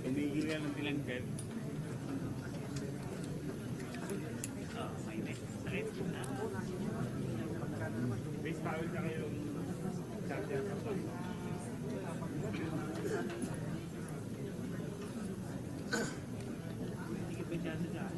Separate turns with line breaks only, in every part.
Tumigil yan ng ilang bed. Base power ka kayo charger sa phone. Hindi ka pa dyan sa dyan.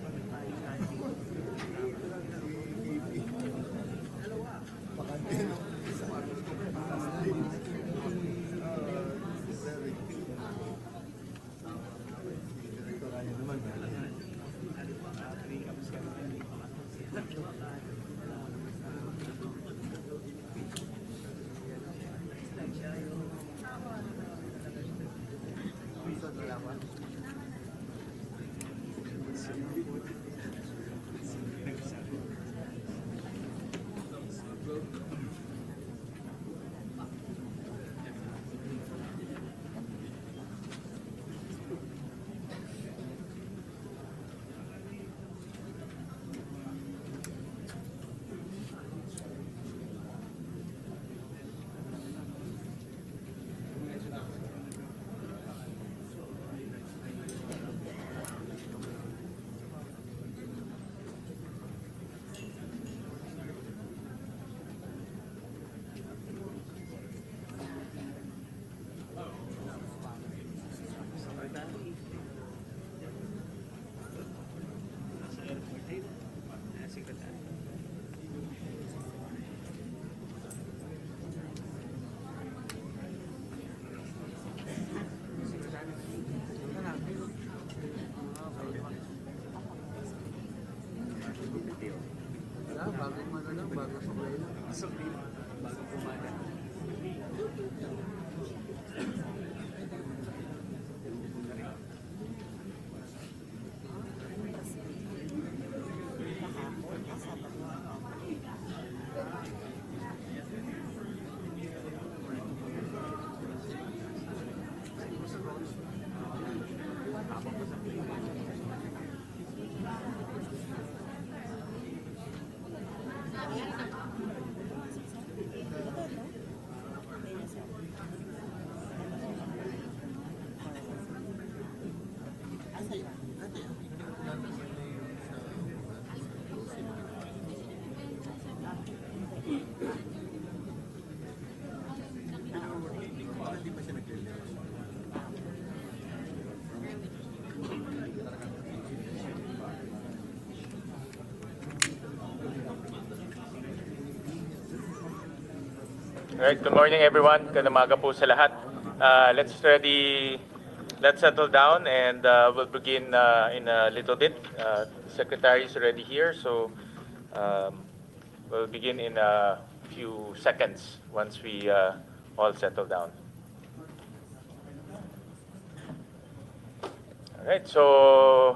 Alright, good morning everyone. Good umaga po sa lahat. Let's settle down and we'll begin in a little bit. The secretary is already here, so we'll begin in a few seconds once we all settle down. Alright, so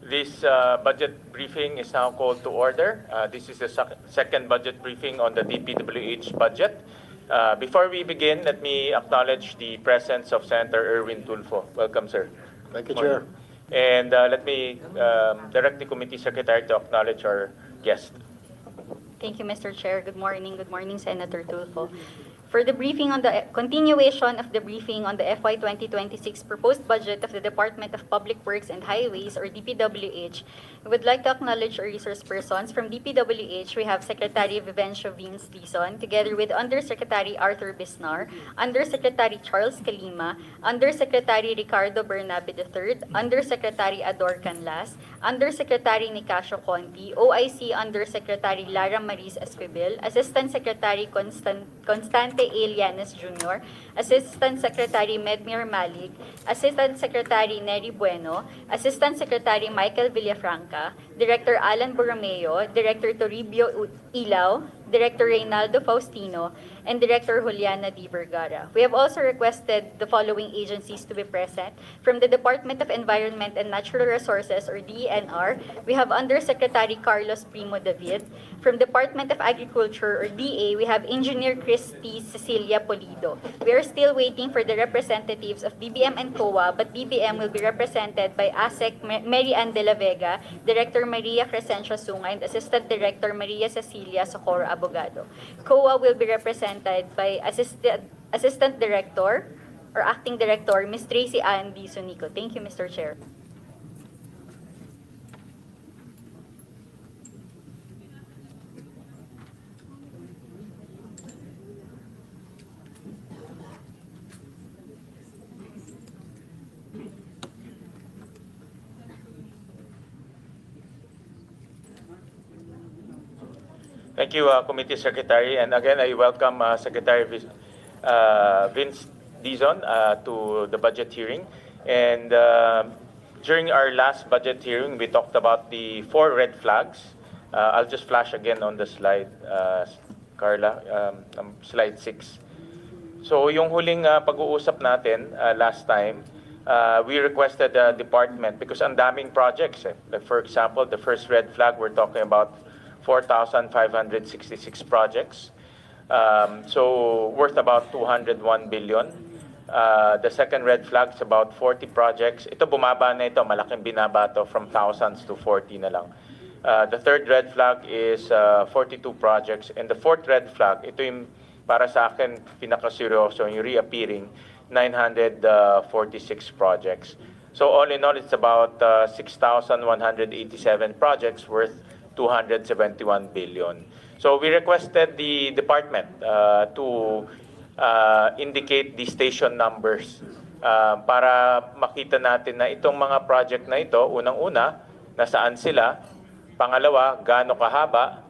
This budget briefing is now called to order. This is the second budget briefing on the DPWH budget. Before we begin, let me acknowledge the presence of Senator Erwin Tulfo. Welcome, sir.
Thank you, Chair.
And let me direct the committee secretary to acknowledge our guest.
Thank you, Mr. Chair. Good morning, Senator Tulfo. For the briefing on the continuation of the briefing on the FY 2026 proposed budget of the Department of Public Works and Highways, or DPWH, we would like to acknowledge our resource persons. From DPWH, we have Secretary Vivencio Vince Dizon, together with Undersecretary Arthur Bisnar, Undersecretary Charles Calima, Undersecretary Ricardo Bernabe III, Undersecretary Ador Canlas, Undersecretary Nicasio Conti, OIC Undersecretary Lara Maris Esquivel, Assistant Secretary Constante A. Llanes Jr., Assistant Secretary Medmir Malik, Assistant Secretary Neri Bueno, Assistant Secretary Michael Villafranca, Director Alan Borromeo, Director Toribio Ilaw, Director Reynaldo Faustino, and Director Juliana D. Vergara. We have also requested the following agencies to be present. From the Department of Environment and Natural Resources, or DENR, we have Undersecretary Carlos Primo David. From Department of Agriculture, or DA, we have Engineer Christy Cecilia Polido. We are still waiting for the representatives of DBM and COA, but DBM will be represented by ASEC Mary Ann de la Vega, Director Maria Crescencio Sunga, and Assistant Director Maria Cecilia Socorro Abogado. COA will be represented by Assistant Director or Acting Director, Ms. Tracy Ann D. Sunico. Thank you, Mr. Chair.
Thank you, Committee Secretary. And again, I welcome Secretary Vince Dizon to the budget hearing. And during our last budget hearing, we talked about the 4 red flags. I'll just flash again on the slide, Carla, slide 6. So yung huling pag-uusap natin last time, we requested the department because ang daming projects. Like for example, the first red flag, we're talking about 4,566 projects, so worth about 201 billion. The second red flag is about 40 projects. Ito bumaba na ito, malaking binaba to from thousands to 40 na lang. The third red flag is 42 projects. And the fourth red flag, ito yung para sa akin pinakaseryoso, yung reappearing, 946 projects. So all in all, it's about 6,187 projects worth 271 billion. So we requested the department to indicate the station numbers para makita natin na itong mga project na ito, unang-una, nasaan sila, pangalawa, gaano kahaba,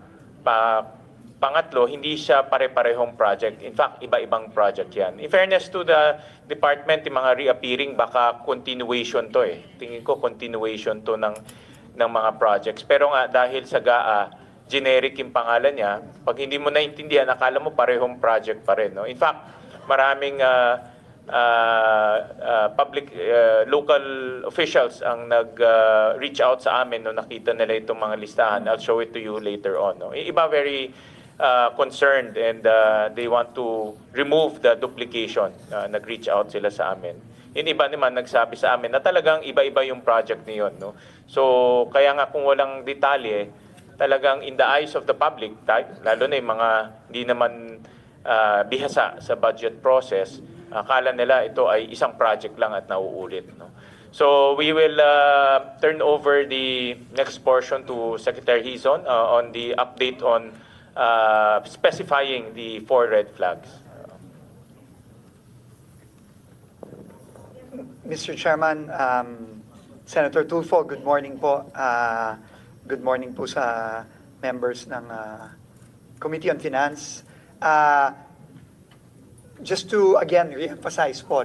pangatlo, hindi siya pare-parehong project. In fact, iba-ibang project yan. In fairness to the department, yung mga reappearing, baka continuation to eh. Tingin ko continuation to ng mga projects. Pero nga, dahil sa GAA, generic yung pangalan niya, pag hindi mo naintindihan, akala mo parehong project pa rin. No? In fact, maraming local officials ang nag-reach out sa amin no nakita nila itong mga listahan. I'll show it to you later on. No? Iba very concerned and they want to remove the duplication. Nag-reach out sila sa amin. Yung iba naman nagsabi sa amin na talagang iba-iba yung project niyon, no? So, kaya nga kung walang detalye, talagang in the eyes of the public, lalo na yung mga hindi naman bihasa sa budget process, akala nila ito ay isang project lang at nauulit, no? So, we will turn over the next portion to Secretary Hizon on the update on specifying the 4 red flags.
Mr. Chairman, Senator Tulfo, good morning po. Good morning po sa members ng Committee on Finance. Just to again re-emphasize po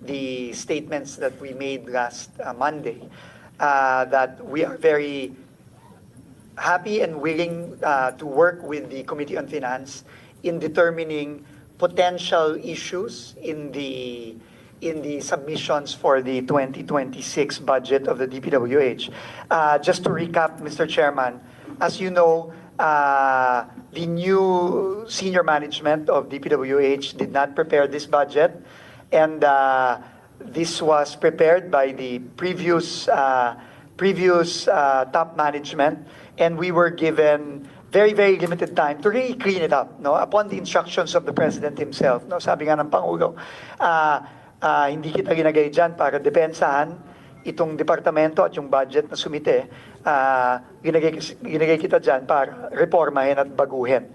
the statements that we made last Monday, that we are very happy and willing to work with the Committee on Finance in determining potential issues in the in the submissions for the 2026 budget of the DPWH. Just to recap, Mr. Chairman, as you know, the new senior management of DPWH did not prepare this budget, and this was prepared by the previous top management, and we were given very, very limited time to really clean it up, no? Upon the instructions of the President himself, no? Sabi nga ng Pangulo, hindi kita ginagay dyan para depensahan itong departamento at yung budget na sumite, ginagay kita dyan para reformahin at baguhin.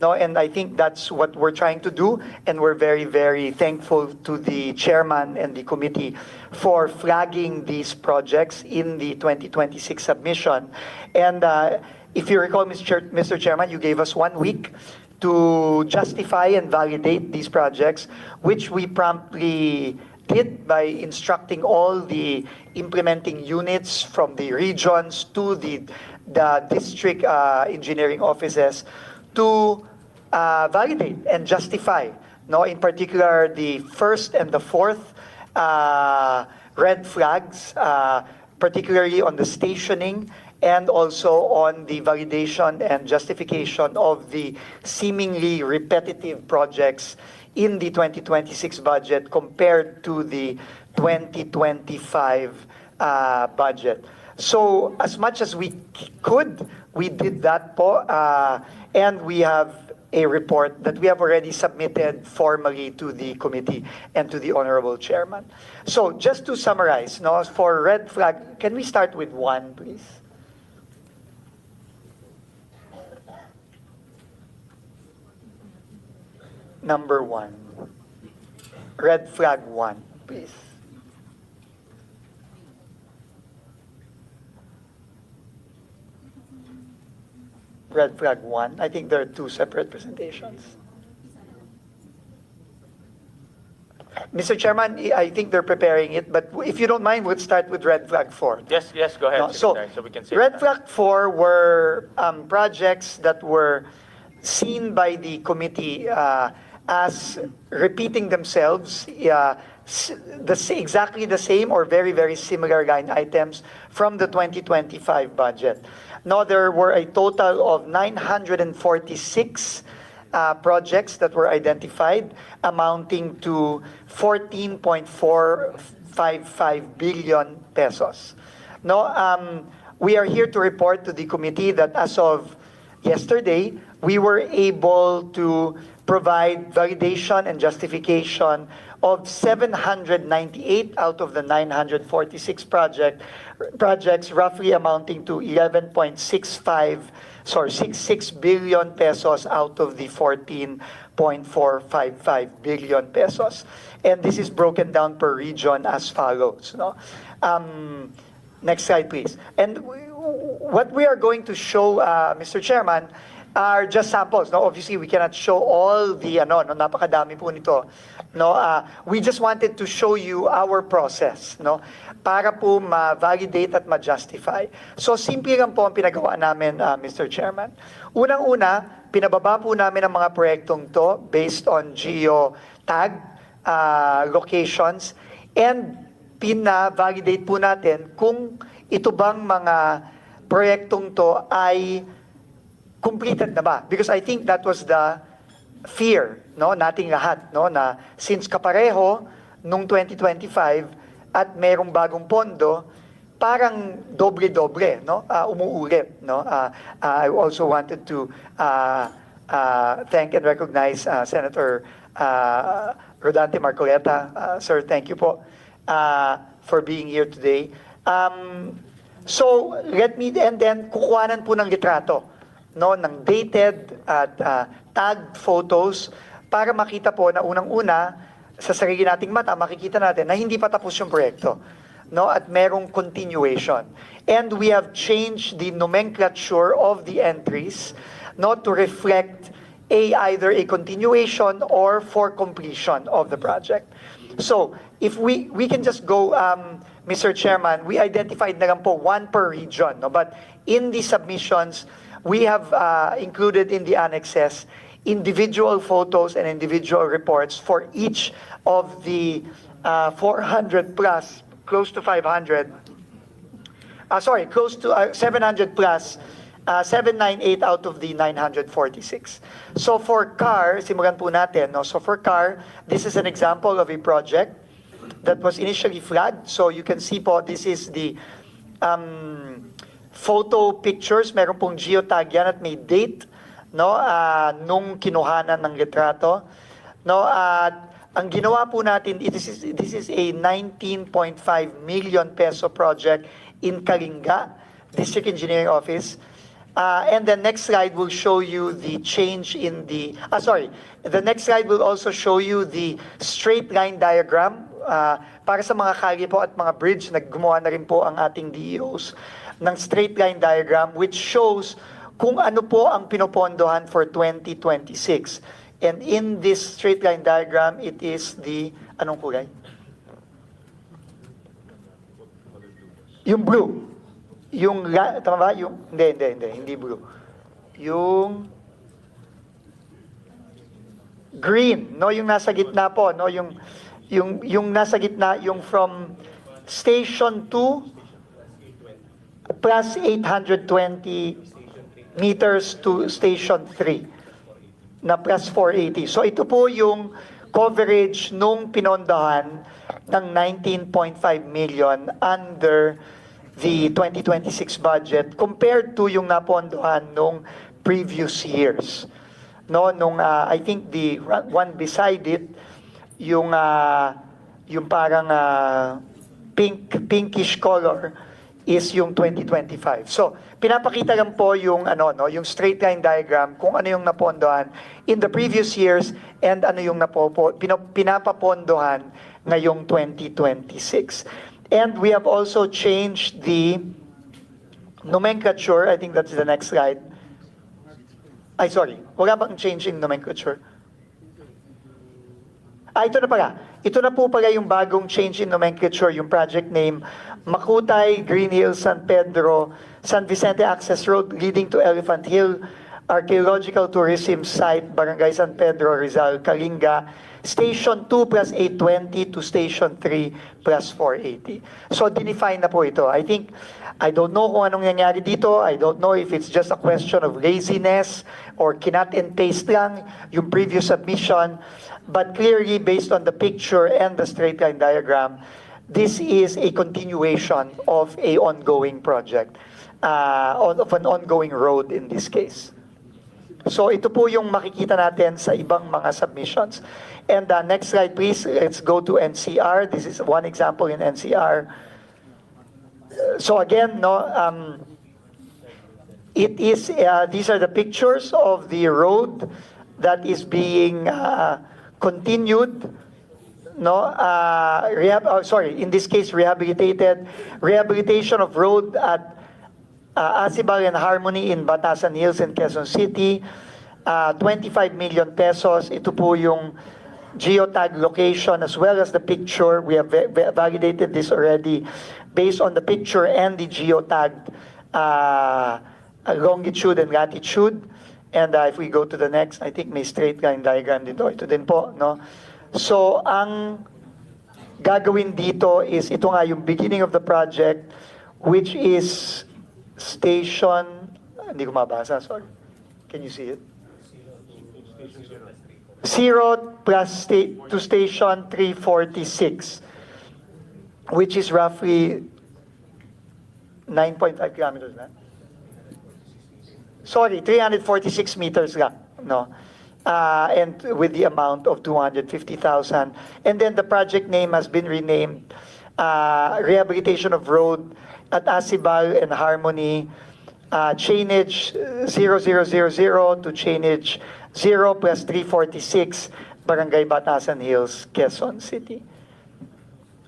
No, and I think that's what we're trying to do, and we're very, very thankful to the chairman and the committee for flagging these projects in the 2026 submission. And if you recall, Mr. Chairman, you gave us 1 week to justify and validate these projects, which we promptly did by instructing all the implementing units from the regions to the district engineering offices to validate and justify, no, in particular the first and the fourth red flags, particularly on the stationing and also on the validation and justification of the seemingly repetitive projects in the 2026 budget compared to the 2025 budget. So as much as we could, we did that po, and we have a report that we have already submitted formally to the committee and to the Honorable Chairman. So just to summarize, no, for red flag, can we start with 1, please? Number 1. Red flag 1, please. Red flag 1. I think there are 2 separate presentations. Mr. Chairman, I think they're preparing it, but if you don't mind, we'll start with red flag 4.
Yes, go ahead,
No, so,
Secretary, so we can see.
red flag 4 were projects that were seen by the committee as repeating themselves, exactly the same or very, very similar line items from the 2025 budget. No, there were a total of 946 projects that were identified, amounting to 14.455 billion pesos. No, we are here to report to the committee that as of yesterday, we were able to provide validation and justification of 798 out of the 946 projects, roughly amounting to 66 billion pesos out of the 14.455 billion pesos. And this is broken down per region as follows. No? Next slide, please. And what we are going to show, Mr. Chairman, are just samples. No, obviously we cannot show all the no, napakadami po nito. No, we just wanted to show you our process, no, para po ma-validate at ma-justify. So simple lang po ang pinagawa namin, Mr. Chairman. Unang-una, pinababa po namin ang mga proyektong to based on geo-tag locations, and pina-validate po natin kung ito bang mga proyektong to ay completed na ba? Because I think that was the fear, no, nating lahat, no, na since kapareho nung 2025 at merong bagong pondo, parang doble-doble, no, umuulit, no. I also wanted to thank and recognize Senator Rodante Marcoleta. Sir, thank you po for being here today. So let me, and then kukuhanan po ng litrato, no, ng dated at tagged photos para makita po na unang-una sa sarili nating mata, makikita natin na hindi pa tapos yung proyekto, no, at merong continuation. And we have changed the nomenclature of the entries, no, to reflect either a continuation or for completion of the project. So if we can just go, Mr. Chairman, we identified na lang po 1 per region, no, but in the submissions, we have included in the annexes individual photos and individual reports for each of the 400 plus, close to 500. Close to 700 plus, 798 out of the 946. So for car, simulan po natin. No? So for car, this is an example of a project that was initially flagged. So you can see po, this is the photo pictures. Meron pong geotag yan at may date, no? Nung kinuhanan ng litrato. No? Ang ginawa po natin, this is a 19.5 million peso project in Kalinga, District Engineering Office. And the next slide will show you the change in the, the next slide will also show you the straight line diagram. Para sa mga kalye po at mga bridge, naggumawa na rin po ang ating DEOs ng straight line diagram which shows kung ano po ang pinopondohan for 2026. And in this straight line diagram, it is the, anong kulay? Yung blue. Yung, tama ba? Yung, hindi blue. Yung green, no? Yung nasa gitna po, no? Yung nasa gitna, yung from station 2 plus 820 meters to station 3 na plus 480. So ito po yung coverage nung pinondahan ng 19.5 million under the 2026 budget compared to yung napondohan nung previous years. No, nung I think the one beside it, yung parang pinkish color is yung 2025. So, pinapakita lang po yung yung straight line diagram kung ano yung napondohan in the previous years and ano yung pinapapondohan ngayong 2026. And we have also changed the nomenclature. I think that's the next slide. Wala bang change in nomenclature? Ito na pala. Ito na po pala yung bagong change in nomenclature, yung project name, Makutay, Green Hills, San Pedro, San Vicente Access Road leading to Elephant Hill, Archaeological Tourism Site, Barangay San Pedro, Rizal, Kalinga, Station 2 plus 820 to Station 3 plus 480. So, dinefine na po ito. I don't know kung anong nangyari dito. I don't know if it's just a question of laziness or kinat and paste lang yung previous submission. But clearly, based on the picture and the straight line diagram, this is a continuation of a ongoing project, of an ongoing road in this case. So ito po yung makikita natin sa ibang mga submissions. And next slide please, let's go to NCR. This is one example in NCR. So again, it is, these are the pictures of the road that is being continued, in this case rehabilitation of road at Asibal and Harmony in Batasan Hills in Quezon City, 25 million pesos. Ito po yung geotag location as well as the picture. We have validated this already based on the picture and the geotag longitude and latitude. And if we go to the next, I think may straight line diagram dito. Ito din po, no? So, ang gagawin dito is, ito nga yung beginning of the project, which is station, hindi ko mabasa, sorry. Can you see it? 0 plus to station 346, which is roughly 9.5 kilometers na. Sorry, 346 meters lang, no? And with the amount of 250,000. And then the project name has been renamed Rehabilitation of Road at Asibal and Harmony, chainage 0000 to chainage 0 plus 346, Barangay Batasan Hills, Quezon City.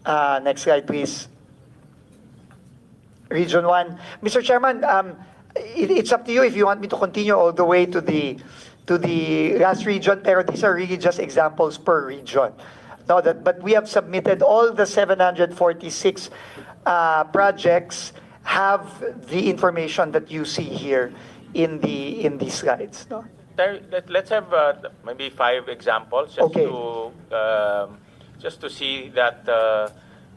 Next slide, please. Region 1. Mr. Chairman, it's up to you if you want me to continue all the way to the last region, pero these are really just examples per region. No, but we have submitted all the 746 projects have the information that you see here in these slides. No?
Let's have maybe 5 examples just
Okay.
to just to see that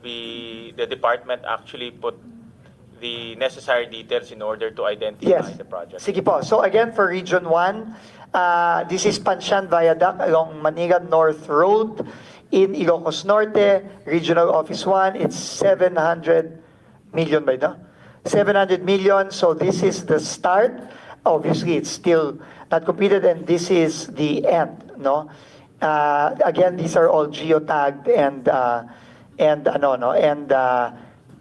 the department actually put the necessary details in order to identify
Yes.
the project.
Sige po. So again, for Region 1, this is Panshan Viaduct along Manila North Road in Ilocos Norte, Regional Office 1. It's 700 million by now. 700 million. So this is the start. Obviously, it's still not completed, and this is the end. No. Again, these are all geotagged and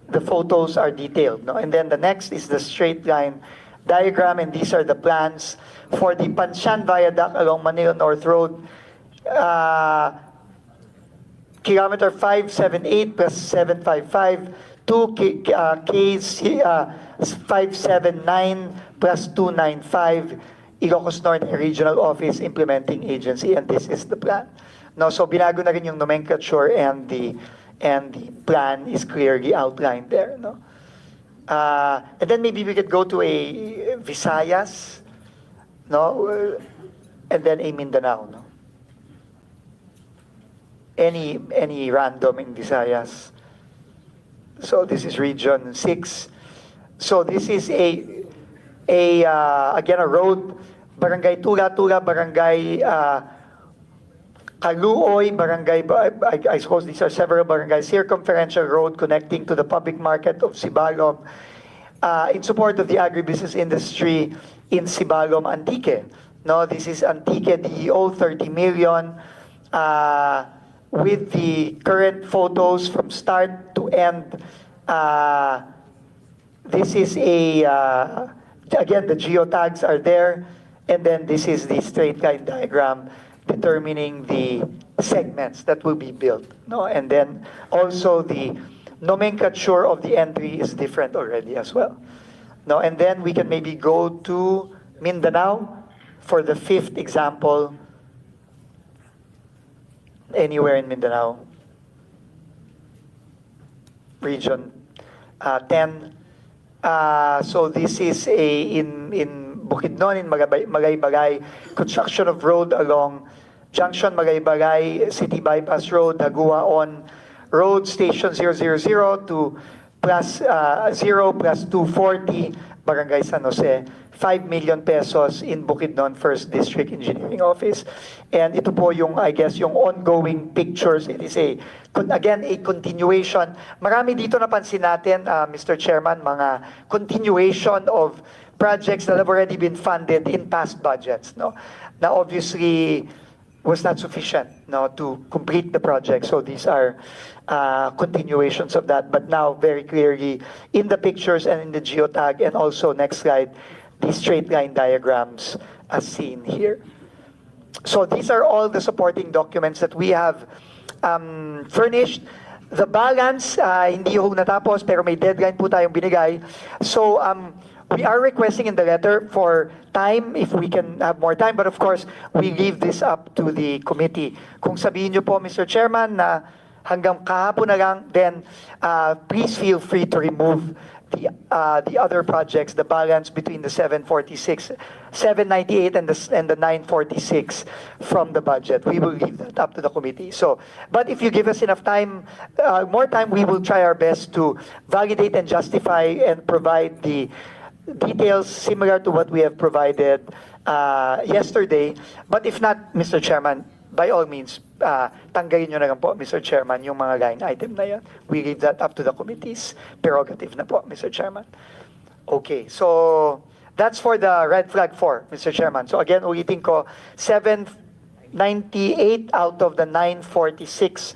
the photos are detailed. No? And then the next is the straight line diagram, and these are the plans for the Panshan Viaduct along Manila North Road. Kilometer 578 plus 755, 2Ks 579 plus 295, Ilocos Norte Regional Office Implementing Agency, and this is the plan. No, so binago na rin yung nomenclature, and the plan is clearly outlined there. No? And then maybe we could go to a Visayas, no, and then a Mindanao. No? Any random in Visayas. So this is Region 6. So this is again a road, Barangay Tula-Tula, Barangay Kaluoy, Barangay, I suppose these are several barangays, circumferential road connecting to the public market of Sibalom, in support of the agribusiness industry in Sibalom, Antique. No, this is Antique DEO, 30 million, with the current photos from start to end. This is again, the geotags are there, and then this is the straight line diagram determining the segments that will be built. No? And then also the nomenclature of the entry is different already as well. No? And then we can maybe go to Mindanao for the 5th example. Anywhere in Mindanao. Region 10. So this is in Bukidnon, in Magay-Bagay, construction of road along Junction Magay-Bagay, City Bypass Road, Daguaon Road, Station 000 to plus 0 plus 240, Barangay San Jose. 5 million pesos in Bukidnon First District Engineering Office. And ito po yung, I guess, yung ongoing pictures. It is again, a continuation. Marami dito napansin natin, Mr. Chairman, mga continuation of projects that have already been funded in past budgets. No? Now, obviously, was not sufficient, no, to complete the project. So these are continuations of that. But now, very clearly, in the pictures and in the geotag, and also, next slide, the straight line diagrams as seen here. So these are all the supporting documents that we have furnished. The balance, hindi ho natapos, pero may deadline po tayong binigay. So we are requesting in the letter for time, if we can have more time, but of course, we leave this up to the committee. Kung sabihin nyo po, Mr. Chairman, na hanggang kahapon na lang, then please feel free to remove the other projects, the balance between the 798 and the 946 from the budget. We will leave that up to the committee. So, but if you give us enough time, more time, we will try our best to validate and justify and provide the details similar to what we have provided yesterday. But if not, Mr. Chairman, by all means, tanggalin nyo na lang po, Mr. Chairman, yung mga line item na yan. We leave that up to the committee's prerogative na po, Mr. Chairman. Okay, so that's for the red flag 4, Mr. Chairman. So again, ulitin ko, 798 out of the 946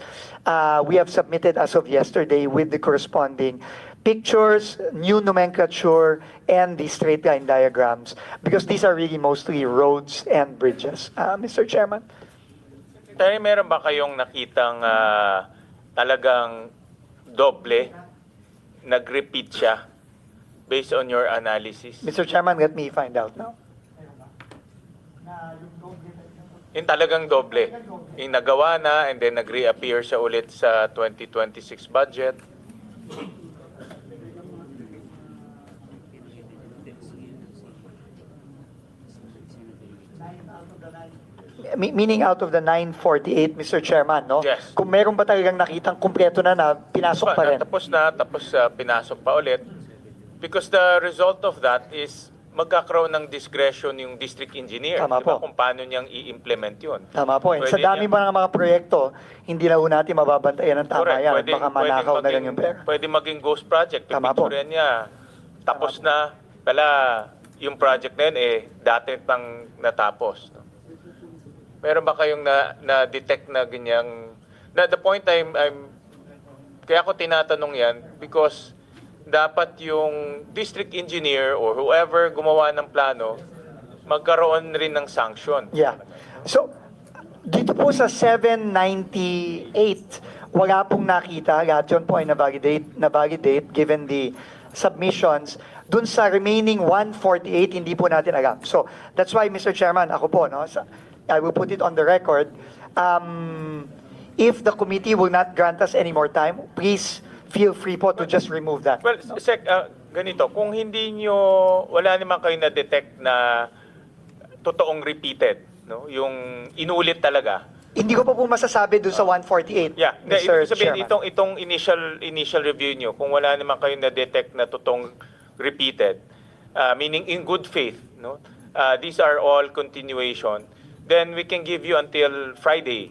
we have submitted as of yesterday with the corresponding pictures, new nomenclature, and the straight line diagrams, because these are really mostly roads and bridges, Mr. Chairman.
Tayo, meron ba kayong nakitang talagang doble, nag-repeat siya based on your analysis?
Mr. Chairman, let me find out now.
Yung talagang doble. Yung nagawa na and then nag-reappear siya ulit sa 2026 budget.
Meaning out of the 948, Mr. Chairman, no?
Yes.
Kung meron ba talagang nakitang kumpleto na pinasok pa rin?
Tapos pinasok pa ulit. Because the result of that is magkakaroon ng discretion yung district engineer.
Tama
Diba?
po.
Kung paano niyang i-implement yun.
Tama po. And sa
Pwede
dami
niya-
mo ng mga proyekto, hindi na ho natin mababantayan ng tama
Correct.
yan. Baka manakaw na lang yung pera.
Pwede maging ghost project.
Tama po.
Pipicturean niya, tapos na, pala yung project na yun, dati pang natapos. No? Meron ba kayong na-detect na ganyang... The point kaya ako tinatanong yan, because dapat yung district engineer or whoever gumawa ng plano, magkaroon rin ng sanction.
Yeah. So, dito po sa 798, wala pong nakita. Lahat yun po ay na-validate given the submissions. Dun sa remaining 148, hindi po natin alam. So, that's why, Mr. Chairman, ako po, no, I will put it on the record. If the committee will not grant us any more time, please feel free po to just remove that.
Well, ganito, kung wala naman kayo na-detect na totoong repeated, no? Yung inulit talaga.
Hindi ko pa po masasabi dun sa 148,
Yeah,
Mr.
ibig sabihin
Chairman.
itong initial review nyo, kung wala naman kayo na-detect na totoong repeated, meaning in good faith, no? These are all continuation, then we can give you until Friday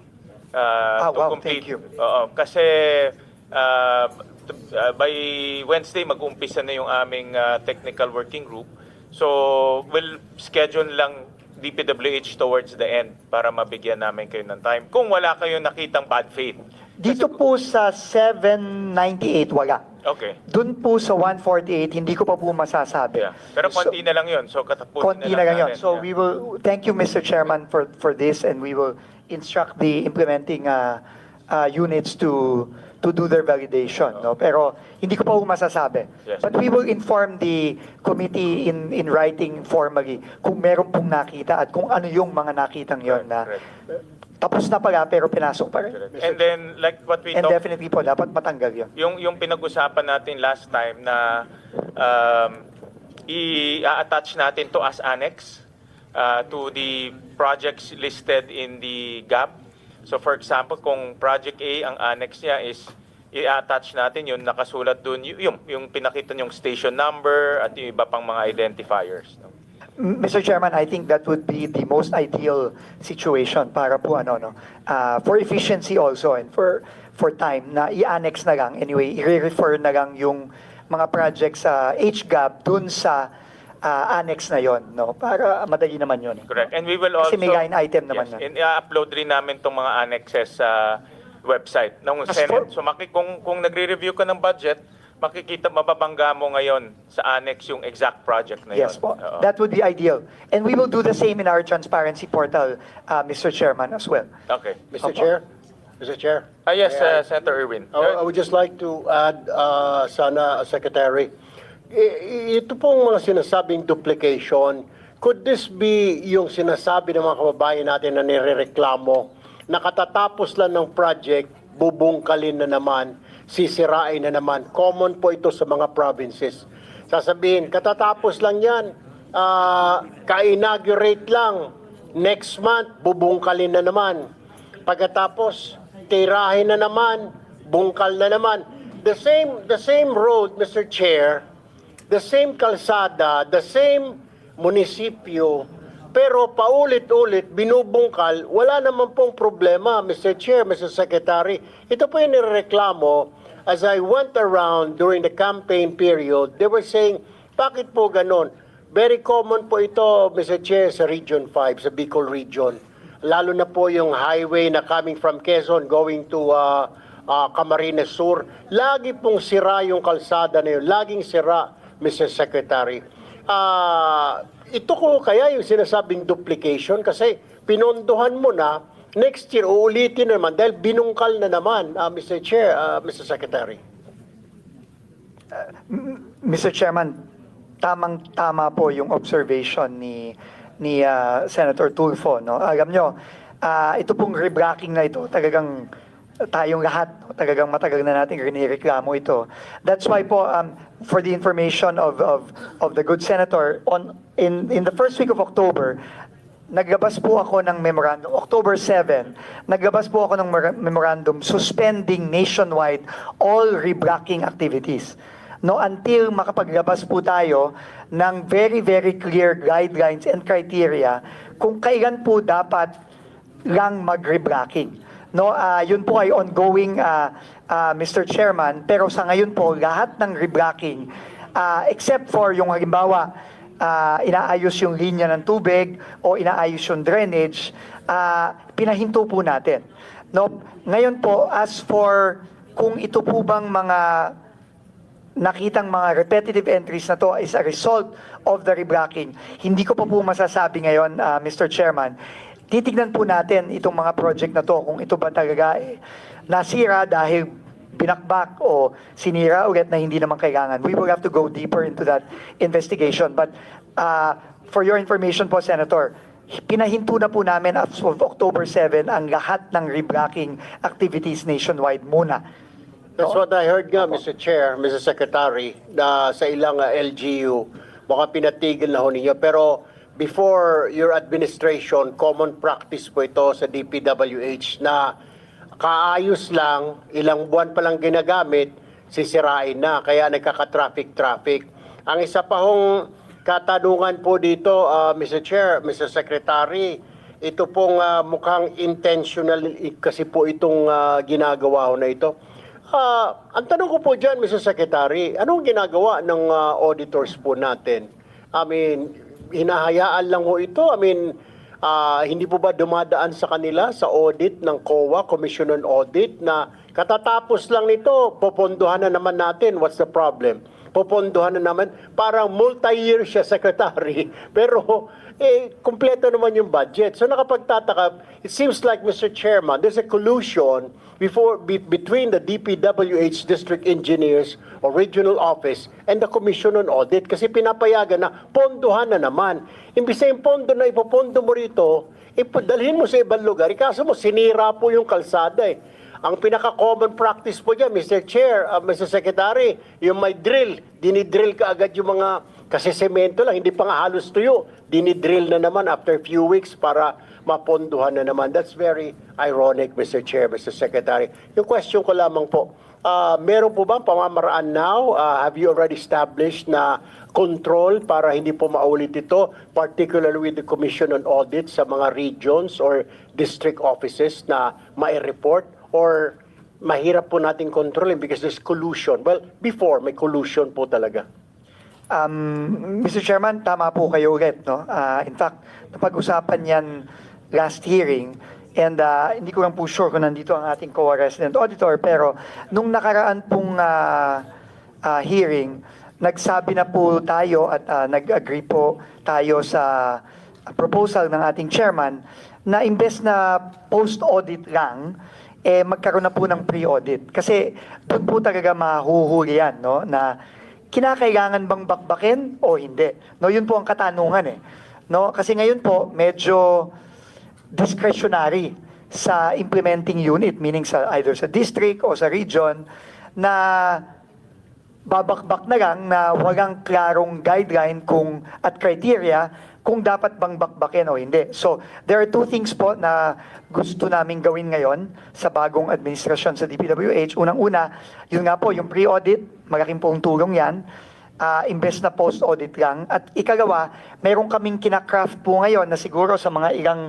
to
wow,
complete.
thank you.
Kasi by Wednesday mag-umpisa na yung aming technical working group. So we'll schedule lang DPWH towards the end para mabigyan namin kayo ng time. Kung wala kayo nakitang bad faith.
Dito po sa 798, wala.
Okay.
Dun po sa 148, hindi ko pa po masasabi.
Yeah. Pero konti na lang yun. So katapusin
Konti na lang yun.
natin.
So
Yeah.
we will, thank you Mr. Chairman for this, and we will instruct the implementing units to do their validation. No? Pero hindi ko pa po masasabi.
Yes.
But we will inform the committee in writing formally kung meron pong nakita at kung ano yung mga nakitang yon na
Correct.
tapos na pala pero pinasok pa rin.
And then like what we
And
talked,
definitely po, dapat matanggal yun.
yung pinag-usapan natin last time na i-attach natin to as annex to the projects listed in the GAP. So for example, kung project A, ang annex niya is i-attach natin yung nakasulat dun, yung pinakita yung station number at yung iba pang mga identifiers. No?
Mr. Chairman, I think that would be the most ideal situation para po for efficiency also and for time na i-annex na lang. Anyway, i-refer na lang yung mga projects sa HGAB dun sa annex na yon, no? Para madali naman yun.
Correct. And we will also...
Kasi may line item naman
yes,
na.
and i-upload rin namin itong mga annexes sa website ng Senate. So kung nagre-review ka ng budget, makikita, mababangga mo ngayon sa annex yung exact project na yun.
Yes po.
Oo.
That would be ideal. And we will do the same in our transparency portal, Mr. Chairman, as well.
Okay.
Mr.
Opo.
Chair? Mr. Chair?
Yes,
May I-
Senator Irwin.
I would just like to add, sana, Secretary, ito pong mga sinasabing duplication, could this be yung sinasabi ng mga kababayan natin na nirereklamo na katatapos lang ng project, bubungkalin na naman, sisirain na naman. Common po ito sa mga provinces. Sasabihin, katatapos lang yan, ka-inaugurate lang, next month, bubungkalin na naman. Pagkatapos, tirahin na naman, bungkal na naman. The same road, Mr. Chair, the same kalsada, the same munisipyo, pero paulit-ulit, binubungkal, wala naman pong problema, Mr. Chair, Mr. Secretary. Ito po yung nireklamo. As I went around during the campaign period, they were saying, bakit po ganon? Very common po ito, Mr. Chair, sa Region 5, sa Bicol Region. Lalo na po yung highway na coming from Quezon going to Camarines Sur. Lagi pong sira yung kalsada na yun. Laging sira, Mr. Secretary. Ito ko kaya yung sinasabing duplication kasi pinondohan mo na, next year uulitin na naman dahil binungkal na naman, Mr. Chair, Mr. Secretary.
Mr. Chairman, tamang-tama po yung observation ni Senator Tulfo. No? Alam nyo, ito pong rebracking na ito, talagang tayong lahat, talagang matagal na natin rinireklamo ito. That's why po, for the information of the good senator, in the first week of October, naglabas po ako ng memorandum, October 7, naglabas po ako ng memorandum suspending nationwide all rebracking activities. No, until makapaglabas po tayo ng very, very clear guidelines and criteria kung kailan po dapat lang mag-rebracking. No, yun po ay ongoing, Mr. Chairman, pero sa ngayon po, lahat ng rebracking, except for yung halimbawa, inaayos yung linya ng tubig o inaayos yung drainage, pinahinto po natin. No, ngayon po, as for kung ito po bang mga nakitang mga repetitive entries na to is a result of the rebracking, hindi ko pa po masasabi ngayon, Mr. Chairman. Titignan po natin itong mga project na to kung ito ba talaga nasira dahil binakbak o sinira ulit na hindi naman kailangan. We will have to go deeper into that investigation. But for your information po, Senator, pinahinto na po namin as of October 7 ang lahat ng rebracking activities nationwide muna.
That's what I heard nga, Mr. Chair, Mr. Secretary, na sa ilang LGU, baka pinatigil na ho ninyo. Pero before your administration, common practice po ito sa DPWH na kaayos lang, ilang buwan pa lang ginagamit, sisirain na. Kaya nagkaka-traffic. Ang isa pa hong katanungan po dito, Mr. Chair, Mr. Secretary, ito pong mukhang intentional kasi po itong ginagawa ho na ito. Ang tanong ko po dyan, Mr. Secretary, anong ginagawa ng auditors po natin? I mean, hinahayaan lang ho ito? I mean, hindi po ba dumadaan sa kanila sa audit ng COA, Commission on Audit, na katatapos lang nito, popondohan na naman natin, what's the problem? Popondohan na naman, parang multi-year siya, Secretary, pero kumpleto naman yung budget. So nakapagtataka, it seems like, Mr. Chairman, there's a collusion between the DPWH district engineers or regional office and the Commission on Audit kasi pinapayagan na pondohan na naman. Imbis na yung pondo na ipopondo mo rito, dalhin mo sa ibang lugar, kaso mo sinira po yung kalsada eh. Ang pinaka-common practice po dyan, Mr. Chair, Mr. Secretary, yung may drill, dinidrill ka agad yung mga, kasi semento lang, hindi pa nga halos tuyo, dinidrill na naman after few weeks para maponduhan na naman. That's very ironic, Mr. Chair, Mr. Secretary. Yung question ko lamang po, meron po bang pamamaraan now? Have you already established na control para hindi po maulit ito, particularly with the Commission on Audit sa mga regions or district offices na mai-report? Or mahirap po natin kontrolin because there's collusion? Well, before, may collusion po talaga.
Mr. Chairman, tama po kayo ulit. No? In fact, napag-usapan yan last hearing and hindi ko lang po sure kung nandito ang ating COA resident auditor pero nung nakaraan pong hearing, nagsabi na po tayo at nag-agree po tayo sa proposal ng ating chairman na imbes na post-audit lang, magkaroon na po ng pre-audit. Kasi doon po talaga mahuhuli yan, no? Na kinakailangan bang bakbakin o hindi. No, yun po ang katanungan eh. No, kasi ngayon po medyo discretionary sa implementing unit, meaning sa either sa district o sa region na babakbak na lang na walang klarong guideline kung at criteria kung dapat bang bakbakin o hindi. So, there are two things po na gusto naming gawin ngayon sa bagong administrasyon sa DPWH. Unang-una, yun nga po, yung pre-audit, malaking pong tulong yan, imbes na post-audit lang. At ikalawa, meron kaming kinakraft po ngayon na siguro sa mga ilang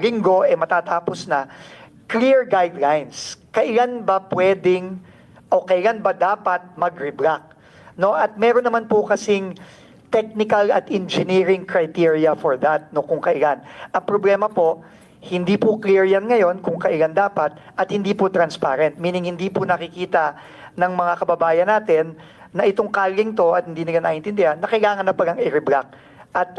linggo, matatapos na, clear guidelines. Kailan ba pwedeng o kailan ba dapat mag-rebrack? No? At meron naman po kasing technical at engineering criteria for that, no, kung kailan. Ang problema po, hindi po clear yan ngayon kung kailan dapat at hindi po transparent, meaning hindi po nakikita ng mga kababayan natin na itong kaling to at hindi nila naiintindihan na kailangan na palang i-rebrack. At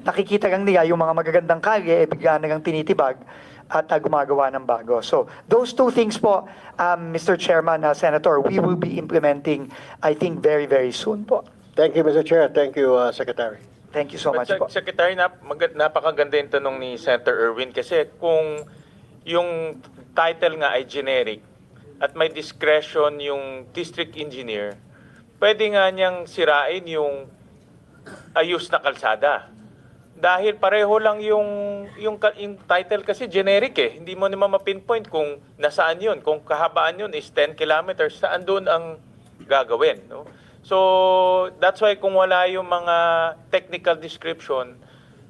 nakikita lang nila yung mga magagandang kalye, bigla na lang tinitibag at gumagawa ng bago. So, those two things po, Mr. Chairman, Senator, we will be implementing, I think, very, very soon po.
Thank you, Mr. Chair. Thank you, Secretary.
Thank you so much po.
Secretary, napakaganda yung tanong ni Senator Erwin kasi kung yung title nga ay generic at may discretion yung district engineer, pwede nga niyang sirain yung ayos na kalsada. dahil pareho lang yung title kasi generic eh. Hindi mo naman ma-pinpoint kung nasaan yun. Kung kahabaan yun is 10 kilometers, saan doon ang gagawin. No? So, that's why kung wala yung mga technical description,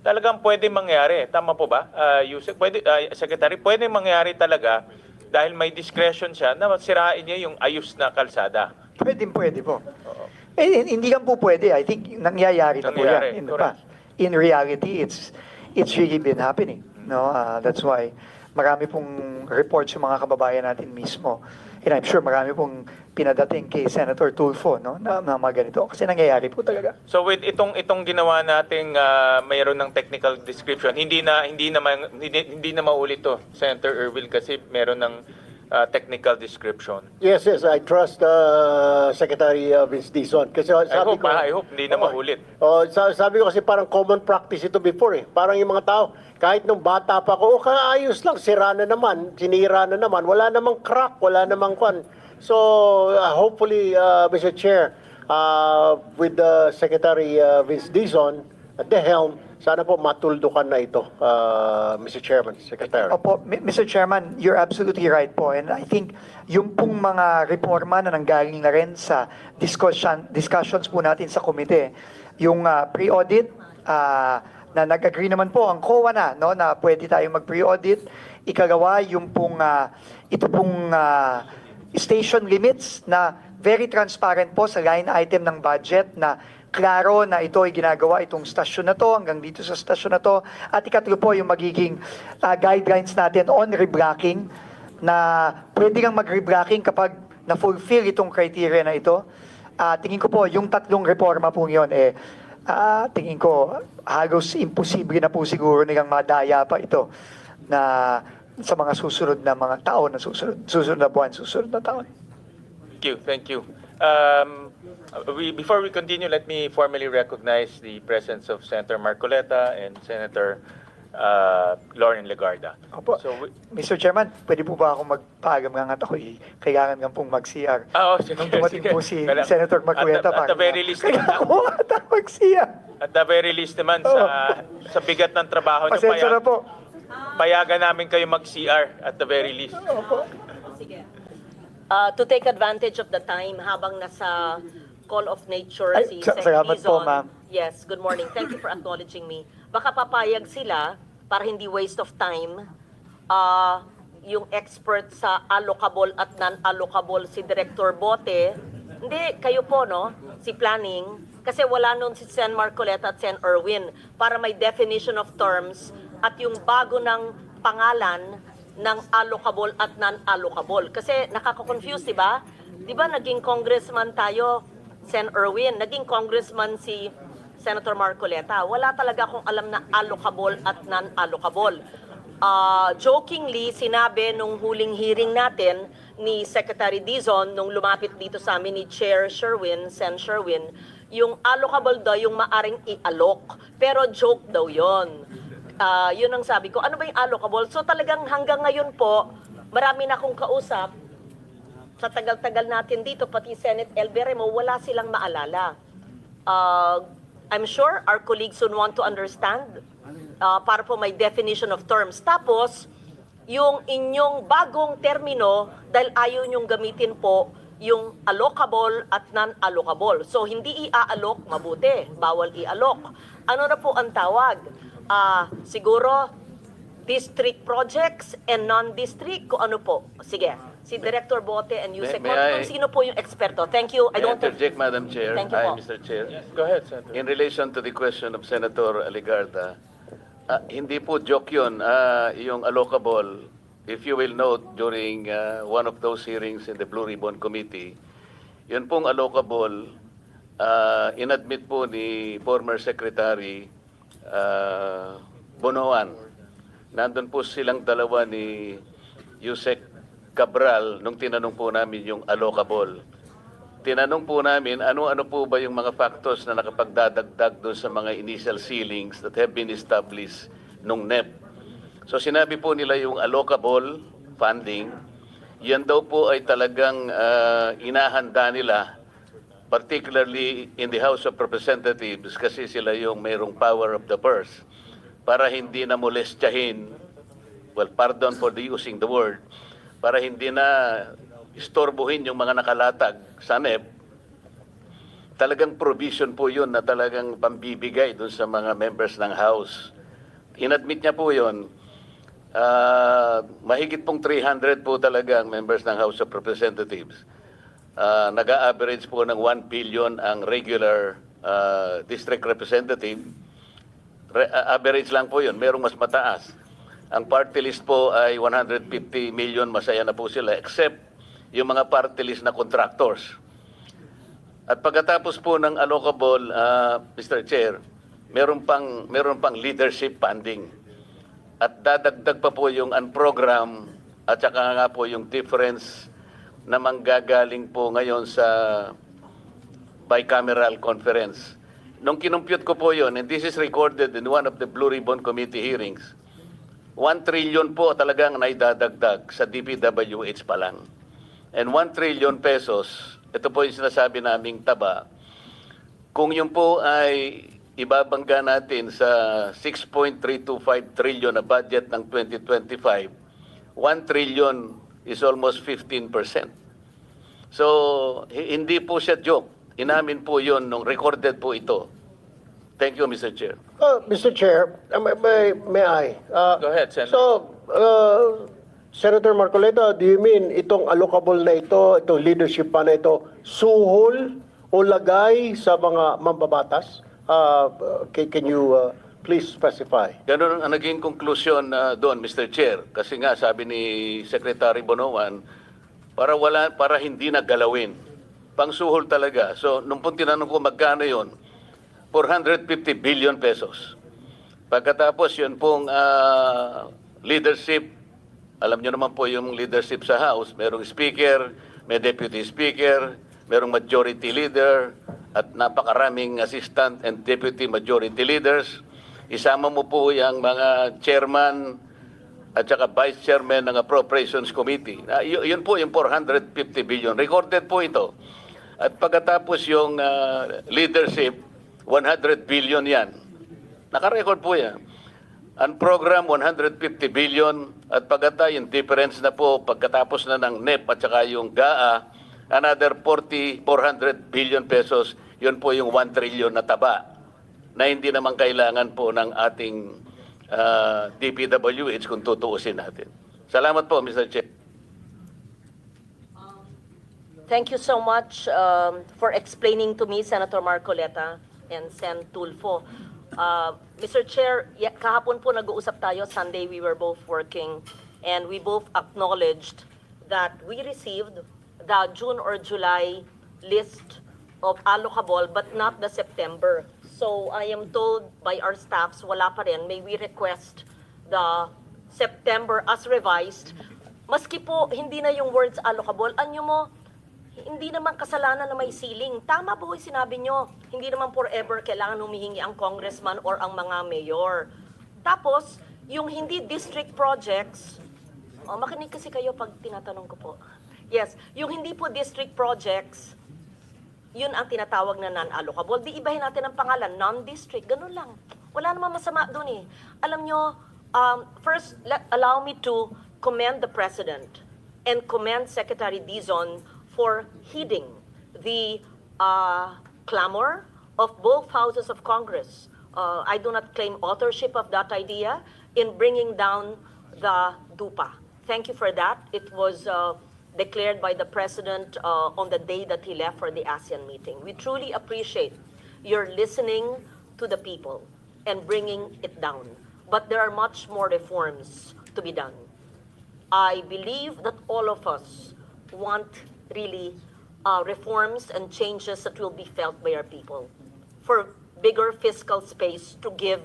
talagang pwede mangyari. Tama po ba? Yusek, pwede, Secretary, pwede mangyari talaga dahil may discretion siya na sirain niya yung ayos na kalsada.
Pwede po. Hindi lang po pwede. I think nangyayari na po
Nangyayari,
yan in the
correct.
past. In reality, it's really been happening. No, that's why marami pong reports yung mga kababayan natin mismo. And I'm sure marami pong pinadating kay Senator Tulfo, no, na mga ganito. Kasi nangyayari po talaga.
So with itong ginawa nating mayroon ng technical description, hindi na maulit to, Senator Erwin, kasi meron ng technical description.
Yes, I trust Secretary Vince Dizon. Kasi sabi
I hope hindi na maulit.
Sabi ko kasi parang common practice ito before eh. Parang yung mga tao, kahit nung bata pa ko, kaayos lang, sira na naman, sinira na naman, wala namang crack, wala namang kwan. So, hopefully, Mr. Chair, with Secretary Vince Dizon at the helm, sana po matuldukan na ito, Mr. Chairman, Secretary.
Opo, Mr. Chairman, you're absolutely right po. And I think yung pong mga reforma na nanggaling na rin sa discussions po natin sa komite, yung pre-audit, na nag-agree naman po ang COA na, no, na pwede tayong mag-pre-audit. Ikagawa yung pong, ito pong station limits na very transparent po sa line item ng budget na klaro na ito ay ginagawa itong stasyon na to hanggang dito sa stasyon na to. At ikatlo po yung magiging guidelines natin on reblocking na pwede kang mag-reblocking kapag na-fulfill itong criteria na ito. Tingin ko po yung tatlong reforma po yun tingin ko halos imposible na po siguro nilang madaya pa ito na sa mga susunod na mga taon na susunod na buwan, susunod na taon.
Thank you. Before we continue, let me formally recognize the presence of Senator Marcoleta and Senator Lauren Legarda.
Opo.
So,
Mr. Chairman, pwede po ba ako magpagam nga at ako kailangan nga pong mag-CR. Nung dumating po si Senator Marcoleta,
at the very least,
kailangan ko ata mag-CR.
At the very least naman, sa bigat ng trabaho niyo,
Pasensya na po.
payagan namin kayo mag-CR at the very least.
Opo.
Sige. To take advantage of the time habang nasa call of nature si Sec.
Salamat po,
Dizon.
ma'am.
Yes, good morning. Thank you for acknowledging me. Baka papayag sila para hindi waste of time yung expert sa allocable at non-allocable si Director Bote. Hindi, kayo po, no? Si Planning. Kasi wala nun si Sen. Marcoleta at Sen. Erwin para may definition of terms at yung bago ng pangalan ng allocable at non-allocable. Kasi nakaka-confuse, di ba? Di ba naging congressman tayo, Sen. Erwin, naging congressman si Senator Marcoleta. Wala talaga akong alam na allocable at non-allocable. Jokingly, sinabi nung huling hearing natin ni Secretary Dizon nung lumapit dito sa amin ni Chair Sherwin, Sen. Sherwin, yung allocable daw yung maaring i-allok. Pero joke daw yon. Yun ang sabi ko. Ano ba yung allocable? So talagang hanggang ngayon po, marami na akong kausap. Sa tagal-tagal natin dito, pati Senate Elberemo, wala silang maalala. I'm sure our colleagues would want to understand para po may definition of terms. Tapos, yung inyong bagong termino, dahil ayaw nyong gamitin po yung allocable at non-allocable. So, hindi i-allok, mabuti. Bawal i-allok. Ano na po ang tawag? Siguro, district projects and non-district, kung ano po. Sige, si Director Bote and Yusek. Kung sino po yung eksperto. Thank you. I don't
interject, Madam Chair.
Thank you
Hi,
po.
Mr. Chair.
Go ahead, Senator.
In relation to the question of Senator Legarda, hindi po joke yun. Yung allocable, if you will note, during one of those hearings in the Blue Ribbon Committee, yun pong allocable, inadmit po ni former Secretary Bonoan. Nandun po silang dalawa ni Yusek Cabral nung tinanong po namin yung allocable. Tinanong po namin ano po ba yung mga factors na nakapagdadagdag doon sa mga initial ceilings that have been established nung NEP. So sinabi po nila yung allocable funding, yan daw po ay talagang inahanda nila particularly in the House of Representatives kasi sila yung mayroong power of the purse, para hindi na molestyahin, well, pardon for the using the word, para hindi na istorbohin yung mga nakalatag sa NEP, talagang provision po yun na talagang pambibigay dun sa mga members ng House. Inadmit niya po yun. Mahigit pong 300 po talaga ang members ng House of Representatives. Nag-a-average po ng 1 billion ang regular district representative. Average lang po yun, merong mas mataas. Ang party list po ay 150 million, masaya na po sila, except yung mga party list na contractors. At pagkatapos po ng allocable, Mr. Chair, meron pang leadership funding. At dadagdag pa po yung unprogram at saka nga po yung difference na manggagaling po ngayon sa bicameral conference. Nung kinumpute ko po yun, and this is recorded in one of the Blue Ribbon Committee hearings, 1 trillion po talagang naidadagdag sa DPWH pa lang. And 1 trillion pesos, ito po yung sinasabi naming taba, kung yun po ay ibabangga natin sa 6.325 trillion na budget ng 2025, 1 trillion is almost 15%. So, hindi po siya joke. Inamin po yun nung recorded po ito. Thank you, Mr. Chair.
Mr. Chair, may I?
Go ahead, Senator.
So, Senator Marcoleta, do you mean itong allocable na ito, itong leadership pa na ito, suhol o lagay sa mga mambabatas? Can you please specify?
Ganun ang naging conclusion doon, Mr. Chair. Kasi nga, sabi ni Secretary Bonoan, para hindi na galawin. Pangsuhol talaga. So, nung pong tinanong ko magkano yun, 450 billion pesos. Pagkatapos yun pong leadership, alam nyo naman po yung leadership sa House, merong speaker, may deputy speaker, merong majority leader, at napakaraming assistant and deputy majority leaders. Isama mo po yung mga chairman at saka vice chairman ng Appropriations Committee. Yun po yung 450 billion. Recorded po ito. At pagkatapos yung leadership, 100 billion yan. Nakarecord po yan. Ang program, 150 billion. At yung difference na po, pagkatapos na ng NEP at saka yung GAA, another 400 billion pesos. Yun po yung 1 trillion na taba na hindi naman kailangan po ng ating DPWH kung tutuusin natin. Salamat po, Mr. Chair.
Thank you so much for explaining to me, Senator Marcoleta and Sen. Tulfo. Mr. Chair, kahapon po nag-uusap tayo. Sunday we were both working and we both acknowledged that we received the June or July list of allocable but not the September. So I am told by our staffs, wala pa rin. May we request the September as revised. Maski po hindi na yung words allocable, anyo mo, hindi naman kasalanan na may ceiling. Tama po yung sinabi nyo. Hindi naman forever kailangan humihingi ang congressman or ang mga mayor. Tapos, yung hindi district projects, makinig kasi kayo pag tinatanong ko po. Yes, yung hindi po district projects, yun ang tinatawag na non-allocable. Di ibahin natin ang pangalan, non-district, ganun lang. Wala namang masama doon eh. Alam nyo, first, allow me to commend the President and commend Secretary Dizon for heeding the clamor of both houses of Congress. I do not claim authorship of that idea in bringing down the DUPA. Thank you for that. It was declared by the President on the day that he left for the ASEAN meeting. We truly appreciate your listening to the people and bringing it down. But there are much more reforms to be done. I believe that all of us want really reforms and changes that will be felt by our people for bigger fiscal space to give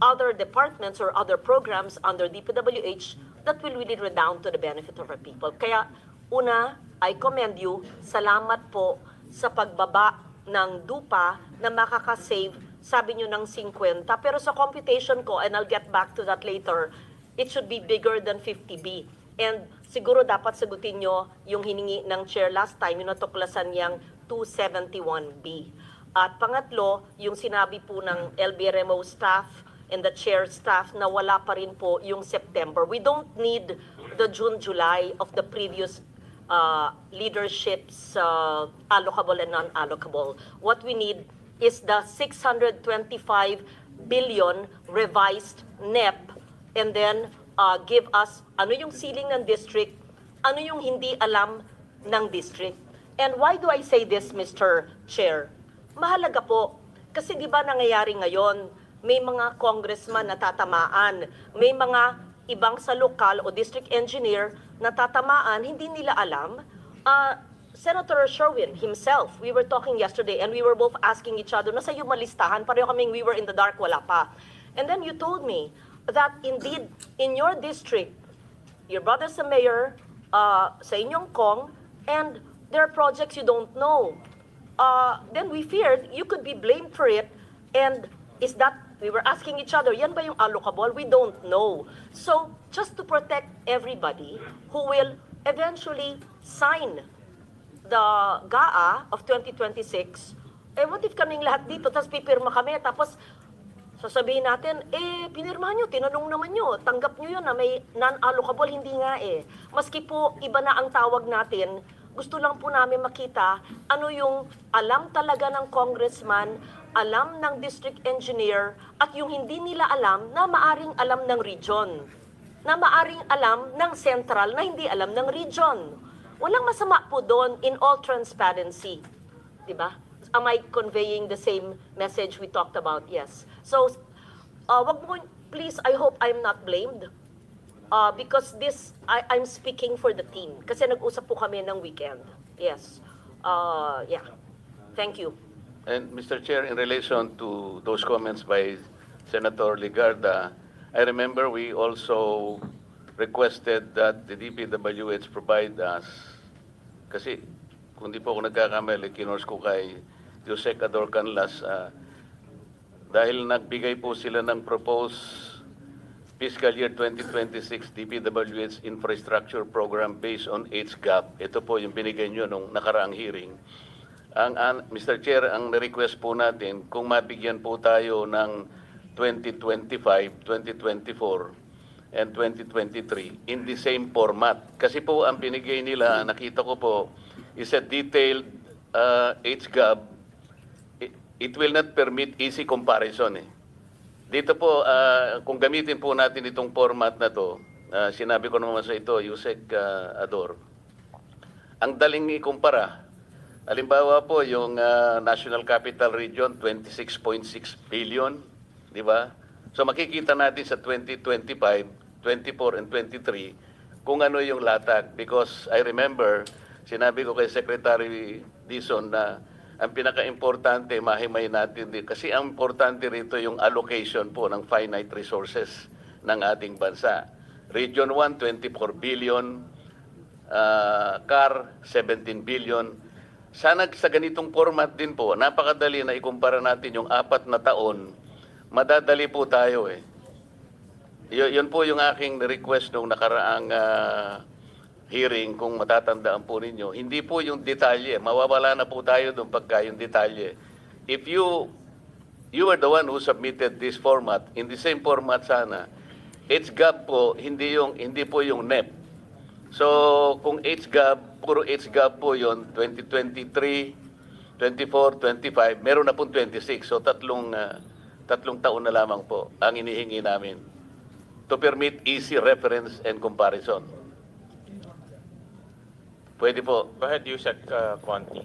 other departments or other programs under DPWH that will really redound to the benefit of our people. Kaya, una, I commend you. Salamat po sa pagbaba ng DUPA na makakasave, sabi nyo ng 50. Pero sa computation ko, and I'll get back to that later, it should be bigger than 50B. And siguro dapat sagutin nyo yung hiningi ng chair last time, yung natuklasan niyang 271B. At pangatlo, yung sinabi po ng LBRMO staff and the chair staff na wala pa rin po yung September. We don't need the June, July of the previous leadership's allocable and non-allocable. What we need is the 625 billion revised NEP and then give us ano yung ceiling ng district, ano yung hindi alam ng district. And why do I say this, Mr. Chair? Mahalaga po. Kasi di ba nangyayari ngayon, may mga congressman na tatamaan, may mga ibang sa lokal o district engineer na tatamaan, hindi nila alam. Senator Sherwin himself, we were talking yesterday and we were both asking each other, nasa yung malistahan, pareho kaming we were in the dark, wala pa. And then you told me that indeed, in your district, your brother's a mayor, sa inyong Kong, and there are projects you don't know. Then we feared you could be blamed for it, and is that, we were asking each other, yan ba yung allocable? We don't know. So, just to protect everybody who will eventually sign the GAA of 2026, what if kaming lahat dito, tapos pipirma kami, tapos sasabihin natin, pinirmahan nyo, tinanong naman nyo, tanggap nyo yun na may non-allocable, hindi nga Maski po, iba na ang tawag natin, gusto lang po namin makita ano yung alam talaga ng congressman, alam ng district engineer, at yung hindi nila alam na maaring alam ng region, na maaring alam ng central na hindi alam ng region. Walang masama po doon in all transparency. Diba? Am I conveying the same message we talked about? Yes. So, wag mo, please, I hope I'm not blamed. Because this, I'm speaking for the team. Kasi nag-usap po kami ng weekend. Yes. Yeah. Thank you.
And Mr. Chair, in relation to those comments by Senator Ligarda, I remember we also requested that the DPWH provide us, kasi kung di po ako nagkakamali, kinors ko kay Yusek Ador Canlas, dahil nagbigay po sila ng proposed fiscal year 2026 DPWH infrastructure program based on age gap. Ito po yung binigay nyo nung nakaraang hearing. Mr. Chair, ang request po natin, kung mabigyan po tayo ng 2025, 2024, and 2023 in the same format. Kasi po ang binigay nila, nakita ko po, is a detailed age gap. It will not permit easy comparison. Dito po, kung gamitin po natin itong format na to, sinabi ko naman sa ito, Yusek Ador, ang daling ikumpara. Halimbawa po, yung National Capital Region, 26.6 billion, di ba? So makikita natin sa 2025, 24, and 23 kung ano yung latag. Because I remember, sinabi ko kay Secretary Dizon na ang pinaka-importante, mahimay natin din. Kasi ang importante rito yung allocation po ng finite resources ng ating bansa. Region 1, 24 billion, CAR, 17 billion. Sana sa ganitong format din po, napakadali na ikumpara natin yung 4 na taon, madadali po tayo Yun po yung aking request nung nakaraang hearing, kung matatandaan po ninyo. Hindi po yung detalye, mawawala na po tayo doon pagka yung detalye. If you are the one who submitted this format, in the same format sana, age gap po, hindi po yung NEP. So, kung age gap, puro age gap po yon 2023, 24, 25, meron na pong 26. So, tatlong taon na lamang po ang inihingi namin to permit easy reference and comparison. Pwede po.
Go ahead, Yusek Conti.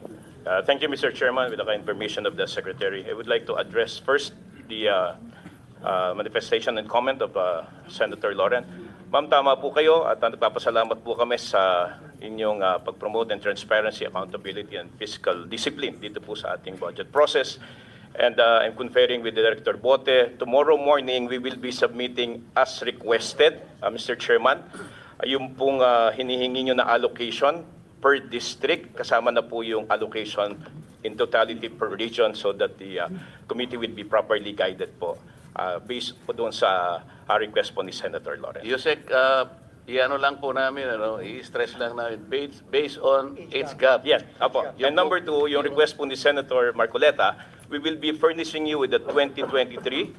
Thank you, Mr. Chairman. With the kind permission of the Secretary, I would like to address first the manifestation and comment of Senator Lauren. Ma'am, tama po kayo at nagpapasalamat po kami sa inyong pag-promote and transparency, accountability, and fiscal discipline dito po sa ating budget process. And I'm conferring with Director Bote. Tomorrow morning, we will be submitting as requested, Mr. Chairman, yung pong hinihingi nyo na allocation per district, kasama na po yung allocation in totality per region so that the committee will be properly guided po based po doon sa request po ni Senator Lawrence.
Yusek, iano lang po namin, i-stress lang namin, based on age gap.
Yes, apo. And number two, yung request po ni Senator Marcoleta, we will be furnishing you with the 2023,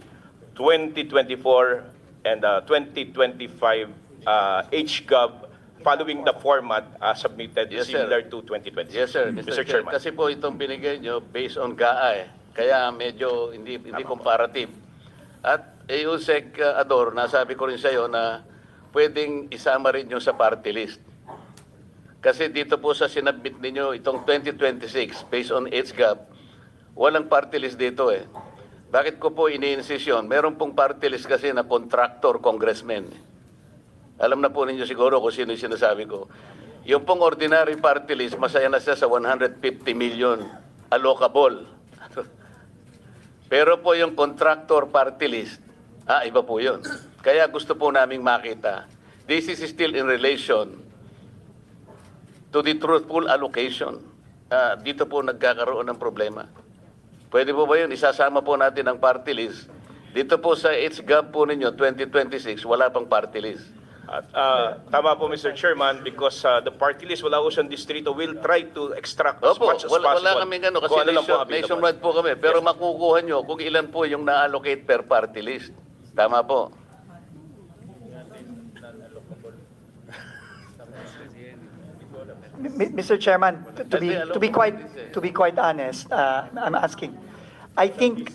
2024, and 2025 age gov following the format submitted
Yes, sir.
similar to 2020.
Yes, sir.
Mr. Chairman.
Kasi po itong binigay nyo based on GAA kaya medyo hindi comparative. At Yusek Ador, nasabi ko rin sa iyo na pwedeng isama rin yung sa party list. Kasi dito po sa sinabit ninyo itong 2026 based on age gap, walang party list dito eh. Bakit ko po ini-insist yun? Meron pong party list kasi na contractor congressman. Alam na po ninyo siguro kung sino yung sinasabi ko. Yung pong ordinary party list, masaya na siya sa 150 million allocable. Pero po yung contractor party list, iba po yun. Kaya gusto po naming makita, this is still in relation to the truthful allocation. Dito po nagkakaroon ng problema. Pwede po ba yun? Isasama po natin ang party list. Dito po sa HGAB po ninyo, 2026, wala pang party list.
At tama po, Mr. Chairman, because the party list wala ko sa distrito will try to extract as
Opo,
much as
wala
possible.
kami gano'n kasi
Kung ano lang po available.
nationwide po kami. Pero makukuha nyo kung ilan po yung na-allocate per party list. Tama po.
Mr. Chairman, to be quite honest, I'm asking. I think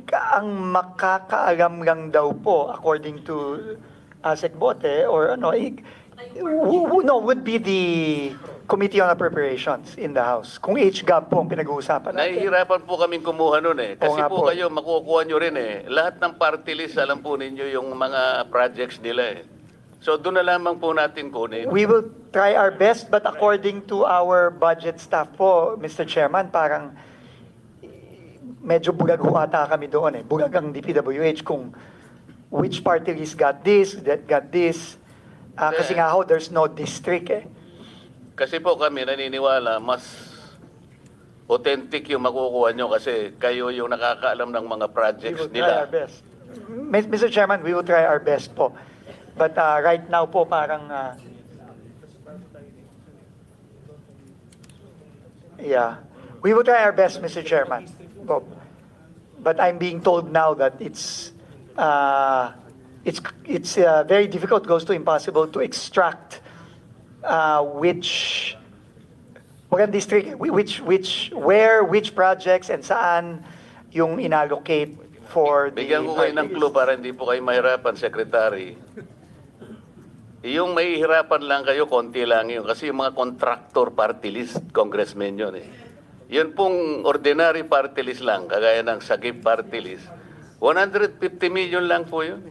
ang makakaalam lang daw po according to Asek Bote or would be the Committee on Appropriations in the House. Kung HGAB po ang pinag-uusapan natin.
Nahihirapan po kaming kumuha nun eh.
Oo
Kasi
nga
po
po.
kayo, makukuha nyo rin eh. Lahat ng party list, alam po ninyo yung mga projects nila eh. So doon na lamang po natin kunin.
We will try our best, but according to our budget staff po, Mr. Chairman, parang medyo bulag ho ata kami doon eh. Bulag ang DPWH kung which party list got this, that got this. Kasi nga ho, there's no district eh.
Kasi po kami naniniwala, mas authentic yung makukuha nyo kasi kayo yung nakakaalam ng mga
We
projects
will try our
nila.
best. Mr. Chairman, we will try our best po. But right now po parang yeah, we will try our best, Mr. Chairman. But I'm being told now that it's very difficult, goes to impossible to extract which district, which projects and saan yung inallocate for the
Bigyan ko kayo ng
party
clue
list.
para hindi po kayo mahirapan, Secretary. Yung mahihirapan lang kayo, konti lang yun. Kasi yung mga contractor party list, congressmen yun eh. Yun pong ordinary party list lang, kagaya ng Sagip party list, 150 million lang po yun.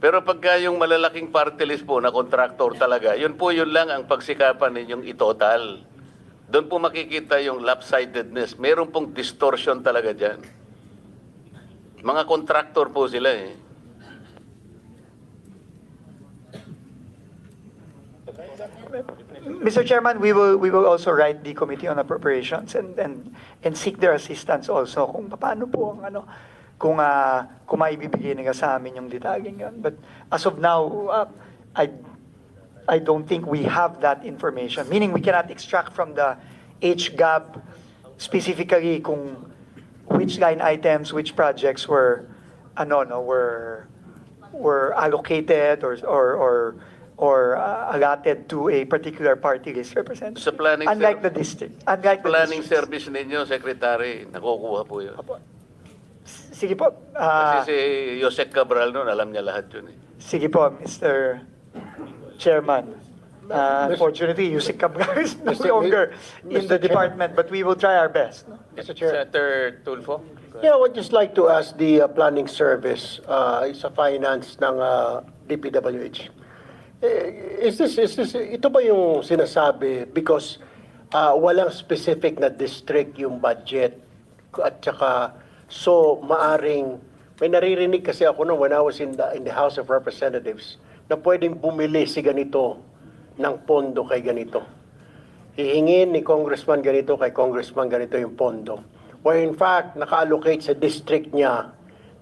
Pero pagka yung malalaking party list po na contractor talaga, yun lang ang pagsikapan ninyong itotal. Doon po makikita yung lopsidedness. Meron pong distortion talaga dyan. Mga contractor po sila eh.
Mr. Chairman, we will also write the Committee on Appropriations and seek their assistance also kung paano po ang kung maibibigay nila sa amin yung detalyeng yun. But as of now, I don't think we have that information. Meaning we cannot extract from the HGAB specifically kung which line items, which projects were allocated or allotted to a particular party list representative.
Sa planning
Unlike the district.
planning service ninyo, Secretary, nakukuha po yun.
Sige po.
Kasi si Yusek Cabral noon, alam niya lahat yun eh.
Sige po, Mr. Chairman. Unfortunately, Yusik Cabral is no
Mr.
longer in the
Chairman.
department, but we will try our best.
Mr. Chair.
Senator Tulfo?
Yeah, I would just like to ask the planning service, sa finance ng DPWH. Ito ba yung sinasabi because walang specific na district yung budget at saka so maaring may naririnig kasi ako when I was in the House of Representatives na pwedeng bumili si ganito ng pondo kay ganito. Hihingin ni congressman ganito kay congressman ganito yung pondo. Where in fact, naka-allocate sa district niya,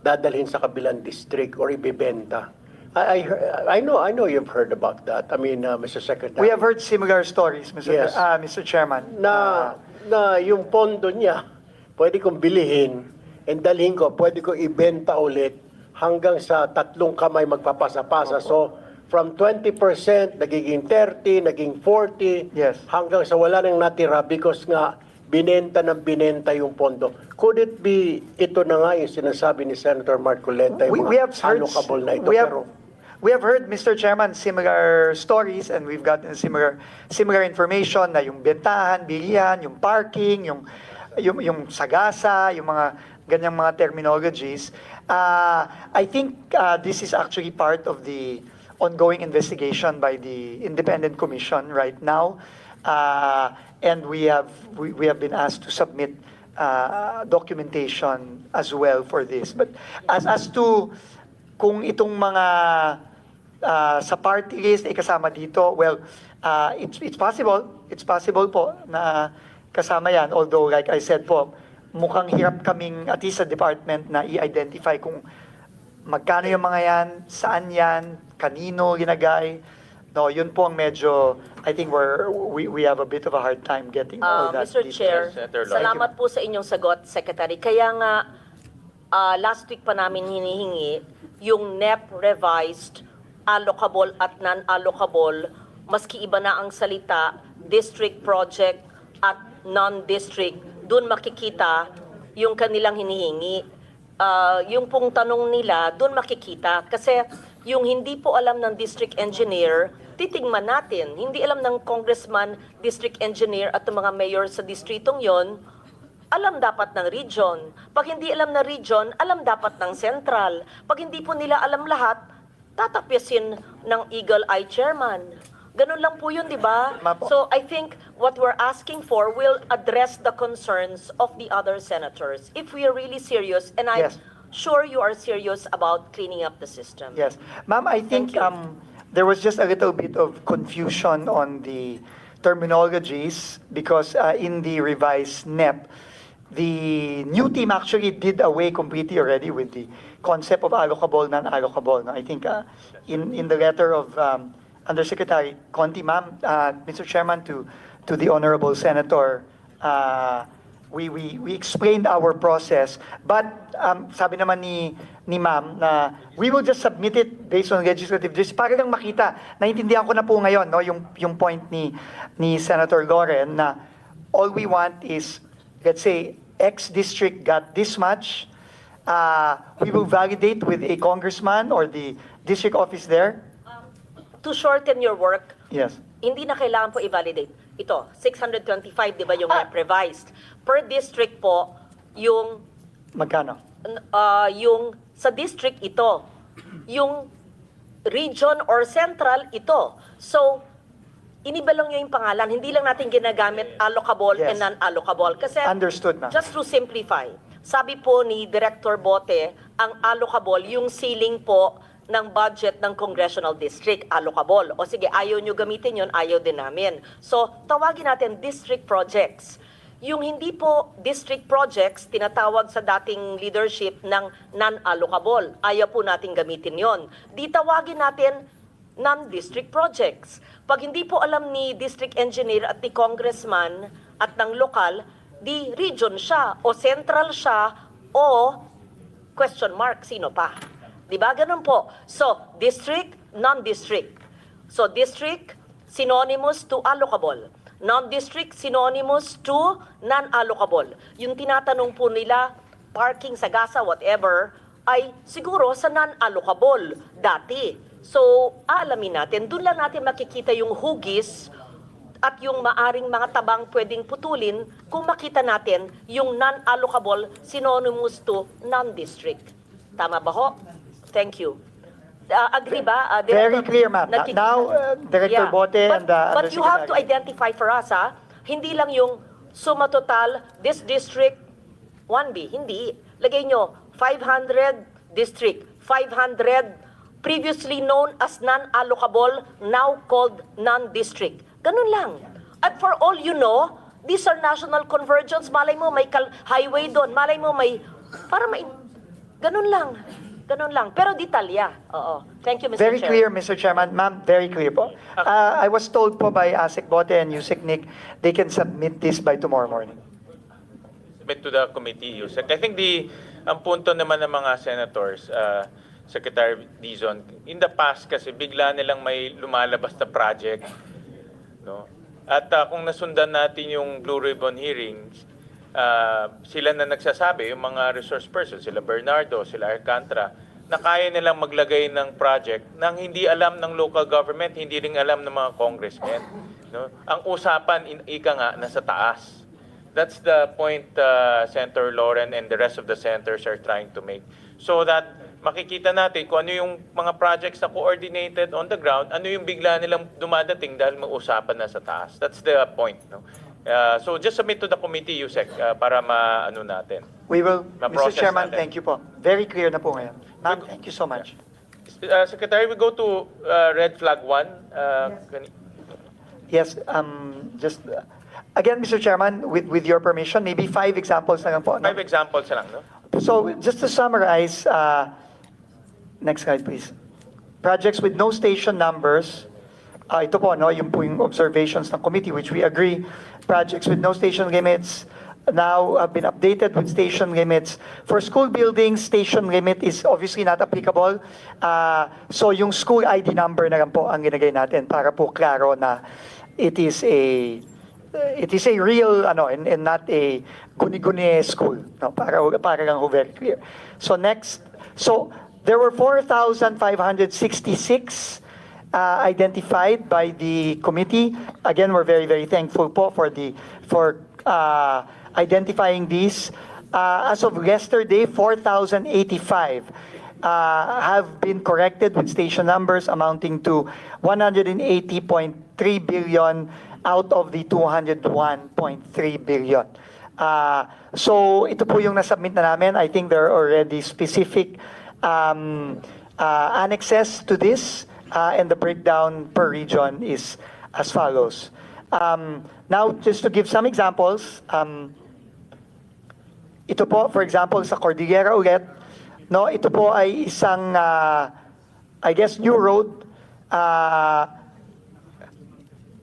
dadalhin sa kabilang district or ibibenta. I know you've heard about that. I mean, Mr. Secretary.
We have heard similar stories,
Yes.
Mr. Chairman.
na yung pondo niya, pwede kong bilihin and dalhin ko, pwede ko ibenta ulit hanggang sa tatlong kamay magpapasa-pasa. So, from 20%, nagiging 30, naging 40,
Yes.
hanggang sa wala nang natira because nga binenta yung pondo. Could it be, ito na nga yung sinasabi ni Senator Marcoleta, yung
We have
mga
heard,
allocable na ito.
we have heard, Mr. Chairman, similar stories and we've gotten similar information na yung bentahan, bilihan, yung parking, yung sagasa, yung mga ganyang mga terminologies. I think this is actually part of the ongoing investigation by the Independent Commission right now. And we have been asked to submit documentation as well for this. But as to kung itong mga sa party list ay kasama dito, well, it's possible po na kasama yan. Although, like I said po, mukhang hirap kaming, at least sa department, na i-identify kung magkano yung mga yan, saan yan, kanino ginagay. No, yun po ang medyo, I think we have a bit of a hard time getting all that
Mr.
details.
Chair,
Senator Lloyd.
salamat po sa inyong sagot, Secretary. Kaya nga, last week pa namin hinihingi yung NEP revised, allocable at non-allocable, maski iba na ang salita, district project at non-district, doon makikita yung kanilang hinihingi. Yung pong tanong nila, doon makikita. Kasi yung hindi po alam ng district engineer, titingnan natin. Hindi alam ng congressman, district engineer at ng mga mayor sa distritong yon, alam dapat ng region. Pag hindi alam ng region, alam dapat ng central. Pag hindi po nila alam lahat, tatapyasin ng Eagle Eye Chairman. Ganun lang po yun, di ba?
Mapo.
So I think what we're asking for will address the concerns of the other senators. If we are really serious, and I'm
Yes.
sure you are serious about cleaning up the system.
Yes. Ma'am, I think
Thank you.
there was just a little bit of confusion on the terminologies because in the revised NEP, the new team actually did away completely already with the concept of allocable, non-allocable. No? I think in the letter of Undersecretary Conti, ma'am, Mr. Chairman, to the Honorable Senator, we explained our process, but sabi naman ni ma'am na we will just submit it based on legislative justice para lang makita. Naintindihan ko na po ngayon no yung point ni Senator Loren na all we want is, let's say, X district got this much. We will validate with a congressman or the district office there.
To shorten your work,
Yes.
hindi na kailangan po i-validate. Ito, 625, di ba yung NEP revised? Per district po, yung
Magkano?
yung sa district ito, yung region or central ito. So, iniba lang yung pangalan, hindi lang natin ginagamit allocable
Yes.
and non-allocable. Kasi,
Understood, ma'am.
just to simplify, sabi po ni Director Bote, ang allocable, yung ceiling po ng budget ng congressional district, allocable. O sige, ayaw nyo gamitin yun, ayaw din namin. So, tawagin natin district projects. Yung hindi po district projects, tinatawag sa dating leadership ng non-allocable. Ayaw po natin gamitin yon. Di tawagin natin non-district projects. Pag hindi po alam ni district engineer at ni congressman at ng lokal, di region siya o central siya o question mark, sino pa? Di ba? Ganun po. So, district, non-district. So, district, synonymous to allocable. Non-district, synonymous to non-allocable. Yung tinatanong po nila, parking, sagasa, whatever, ay siguro sa non-allocable dati. So, aalamin natin, doon lang natin makikita yung hugis at yung maaring mga tabang pwedeng putulin kung makita natin yung non-allocable synonymous to non-district. Tama ba ho? Thank you. Agree ba?
Very clear, ma'am. Now, Director Bote and
But you have to
Undersecretary.
identify for us, hindi lang yung suma total, this district, 1B. Hindi. Lagay nyo, 500 district, 500 previously known as non-allocable, now called non-district. Ganun lang. At for all you know, these are national convergence. Malay mo may highway doon. Malay mo may, para may, ganun lang. Ganun lang. Pero detalya. Oo. Thank you, Mr.
Very
Chair.
clear, Mr. Chairman. Ma'am, very clear po. I was told po by ASEC Bote and USEC Nick, they can submit this by tomorrow morning.
Submit to the committee, Yusek. I think ang punto naman ng mga senators, Secretary Dizon, in the past kasi bigla nilang may lumalabas na project, no? At kung nasundan natin yung Blue Ribbon hearings, sila na nagsasabi, yung mga resource persons, sila Bernardo, sila Alcantara, na kaya nilang maglagay ng project nang hindi alam ng local government, hindi rin alam ng mga congressmen. No? Ang usapan, ika nga, nasa taas. That's the point Senator Lauren and the rest of the senators are trying to make. So that makikita natin kung ano yung mga projects na coordinated on the ground, ano yung bigla nilang dumadating dahil may usapan na sa taas. That's the point. No? So just submit to the committee, Yusek, para maano natin.
We will, Mr.
Ma-process
Chairman,
natin.
thank you po. Very clear na po ngayon. Ma'am, thank you so much.
Secretary, we go to red flag 1.
Yes, just, again, Mr. Chairman, with your permission, maybe 5 examples na lang po. No?
5 examples lang, no?
So, just to summarize, next slide, please. Projects with no station numbers, ito po, no, yung po yung observations ng committee, which we agree. Projects with no station limits now have been updated with station limits. For school buildings, station limit is obviously not applicable. So, yung school ID number na lang po ang ginagay natin para po klaro na it is a real and not a guni-guni school, no, para lang ho very clear. So next, so there were 4,566 identified by the committee. Again, we're very, very thankful po for identifying these. As of yesterday, 4,085 have been corrected with station numbers amounting to 180.3 billion out of the 201.3 billion. So ito po yung nasubmit na namin. I think there are already specific annexes to this, and the breakdown per region is as follows. Now, just to give some examples, ito po, for example, sa Cordillera ulit, no, ito po ay isang, I guess, new road,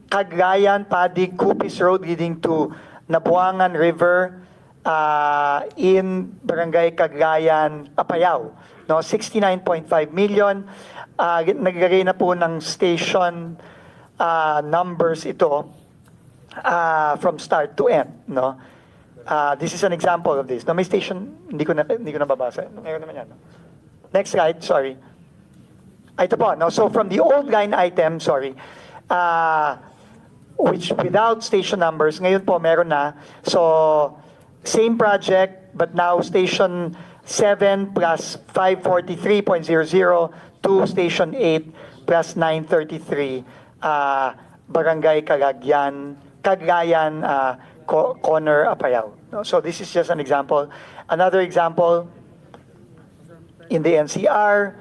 Cagayan, Padig, Cupis Road leading to Nabuangan River in Barangay Cagayan, Apayao. No, 69.5 million. Naglagay na po ng station numbers ito from start to end. No? This is an example of this. No, may station, hindi ko na babasa. Meron naman yan. No? Next slide, sorry. Ito po, no? So from the old line item, sorry, which without station numbers, ngayon po meron na. So, same project, but now station 7 plus 543.00 to station 8 plus 933, Barangay Cagayan, Corner, Apayao. No? So, this is just an example. Another example, in the NCR,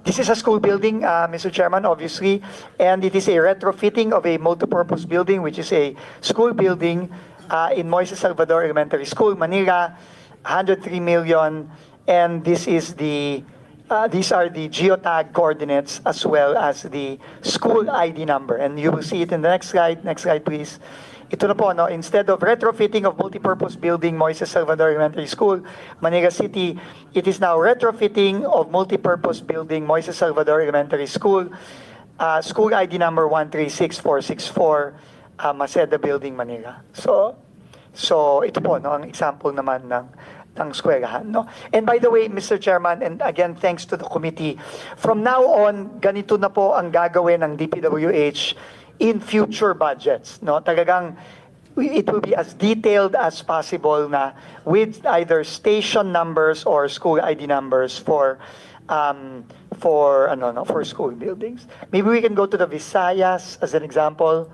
this is a school building, Mr. Chairman, obviously, and it is a retrofitting of a multipurpose building, which is a school building in Moises Salvador Elementary School, Manila, 103 million, and this is these are the geotag coordinates as well as the school ID number, and you will see it in the next slide. Next slide, please. Ito na po, no? Instead of retrofitting of multipurpose building, Moises Salvador Elementary School, Manila City, it is now retrofitting of multipurpose building, Moises Salvador Elementary School, school ID number 136464, Maceda Building, Manila. So ito po, no, ang example naman ng eskwelahan, no? And by the way, Mr. Chairman, and again, thanks to the committee, from now on, ganito na po ang gagawin ng DPWH in future budgets, no? Talagang it will be as detailed as possible na with either station numbers or school ID numbers for school buildings. Maybe we can go to the Visayas as an example.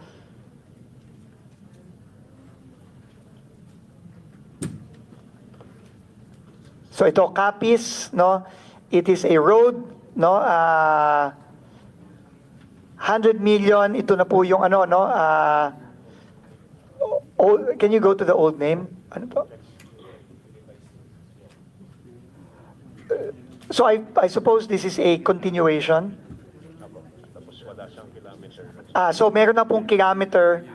So ito, Capiz, no? It is a road, no? 100 million, ito na po yung ano, no? Can you go to the old name? Ano po? So I suppose this is a continuation. So meron na pong kilometer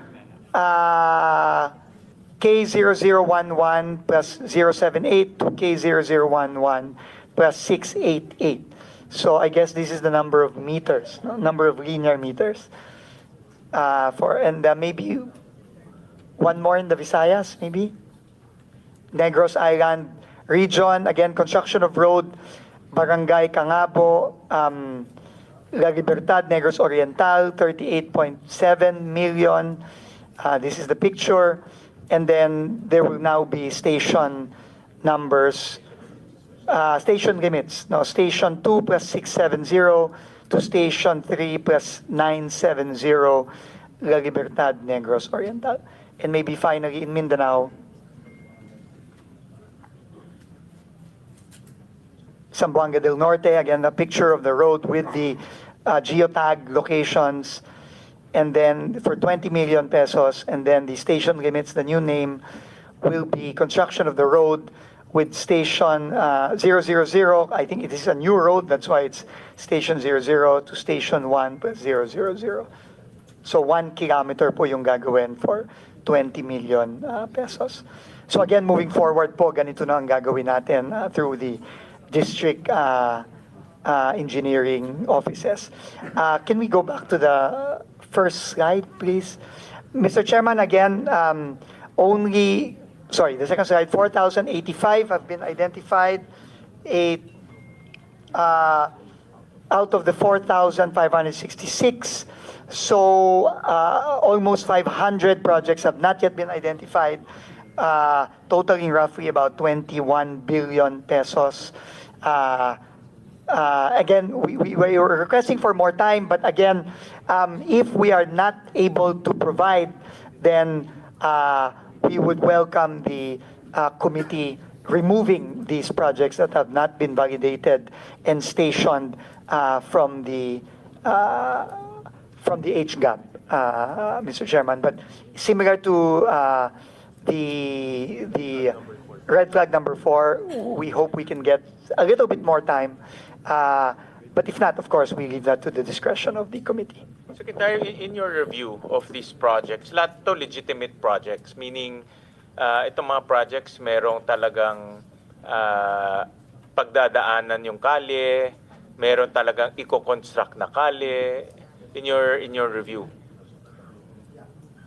K0011 plus 078 to K0011 plus 688. So I guess this is the number of meters, no? Number of linear meters. Maybe one more in the Visayas, maybe? Negros Island region, again, construction of road, Barangay Cangabo, La Libertad, Negros Oriental, 38.7 million. This is the picture. And then there will now be station numbers, station limits. No, station 2 plus 670 to station 3 plus 970, La Libertad, Negros Oriental. And maybe finally in Mindanao, Zamboanga del Norte, again, a picture of the road with the geotag locations, and then for 20 million pesos, and then the station limits, the new name will be construction of the road with station 000, I think it is a new road, that's why it's station 00 to station 1 plus 000. So 1 kilometer po yung gagawin for 20 million pesos. So again, moving forward po, ganito na ang gagawin natin through the district engineering offices. Can we go back to the first slide, please? Mr. Chairman, again, the second slide, 4,085 have been identified. Out of the 4,566, so almost 500 projects have not yet been identified, totaling roughly about 21 billion pesos. Again, we were requesting for more time, but again, if we are not able to provide, then we would welcome the committee removing these projects that have not been validated and stationed from the HGAP, Mr. Chairman. But similar to the red flag number 4, we hope we can get a little bit more time. But if not, of course, we leave that to the discretion of the committee.
Secretary, in your review of these projects, lahat to legitimate projects, meaning itong mga projects merong talagang pagdadaanan yung kalye, meron talagang i-construct na kalye in your review.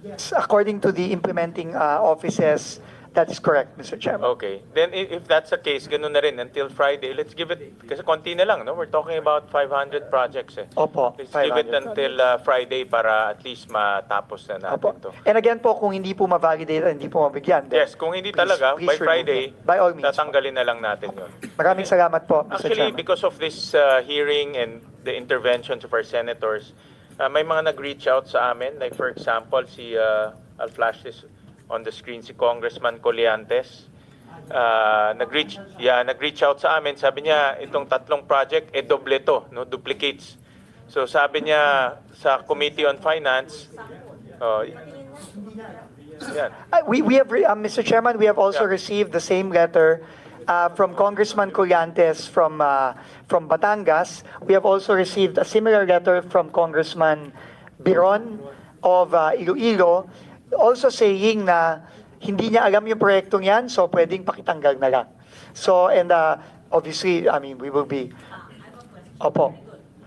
Yes, according to the implementing offices, that is correct, Mr. Chairman.
Okay. Then if that's the case, ganun na rin until Friday. Let's give it, kasi konti na lang, no? We're talking about 500 projects eh.
Opo,
Let's give it
500
until Friday para at least matapos na natin
Opo.
to.
And again po, kung hindi po ma-validate, hindi po mabigyan. then
Yes, kung hindi talaga,
please
by
remove
Friday,
it. By all means.
tatanggalin na lang natin yun.
Maraming salamat po, Mr.
Actually,
Chairman.
because of this hearing and the interventions of our senators, may mga nag-reach out sa amin. Like for example, I'll flash this on the screen, si Congressman Colliantes. Nag-reach out sa amin. Sabi niya, itong tatlong project, doble to, no? Duplicates. So sabi niya sa Committee on Finance, yan.
We have, Mr. Chairman, we have also received the same letter from Congressman Colliantes from Batangas. We have also received a similar letter from Congressman Biron of Iloilo, also saying na hindi niya alam yung proyektong yan, so pwedeng pakitanggal na lang. So, and obviously, I mean, we will be, opo.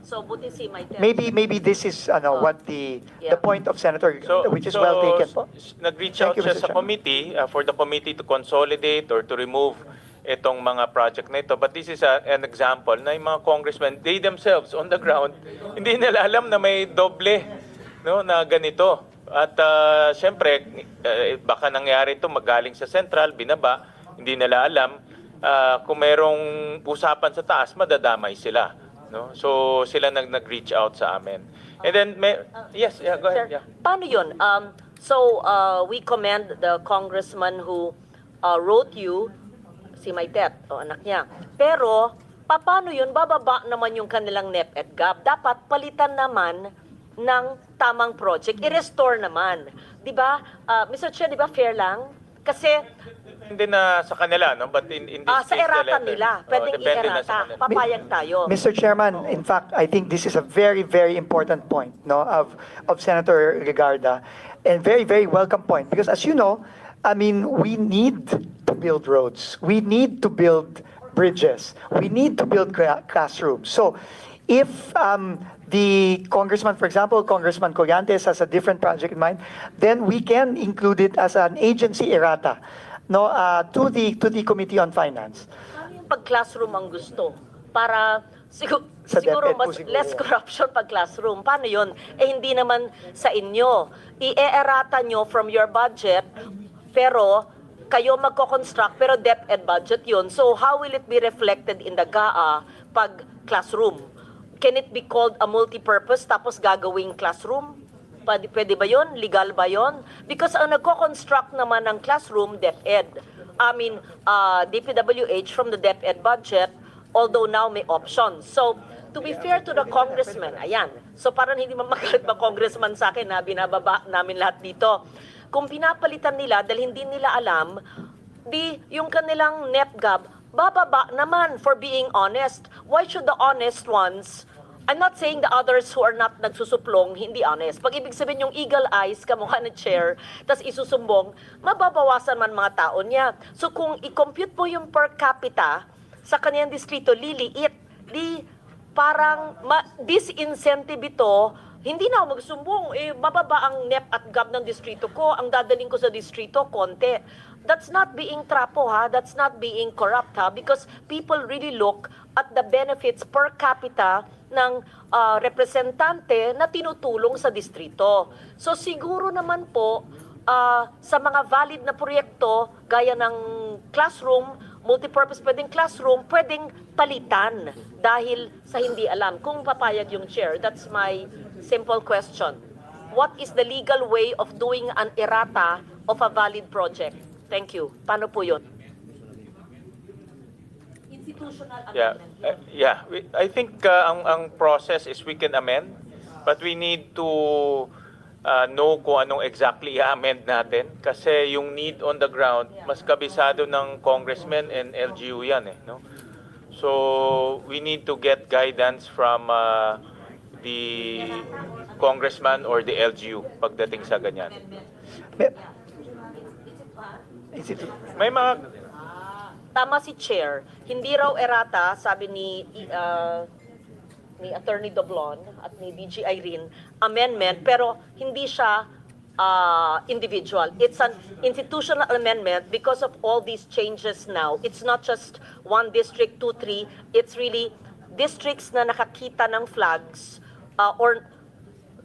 So, buti si Maite.
Maybe this is what the point of Senator, which is well taken po.
Nag-reach
Thank
out
you,
siya
Mr.
sa
Chairman.
committee for the committee to consolidate or to remove itong mga project na ito. But this is an example na yung mga congressmen, they themselves on the ground, hindi nila alam na may doble, no, na ganito. At siyempre, baka nangyari ito magaling sa central, binaba, hindi nila alam. Kung merong usapan sa taas, madadamay sila. No? So sila nag-reach out sa amin. And then, yes, yeah, go ahead.
Sir,
Yeah.
paano yun? We commend the congressman who wrote you, si Maitet, o anak niya. Pero, paano yun? Bababa naman yung kanilang NEP at GAP. Dapat palitan naman ng tamang project. I-restore naman. Di ba, Mr. Chair, di ba fair lang? Kasi
Hindi na sa kanila, no? But in this
sa
case, the
errata
letter.
nila, pwedeng
depende na sa
i-erata.
kanila.
Papayag tayo.
Mr. Chairman, in fact, I think this is a very, very important point, no, of Senator Regarda, and very, very welcome point, because as you know, I mean, we need to build roads, we need to build bridges, we need to build classrooms. So, if the congressman, for example, Congressman Collantes has a different project in mind, then we can include it as an agency errata, no, to the Committee on Finance.
Ano yung pag-classroom ang gusto? Para
Sa
siguro
DepEd po
mas
siguro
less
yan.
corruption pag classroom. Paano yun? Hindi naman sa inyo. I-erata nyo from your budget, pero kayo magko-construct, pero DepEd budget yun. So how will it be reflected in the GAA pag classroom? Can it be called a multi-purpose tapos gagawing classroom? Pwede ba yun? Legal ba yun? Because ang nagko-construct naman ng classroom, DepEd. I mean, DPWH from the DepEd budget, although now may options. So, to be fair to the congressman, ayan. So, parang hindi mamagalit ba congressman sa akin na binababa namin lahat dito. Kung pinapalitan nila dahil hindi nila alam, yung kanilang NEPGAB, bababa naman for being honest. Why should the honest ones, I'm not saying the others who are not nagsusuplong, hindi honest. Pag ibig sabihin yung eagle eyes, kamukha ng chair, tas isusumbong, mababawasan man mga tao niya. So kung i-compute mo yung per capita sa kanyang distrito, liliit, di parang disincentive ito, hindi na ako magsumbong, mababa ang NEP at GAB ng distrito ko, ang dadaling ko sa distrito, konti. That's not being trapo, ha? That's not being corrupt, ha? Because people really look at the benefits per capita ng representante na tinutulong sa distrito. So siguro naman po, sa mga valid na proyekto, gaya ng classroom, multipurpose pwedeng classroom, pwedeng palitan dahil sa hindi alam. Kung papayag yung chair, that's my simple question. What is the legal way of doing an errata of a valid project? Thank you. Paano po yun? Institutional amendment.
I think ang process is we can amend, but we need to know kung anong exactly i-amend natin. Kasi yung need on the ground, mas kabisado ng congressmen and LGU yan. No? So, we need to get guidance from the congressman or the LGU pagdating sa ganyan. May mga
Tama si Chair, hindi raw errata, sabi ni Attorney Doblon at ni DG Irene, amendment, pero hindi siya individual. It's an institutional amendment because of all these changes now. It's not just one district, 2, 3. It's really districts na nakakita ng flags or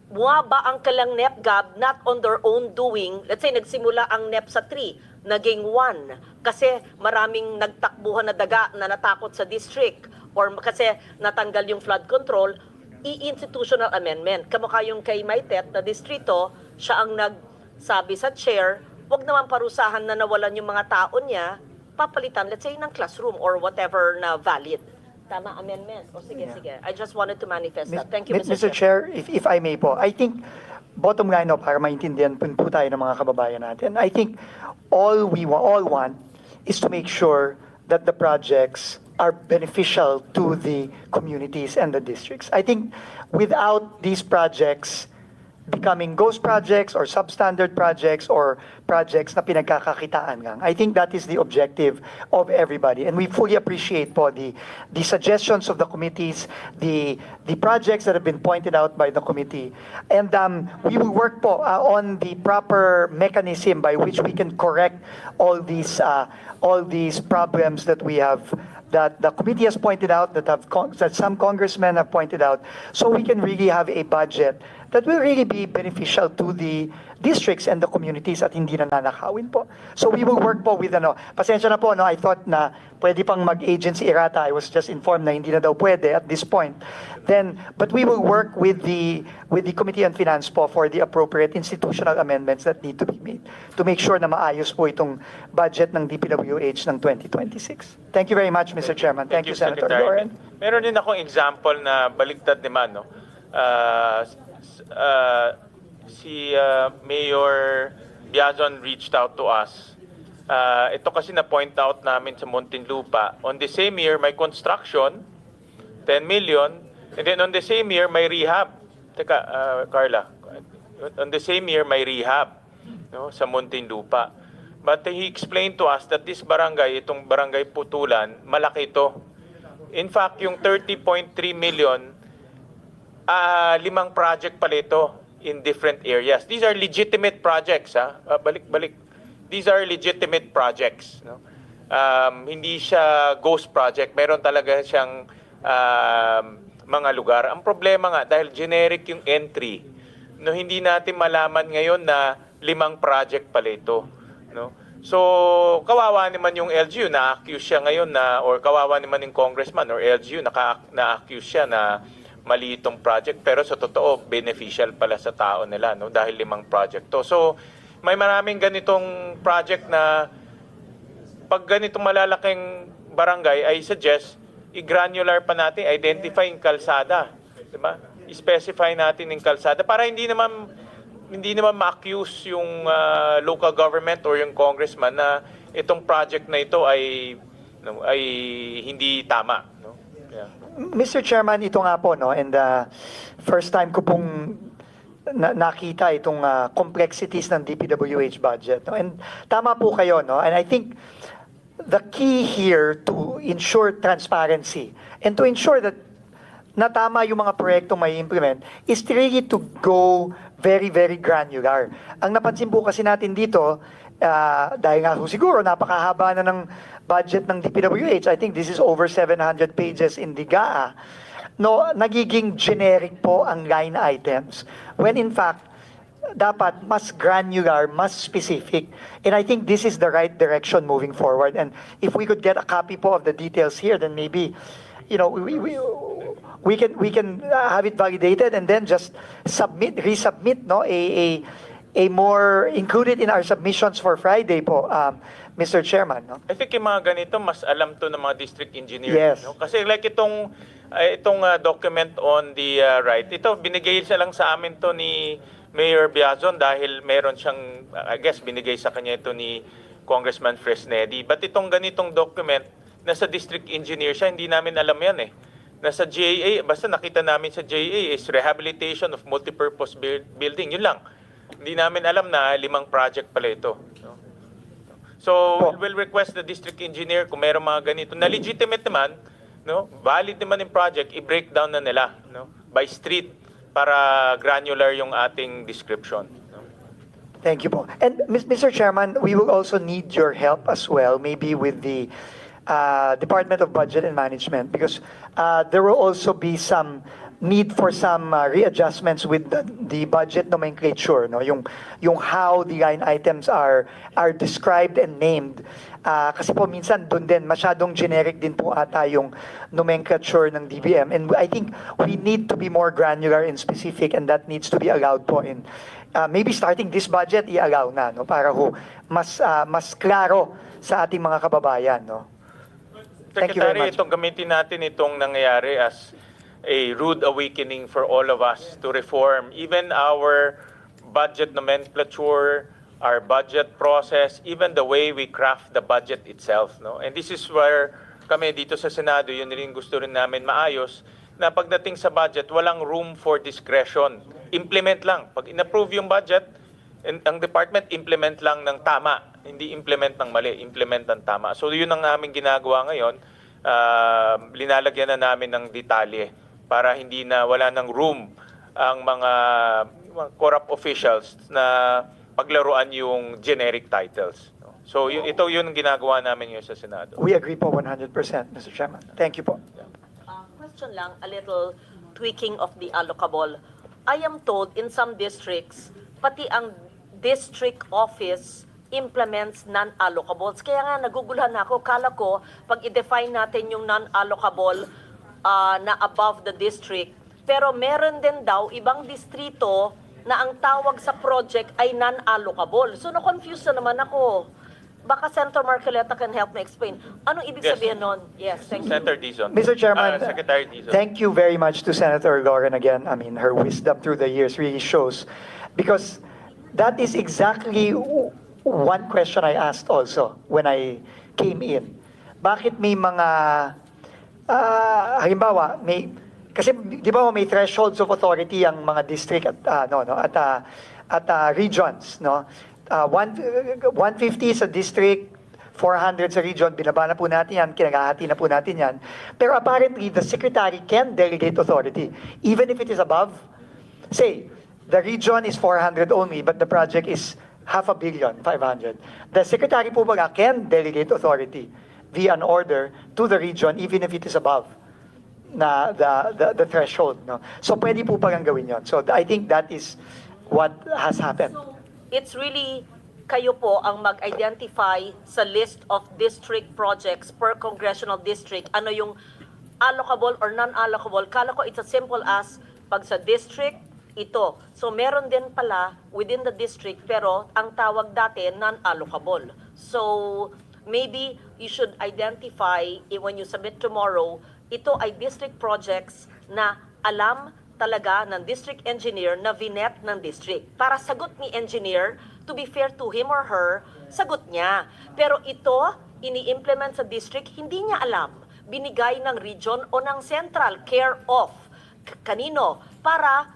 bumaba ang kalang NEPGAB not on their own doing. Let's say nagsimula ang NEP sa 3, naging 1 kasi maraming nagtakbuhan na daga na natakot sa district or kasi natanggal yung flood control, i-institutional amendment. Kamukha yung kay Maitet na distrito, siya ang nagsabi sa chair, wag naman parusahan na nawalan yung mga tao niya, papalitan, let's say, ng classroom or whatever na valid. Tama, amendment. O sige, sige. I just wanted to manifest that. Thank you,
Mr.
Mr.
Chair, if I may po, I think, bottom line, no, para maintindihan po tayo ng mga kababayan natin, I think all we all want is to make sure that the projects are beneficial to the communities and the districts. I think without these projects becoming ghost projects or substandard projects or projects na pinagkakakitaan lang, I think that is the objective of everybody. And we fully appreciate po the suggestions of the committees, the projects that have been pointed out by the committee. And we will work po on the proper mechanism by which we can correct all these problems that we have, that the committee has pointed out, that some congressmen have pointed out, so we can really have a budget that will really be beneficial to the districts and the communities at hindi na nanakawin po. So we will work po with pasensya na po, I thought na pwede pang mag-agency errata. I was just informed na hindi na daw pwede at this point. But we will work with the Committee on Finance po for the appropriate institutional amendments that need to be made to make sure na maayos po itong budget ng DPWH ng 2026. Thank you very much, Mr. Chairman. Thank you, Senator
Secretary.
Loren.
Meron din akong example na baliktad naman, no? Si Mayor Biazon reached out to us Ito kasi na-point out namin sa Muntinlupa. On the same year, may construction, 10 million, and then on the same year, may rehab. Teka, Carla, on the same year, may rehab, no, sa Muntinlupa. But he explained to us that this barangay, itong barangay Putulan, malaki ito. In fact, yung 30.3 million, 5 project pala ito in different areas. These are legitimate projects. Balik. These are legitimate projects. No? Hindi siya ghost project. Meron talaga siyang mga lugar. Ang problema nga, dahil generic yung entry, no, hindi natin malaman ngayon na 5 project pala ito. No? So, kawawa naman yung LGU, na-accuse siya ngayon na, or kawawa naman yung congressman or LGU, na-accuse siya na mali itong project, pero sa totoo, beneficial pala sa tao nila, no? Dahil 5 project to. So, may maraming ganitong project na pag ganitong malalaking barangay, I suggest, i-granular pa natin, identify yung kalsada. Diba? I-specify natin yung kalsada para hindi naman ma-accuse yung local government or yung congressman na itong project na ito ay hindi tama, no? Yeah.
Mr. Chairman, ito nga po, no, and first time ko pong nakita itong complexities ng DPWH budget, no? And tama po kayo, no? And I think the key here to ensure transparency and to ensure that na tama yung mga proyekto may implement is really to go very, very granular. Ang napansin po kasi natin dito, dahil nga siguro napakahaba na ng budget ng DPWH, I think this is over 700 pages in the GAA, no, nagiging generic po ang line items. When in fact, dapat mas granular, mas specific. And I think this is the right direction moving forward. And if we could get a copy po of the details here, then maybe, you know, we can have it validated and then just resubmit, no, a more included in our submissions for Friday po, Mr. Chairman, no?
I think yung mga ganito mas alam to ng mga district engineers.
Yes.
No? Kasi like itong document on the right, ito binigay siya lang sa amin to ni Mayor Biazon dahil meron siyang, I guess binigay sa kanya ito ni Congressman Fresnedi. But itong ganitong document, nasa district engineer siya, hindi namin alam yan eh. Nasa GAA, basta nakita namin sa GAA is rehabilitation of multipurpose building. Yun lang. Hindi namin alam na 5 project pala ito. No? So, we'll request the district engineer kung meron mga ganito na legitimate naman, no? Valid naman yung project, i-breakdown na nila, no? By street para granular yung ating description. No?
Thank you po. And Mr. Chairman, we will also need your help as well, maybe with the Department of Budget and Management, because there will also be some need for some readjustments with the budget nomenclature, no, yung how the line items are described and named, kasi po minsan doon din masyadong generic din po ata yung nomenclature ng DBM, and I think we need to be more granular and specific, and that needs to be allowed po in maybe starting this budget i-allow na, no, para ho mas klaro sa ating mga kababayan, no. Thank you very
Secretary,
much.
itong gamitin natin itong nangyayari as a rude awakening for all of us to reform even our budget nomenclature, our budget process, even the way we craft the budget itself, no? And this is where kami dito sa Senado, yun rin gusto rin namin maayos, na pagdating sa budget, walang room for discretion. Implement lang. Pag in-approve yung budget, ang department implement lang ng tama, hindi implement ng mali, implement ng tama. So yun ang aming ginagawa ngayon, linalagyan na namin ng detalye para hindi na wala ng room ang mga corrupt officials na paglaruan yung generic titles. So ito yun ang ginagawa namin ngayon sa Senado.
We agree po 100%, Mr. Chairman. Thank you po.
Question lang, a little tweaking of the allocable. I am told in some districts, pati ang district office implements non-allocables. Kaya nga naguguluhan ako, kala ko pag i-define natin yung non-allocable na above the district, pero meron din daw ibang distrito na ang tawag sa project ay non-allocable. So na-confuse na naman ako. Baka Senator Marcoleta can help me explain. Anong ibig
Yes.
sabihin nun? Yes, thank you.
Senator Dizon.
Mr. Chairman,
Secretary Dizon.
thank you very much to Senator Lauren again. I mean, her wisdom through the years really shows, because that is exactly one question I asked also when I came in. Bakit may mga, halimbawa, kasi di ba may thresholds of authority ang mga district at regions, no? 150 sa district, 400 sa region, binaba na po natin yan, kinagahati na po natin yan. Pero apparently, the secretary can delegate authority, even if it is above. Say, the region is 400 only, but the project is 500 million, 500. The secretary po baga can delegate authority via an order to the region, even if it is above na the threshold. No? So pwede po pagang gawin yon. So I think that is what has happened.
So, it's really kayo po ang mag-identify sa list of district projects per congressional district. Ano yung allocable or non-allocable? Kala ko it's as simple as pag sa district, ito. So meron din pala within the district pero ang tawag dati non-allocable. So maybe you should identify when you submit tomorrow, ito ay district projects na alam talaga ng district engineer na vinet ng district. Para sagot ni engineer, to be fair to him or her, sagot niya. Pero ito, ini-implement sa district, hindi niya alam. Binigay ng region o ng central, care of. Kanino? Para,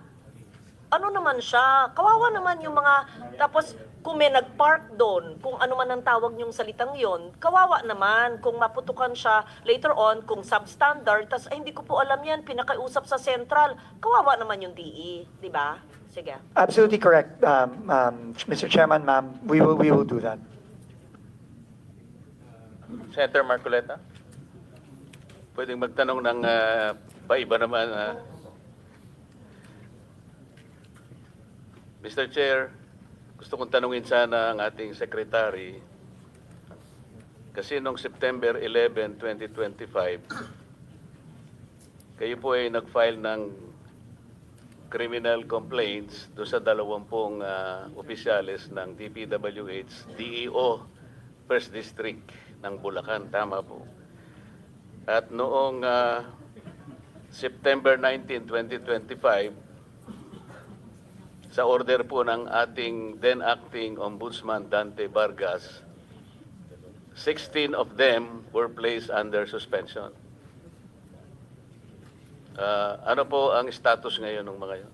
ano naman siya, kawawa naman yung mga, tapos kung may nag-park doon, kung ano man ang tawag niyong salitang yon, kawawa naman kung maputukan siya later on, kung substandard, tas ay hindi ko po alam yan, pinakausap sa central, kawawa naman yung DE, di ba? Sige.
Absolutely correct, Mr. Chairman, ma'am. We will do that.
Senator Marcoleta?
Pwedeng magtanong ng paiba naman. Mr. Chair, gusto kong tanungin sana ang ating secretary. Kasi noong September 11, 2025, kayo po ay nag-file ng criminal complaints do sa 20 opisyalis ng DPWH, DEO, First District ng Bulacan. Tama po. At noong September 19, 2025, sa order po ng ating then acting Ombudsman Dante Vargas, 16 of them were placed under suspension. Ano po ang status ngayon ng mga yun?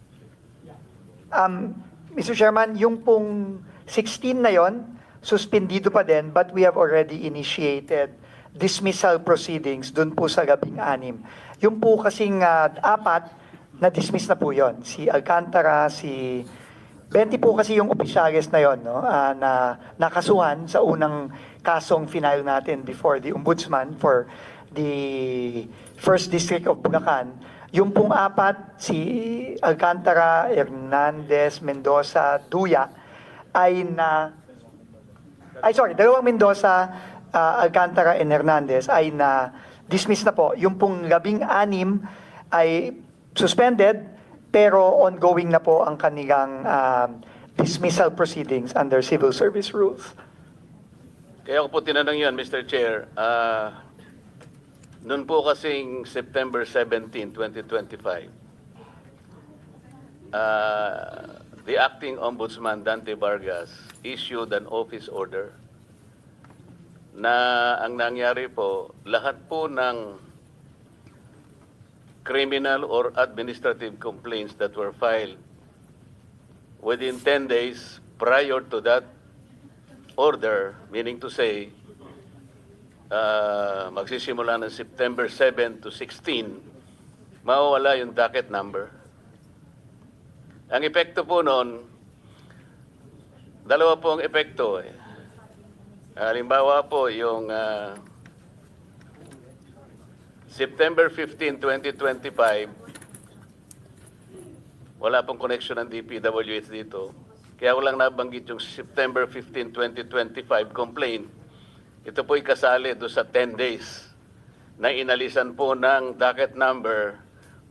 Mr. Chairman, yung pong 16 na yon, suspendido pa din, but we have already initiated dismissal proceedings dun po sa 16. Yung po kasing 4, na-dismiss na po yon. Si Alcantara, si 20 po kasi yung opisyalis na yon, no? Na nakasuhan sa unang kasong final natin before the Ombudsman for the First District of Bulacan. Yung pong 4, si Alcantara, Hernandez, Mendoza, Duya, ay 2 Mendoza, Alcantara and Hernandez ay na-dismiss na po. Yung pong 16 ay suspended, pero ongoing na po ang kanilang dismissal proceedings under civil service rules.
Kaya ako po tinanong yun, Mr. Chair. Noon po kasing September 17, 2025, the acting Ombudsman Dante Vargas issued an office order na ang nangyari po, lahat po ng criminal or administrative complaints that were filed within 10 days prior to that order, meaning to say, magsisimula ng September 7 to 16, mawawala yung docket number. Ang epekto po noon, dalawa po ang epekto. Halimbawa po yung September 15, 2025, wala pong connection ng DPWH dito. Kaya ko lang nabanggit yung September 15, 2025 complaint. Ito po'y kasali doon sa 10 days na inalisan po ng docket number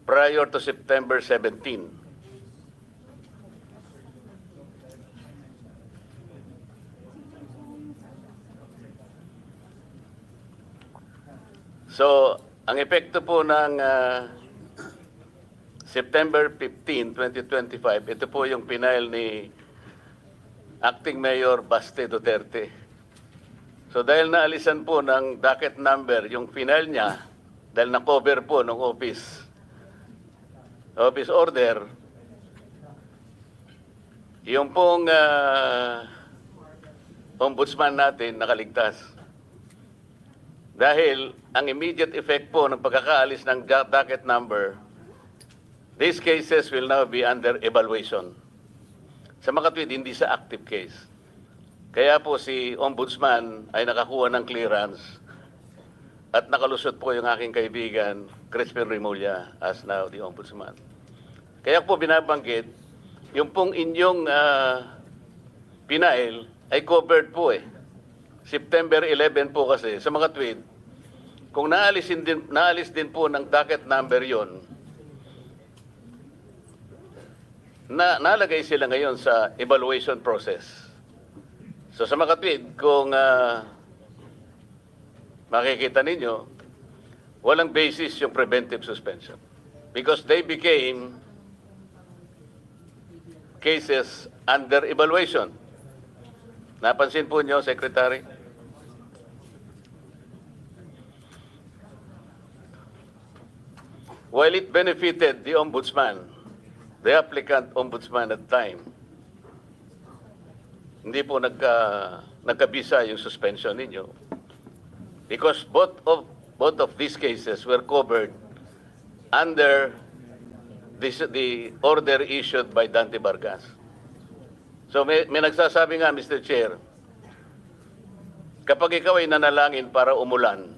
prior to September 17. So, ang epekto po ng September 15, 2025, ito po yung pinail ni Acting Mayor Baste Duterte. So dahil naalisan po ng docket number yung final niya, dahil na-cover po ng office order, yung pong ombudsman natin nakaligtas. Dahil ang immediate effect po ng pagkakaalis ng docket number, these cases will now be under evaluation. Sa Makatwid, hindi sa active case. Kaya po si Ombudsman ay nakakuha ng clearance at nakalusot po yung aking kaibigan, Crispin Remulla, as now the Ombudsman. Kaya po binabanggit, yung pong inyong pinail ay covered po eh. September 11 po kasi sa Makatwid, kung naalis din po ng docket number yon, nalagay sila ngayon sa evaluation process. So sa Makatwid, kung makikita ninyo, walang basis yung preventive suspension. Because they became cases under evaluation. Napansin po nyo, Secretary? While it benefited the Ombudsman, the applicant Ombudsman at the time, hindi po nagkabisa yung suspension ninyo. Because both of these cases were covered under the order issued by Dante Vargas. So may nagsasabi nga, Mr. Chair, kapag ikaw ay nanalangin para umulan,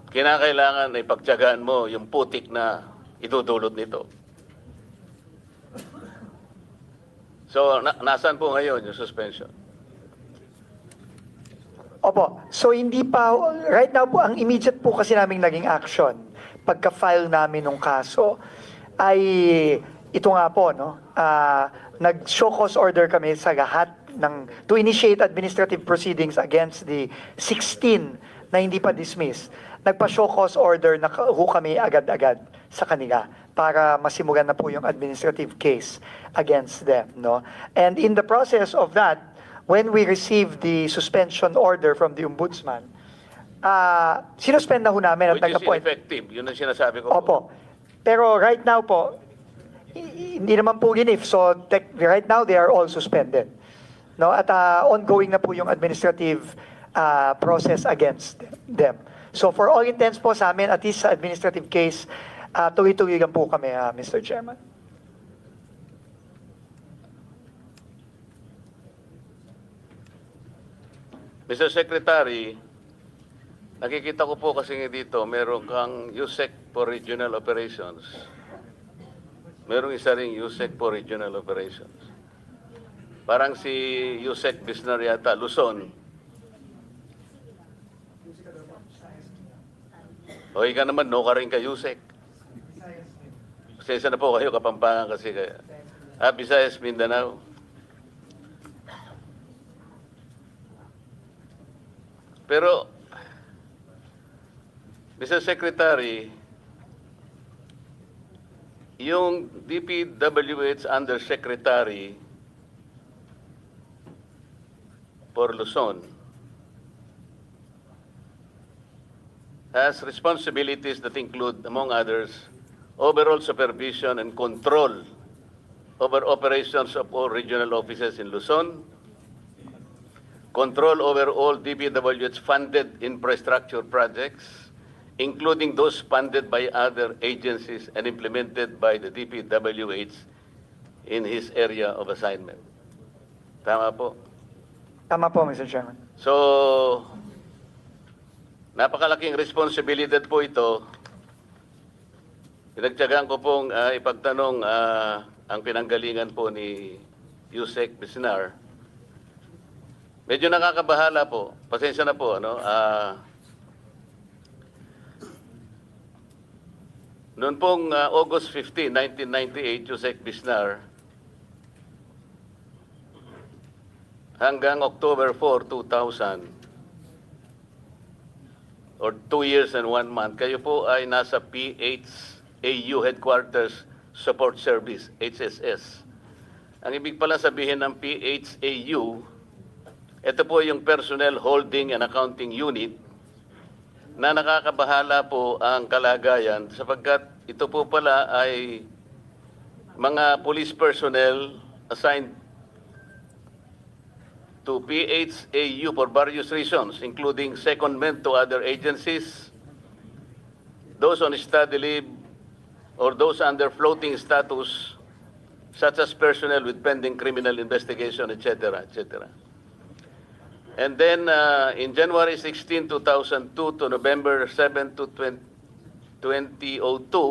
kinakailangan ay pagtiyagaan mo yung putik na idudulot nito. So, nasaan po ngayon yung suspension?
Opo. So hindi pa, right now po, ang immediate po kasi naming naging action, pagka-file namin ng kaso, ay ito nga po, no? Nag-show cause order kami sa lahat to initiate administrative proceedings against the 16 na hindi pa dismiss. Nagpa-show cause order na kami agad-agad sa kanila para masimulan na po yung administrative case against them, no? And in the process of that, when we received the suspension order from the Ombudsman, sinuspend na ho namin at
Which is
nag-appoint.
ineffective. Yun ang sinasabi ko.
Opo. Pero right now po, hindi naman po ginif. So right now, they are all suspended. No? At ongoing na po yung administrative process against them. So for all intents po sa amin, at least sa administrative case, tuloy-tuloy lang po kami, Mr. Chairman.
Mr. Secretary, nakikita ko po kasi dito, meron kang USEC for Regional Operations. Merong isa ring USEC for Regional Operations. Parang si USEC Bisnar yata, Luzon. O ika naman, no ka rin ka USEC. Pasensya na po kayo, Kapampangan kasi kaya. Visayas, Mindanao. Pero, Mr. Secretary, yung DPWH Undersecretary for Luzon has responsibilities that include, among others, overall supervision and control over operations of all regional offices in Luzon, control over all DPWH funded infrastructure projects, including those funded by other agencies and implemented by the DPWH in his area of assignment. Tama po?
Tama po, Mr. Chairman.
So, napakalaking responsibilidad po ito. Pinagtiyagaan ko pong ipagtanong ang pinanggalingan po ni Yusek Bisnar. Medyo nakakabahala po. Pasensya na po, ano? Noon pong August 15, 1998, Yusek Bisnar, hanggang October 4, 2000, or 2 years and 1 month, kayo po ay nasa PHAU Headquarters Support Service, HSS. Ang ibig pala sabihin ng PHAU, ito po yung Personnel Holding and Accounting Unit na nakakabahala po ang kalagayan sapagkat ito po pala ay mga police personnel assigned to PHAU for various reasons, including secondment to other agencies, those on study leave, or those under floating status, such as personnel with pending criminal investigation, etc., etc. And then in January 16, 2002 to November 7 to 2002,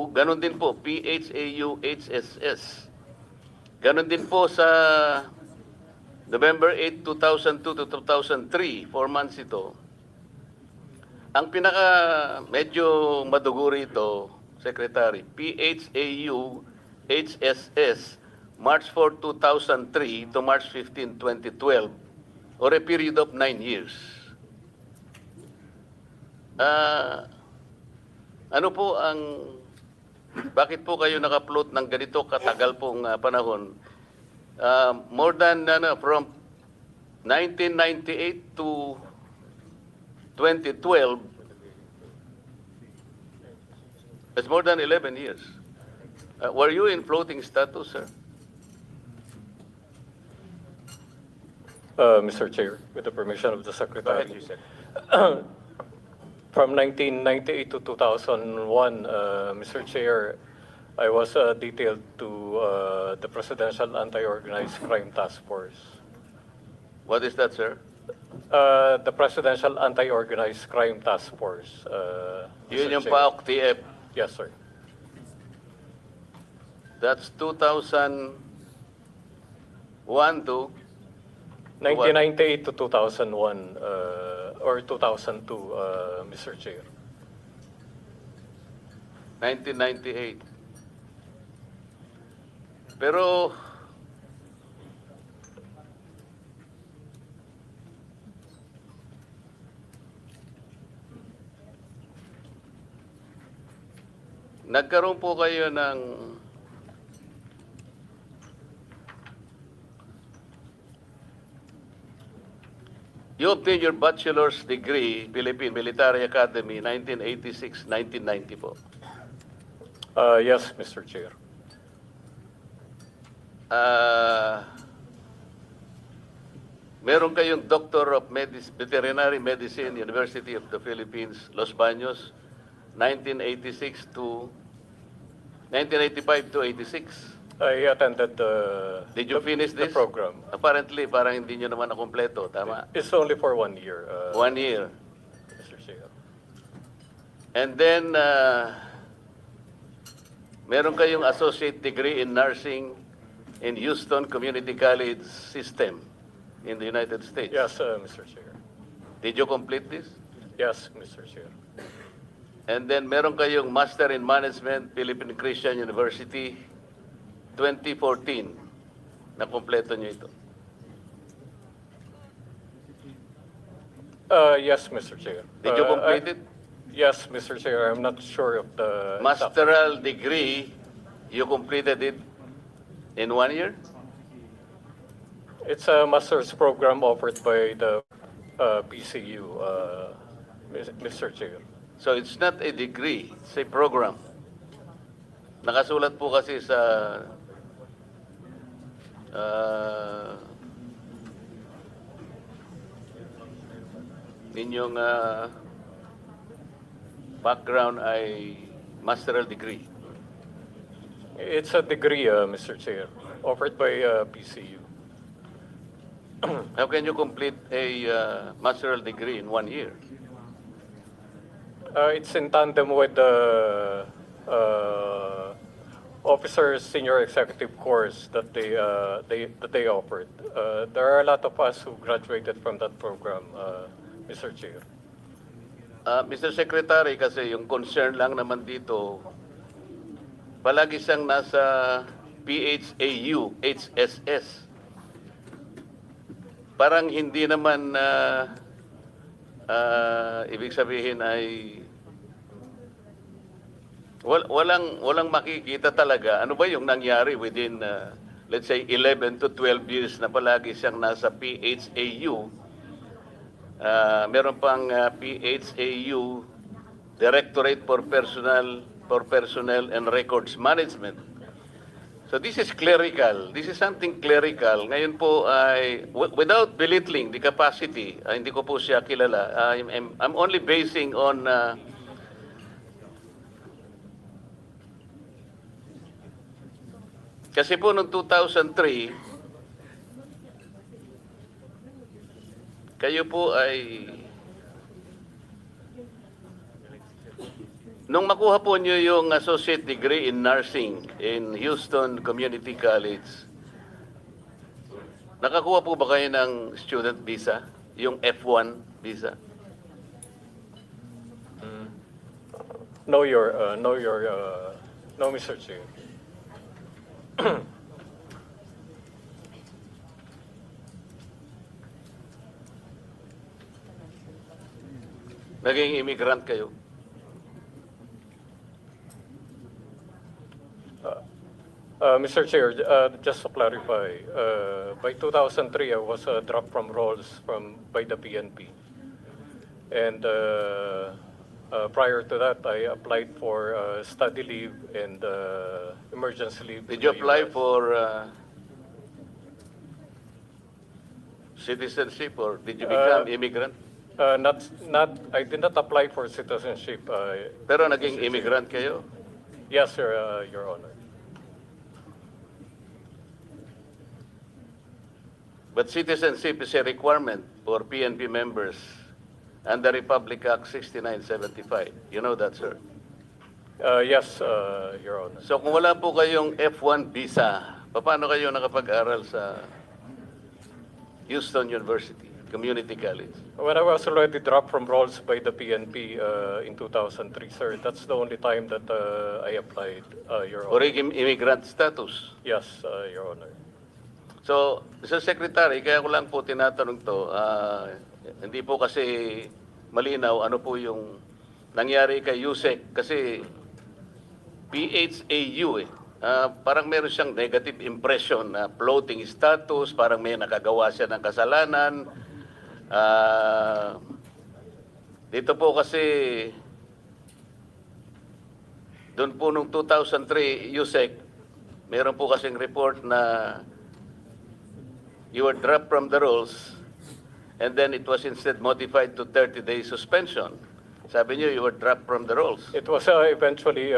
ganun din po, PHAU, HSS. Ganun din po sa November 8, 2002 to 2003, 4 months ito. Ang pinaka medyo maduguri ito, Secretary, PHAU, HSS, March 4, 2003 to March 15, 2012, or a period of 9 years. Ano po ang, bakit po kayo naka-float ng ganito katagal pong panahon? More than, from 1998 to 2012, it's more than 11 years. Were you in floating status, sir?
Mr. Chair, with the permission of the
Go ahead,
Secretary.
Yusek.
From 1998 to 2001, Mr. Chair, I was detailed to the Presidential Anti-Organized Crime Task Force.
What is that, sir?
The Presidential Anti-Organized Crime Task Force.
Yun
Mr.
yung
Chair.
PAOK-TF.
Yes, sir.
That's 2001 to
1998 to 2001, or 2002, Mr. Chair.
1998. Pero nagkaroon po kayo ng you obtained your bachelor's degree, Philippine Military Academy, 1986-1990 po.
Yes, Mr. Chair.
Meron kayong Doctor of Veterinary Medicine, University of the Philippines, Los Baños, 1986 to 1985 to 86.
I attended the
Did you finish
the
this?
program.
Apparently, parang hindi nyo naman nakompleto. Tama?
It's only for 1 year,
1 year.
Mr. Chair.
And then, meron kayong associate degree in nursing in Houston Community College System in the United States.
Yes, Mr. Chair.
Did you complete this?
Yes, Mr. Chair.
And then, meron kayong Master in Management, Philippine Christian University, 2014. Nakompleto nyo ito.
Yes, Mr. Chair.
Did you complete it?
Yes, Mr. Chair. I'm not sure of the exact-
Masteral degree, you completed it in 1 year?
It's a master's program offered by the PCU, Mr. Chair.
So it's not a degree, it's a program. Nakasulat po kasi sa ninyong background ay masteral degree.
It's a degree, Mr. Chair, offered by PCU.
How can you complete a masteral degree in 1 year?
It's in tandem with the officers senior executive course that they offered. There are a lot of us who graduated from that program, Mr. Chair.
Mr. Secretary, kasi yung concern lang naman dito, palagi siyang nasa PHAU, HSS. Parang hindi naman ibig sabihin ay walang makikita talaga ano ba yung nangyari within let's say 11 to 12 years na palagi siyang nasa PHAU, meron pang PHAU Directorate for Personnel and Records Management. So this is clerical. This is something clerical. Ngayon po ay without belittling the capacity, hindi ko po siya kilala. I'm only basing on kasi po noong 2003 kayo po ay nung makuha po niyo yung associate degree in nursing in Houston Community College, nakakuha po ba kayo ng student visa? Yung F1 visa?
No, Mr. Chair.
Naging immigrant kayo?
Mr. Chair, just to clarify, by 2003, I was dropped from roles by the PNP. And prior to that, I applied for study leave and emergency leave.
Did
to
you
the
apply
US.
for citizenship or did you become immigrant?
I did not apply for citizenship.
Pero naging immigrant kayo?
Yes, sir, Your Honor.
But citizenship is a requirement for PNP members under Republic Act 6975. You know that, sir?
Yes, Your Honor.
So kung wala po kayong F1 visa, paano kayo nakapag-aral sa Houston University Community College?
When I was already dropped from roles by the PNP in 2003, sir, that's the only time that I applied, Your
Or
Honor.
immigrant status?
Yes, Your Honor.
So, Mr. Secretary, kaya ko lang po tinatanong to, hindi po kasi malinaw ano po yung nangyari kay Yusek kasi PHAU parang meron siyang negative impression na floating status, parang may nakagawa siya ng kasalanan. Dito po kasi doon po nung 2003, Yusek, meron po kasing report na you were dropped from the rolls and then it was instead modified to 30-day suspension. Sabi niyo, you were dropped from the rolls.
It was eventually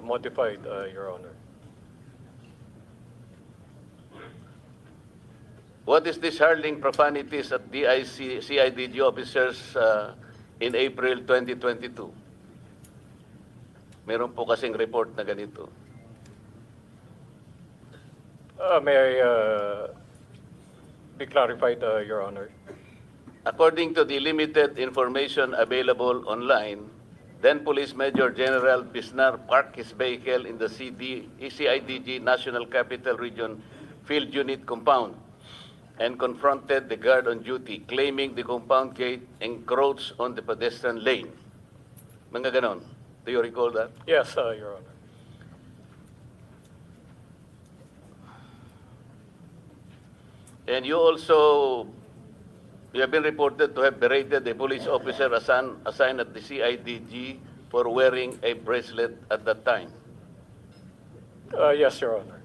modified, Your Honor.
What is this hurling profanities at CIDG officers in April 2022? Meron po kasing report na ganito.
May I be clarified, Your Honor?
According to the limited information available online, then Police Major General Bisnar parked his vehicle in the CIDG National Capital Region Field Unit compound and confronted the guard on duty, claiming the compound gate encroached on the pedestrian lane. Mga ganon. Do you recall that?
Yes, Your Honor.
And you have been reported to have berated a police officer assigned at the CIDG for wearing a bracelet at that time.
Yes, Your Honor.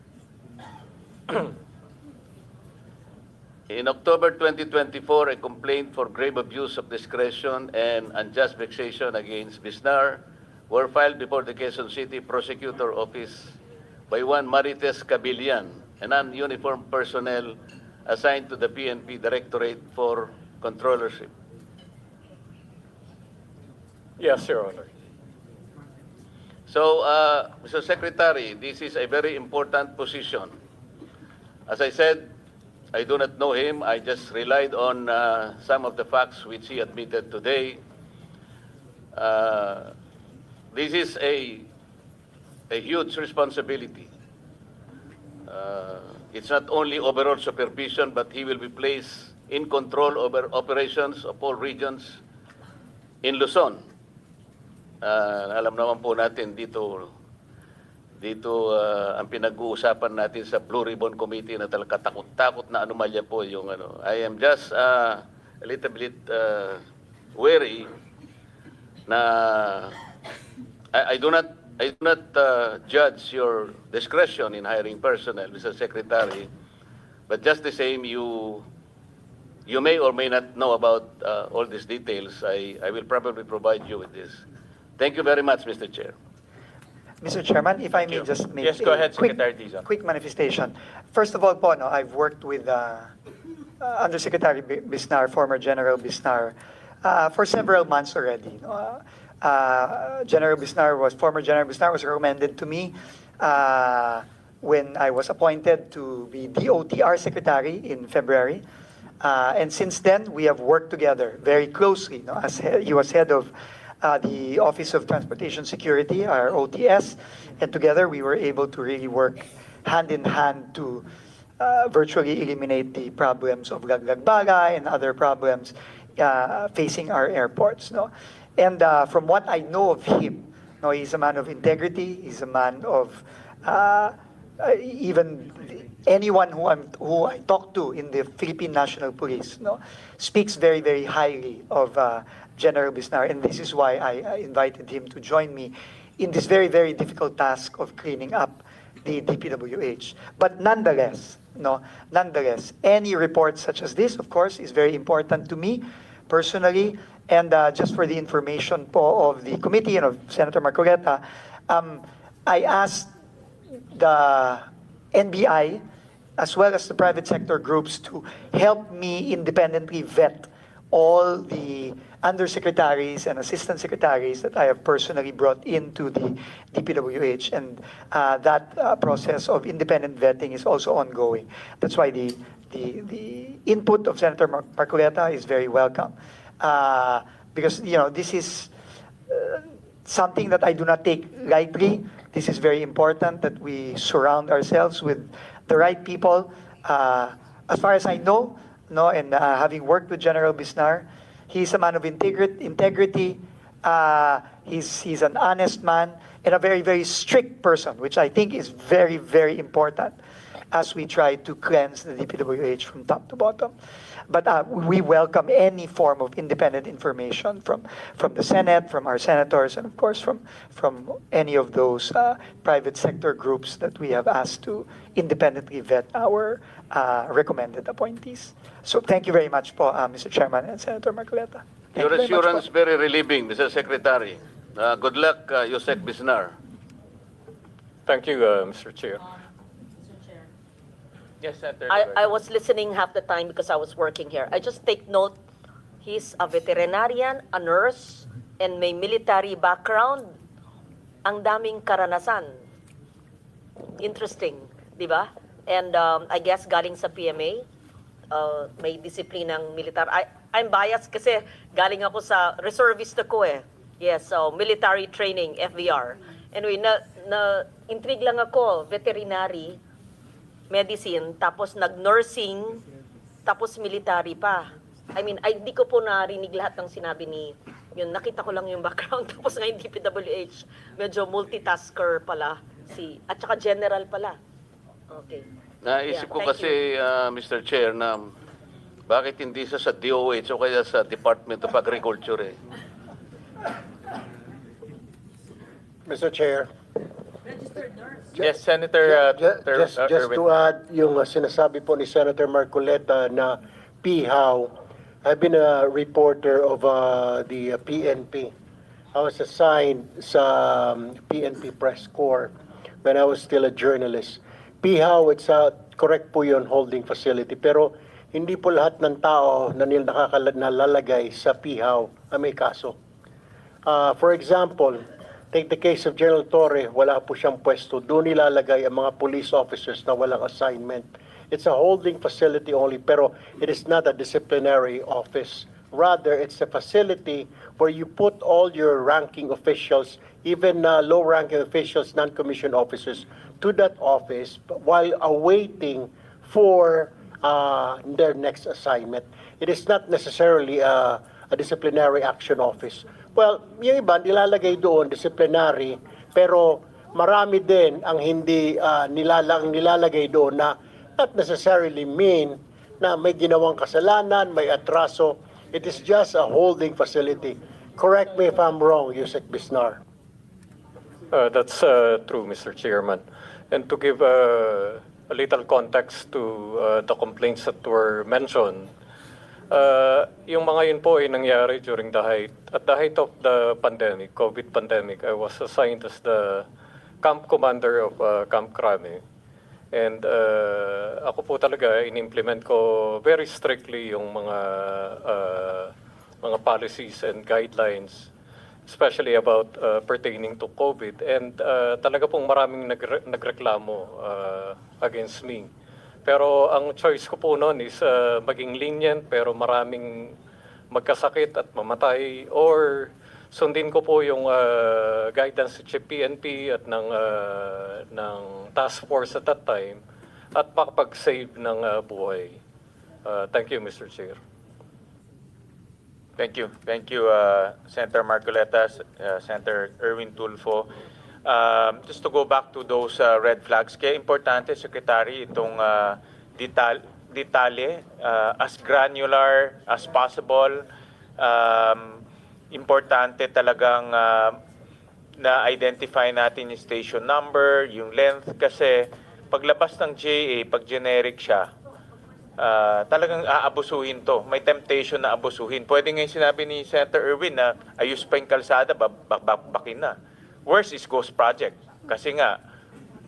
In October 2024, a complaint for grave abuse of discretion and unjust vexation against Bisnar were filed before the Quezon City Prosecutor Office by one Marites Cabilian, a non-uniformed personnel assigned to the PNP Directorate for Controllership.
Yes, Your Honor.
So, Mr. Secretary, this is a very important position. As I said, I do not know him. I just relied on some of the facts which he admitted today. This is a huge responsibility. It's not only overall supervision, but he will be placed in control over operations of all regions in Luzon. Alam naman po natin dito, dito ang pinag-uusapan natin sa Blue Ribbon Committee na talaga takot-takot na anomalya po yung ano. I am just a little bit wary na I do not judge your discretion in hiring personnel, Mr. Secretary, but just the same, you may or may not know about all these details. I will probably provide you with this. Thank you very much, Mr. Chair.
Mr. Chairman, if I may
you.
just make
Yes, go
a
ahead, Secretary Dizon.
quick manifestation. First of all po, no, I've worked with Undersecretary Bisnar, former General Bisnar, for several months already. No? Former General Bisnar was recommended to me when I was appointed to be DOTR Secretary in February. And since then, we have worked together very closely. No? As he was head of the Office of Transportation Security, our OTS, and together we were able to really work hand in hand to virtually eliminate the problems of laglag-bagay and other problems facing our airports. No? And from what I know of him, no, he's a man of integrity. He's a man of even anyone who I talk to in the Philippine National Police, no, speaks very, very highly of General Bisnar, and this is why I invited him to join me in this very, very difficult task of cleaning up the DPWH. But nonetheless, any report such as this, of course, is very important to me personally. And just for the information po of the committee and of Senator Marcoleta, I asked the NBI as well as the private sector groups to help me independently vet all the undersecretaries and assistant secretaries that I have personally brought into the DPWH, and that process of independent vetting is also ongoing. That's why the input of Senator Marcoleta is very welcome, because this is something that I do not take lightly. This is very important that we surround ourselves with the right people. As far as I know, and having worked with General Bisnar, he's a man of integrity. He's an honest man and a very, very strict person, which I think is very, very important as we try to cleanse the DPWH from top to bottom. But we welcome any form of independent information from the Senate, from our senators, and of course from any of those private sector groups that we have asked to independently vet our recommended appointees. So thank you very much po, Mr. Chairman and Senator Marcoleta. Thank
Your
you very much
assurance
po.
very relieving, Mr. Secretary. Good luck, Yusek Bisnar.
Thank you, Mr. Chair.
Yes, Senator.
I was listening half the time because I was working here. I just take note, he's a veterinarian, a nurse, and may military background. Ang daming karanasan. Interesting, di ba? And I guess galing sa PMA, may disiplinang militar. I'm biased kasi galing ako sa reservist ako eh. Yes, so military training, FVR. Anyway, intrigue lang ako, veterinary, medicine, tapos nag-nursing, tapos military pa. I mean, di ko po narinig lahat ng sinabi ni, yun, nakita ko lang yung background, tapos ngayon DPWH, medyo multitasker pala, at saka general pala. Okay.
Naisip ko
thank
kasi, Mr. Chair, na bakit hindi sa DOH o kaya sa Department of Agriculture eh.
Mr. Chair.
Yes, Senator.
Just to add yung sinasabi po ni Senator Marcoleta na PHAW, I've been a reporter of the PNP. I was assigned sa PNP Press Corps when I was still a journalist. PHAW, it's correct po yun, holding facility. Pero hindi po lahat ng tao na nalalagay sa PHAW may kaso. For example, take the case of General Torre, wala po siyang pwesto. Doon nilalagay ang mga police officers na walang assignment. It's a holding facility only, pero it is not a disciplinary office. Rather, it's a facility where you put all your ranking officials, even low-ranking officials, non-commissioned officers, to that office while awaiting for their next assignment. It is not necessarily a disciplinary action office. Well, yung iba nilalagay doon disciplinary, pero marami din ang hindi nilalagay doon na not necessarily mean na may ginawang kasalanan, may atraso. It is just a holding facility. Correct me if I'm wrong, Yusek Bisnar.
That's true, Mr. Chairman. And to give a little context to the complaints that were mentioned, yung mga yun po ay nangyari during at the height of the pandemic, COVID pandemic. I was assigned as the camp commander of Camp Crame. And ako po talaga, in-implement ko very strictly yung mga policies and guidelines, especially about pertaining to COVID. And talaga pong maraming nagreklamo against me. Pero ang choice ko po noon is maging lenient pero maraming magkasakit at mamatay, or sundin ko po yung guidance sa PNP at ng task force at that time at makapag-save ng buhay. Thank you, Mr. Chair.
Thank you. Thank you, Senator Marcoleta, Senator Erwin Tulfo. Just to go back to those red flags, kaya importante, Secretary, itong detalye, as granular as possible. Importante talagang na-identify natin yung station number, yung length, kasi paglabas ng JA, pag generic siya, talagang aabusuhin to. May temptation na abusuhin. Pwede nga yung sinabi ni Senator Erwin na ayos pa yung kalsada, bakin na. Worst is ghost project. Kasi nga,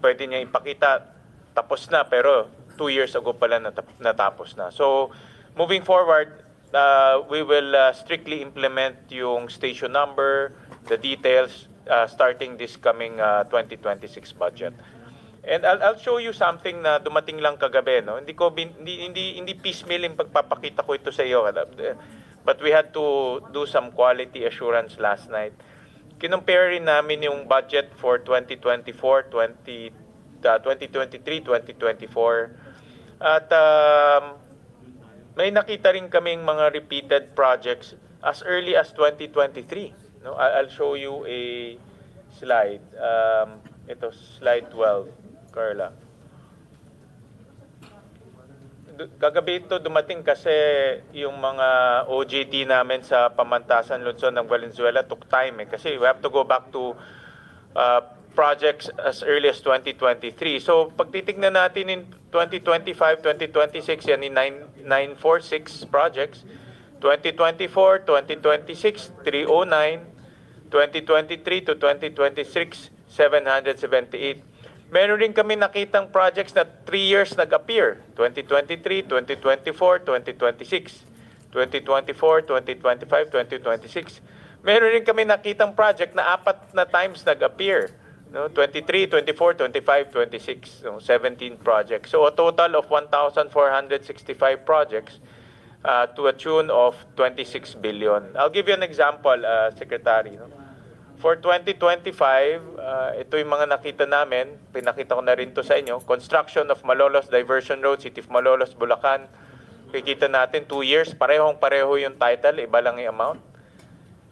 pwede niya ipakita, tapos na, pero 2 years ago pala natapos na. So, moving forward, we will strictly implement yung station number, the details, starting this coming 2026 budget. And I'll show you something na dumating lang kagabi, no? Hindi piecemeal yung pagpapakita ko ito sa iyo. But we had to do some quality assurance last night. Kinumpare rin namin yung budget for 2024, 2023, 2024. At may nakita rin kaming mga repeated projects as early as 2023. No? I'll show you a slide. Ito, slide 12. Carla. Kagabi ito dumating kasi yung mga OJT namin sa Pamantasan, Luzon ng Valenzuela took time kasi we have to go back to projects as early as 2023. So pag titignan natin in 2025, 2026, yan in 946 projects. 2024, 2026, 309. 2023 to 2026, 778. Meron rin kami nakitang projects na 3 years nag-appear. 2023, 2024, 2026. 2024, 2025, 2026. Meron rin kami nakitang project na 4 na times nag-appear. No? 23, 24, 25, 26. So 17 projects. So a total of 1,465 projects to a tune of 26 billion. I'll give you an example, Secretary. No? For 2025, ito yung mga nakita namin, pinakita ko na rin to sa inyo, construction of Malolos Diversion Road, City of Malolos, Bulacan. Kikita natin 2 years, parehong-pareho yung title, iba lang yung amount.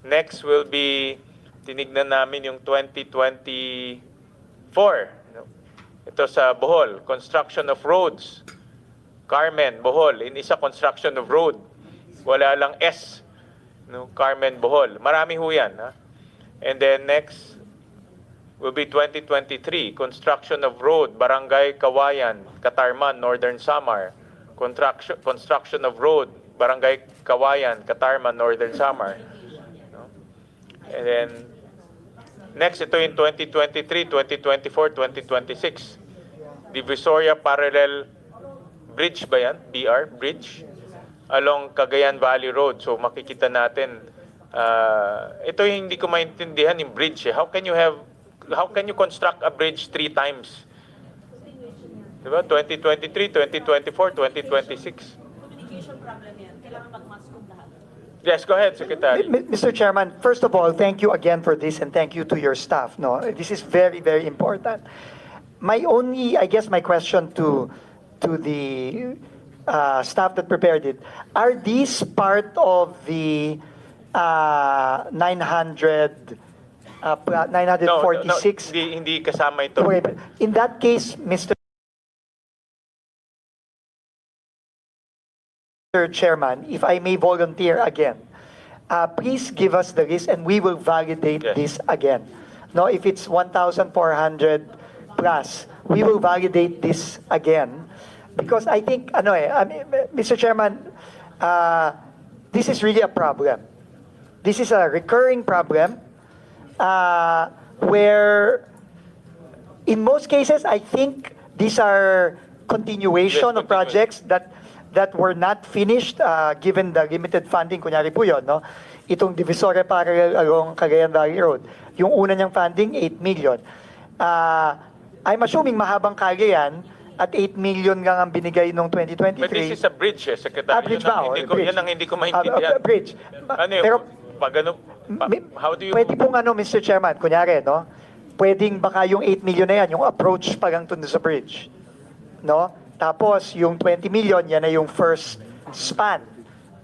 Next will be, tinignan namin yung 2024. Ito sa Bohol, construction of roads. Carmen, Bohol, isa construction of road. Wala lang S. No? Carmen, Bohol. Marami ho yan, ha? And then next will be 2023, construction of road, Barangay Kawayan, Katarman, Northern Samar. Construction of road, Barangay Kawayan, Katarman, Northern Samar. No? And then next, ito yung 2023, 2024, 2026. Divisoria Parallel Bridge ba yan? BR, Bridge? Along Cagayan Valley Road. So makikita natin, ito yung hindi ko maintindihan yung bridge. How can you construct a bridge 3 times? Diba? 2023, 2024, 2026.
Communication problem yan. Kailangan mag-mask lahat.
Yes, go ahead, Secretary.
Mr. Chairman, first of all, thank you again for this and thank you to your staff. No, this is very, very important. My question to the staff that prepared it, are these part of the 900 946.
hindi kasama ito.
Okay, but in that case, Mr. Chairman, if I may volunteer again, please give us the list and we will validate
Yes.
this again. No, if it's 1,400 plus, we will validate this again because I think, Mr. Chairman, this is really a problem. This is a recurring problem where, in most cases, I think these are continuation
Yes,
of projects that were not finished given the limited funding. Kunyari po yun, no? Itong Divisoria Parallel along Cagayan Valley Road. Yung una niyang funding, 8 million. I'm assuming mahabang kalye yan at 8 million lang ang binigay noong 2023.
But this is a bridge, Secretary.
Bridge
Yun ang
ba?
hindi ko,
Bridge.
yan ang hindi ko maintindihan.
Bridge.
Ano yun?
Pero,
Pag ano, how do you...
pwede pong Mr. Chairman, kunyari, no? Pwedeng baka yung 8 million na yan, yung approach pa lang sa bridge. No? Tapos, yung 20 million, yan na yung first span,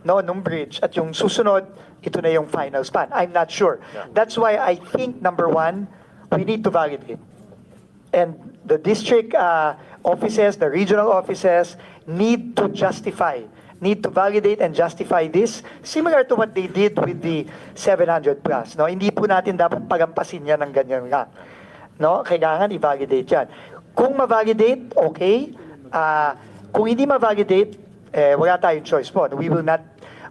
no, nung bridge. At yung susunod, ito na yung final span. I'm not sure.
Yeah.
That's why I think, number one, we need to validate. And the district offices, the regional offices, need to validate and justify this, similar to what they did with the 700 plus. No? Hindi po natin dapat pagampasin yan ng ganyan lang. No? Kailangan i-validate yan. Kung ma-validate, okay. Kung hindi ma-validate, wala tayong choice po.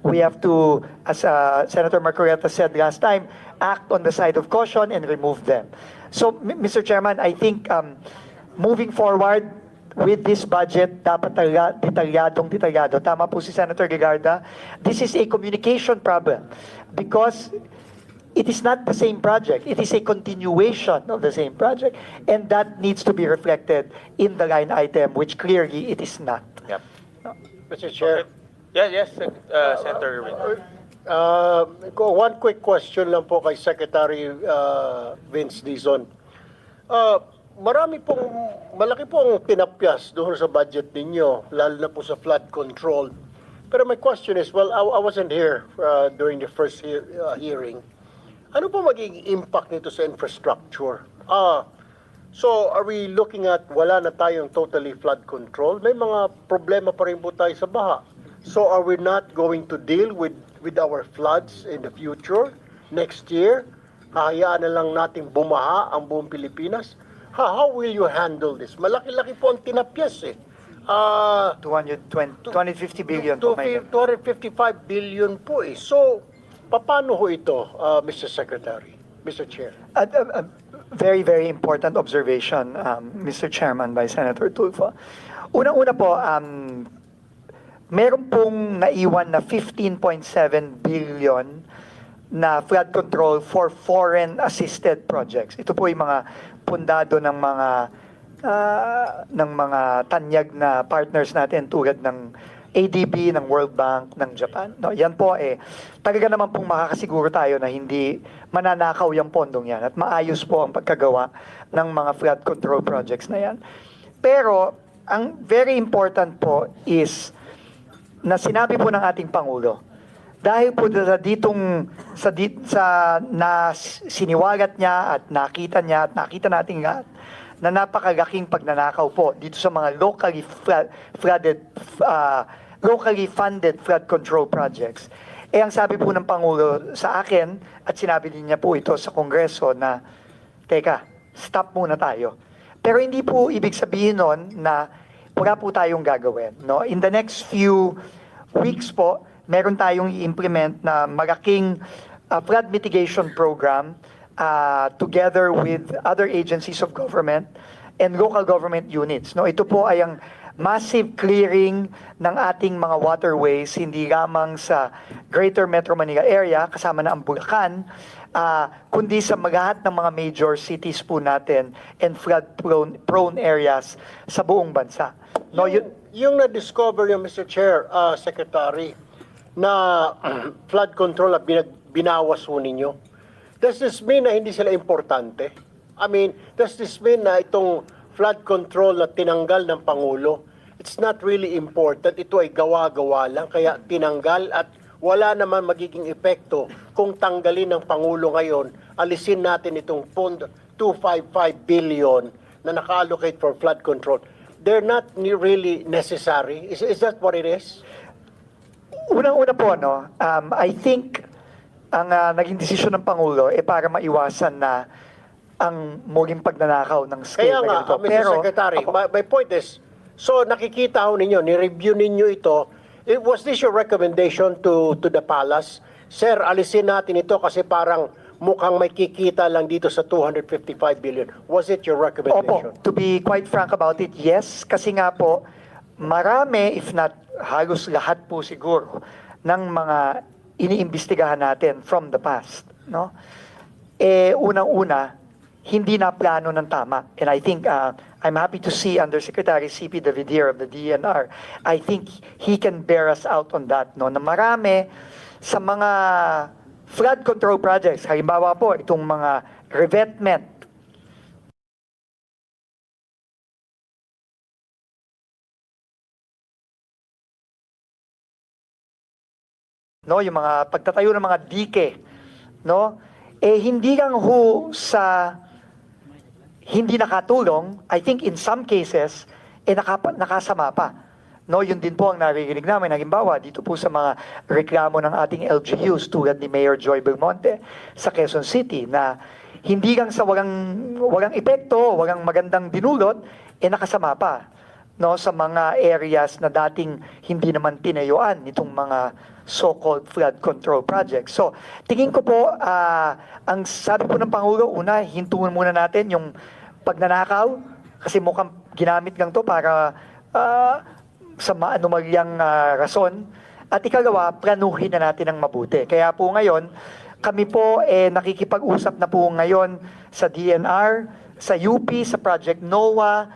We have to, as Senator Marcoleta said last time, act on the side of caution and remove them. So, Mr. Chairman, I think moving forward with this budget, dapat talaga detalyado. Tama po si Senator Gigarda. This is a communication problem because it is not the same project. It is a continuation of the same project. And that needs to be reflected in the line item, which clearly it is not.
Yep.
Mr. Chair.
Yes, Senator Irwin.
One quick question lang po kay Secretary Vince Dizon. Malaki pong pinapyas doon sa budget ninyo, lalo na po sa flood control. Pero my question is, well, I wasn't here during the first hearing. Ano po magiging impact nito sa infrastructure? So are we looking at wala na tayong totally flood control? May mga problema pa rin po tayo sa baha. So are we not going to deal with our floods in the future, next year? Hahayaan na lang natin bumaha ang buong Pilipinas? How will you handle this? Malaki-laki po ang tinapyas eh.
250 billion po.
255 billion po eh. So, paano ho ito, Mr. Secretary, Mr. Chair?
Very, very important observation, Mr. Chairman, by Senator Tulfo. Unang-una po, meron pong naiwan na 15.7 billion na flood control for foreign assisted projects. Ito po yung mga pundado ng mga tanyag na partners natin tulad ng ADB, ng World Bank, ng Japan. No, yan po talaga naman pong makakasiguro tayo na hindi mananakaw yung pondong yan at maayos po ang pagkagawa ng mga flood control projects na yan. Pero, ang very important po is na sinabi po ng ating Pangulo, dahil po siniwagat niya at nakita nating lahat na napakalaking pagnanakaw po dito sa mga locally funded flood control projects. Ang sabi po ng Pangulo sa akin at sinabi din niya po ito sa Kongreso na, teka, stop muna tayo. Pero hindi po ibig sabihin nun na wala po tayong gagawin. No? In the next few weeks po, meron tayong i-implement na malaking flood mitigation program together with other agencies of government and local government units. No, ito po ay ang massive clearing ng ating mga waterways, hindi lamang sa Greater Metro Manila area, kasama na ang Bulacan, kundi sa lahat ng mga major cities po natin and flood-prone areas sa buong bansa. No,
yung na-discover yung Mr. Chair, Secretary, na flood control na binawas ho ninyo, does this mean na hindi sila importante? I mean, does this mean na itong flood control na tinanggal ng Pangulo, it's not really important, ito ay gawa-gawa lang, kaya tinanggal at wala naman magiging epekto kung tanggalin ng Pangulo ngayon, alisin natin itong pondo 255 billion na naka-allocate for flood control. They're not really necessary. Is that what it is?
Unang-una po, no, I think ang naging desisyon ng Pangulo para maiwasan na ang muling pagnanakaw ng scale
Kaya
na
nga,
ganito.
Mr. Secretary,
Opo.
my point is, so nakikita ho ninyo, ni-review ninyo ito, was this your recommendation to the palace? Sir, alisin natin ito kasi parang mukhang may kikita lang dito sa 255 billion. Was it your recommendation?
Opo, to be quite frank about it, yes. Kasi nga po, marami, if not halos lahat po siguro, ng mga iniimbestigahan natin from the past, no? Unang-una, hindi na plano ng tama. And I think, I'm happy to see Undersecretary C.P. Davidier of the DNR. I think he can bear us out on that, no? Na marami sa mga flood control projects, halimbawa po, itong mga revetment, no, yung mga pagtatayo ng mga dike, no, hindi lang ho sa hindi nakatulong, I think in some cases, nakasama pa. No, yun din po ang naririnig namin. Halimbawa, dito po sa mga reklamo ng ating LGUs tulad ni Mayor Joy Belmonte sa Quezon City na hindi lang sa walang epekto, walang magandang dinulot, nakasama pa, no, sa mga areas na dating hindi naman tinayuan nitong mga so-called flood control projects. So, tingin ko po, ang sabi po ng Pangulo, una, hintuan muna natin yung pagnanakaw kasi mukhang ginamit lang to para sa maanumalyang rason. At ikalawa, planuhin na natin ng mabuti. Kaya po ngayon, kami po nakikipag-usap na po ngayon sa DNR, sa UP, sa Project NOAA,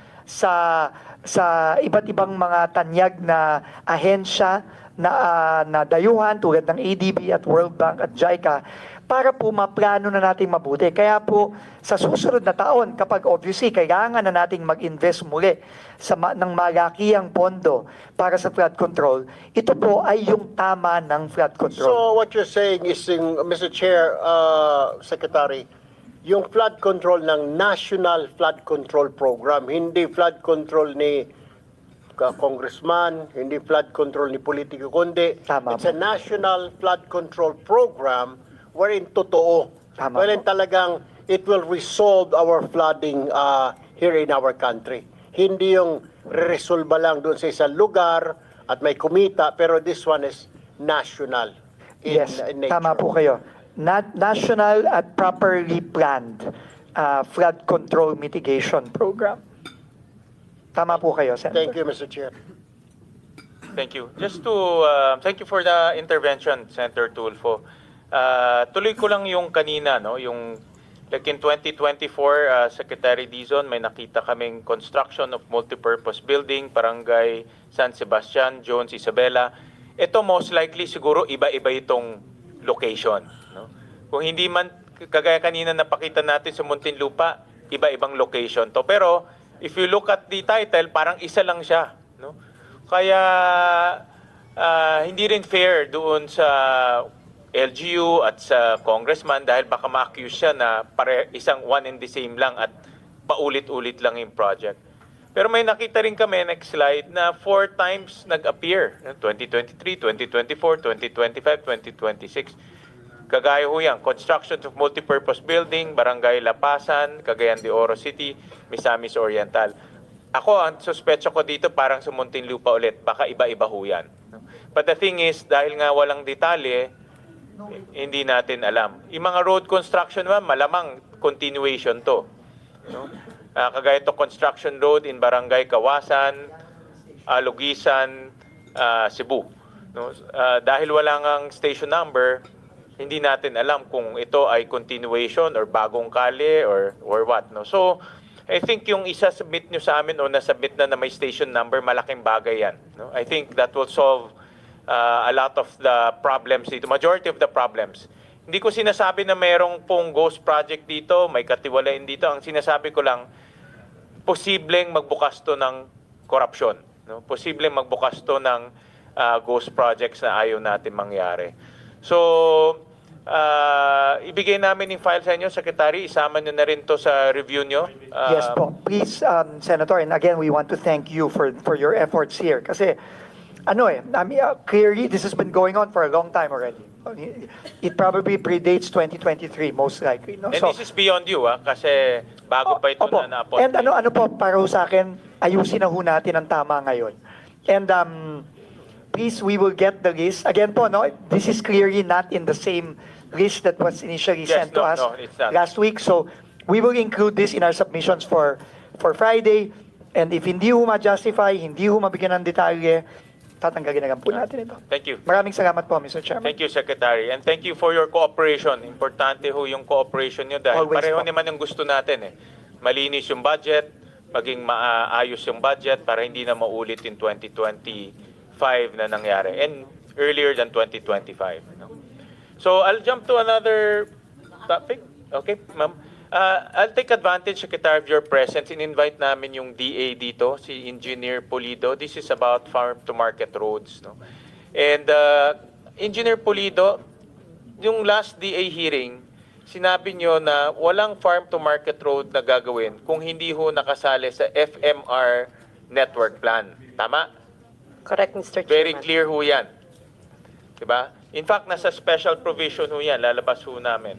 sa iba't ibang mga tanyag na ahensya na dayuhan tulad ng ADB at World Bank at JICA para po maplano na nating mabuti. Kaya po sa susunod na taon, kapag obviously kailangan na nating mag-invest muli ng malakiang pondo para sa flood control, ito po ay yung tama ng flood control.
So what you're saying is, Mr. Chair, Secretary, yung flood control ng National Flood Control Program, hindi flood control ni congressman, hindi flood control ni politiko, kundi
Tama
it's a National Flood Control Program wherein totoo.
Tama
Wherein talagang it will resolve our flooding here in our country. Hindi yung re-resolve lang doon sa isang lugar at may kumita, pero this one is national in,
Yes,
in nature.
tama po kayo. National at properly planned flood control mitigation program. Tama po kayo, Senator.
Thank you, Mr. Chair.
Thank you. Just to, thank you for the intervention, Senator Tulfo. Tuloy ko lang yung kanina, no? Yung, like in 2024, Secretary Dizon, may nakita kaming construction of multipurpose building, Barangay San Sebastian, Jones, Isabela. Ito most likely siguro iba-iba itong location, no? Kung hindi man, kagaya kanina napakita natin sa Muntinlupa, iba-ibang location to. Pero, if you look at the title, parang isa lang siya, no? Kaya hindi rin fair doon sa LGU at sa congressman dahil baka ma-accuse siya na isang one and the same lang at paulit-ulit lang yung project. Pero may nakita rin kami, next slide, na 4 times nag-appear. 2023, 2024, 2025, 2026. Kagaya ho yan, construction of multipurpose building, Barangay Lapasan, Cagayan de Oro City, Misamis Oriental. Ako, ang suspecho ko dito parang sa Muntinlupa ulit, baka iba-iba ho yan. But the thing is, dahil nga walang detalye, hindi natin alam. Yung mga road construction naman, malamang continuation to. No? Kagaya to construction road in Barangay Kawasan, Lugisan, Cebu. No? Dahil wala ngang station number, hindi natin alam kung ito ay continuation or bagong kali or what. No? So, I think yung isa-submit nyo sa amin o nasubmit na may station number, malaking bagay yan. No? I think that will solve a lot of the problems dito, majority of the problems. Hindi ko sinasabi na mayroong pong ghost project dito, may katiwalain dito. Ang sinasabi ko lang, posibleng magbukas to ng korupsyon. No? Posibleng magbukas to ng ghost projects na ayaw natin mangyari. So, ibigay namin yung file sa inyo, Secretary. Isama nyo na rin to sa review nyo.
Yes po. Please, Senator, and again, we want to thank you for your efforts here. Kasi, clearly, this has been going on for a long time already. It probably predates 2023, most likely. No?
And this is beyond you, kasi bago pa ito
Opo.
na na-appoint.
And ano po, para ho sa akin, ayusin na ho natin ang tama ngayon. And please, we will get the list. Again po, no, this is clearly not in the same list that was initially
Yes,
sent to us
no, it's not.
last week. So we will include this in our submissions for Friday. And if hindi ho ma-justify, hindi ho mabigyan ng detalye, tatanggalin na lang po natin ito.
Thank you.
Maraming salamat po, Mr. Chairman.
Thank you, Secretary. And thank you for your cooperation. Importante ho yung cooperation nyo dahil
Always
pareho
po.
naman ang gusto natin. Malinis yung budget, maging maayos yung budget para hindi na maulit in 2025 na nangyari. And earlier than 2025. No? So I'll jump to another topic. Okay, ma'am. I'll take advantage, Secretary, of your presence. In-invite namin yung DA dito, si Engineer Pulido. This is about farm-to-market roads. No? And Engineer Pulido, yung last DA hearing, sinabi nyo na walang farm-to-market road na gagawin kung hindi ho nakasali sa FMR network plan. Tama?
Correct, Mr. Chairman.
Very clear ho yan. Diba? In fact, nasa special provision ho yan. Lalabas ho namin.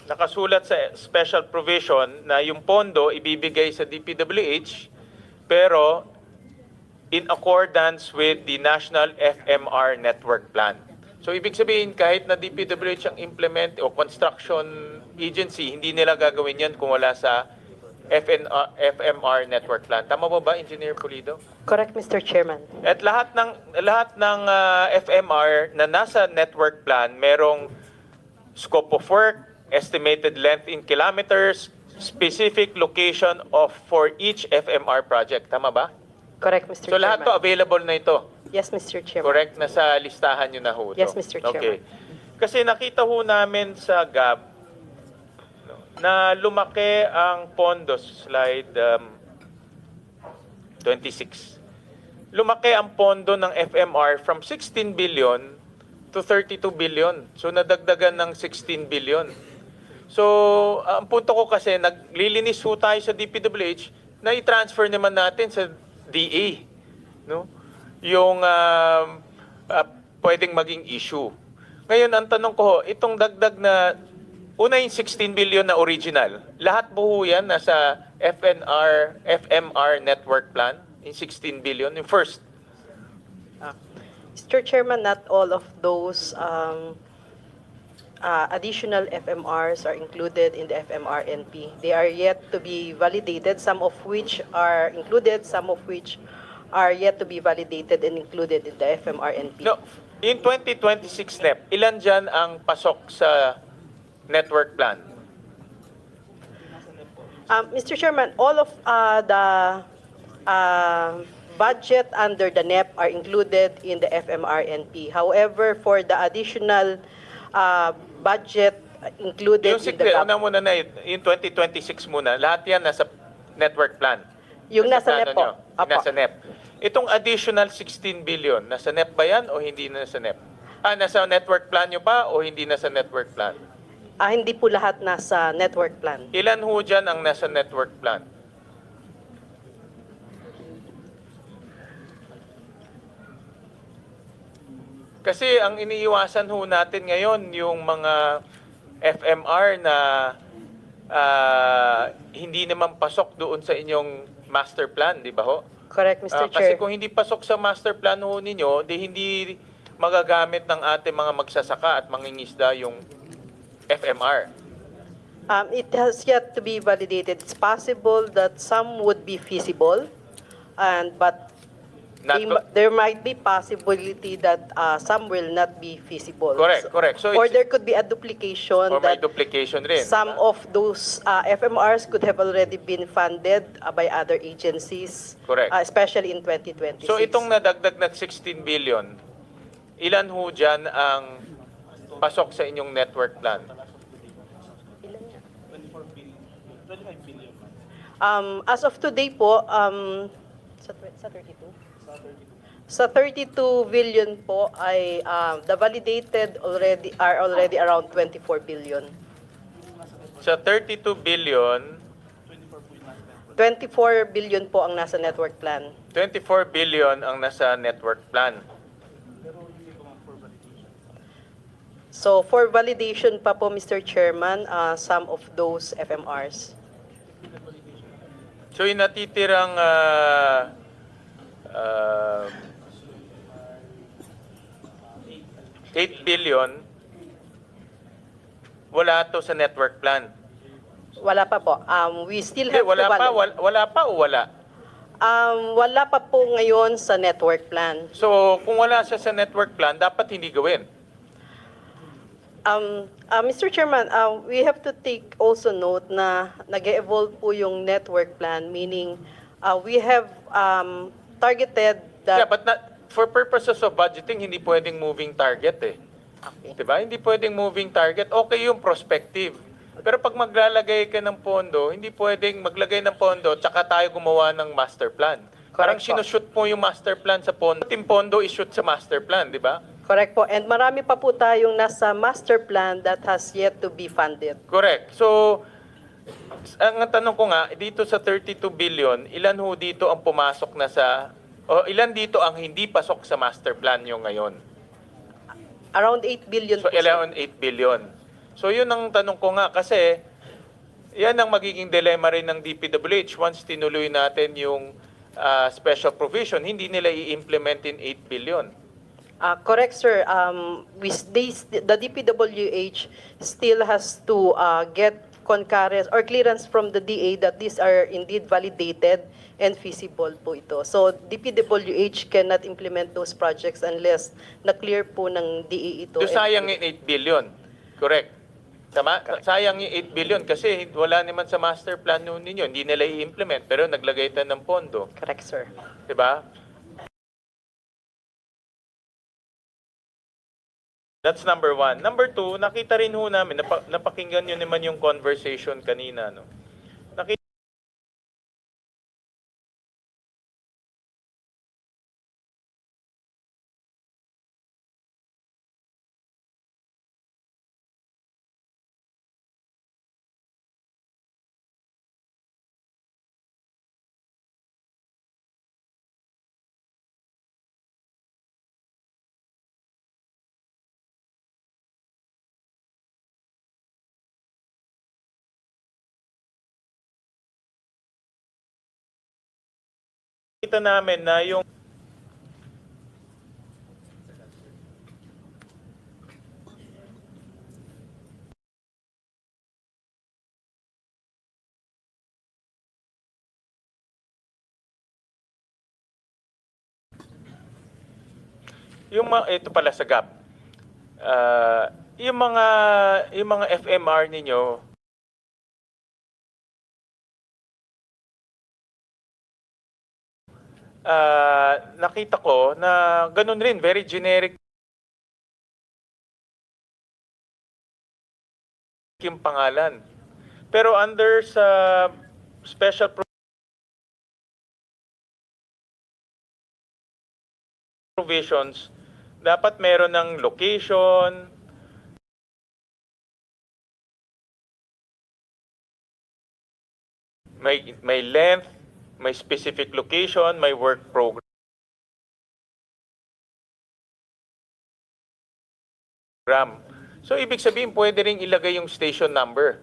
Nakasulat sa special provision na yung pondo ibibigay sa DPWH pero in accordance with the National FMR Network Plan. So ibig sabihin kahit na DPWH ang implement o construction agency, hindi nila gagawin yan kung wala sa FMR Network Plan. Tama ba, Engineer Pulido?
Correct, Mr. Chairman.
At lahat ng FMR na nasa network plan, merong scope of work, estimated length in kilometers, specific location for each FMR project. Tama ba?
Correct, Mr.
So
Chairman.
lahat to available na ito.
Yes, Mr. Chairman.
Correct? Nasa listahan nyo na ho.
Yes, Mr. Chairman.
Okay. Kasi nakita ho namin sa GAB na lumaki ang pondo, slide 26. Lumaki ang pondo ng FMR from 16 billion to 32 billion. So nadagdagan ng 16 billion. So ang punto ko kasi, naglilinis ho tayo sa DPWH na i-transfer naman natin sa DA. No? Yung pwedeng maging issue. Ngayon, ang tanong ko, itong dagdag na una yung 16 billion na original, lahat po yan nasa FMR network plan, yung 16 billion, yung first.
Mr. Chairman, not all of those additional FMRs are included in the FMR-NP. They are yet to be validated, some of which are included, some of which are yet to be validated and included in the FMR-NP.
No, in 2026 NEP, ilan dyan ang pasok sa network plan?
Mr. Chairman, all of the budget under the NEP are included in the FMR-NP. However, for the additional budget included
Yung
in the
una muna na, yung 2026 muna, lahat yan nasa network plan.
Yung nasa NEP po.
Yung nasa NEP. Itong additional 16 billion, nasa NEP ba yan o hindi nasa NEP? Nasa network plan nyo ba o hindi nasa network plan?
Hindi po lahat nasa network plan.
Ilan ho dyan ang nasa network plan? Kasi ang iniiwasan ho natin ngayon yung mga FMR na hindi naman pasok doon sa inyong master plan, di ba ho?
Correct, Mr.
Kasi
Chair.
kung hindi pasok sa master plan ho ninyo, di hindi magagamit ng ating mga magsasaka at mangingisda yung FMR.
It has yet to be validated. It's possible that some would be feasible, but there might be possibility that some will not be feasible.
Correct. So
or
it's-
there could be a duplication
Or may
that
duplication rin.
some of those FMRs could have already been funded by other agencies,
Correct.
especially in 2026.
So itong nadagdag na 16 billion, ilan ho dyan ang pasok sa inyong network plan?
As of today po, Sa 32? Sa 32 billion po ay the validated are already around 24 billion.
Sa 32 billion,
24 billion po ang nasa network plan.
24 billion ang nasa network plan.
So for validation pa po, Mr. Chairman, some of those FMRs.
So yung natitirang 8 billion, wala to sa network plan.
Wala pa po. We still
Hindi,
have
wala
to
pa, wala pa o wala?
Wala pa po ngayon sa network plan.
So kung wala siya sa network plan, dapat hindi gawin.
Mr. Chairman, we have to take also note na nag-evolve po yung network plan, meaning we have targeted
Yeah,
that...
but not, for purposes of budgeting, hindi pwedeng moving target eh.
Okay.
Diba? Hindi pwedeng moving target. Okay yung prospective. Pero pag maglalagay ka ng pondo, hindi pwedeng maglagay ng pondo tsaka tayo gumawa ng master plan. Parang
Correct po.
sinushoot mo yung master plan sa pondo. Yung pondo is-shoot sa master plan, di ba?
Correct po. And marami pa po tayong nasa master plan that has yet to be funded.
Correct. So, ang tanong ko nga, dito sa 32 billion, ilan ho dito ang pumasok na sa, o ilan dito ang hindi pasok sa master plan nyo ngayon?
Around 8 billion
So,
po, sir.
8 billion. So, yun ang tanong ko nga kasi, yan ang magiging dilemma rin ng DPWH. Once tinuloy natin yung special provision, hindi nila i-implement in 8 billion.
Correct, sir. The DPWH still has to get concurrence or clearance from the DA that these are indeed validated and feasible po ito. So, DPWH cannot implement those projects unless na-clear po ng DA ito.
So, sayang yung 8 billion. Correct. Tama? Sayang yung 8 billion kasi wala naman sa master plan nun ninyo. Hindi nila i-implement pero naglagay tayo ng pondo.
Correct, sir.
Diba? That's number one. Number two, nakita rin ho namin, napakinggan nyo naman yung conversation kanina. No? Nakita namin na yung ito pala sa GAP. Yung mga FMR ninyo, nakita ko na ganun rin, very generic yung pangalan. Pero under sa special provisions, dapat meron ng location, may length, may specific location, may work program. So, ibig sabihin, pwede rin ilagay yung station number.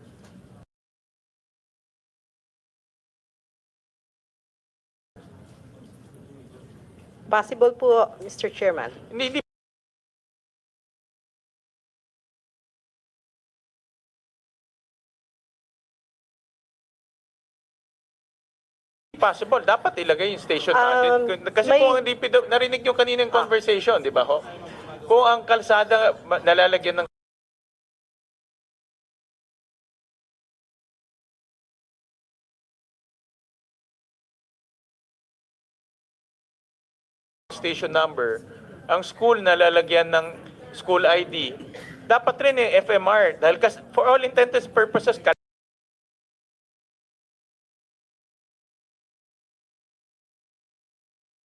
Possible po, Mr. Chairman.
Hindi possible. Dapat ilagay yung station natin. Kasi kung hindi, narinig nyo kanina yung conversation, di ba ho? Kung ang kalsada nalalagyan ng station number, ang school nalalagyan ng school ID, dapat rin yung FMR. Dahil for all intents and purposes,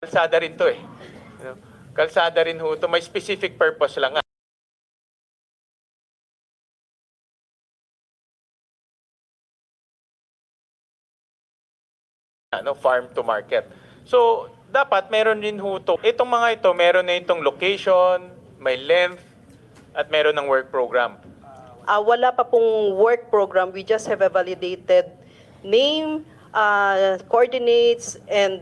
Kalsada rin to eh. You know, kalsada rin ho to, may specific purpose lang. Ano, farm to market. So, dapat meron din ho to. Itong mga ito, meron na itong location, may length, at meron ng work program.
Wala pa pong work program. We just have a validated name, coordinates, and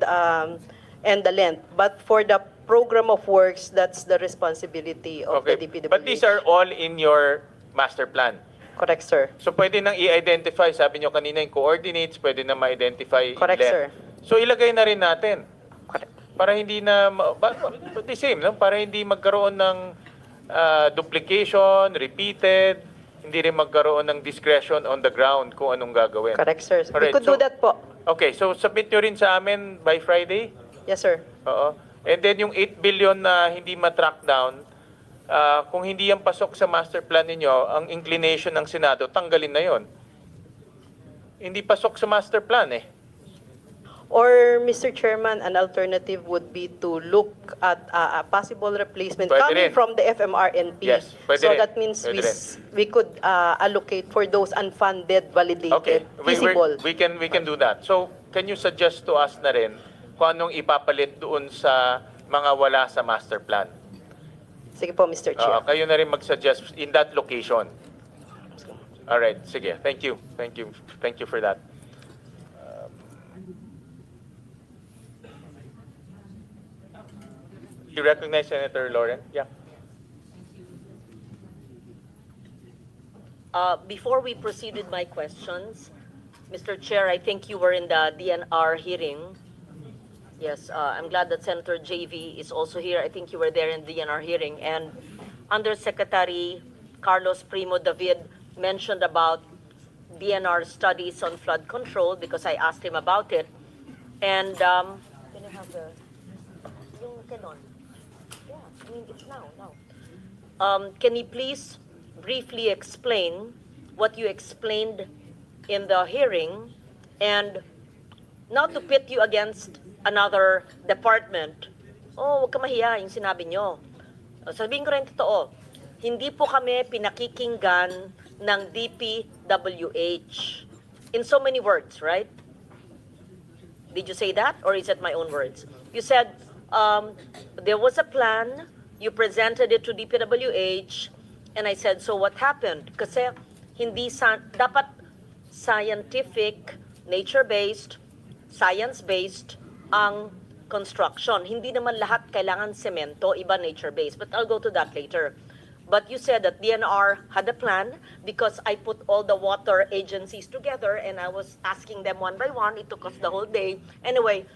the length. But for the program of works, that's the responsibility of the DPWH.
But these are all in your master plan.
Correct, sir.
So pwede nang i-identify, sabi nyo kanina yung coordinates, pwede nang ma-identify
Correct,
length.
sir.
So ilagay na rin natin.
Correct.
Para hindi na, the same, no? Para hindi magkaroon ng duplication, repeated, hindi rin magkaroon ng discretion on the ground kung anong gagawin.
Correct, sir. We
Alright,
could do
so-
that po.
Okay, so submit nyo rin sa amin by Friday?
Yes, sir.
Oo. And then yung 8 billion na hindi ma-track down, kung hindi yan pasok sa master plan ninyo, ang inclination ng Senado, tanggalin na yon. Hindi pasok sa master plan eh.
Or, Mr. Chairman, an alternative would be to look at a possible replacement
Pwede rin.
coming from the FMRNP.
Yes, pwede
so
rin.
that means
Pwede
we could allocate for those unfunded, validated,
Okay,
feasible.
we can do that. So, can you suggest to us na rin kung anong ipapalit doon sa mga wala sa master plan?
Sige po, Mr. Chair.
Kayo na rin mag-suggest in that location. Alright, sige. Thank you. Thank you. Thank you for that. You recognize Senator Lauren? Yeah.
Before we proceed with my questions, Mr. Chair, I think you were in the DNR hearing. Yes, I'm glad that Senator JV is also here. I think you were there in the DNR hearing. And Undersecretary Carlos Primo David mentioned about DNR studies on flood control because I asked him about it. And can you have the yung canon? Yeah, I mean it's now. Can you please briefly explain what you explained in the hearing, and not to pit you against another department? Oh, huwag ka mahiya yung sinabi nyo. Sabihin ko rin totoo, hindi po kami pinakikinggan ng DPWH. In so many words, right? Did you say that, or is it my own words? You said there was a plan, you presented it to DPWH, and I said, so what happened? Kasi hindi dapat scientific, nature-based, science-based ang construction. Hindi naman lahat kailangan semento, iba nature-based. But I'll go to that later. But you said that DNR had a plan because I put all the water agencies together and I was asking them one by one. It took us the whole day. Anyway,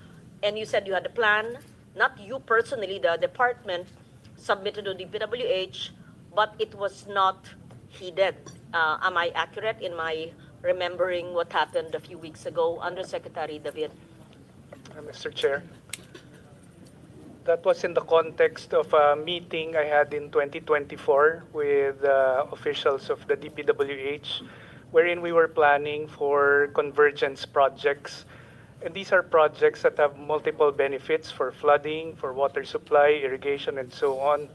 and you said you had a plan, not you personally, the department submitted to the DPWH, but it was not heeded. Am I accurate in my remembering what happened a few weeks ago? Undersecretary David.
Mr. Chair, that was in the context of a meeting I had in 2024 with officials of the DPWH, wherein we were planning for convergence projects. And these are projects that have multiple benefits for flooding, for water supply, irrigation, and so on.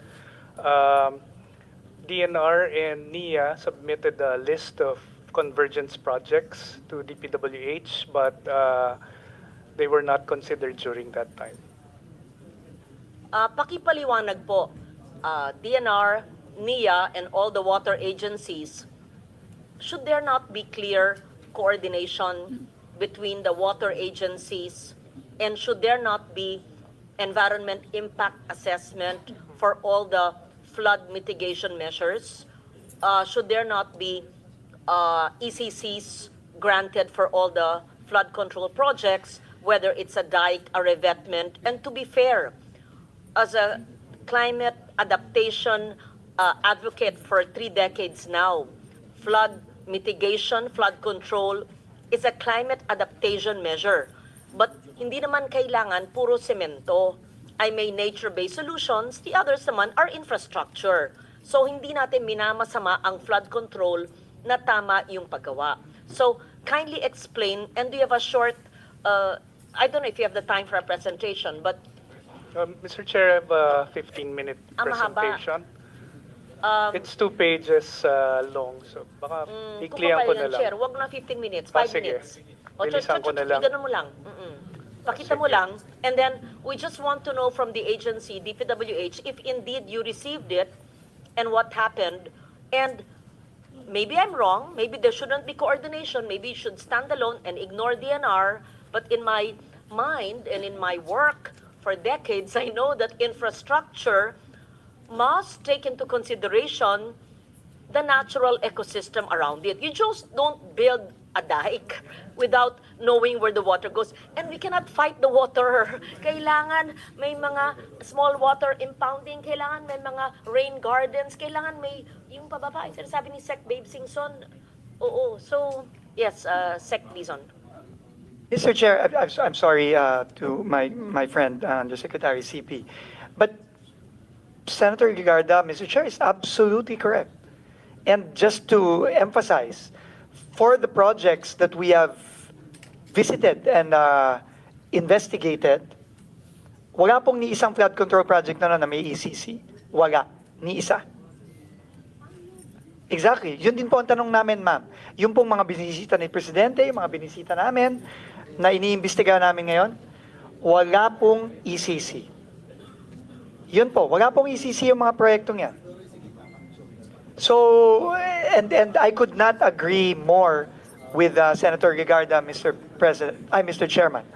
DNR and NIA submitted a list of convergence projects to DPWH, but they were not considered during that time.
Pakipaliwanag po, DNR, NIA, and all the water agencies, should there not be clear coordination between the water agencies, and should there not be environment impact assessment for all the flood mitigation measures? Should there not be ECCs granted for all the flood control projects, whether it's a dike, a revetment? And to be fair, as a climate adaptation advocate for 3 decades now, flood mitigation, flood control is a climate adaptation measure. But hindi naman kailangan puro semento. I may nature-based solutions, the others naman are infrastructure. So hindi natin minamasama ang flood control na tama yung paggawa. So kindly explain, and do you have a short, I don't know if you have the time for a presentation, but
Mr. Chair, I have a 15-minute
mahaba.
presentation.
It's
It's 2 pages long, so baka
kung
iklihan ko
papayag
na
ng chair,
lang.
wag na 15 minutes,
Ah,
5
sige.
minutes.
Bilisan ko na lang.
Ganun mo lang. Pakita mo
Sige.
lang. And then, we just want to know from the agency, DPWH, if indeed you received it and what happened. And maybe I'm wrong, maybe there shouldn't be coordination, maybe you should stand alone and ignore DNR. But in my mind and in my work for decades, I know that infrastructure must take into consideration the natural ecosystem around it. You just don't build a dike without knowing where the water goes. And we cannot fight the water. Kailangan may mga small water impounding, kailangan may mga rain gardens, kailangan may yung pababa, yung sinasabi ni Sec Babe Singson. Oo, so yes, Sec Dizon.
Mr. Chair, I'm sorry to my friend, Undersecretary CP, but Senator Gigarda, Mr. Chair, is absolutely correct. And just to emphasize, for the projects that we have visited and investigated, wala pong ni isang flood control project na may ECC. Wala. Ni isa. Exactly. Yun din po ang tanong namin, ma'am. Yung pong mga binisita ni Presidente, yung mga binisita namin, na iniimbestiga namin ngayon, wala pong ECC. Yun po, wala pong ECC yung mga proyektong yan. So, and I could not agree more with Senator Gigarda, Mr. Chairman.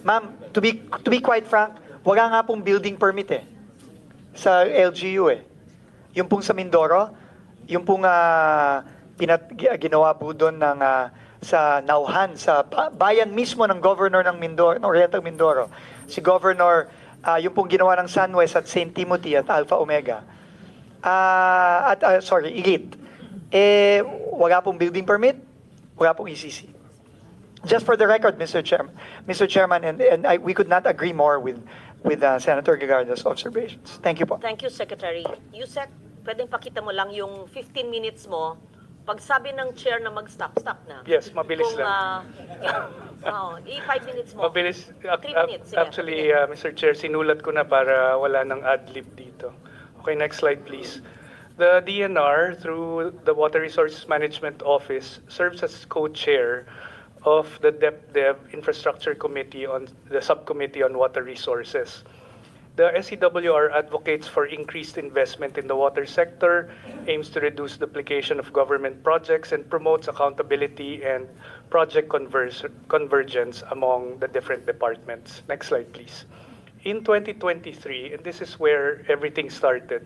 Ma'am, to be quite frank, wala nga pong building permit sa LGU Yung pong sa Mindoro, yung pong ginawa po doon ng sa Nauhan, sa bayan mismo ng governor ng Mindoro, ng Oriental Mindoro. Si Governor, yung pong ginawa ng Sunwest at St. Timothy at Alpha Omega. Elite. Wala pong building permit, wala pong ECC. Just for the record, Mr. Chairman, and we could not agree more with Senator Gigarda's observations. Thank you po.
Thank you, Secretary. Yusek, pwedeng pakita mo lang yung 15 minutes mo. Pag sabi ng chair na mag-stop, stop na.
Yes, mabilis lang.
5 minutes mo.
Mabilis.
3 minutes. Sige.
Actually, Mr. Chair, sinulat ko na para wala ng ad-lib dito. Okay, next slide, please. The DNR, through the Water Resources Management Office, serves as co-chair of the DepDev Infrastructure Committee on the Subcommittee on Water Resources. The SCWR advocates for increased investment in the water sector, aims to reduce duplication of government projects, and promotes accountability and project convergence among the different departments. Next slide, please. In 2023, and this is where everything started,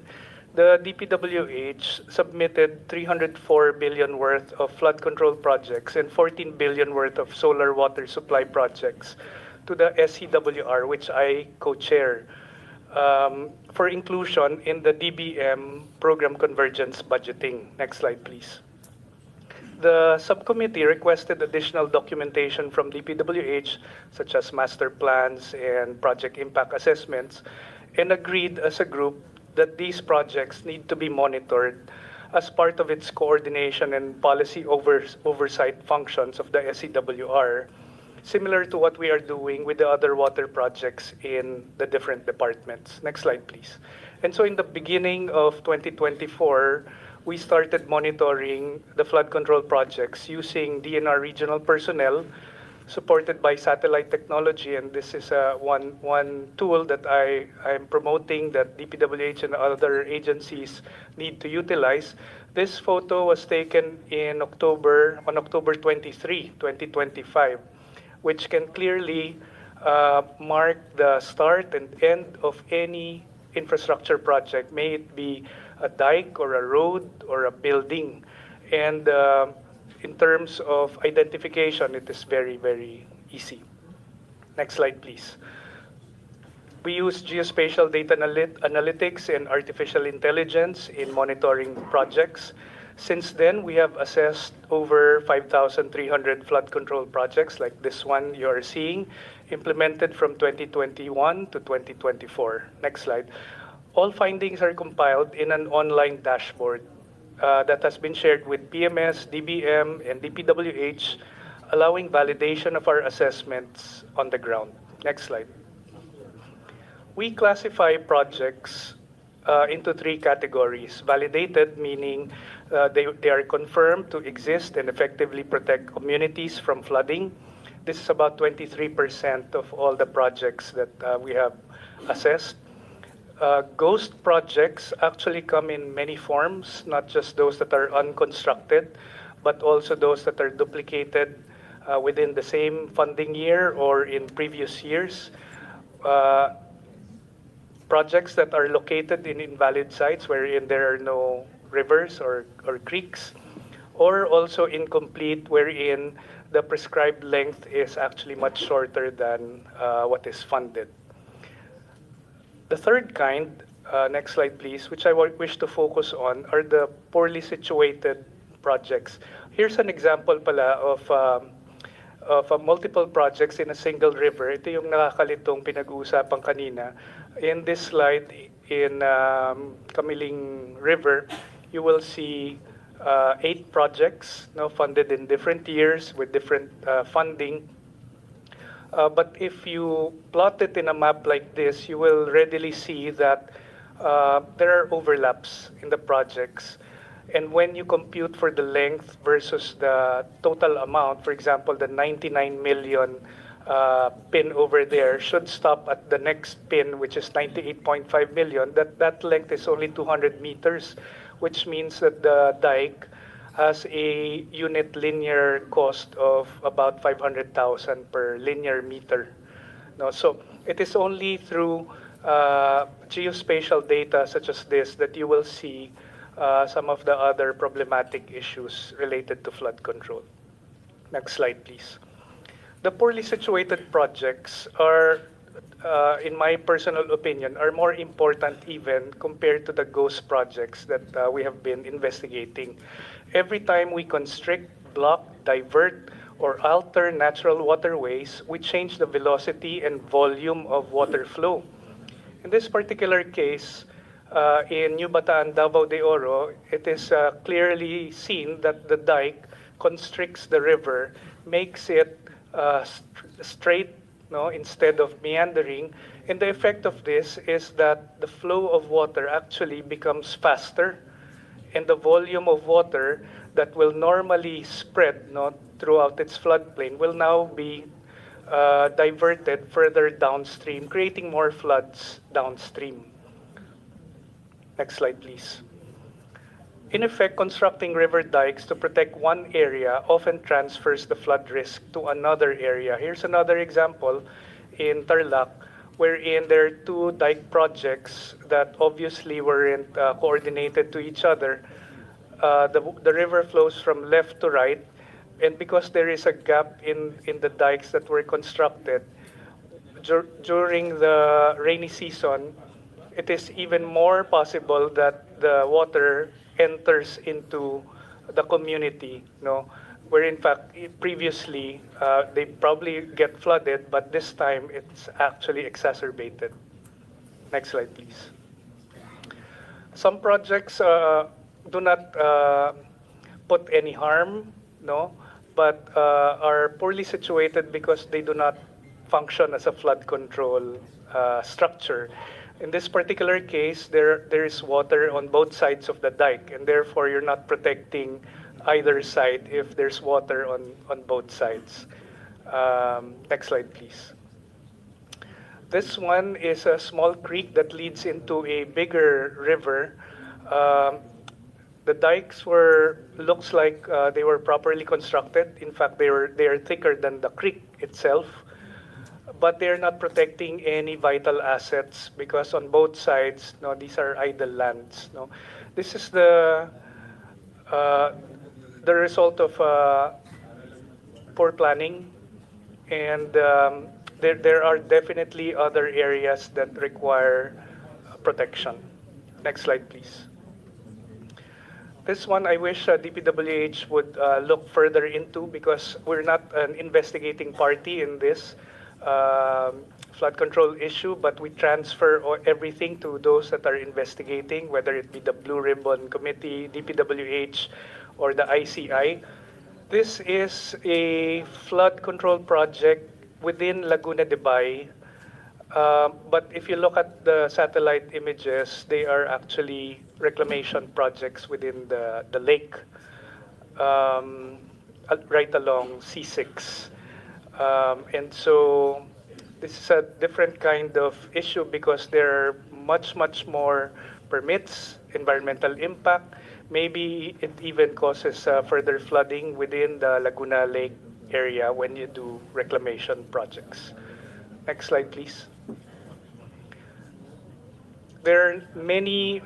the DPWH submitted 304 billion worth of flood control projects and 14 billion worth of solar water supply projects to the SCWR, which I co-chair, for inclusion in the DBM program convergence budgeting. Next slide, please. The subcommittee requested additional documentation from DPWH, such as master plans and project impact assessments, and agreed as a group that these projects need to be monitored as part of its coordination and policy oversight functions of the SCWR, similar to what we are doing with the other water projects in the different departments. Next slide, please. And so in the beginning of 2024, we started monitoring the flood control projects using DNR regional personnel supported by satellite technology. And this is one tool that I'm promoting that DPWH and other agencies need to utilize. This photo was taken on October 23, 2025. Which can clearly mark the start and end of any infrastructure project, may it be a dike or a road or a building. And in terms of identification, it is very, very easy. Next slide, please. We use geospatial data analytics and artificial intelligence in monitoring projects. Since then, we have assessed over 5,300 flood control projects like this one you are seeing, implemented from 2021 to 2024. Next slide. All findings are compiled in an online dashboard that has been shared with PMS, DBM, and DPWH, allowing validation of our assessments on the ground. Next slide. we classify projects into three categories. Validated, meaning they are confirmed to exist and effectively protect communities from flooding. This is about 23% of all the projects that we have assessed. Ghost projects actually come in many forms, not just those that are unconstructed, but also those that are duplicated within the same funding year or in previous years. Projects that are located in invalid sites wherein there are no rivers or creeks, or also incomplete wherein the prescribed length is actually much shorter than what is funded. The third kind, next slide please, which I wish to focus on are the poorly situated projects. Here's an example pala of multiple projects in a single river. Ito yung nakakalitong pinag-uusapan kanina. In this slide, in Kamiling River, you will see 8 projects funded in different years with different funding. But if you plot it in a map like this, you will readily see that there are overlaps in the projects. And when you compute for the length versus the total amount, for example, the 99 million pin over there should stop at the next pin, which is 98.5 million. That length is only 200 meters, which means that the dike has a unit linear cost of about 500,000 per linear meter. So it is only through geospatial data such as this that you will see some of the other problematic issues related to flood control. Next slide, please. The poorly situated projects are, in my personal opinion, are more important even compared to the ghost projects that we have been investigating. Every time we constrict, block, divert, or alter natural waterways, we change the velocity and volume of water flow. In this particular case, in New Bataan, Davao de Oro, it is clearly seen that the dike constricts the river, makes it straight instead of meandering. And the effect of this is that the flow of water actually becomes faster, and the volume of water that will normally spread throughout its floodplain will now be diverted further downstream, creating more floods downstream. Next slide, please. In effect, constructing river dikes to protect one area often transfers the flood risk to another area. Here's another example in Tarlac, wherein there are 2 dike projects that obviously weren't coordinated to each other. The river flows from left to right, and because there is a gap in the dikes that were constructed, during the rainy season, it is even more possible that the water enters into the community, where in fact previously they probably get flooded, but this time it's actually exacerbated. Next slide, please. Some projects do not put any harm, but are poorly situated because they do not function as a flood control structure. In this particular case, there is water on both sides of the dike, and therefore you're not protecting either side if there's water on both sides. Next slide, please. This one is a small creek that leads into a bigger river. The dikes looks like they were properly constructed. In fact, they are thicker than the creek itself, but they're not protecting any vital assets because on both sides, these are idle lands. This is the result of poor planning, and there are definitely other areas that require protection. Next slide, please. This one I wish DPWH would look further into because we're not an investigating party in this flood control issue, but we transfer everything to those that are investigating, whether it be the Blue Ribbon Committee, DPWH, or the ICI. This is a flood control project within Laguna de Bay. But if you look at the satellite images, they are actually reclamation projects within the lake, right along C6. And so this is a different kind of issue because there are much more permits, environmental impact. Maybe it even causes further flooding within the Laguna Lake area when you do reclamation projects. Next slide, please. There are many,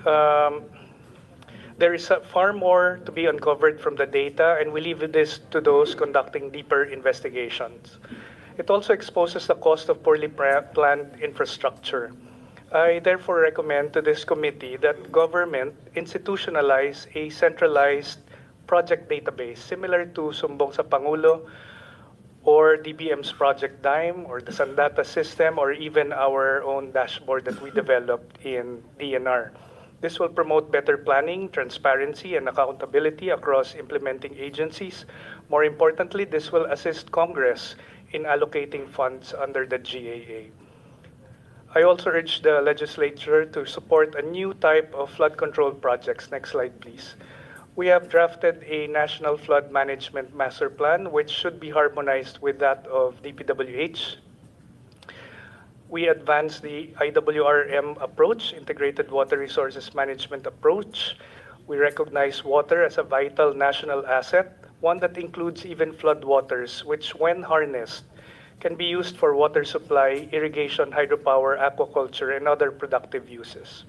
there is far more to be uncovered from the data, and we leave this to those conducting deeper investigations. It also exposes the cost of poorly planned infrastructure. I therefore recommend to this committee that government institutionalize a centralized project database similar to Sumbong sa Pangulo, or DBM's Project Dime, or the Sandata system, or even our own dashboard that we developed in DNR. This will promote better planning, transparency, and accountability across implementing agencies. More importantly, this will assist Congress in allocating funds under the GAA. I also urge the legislature to support a new type of flood control projects. Next slide, please. We have drafted a National Flood Management Master Plan, which should be harmonized with that of DPWH. We advanced the IWRM approach, Integrated Water Resources Management approach. We recognize water as a vital national asset, one that includes even floodwaters, which when harnessed, can be used for water supply, irrigation, hydropower, aquaculture, and other productive uses.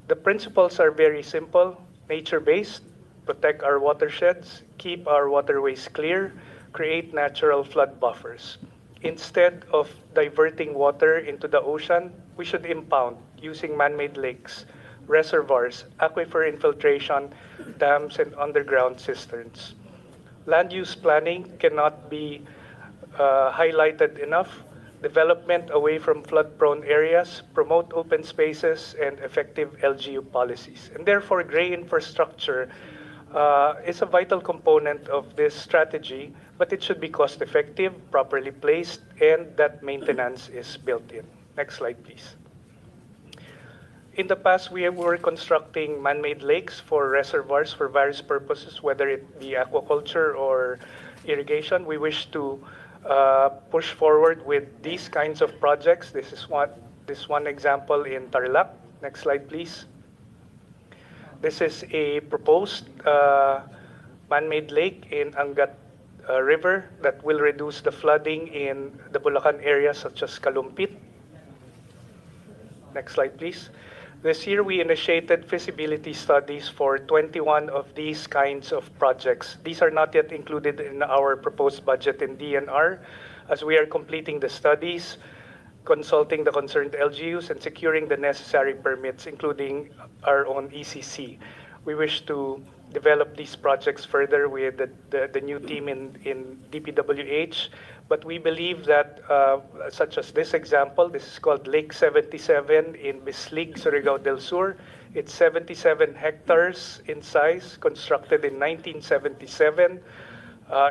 The principles are very simple. Nature-based, protect our watersheds, keep our waterways clear, create natural flood buffers. Instead of diverting water into the ocean, we should impound using man-made lakes, reservoirs, aquifer infiltration, dams, and underground cisterns. Land use planning cannot be highlighted enough. Development away from flood-prone areas, promote open spaces, and effective LGU policies. And therefore, gray infrastructure is a vital component of this strategy, but it should be cost-effective, properly placed, and that maintenance is built in. Next slide, please. In the past, we were constructing man-made lakes for reservoirs for various purposes, whether it be aquaculture or irrigation. We wish to push forward with these kinds of projects. This is one example in Tarlac. Next slide, please. This is a proposed man-made lake in Angat River that will reduce the flooding in the Bulacan area such as Kalumpit. Next slide, please. This year, we initiated feasibility studies for 21 of these kinds of projects. These are not yet included in our proposed budget in DNR, as we are completing the studies, consulting the concerned LGUs, and securing the necessary permits, including our own ECC. We wish to develop these projects further with the new team in DPWH, but we believe that, such as this example, this is called Lake 77 in Bislig, Surigao del Sur. It's 77 hectares in size, constructed in 1977.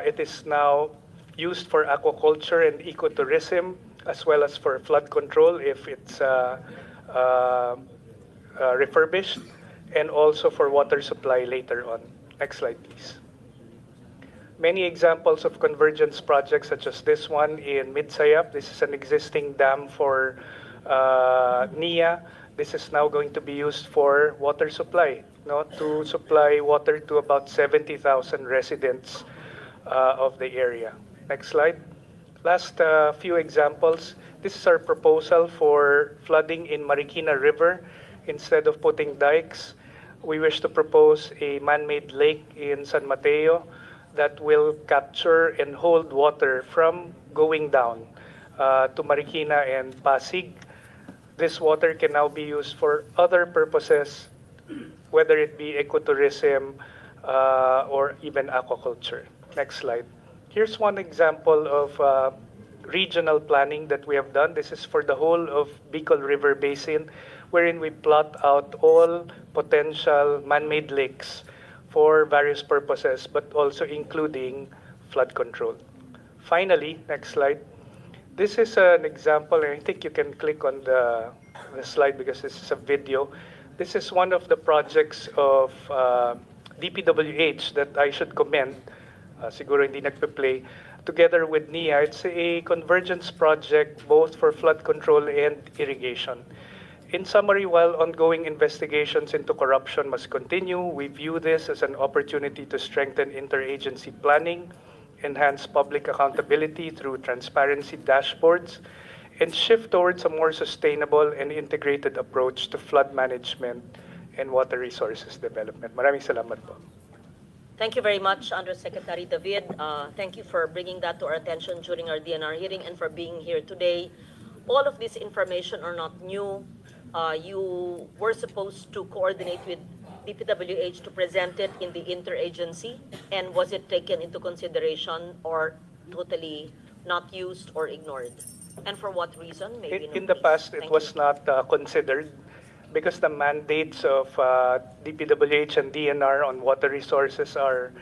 It is now used for aquaculture and ecotourism, as well as for flood control if it's refurbished, and also for water supply later on. Next slide, please. Many examples of convergence projects such as this one in Midsayap. This is an existing dam for NIA. This is now going to be used for water supply, to supply water to about 70,000 residents of the area. Next slide. Last few examples. This is our proposal for flooding in Marikina River. Instead of putting dikes, we wish to propose a man-made lake in San Mateo that will capture and hold water from going down to Marikina and Pasig. This water can now be used for other purposes, whether it be ecotourism or even aquaculture. Next slide. Here's one example of regional planning that we have done. This is for the whole of Bicol River Basin, wherein we plot out all potential man-made lakes for various purposes, but also including flood control. Finally, next slide. This is an example, and I think you can click on the slide because this is a video. This is one of the projects of DPWH that I should commend. Siguro hindi nagpe-play. Together with NIA, it's a convergence project both for flood control and irrigation. In summary, while ongoing investigations into corruption must continue, we view this as an opportunity to strengthen interagency planning, enhance public accountability through transparency dashboards, and shift towards a more sustainable and integrated approach to flood management and water resources development. Maraming salamat po.
Thank you very much, Undersecretary David. Thank you for bringing that to our attention during our DNR hearing and for being here today. All of this information are not new. You were supposed to coordinate with DPWH to present it in the interagency, and was it taken into consideration or totally not used or ignored? And for what reason? Maybe
In the past, it was not considered because the mandates of DPWH and DNR on water resources are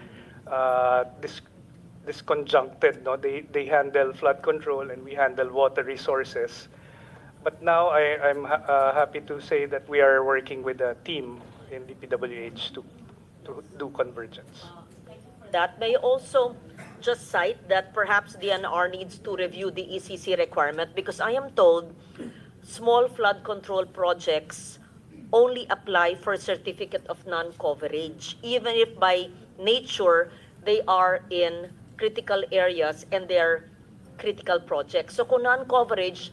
disconjuncted. No? They handle flood control and we handle water resources. But now I'm happy to say that we are working with a team in DPWH to do convergence.
That may also just cite that perhaps DNR needs to review the ECC requirement, because I am told small flood control projects only apply for certificate of non-coverage, even if by nature they are in critical areas and they're critical projects. So kung non-coverage,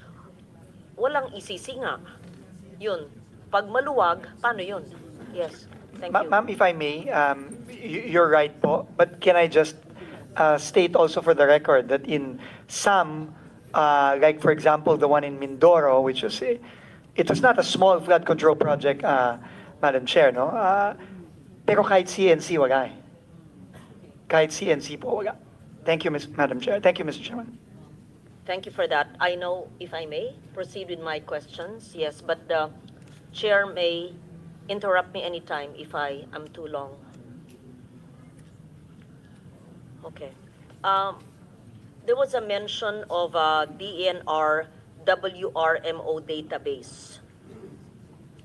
walang ECC nga. Yun. Pag maluwag, paano yun? Yes. Thank you.
Ma'am, if I may, you're right po, but can I just state also for the record that in some, like for example, the one in Mindoro, which was it was not a small flood control project, Madam Chair, no? Pero kahit CNC, wala eh. Kahit CNC po, wala. Thank you, Madam Chair. Thank you, Mr. Chairman.
Thank you for that. I know, if I may, proceed with my questions. Yes, but the chair may interrupt me anytime if I am too long. Okay. There was a mention of a DENR WRMO database.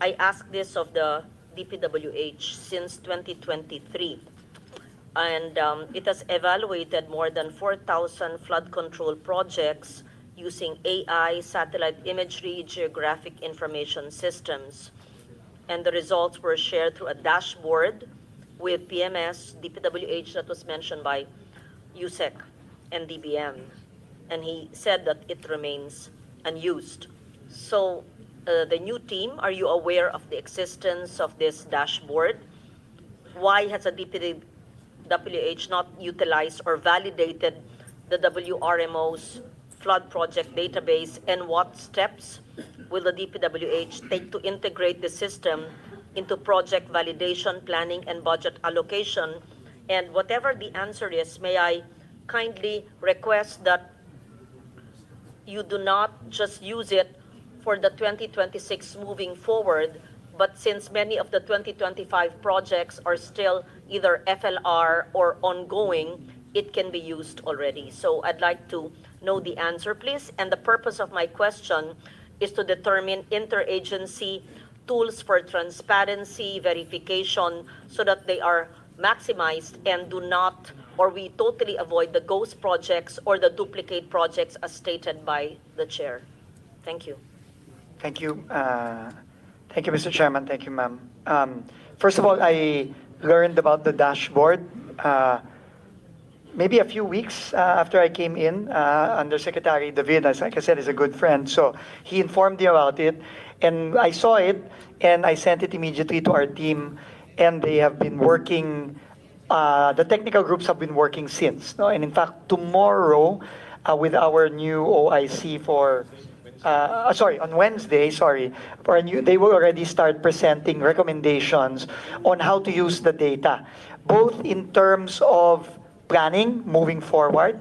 I asked this of the DPWH since 2023. And it has evaluated more than 4,000 flood control projects using AI, satellite imagery, geographic information systems. And the results were shared through a dashboard with PMS, DPWH that was mentioned by USEC and DBM. And he said that it remains unused. So the new team, are you aware of the existence of this dashboard? Why has a DPWH not utilized or validated the WRMO's flood project database, and what steps will the DPWH take to integrate the system into project validation, planning, and budget allocation? And whatever the answer is, may I kindly request that you do not just use it for the 2026 moving forward, but since many of the 2025 projects are still either FLR or ongoing, it can be used already. So I'd like to know the answer, please. And the purpose of my question is to determine interagency tools for transparency, verification, so that they are maximized and do not, or we totally avoid the ghost projects or the duplicate projects as stated by the chair. Thank you.
Thank you. Thank you, Mr. Chairman. Thank you, ma'am. First of all, I learned about the dashboard maybe a few weeks after I came in. Undersecretary David, as like I said, is a good friend. So he informed me about it, and I saw it, and I sent it immediately to our team, and they have been working, the technical groups have been working since. No? And in fact, tomorrow, with our new OIC for on Wednesday, for a new, they will already start presenting recommendations on how to use the data, both in terms of planning moving forward,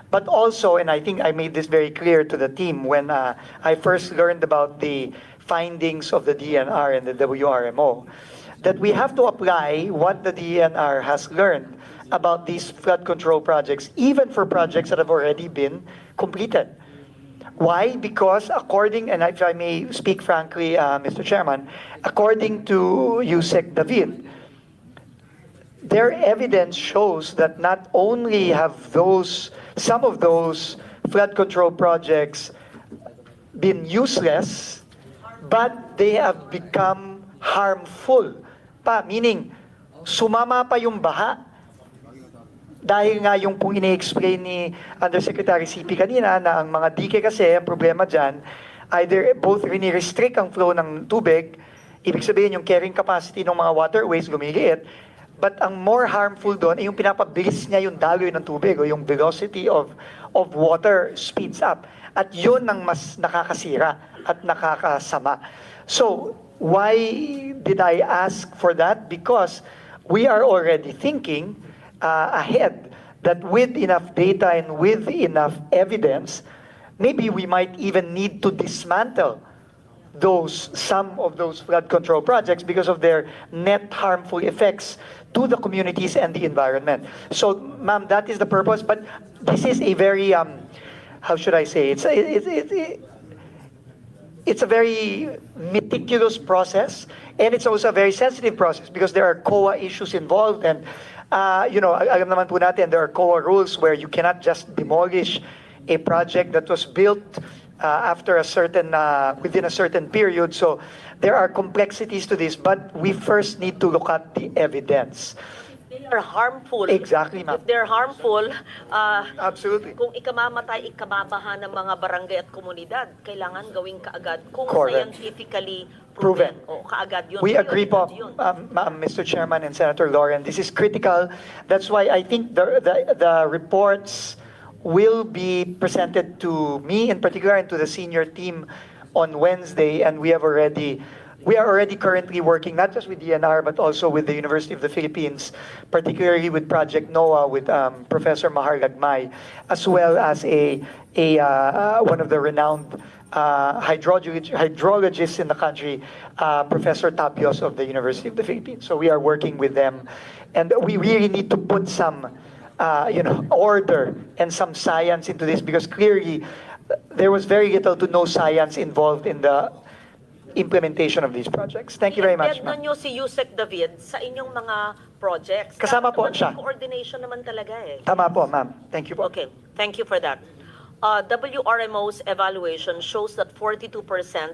but also, and I think I made this very clear to the team when I first learned about the findings of the DNR and the WRMO, that we have to apply what the DNR has learned about these flood control projects, even for projects that have already been completed. Why? Because according, and if I may speak frankly, Mr. Chairman, according to Yusek David, their evidence shows that not only have some of those flood control projects been useless, but they have become harmful pa, meaning sumama pa yung baha. Dahil nga yung pong ini-explain ni Undersecretary CP kanina na ang mga dike kasi, ang problema dyan, either both rini-restrict ang flow ng tubig, ibig sabihin yung carrying capacity ng mga waterways lumiliit, but ang more harmful doon ay yung pinapabilis niya yung daloy ng tubig o yung velocity of water speeds up. At yun ang mas nakakasira at nakakasama. So, why did I ask for that? Because we are already thinking ahead that with enough data and with enough evidence, maybe we might even need to dismantle some of those flood control projects because of their net harmful effects to the communities and the environment. So, ma'am, that is the purpose. But this is a very, how should I say, it's a very meticulous process, and it's also a very sensitive process because there are COA issues involved, and alam naman po natin, there are COA rules where you cannot just demolish a project that was built after within a certain period. So there are complexities to this, but we first need to look at the evidence.
They are harmful.
Exactly, ma'am.
If they're harmful,
Absolutely.
kung ikamamatay, ikababaha ng mga barangay at komunidad, kailangan gawing kaagad kung
Correct.
scientifically
Proven.
O kaagad yun.
We agree po,
yun.
Mr. Chairman and Senator Lauren. This is critical. That's why I think the reports will be presented to me in particular and to the senior team on Wednesday, and we are already currently working not just with DNR but also with the University of the Philippines, particularly with Project NOAA with Professor Mahar Lagmay, as well as one of the renowned hydrologists in the country, Professor Tapios of the University of the Philippines. So we are working with them, and we really need to put some order and some science into this, because clearly there was very little to no science involved in the implementation of these projects. Thank you very much,
I-embed
ma'am.
nyo si Yusek David sa inyong mga projects.
Kasama po
Dapat
siya.
Coordination naman talaga eh.
Tama po, ma'am. Thank you po.
Okay, thank you for that. WRMO's evaluation shows that 42%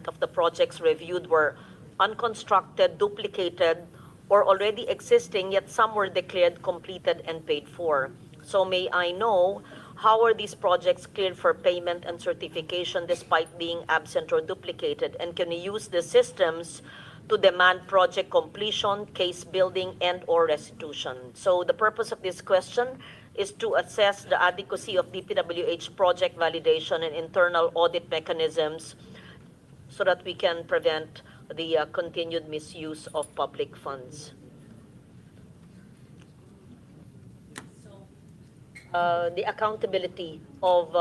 of the projects reviewed were unconstructed, duplicated, or already existing, yet some were declared completed and paid for. So may I know, how are these projects cleared for payment and certification despite being absent or duplicated? And can we use the systems to demand project completion, case building, and/or restitution? So the purpose of this question is to assess the adequacy of DPWH project validation and internal audit mechanisms so that we can prevent the continued misuse of public funds. The accountability of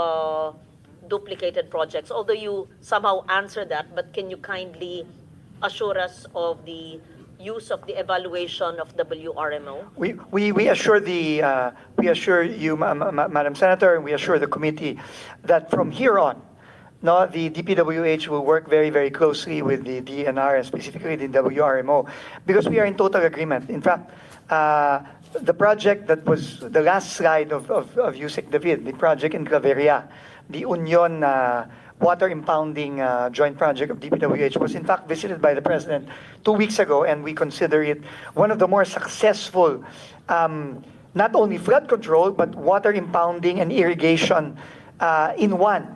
duplicated projects, although you somehow answer that, but can you kindly assure us of the use of the evaluation of WRMO?
We assure you, Madam Senator, and we assure the committee that from here on, the DPWH will work very, very closely with the DNR and specifically the WRMO, because we are in total agreement. In fact, the project that was the last slide of Yusek David, the project in Claveria, the Union water impounding joint project of DPWH, was in fact visited by the President 2 weeks ago, and we consider it one of the more successful, not only flood control, but water impounding and irrigation in one.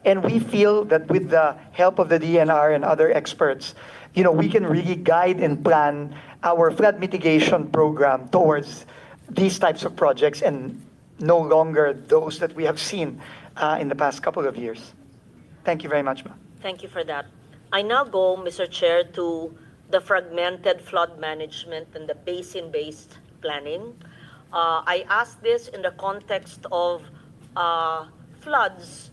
And we feel that with the help of the DNR and other experts, we can really guide and plan our flood mitigation program towards these types of projects and no longer those that we have seen in the past couple of years. Thank you very much, ma'am.
Thank you for that. I now go, Mr. Chair, to the fragmented flood management and the basin-based planning. I ask this in the context of floods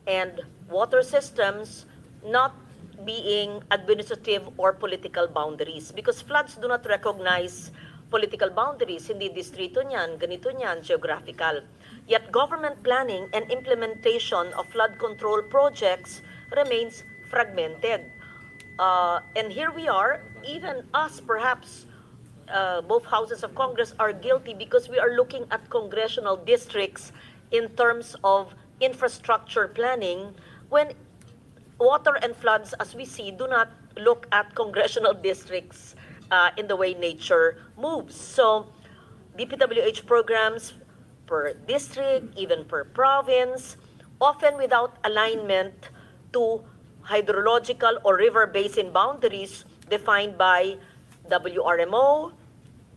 and water systems not being administrative or political boundaries, because floods do not recognize political boundaries. Hindi distrito niyan, ganito niyan, geographical. Yet government planning and implementation of flood control projects remains fragmented. And here we are, even us perhaps, both houses of Congress are guilty because we are looking at congressional districts in terms of infrastructure planning when water and floods, as we see, do not look at congressional districts in the way nature moves. So DPWH programs per district, even per province, often without alignment to hydrological or river basin boundaries defined by WRMO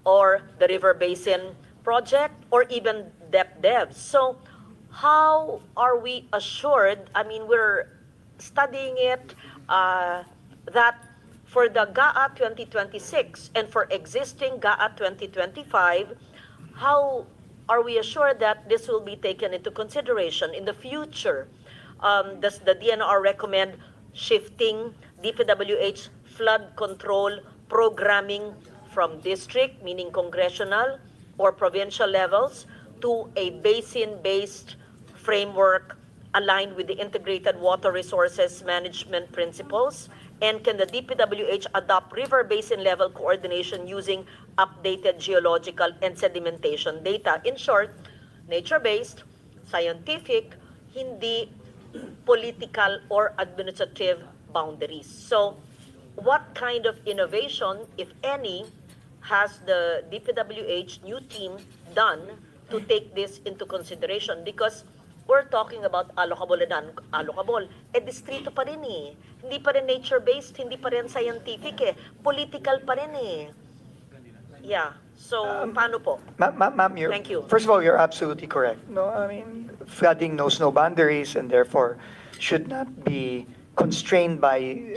or the River Basin Project or even DepDev. So how are we assured, I mean, we're studying it, that for the GAA 2026 and for existing GAA 2025, how are we assured that this will be taken into consideration in the future? Does the DNR recommend shifting DPWH flood control programming from district, meaning congressional or provincial levels, to a basin-based framework aligned with the integrated water resources management principles? And can the DPWH adopt river basin level coordination using updated geological and sedimentation data? In short, nature-based, scientific, hindi political or administrative boundaries. So what kind of innovation, if any, has the DPWH new team done to take this into consideration? Because we're talking about allocable and unallocable. Distrito pa rin eh. Hindi pa rin nature-based, hindi pa rin scientific eh. Political pa rin eh. Yeah. So, paano po?
Ma'am,
Thank you.
First of all, you're absolutely correct. No, I mean, flooding knows no boundaries and therefore should not be constrained by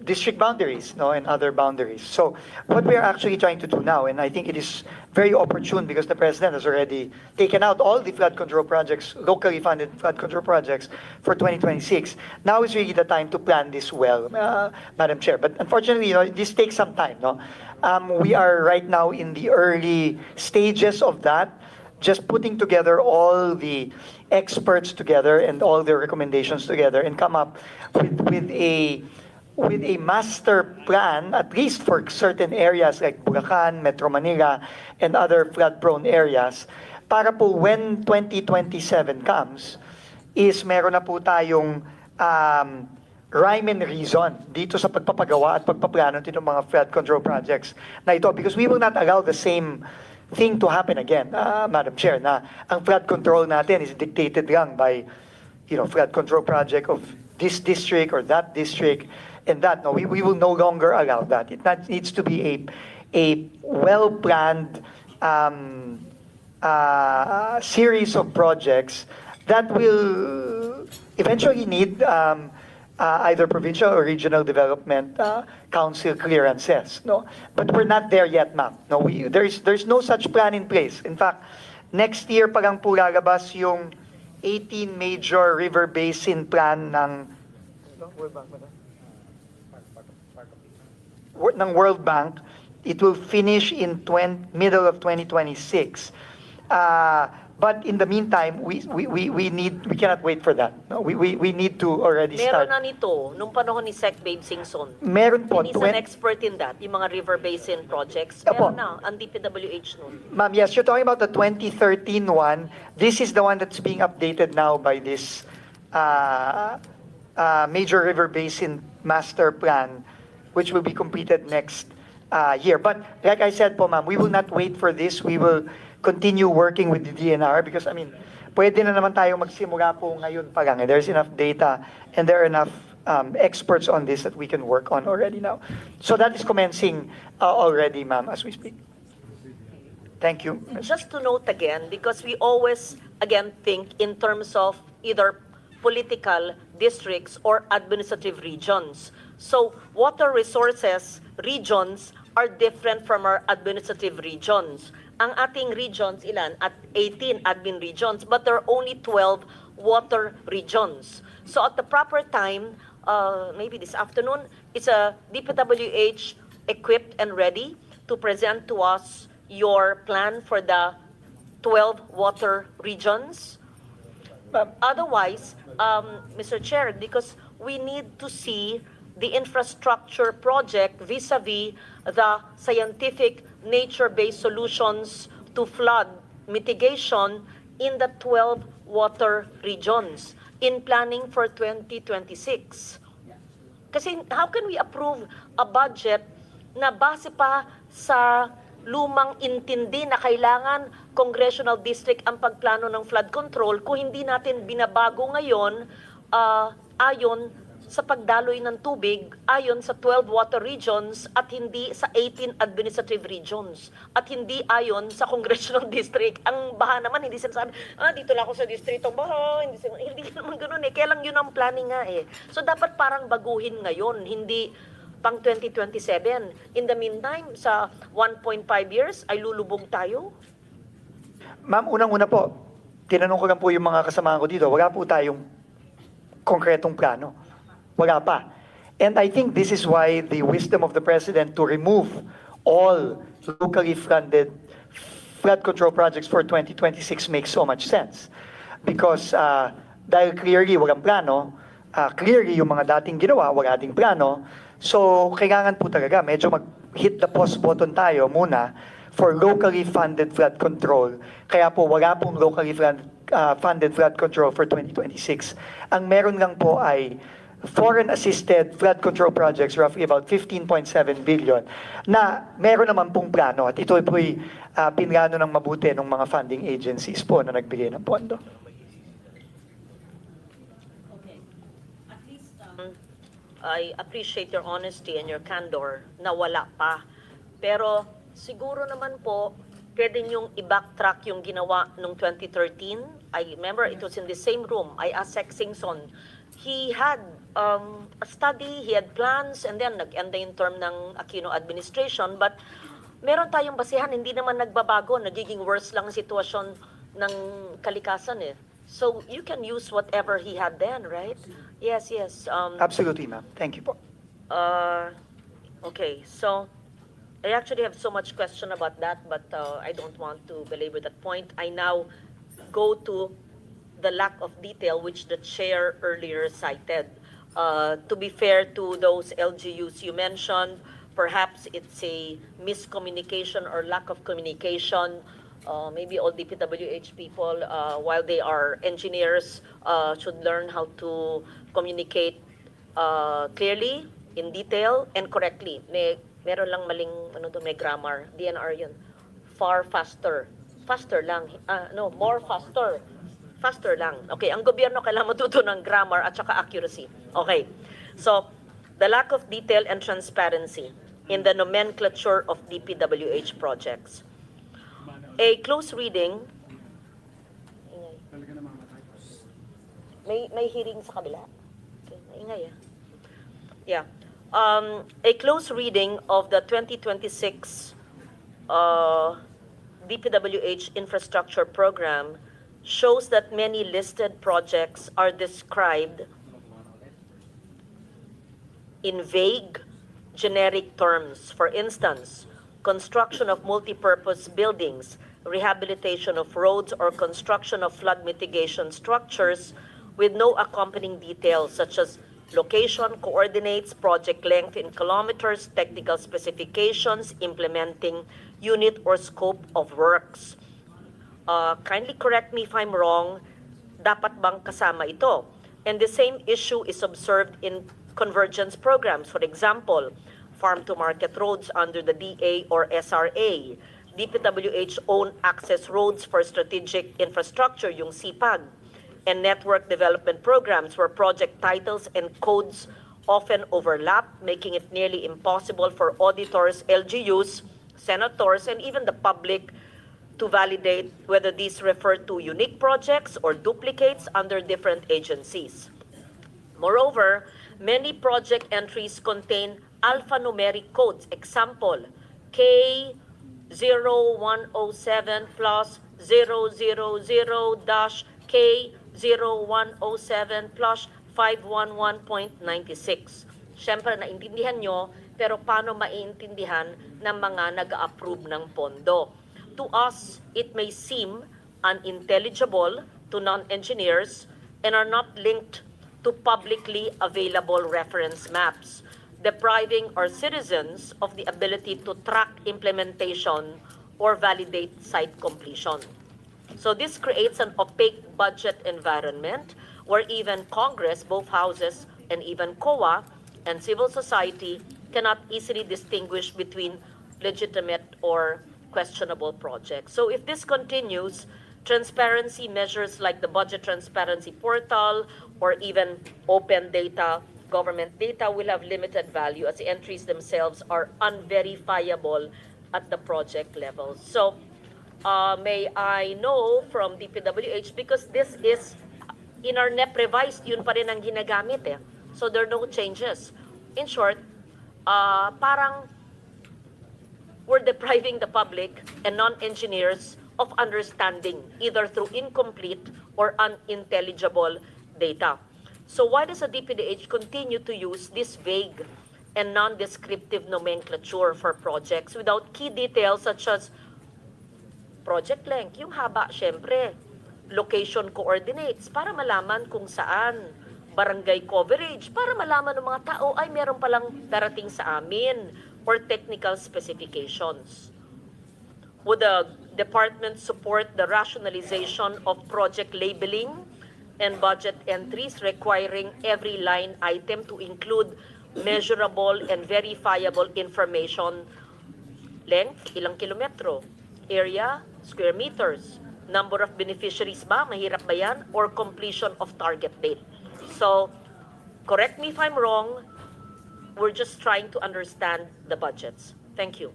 district boundaries, no, and other boundaries. So what we are actually trying to do now, and I think it is very opportune because the President has already taken out all the flood control projects, locally funded flood control projects for 2026. Now is really the time to plan this well, Madam Chair. But unfortunately, this takes some time, no? We are right now in the early stages of that, just putting together all the experts together and all their recommendations together and come up with a master plan, at least for certain areas like Bulacan, Metro Manila, and other flood-prone areas, para po when 2027 comes, is meron na po tayong rhyme and reason dito sa pagpapagawa at pagpaplano ng mga flood control projects na ito, because we will not allow the same thing to happen again, Madam Chair, na ang flood control natin is dictated lang by, flood control project of this district or that district and that. No, we will no longer allow that. It needs to be a well-planned series of projects that will eventually need either provincial or regional development council clearances, no? But we're not there yet, ma'am. No, there's no such plan in place. In fact, next year pa lang po lalabas yung 18 major river basin plan ng World Bank. It will finish in middle of 2026. But in the meantime, we cannot wait for that. No, we need to already start.
Meron na nito nung panahon ni Sec Babe Singson.
Meron po.
He's an expert in that, yung mga river basin projects.
Opo.
Meron na, ang DPWH nun.
Ma'am, yes, you're talking about the 2013 one. This is the one that's being updated now by this major river basin master plan, which will be completed next year. But like I said po, ma'am, we will not wait for this. We will continue working with the DNR because, I mean, pwede na naman tayo magsimula po ngayon pa lang. There's enough data and there are enough experts on this that we can work on already now. So that is commencing already, ma'am, as we speak. Thank you.
Just to note again, because we always, again, think in terms of either political districts or administrative regions. So water resources regions are different from our administrative regions. Ang ating regions, ilan? At 18 admin regions, but there are only 12 water regions. So at the proper time, maybe this afternoon, is a DPWH equipped and ready to present to us your plan for the 12 water regions? Otherwise, Mr. Chair, because we need to see the infrastructure project vis-a-vis the scientific nature-based solutions to flood mitigation in the 12 water regions in planning for 2026. Kasi how can we approve a budget na base pa sa lumang intindi na kailangan congressional district ang pagplano ng flood control kung hindi natin binabago ngayon ayon sa pagdaloy ng tubig ayon sa 12 water regions at hindi sa 18 administrative regions at hindi ayon sa congressional district. Ang baha naman hindi sinasabi, dito lang ako sa distrito baha, hindi naman ganoon eh. Kaya lang yun ang planning nga eh. So dapat parang baguhin ngayon, hindi pang 2027. In the meantime, sa 1.5 years ay lulubog tayo.
Ma'am, unang-una po, tinanong ko lang po yung mga kasamahan ko dito, wala po tayong konkretong plano. Wala pa. And I think this is why the wisdom of the President to remove all locally funded flood control projects for 2026 makes so much sense. Because dahil clearly walang plano, clearly yung mga dating ginawa, wala ding plano, so kailangan po talaga medyo mag-hit the pause button tayo muna for locally funded flood control. Kaya po wala pong locally funded flood control for 2026. Ang meron lang po ay foreign-assisted flood control projects, roughly about 15.7 billion, na meron naman pong plano. At ito po'y pinlano ng mabuti ng mga funding agencies po na nagbigay ng pondo.
I appreciate your honesty and your candor na wala pa. Pero siguro naman po, pwede niyong i-backtrack yung ginawa noong 2013. I remember it was in the same room. I asked Sec Singson. He had a study, he had plans, and then nag-end na yung term ng Aquino administration. But meron tayong basihan, hindi naman nagbabago. Nagiging worse lang ang sitwasyon ng kalikasan eh. So you can use whatever he had then, right? Yes, yes.
Absolutely, ma'am. Thank you po.
Okay, so I actually have so much question about that, but I don't want to belabor that point. I now go to the lack of detail which the chair earlier cited. To be fair to those LGUs you mentioned, perhaps it's a miscommunication or lack of communication. Maybe all DPWH people, while they are engineers, should learn how to communicate clearly, in detail, and correctly. Meron lang maling, may grammar. DNR yun. Far faster. Faster lang. More faster. Faster lang. Okay, ang gobyerno kailangan matuto ng grammar at saka accuracy. Okay. So, the lack of detail and transparency in the nomenclature of DPWH projects. A close reading. May hearing sa kabila. Okay, maingay Yeah. A close reading of the 2026 DPWH infrastructure program shows that many listed projects are described in vague, generic terms. For instance, construction of multi-purpose buildings, rehabilitation of roads, or construction of flood mitigation structures with no accompanying details such as location, coordinates, project length in kilometers, technical specifications, implementing unit or scope of works. Kindly correct me if I'm wrong, dapat bang kasama ito? And the same issue is observed in convergence programs. For example, farm-to-market roads under the DA or SRA, DPWH own access roads for strategic infrastructure, yung CPAG, and network development programs where project titles and codes often overlap, making it nearly impossible for auditors, LGUs, senators, and even the public to validate whether these refer to unique projects or duplicates under different agencies. Moreover, many project entries contain alphanumeric codes. Example, K0107 plus 000-K0107 plus 511.96. Siyempre, naintindihan nyo, pero paano maiintindihan ng mga nag-approve ng pondo? To us, it may seem unintelligible to non-engineers and are not linked to publicly available reference maps, depriving our citizens of the ability to track implementation or validate site completion. So this creates an opaque budget environment where even Congress, both houses, and even COA and civil society cannot easily distinguish between legitimate or questionable projects. So if this continues, transparency measures like the Budget Transparency Portal or even open data, government data will have limited value as the entries themselves are unverifiable at the project level. So may I know from DPWH, because this is in our NEP revised, yun pa rin ang ginagamit eh. So there are no changes. In short, parang we're depriving the public and non-engineers of understanding either through incomplete or unintelligible data. So why does the DPWH continue to use this vague and non-descriptive nomenclature for projects without key details such as project length, yung haba syempre, location coordinates para malaman kung saan, barangay coverage para malaman ng mga tao ay meron palang darating sa amin, or technical specifications. Would the department support the rationalization of project labeling and budget entries requiring every line item to include measurable and verifiable information? Length, ilang kilometro? Area, square meters? Number of beneficiaries ba? Mahirap ba yan? Or completion of target date? So, correct me if I'm wrong, we're just trying to understand the budgets. Thank you.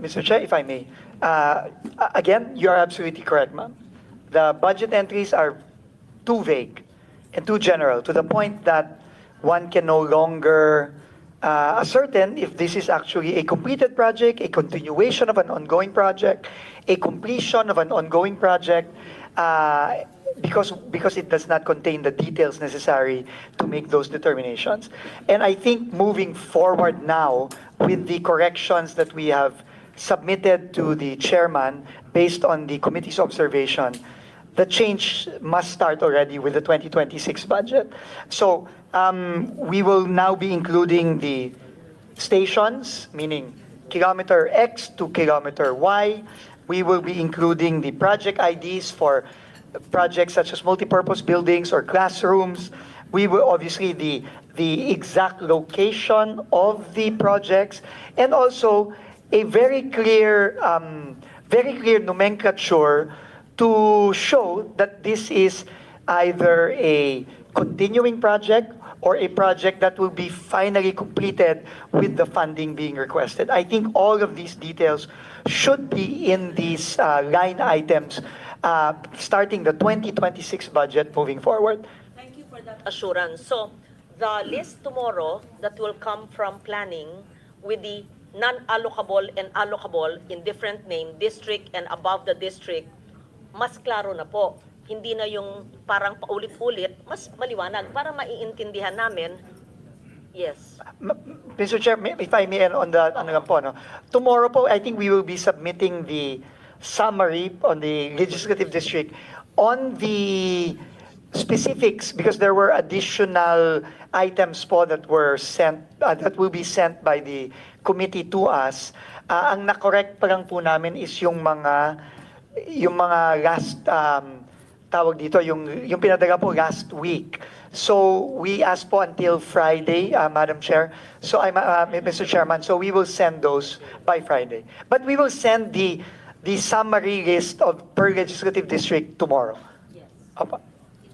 Mr. Chair, if I may, again, you are absolutely correct, ma'am. The budget entries are too vague and too general to the point that one can no longer ascertain if this is actually a completed project, a continuation of an ongoing project, a completion of an ongoing project, because it does not contain the details necessary to make those determinations. And I think moving forward now with the corrections that we have submitted to the chairman based on the committee's observation, the change must start already with the 2026 budget. So we will now be including the stations, meaning kilometer X to kilometer Y. We will be including the project IDs for projects such as multipurpose buildings or classrooms. We will obviously the exact location of the projects, and also a very clear nomenclature to show that this is either a continuing project or a project that will be finally completed with the funding being requested. I think all of these details should be in these line items starting the 2026 budget moving forward.
Thank you for that assurance. So the list tomorrow that will come from planning with the non-allocable and allocable in different name, district and above the district, mas klaro na po. Hindi na yung parang paulit-ulit, mas maliwanag para maiintindihan namin. Yes.
Mr. Chair, if I may, on the tomorrow po, I think we will be submitting the summary on the legislative district on the specifics, because there were additional items po that were sent that will be sent by the committee to us. Ang na-correct pa lang po namin is yung mga last tawag dito, yung pinadala po last week. So we asked po until Friday, Madam Chair. So Mr. Chairman, so we will send those by Friday. But we will send the summary list of per legislative district tomorrow.
Yes.
Opo.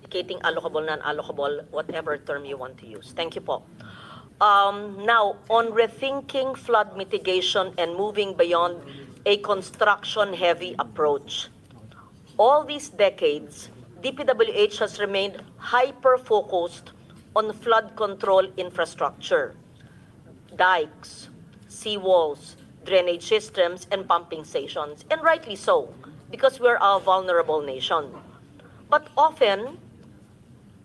Indicating allocable, non-allocable, whatever term you want to use. Thank you po. Now, on rethinking flood mitigation and moving beyond a construction-heavy approach. All these decades, DPWH has remained hyper-focused on flood control infrastructure, dikes, seawalls, drainage systems, and pumping stations, and rightly so, because we're a vulnerable nation. But often,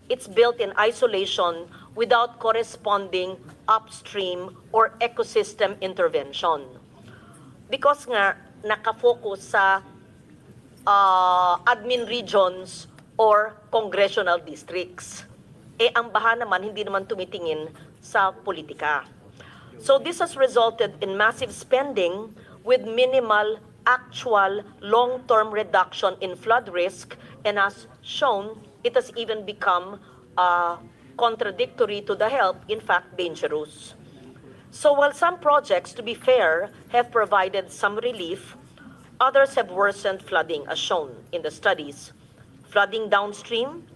it's built in isolation without corresponding upstream or ecosystem intervention. Because nga, nakafocus sa admin regions or congressional districts. Ang baha naman, hindi naman tumitingin sa politika. So this has resulted in massive spending with minimal actual long-term reduction in flood risk, and as shown, it has even become contradictory to the help, in fact, dangerous. So while some projects, to be fair, have provided some relief, others have worsened flooding, as shown in the studies. Flooding downstream,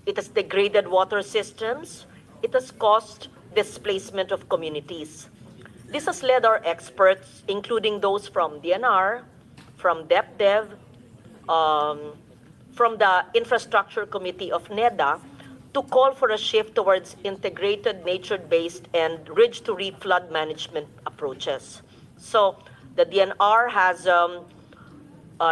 it has degraded water systems, it has caused displacement of communities. This has led our experts, including those from DNR, from DepDev, from the Infrastructure Committee of NEDA, to call for a shift towards integrated nature-based and ridge-to-reef flood management approaches. So the DNR has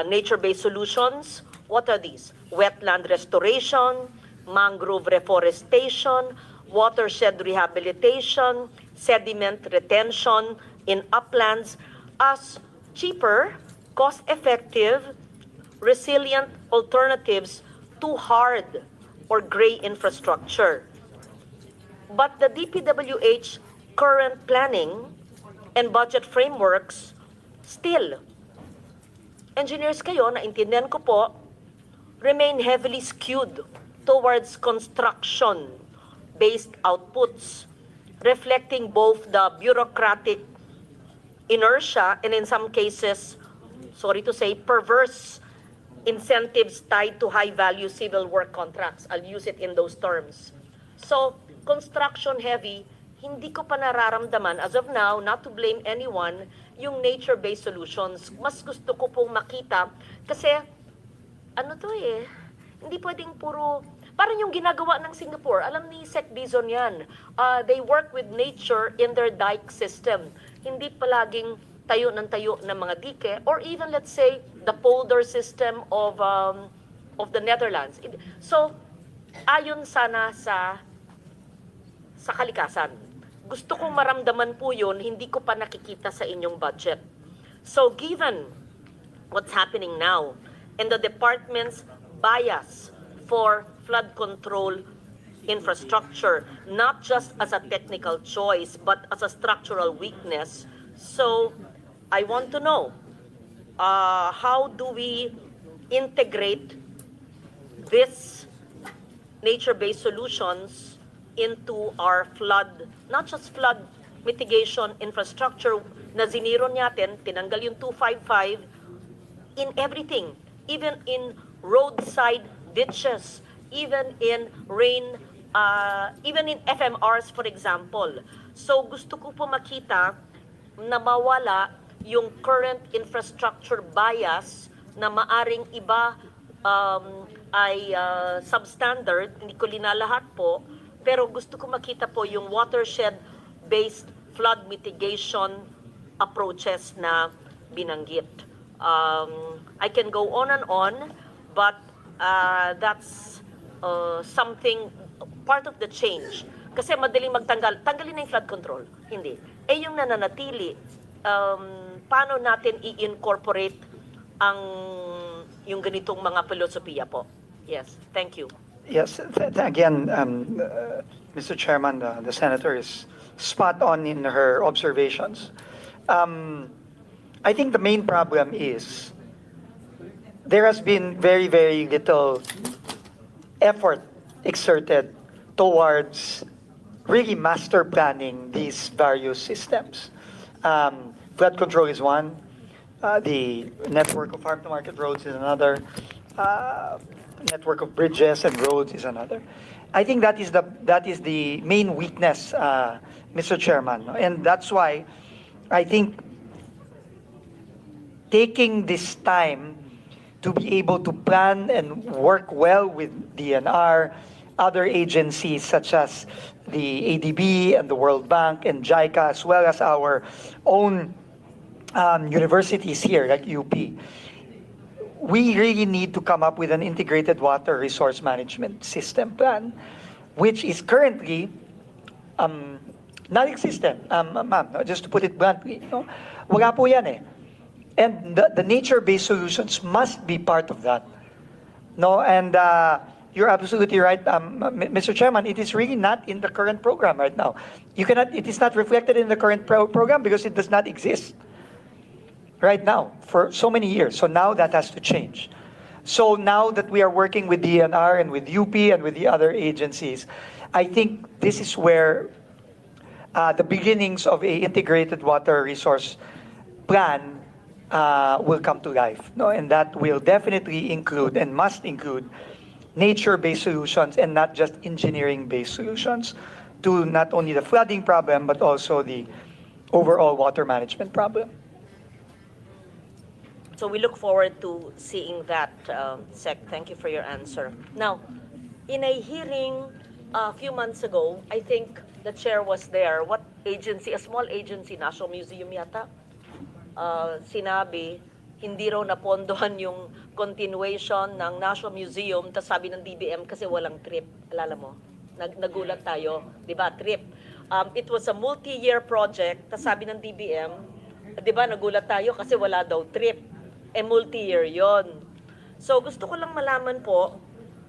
nature-based solutions. What are these? Wetland restoration, mangrove reforestation, watershed rehabilitation, sediment retention in uplands as cheaper, cost-effective, resilient alternatives to hard or gray infrastructure. But the DPWH current planning and budget frameworks still, engineers kayo, naintindihan ko po, remain heavily skewed towards construction-based outputs, reflecting both the bureaucratic inertia and in some cases, sorry to say, perverse incentives tied to high-value civil work contracts. I'll use it in those terms. So, construction-heavy, hindi ko pa nararamdaman, as of now, not to blame anyone, yung nature-based solutions. Mas gusto ko pong makita, kasi, hindi pwedeng puro, parang yung ginagawa ng Singapore, alam ni Sec Dizon yan, they work with nature in their dike system. Hindi palaging tayo ng mga dike, or even let's say the polder system of the Netherlands. So ayon sana sa kalikasan. Gusto kong maramdaman po yun, hindi ko pa nakikita sa inyong budget. So given what's happening now and the department's bias for flood control infrastructure, not just as a technical choice but as a structural weakness, so I want to know, how do we integrate this nature-based solutions into our flood, not just flood mitigation infrastructure na ziniro natin, tinanggal yung 255, in everything, even in roadside ditches, even in rain, even in FMRs, for example. So gusto ko po makita na mawala yung current infrastructure bias na maaring iba ay substandard, hindi ko linalahat po, pero gusto ko makita po yung watershed-based flood mitigation approaches na binanggit. I can go on and on, but that's something, part of the change. Kasi madaling tanggalin na yung flood control. Hindi. Yung nananatili, paano natin i-incorporate yung ganitong mga filosofiya po? Yes, thank you.
Yes, again, Mr. Chairman, the Senator is spot on in her observations. I think the main problem is there has been very, very little effort exerted towards really master planning these various systems. Flood control is one. The network of farm-to-market roads is another. Network of bridges and roads is another. I think that is the main weakness, Mr. Chairman, and that's why I think taking this time to be able to plan and work well with DNR, other agencies such as the ADB and the World Bank and JICA, as well as our own universities here like UP. We really need to come up with an integrated water resource management system plan, which is currently non-existent. Ma'am, just to put it bluntly, no? Wala po yan eh. And the nature-based solutions must be part of that. No, and you're absolutely right, Mr. Chairman. It is really not in the current program right now. You cannot. It is not reflected in the current program because it does not exist right now for so many years. So now that has to change. So now that we are working with DNR and with UP and with the other agencies, I think this is where the beginnings of a integrated water resource plan will come to life. No? And that will definitely include and must include nature-based solutions and not just engineering-based solutions to not only the flooding problem but also the overall water management problem.
So we look forward to seeing that, Sec. Thank you for your answer. Now, in a hearing a few months ago, I think the chair was there. What agency? A small agency, National Museum yata, sinabi, hindi raw napondohan yung continuation ng National Museum, tas sabi ng DBM kasi walang trip. Alala mo? Nagulat tayo, di ba? Trip. It was a multi-year project, tas sabi ng DBM, di ba, nagulat tayo kasi wala daw trip. Multi-year yon. So gusto ko lang malaman po,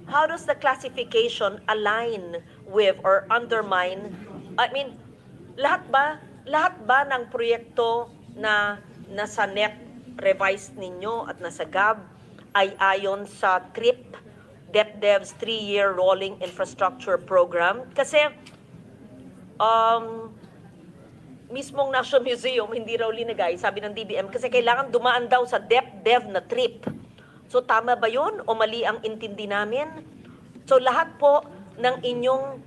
how does the classification align with or undermine, I mean, lahat ba ng proyekto na nasa net revised ninyo at nasa GAB ay ayon sa TRIP, DepDev's 3-year rolling infrastructure program? Kasi mismong National Museum hindi raw linagay, sabi ng DBM, kasi kailangan dumaan daw sa DepDev na trip. So tama ba yun o mali ang intindi namin? So lahat po ng inyong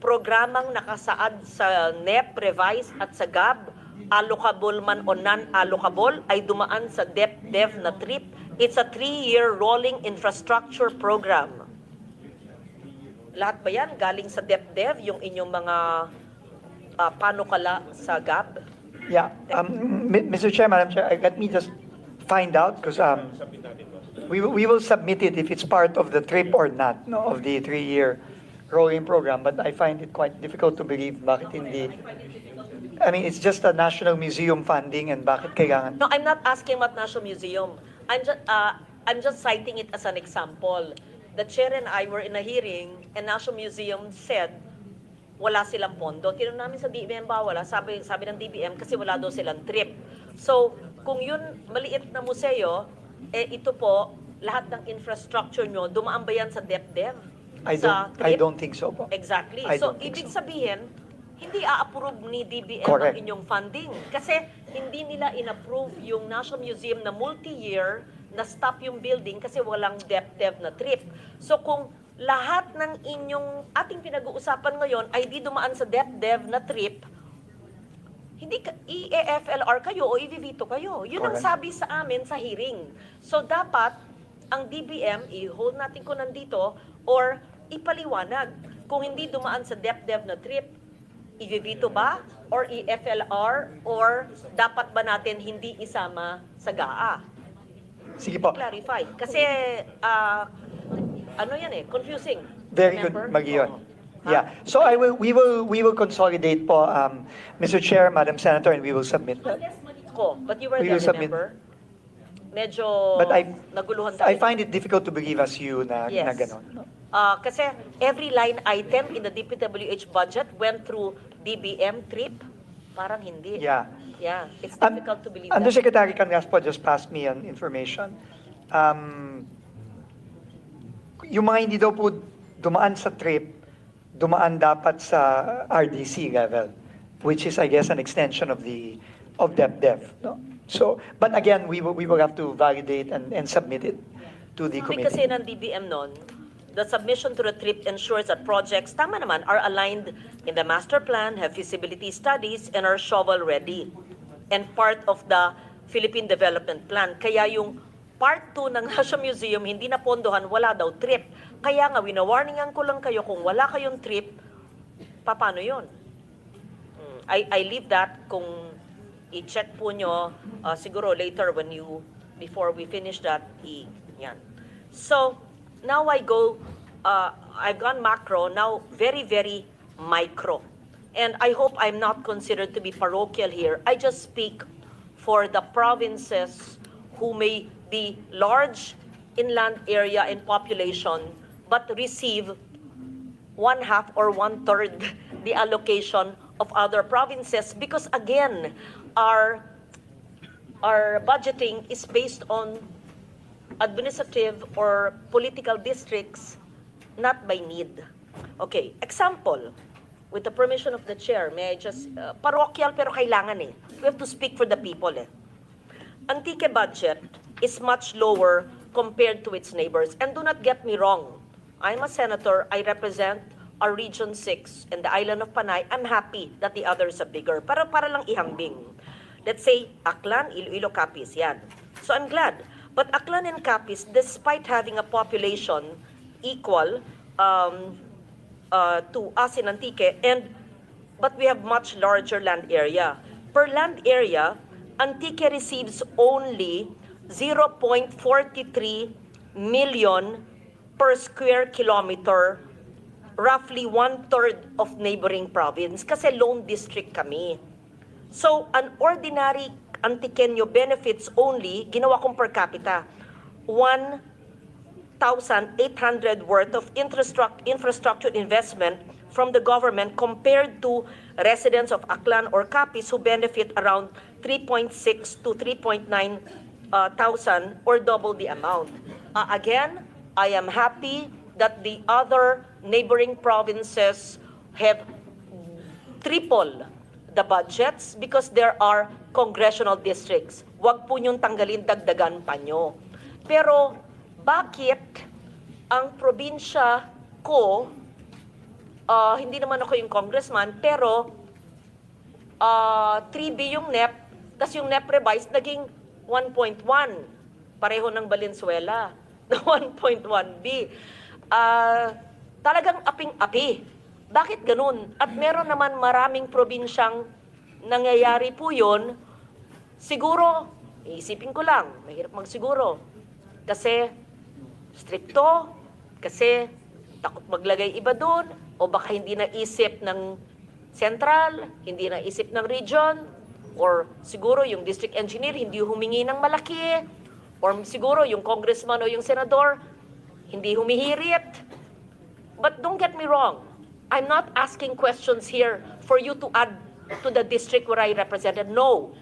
programang nakasaad sa NEP, Revise at sa GAB, allocable man o non-allocable, ay dumaan sa DepDev na trip. It's a 3-year rolling infrastructure program. Lahat ba yan galing sa DepDev, yung inyong mga panukala sa GAB?
Yeah, Mr. Chair, Madam Chair, let me just find out because we will submit it if it's part of the trip or not, no, of the 3-year rolling program. But I find it quite difficult to believe bakit hindi. I mean, it's just a National Museum funding and bakit kailangan.
No, I'm not asking about National Museum. I'm just citing it as an example. The chair and I were in a hearing and National Museum said wala silang pondo. Tinanong namin sa DBM ba wala? Sabi ng DBM kasi wala daw silang trip. So, kung yun maliit na museo, ito po, lahat ng infrastructure nyo, dumaan ba yan sa DepDev?
I don't think so po.
Exactly. So, ibig sabihin, hindi a-approve ni DBM
Correct.
ang inyong funding. Kasi hindi nila in-approve yung National Museum na multi-year na stop yung building kasi walang DepDev na trip. So, kung lahat ng inyong ating pinag-uusapan ngayon ay di dumaan sa DepDev na trip, hindi i-EFLR kayo o i-veto kayo. Yun ang sabi sa amin sa hearing. So dapat ang DBM, i-hold natin ko nandito or ipaliwanag. Kung hindi dumaan sa DepDev na trip, i-veto ba or i-FLR or dapat ba natin hindi isama sa GAA?
Sige po.
Clarify. Kasi ano yan confusing.
Very good, Magion. Yeah. So we will consolidate po, Mr. Chair, Madam Senator, and we will submit that.
But you were
We
there,
will submit.
remember? Medyo
But
naguluhan tayo.
I find it difficult to believe as you na
Yes.
ganon. No?
Kasi every line item in the DPWH budget went through DBM trip. Parang hindi.
Yeah.
Yeah, it's difficult to believe that.
Undersecretary Cangas po just passed me an information. Yung mga hindi daw po dumaan sa trip, dumaan dapat sa RDC level, which is, I guess, an extension of DepDev. No? So, but again, we will have to validate and submit it to the
Sabi kasi
committee.
ng DBM nun, the submission to the trip ensures that projects, tama naman, are aligned in the master plan, have feasibility studies, and are shovel-ready. And part of the Philippine Development Plan. Kaya yung part 2 ng National Museum, hindi na pondohan, wala daw trip. Kaya nga, winawarningan ko lang kayo, kung wala kayong trip, paano yun? I leave that kung i-check po nyo, siguro later before we finish that, yan. So, now I've gone macro, now very, very micro. And I hope I'm not considered to be parochial here. I just speak for the provinces who may be large in land area and population but receive 1/2 or 1/3 the allocation of other provinces, because again, our budgeting is based on administrative or political districts, not by need. Okay, example, with the permission of the chair, may I just, parochial pero kailangan eh. We have to speak for the people eh. Antique budget is much lower compared to its neighbors. And do not get me wrong, I'm a senator, I represent our Region 6 and the island of Panay. I'm happy that the others are bigger. Para lang ihambing. Let's say, Aklan, Iloilo, Capiz, yan. So I'm glad. But Aklan and Capiz, despite having a population equal to us in Antique, but we have much larger land area. Per land area, Antique receives only 0.43 million per square kilometer, roughly 1/3 of neighboring province, kasi lone district kami. So, an ordinary Antiqueño benefits only, ginawa kong per capita, 1,800 worth of infrastructure investment from the government compared to residents of Aklan or Capiz who benefit around 3.6 to 3.9 thousand or double the amount. Again, I am happy that the other neighboring provinces have triple the budgets because there are congressional districts. Huwag po niyong tanggalin, dagdagan pa nyo. Pero bakit ang probinsya ko, hindi naman ako yung congressman, pero 3B yung NEP, tas yung NEP revised naging 1.1. Pareho ng Valenzuela na 1.1B. Talagang aping-api. Bakit ganun? At meron naman maraming probinsyang nangyayari po yun. Siguro, iisipin ko lang, mahirap magsiguro. Kasi stricto, kasi takot maglagay iba doon, o baka hindi naisip ng central, hindi naisip ng region, or siguro yung district engineer hindi humingi ng malaki, or siguro yung congressman o yung senador hindi humihirit. But don't get me wrong, I'm not asking questions here for you to add to the district where I represented. No.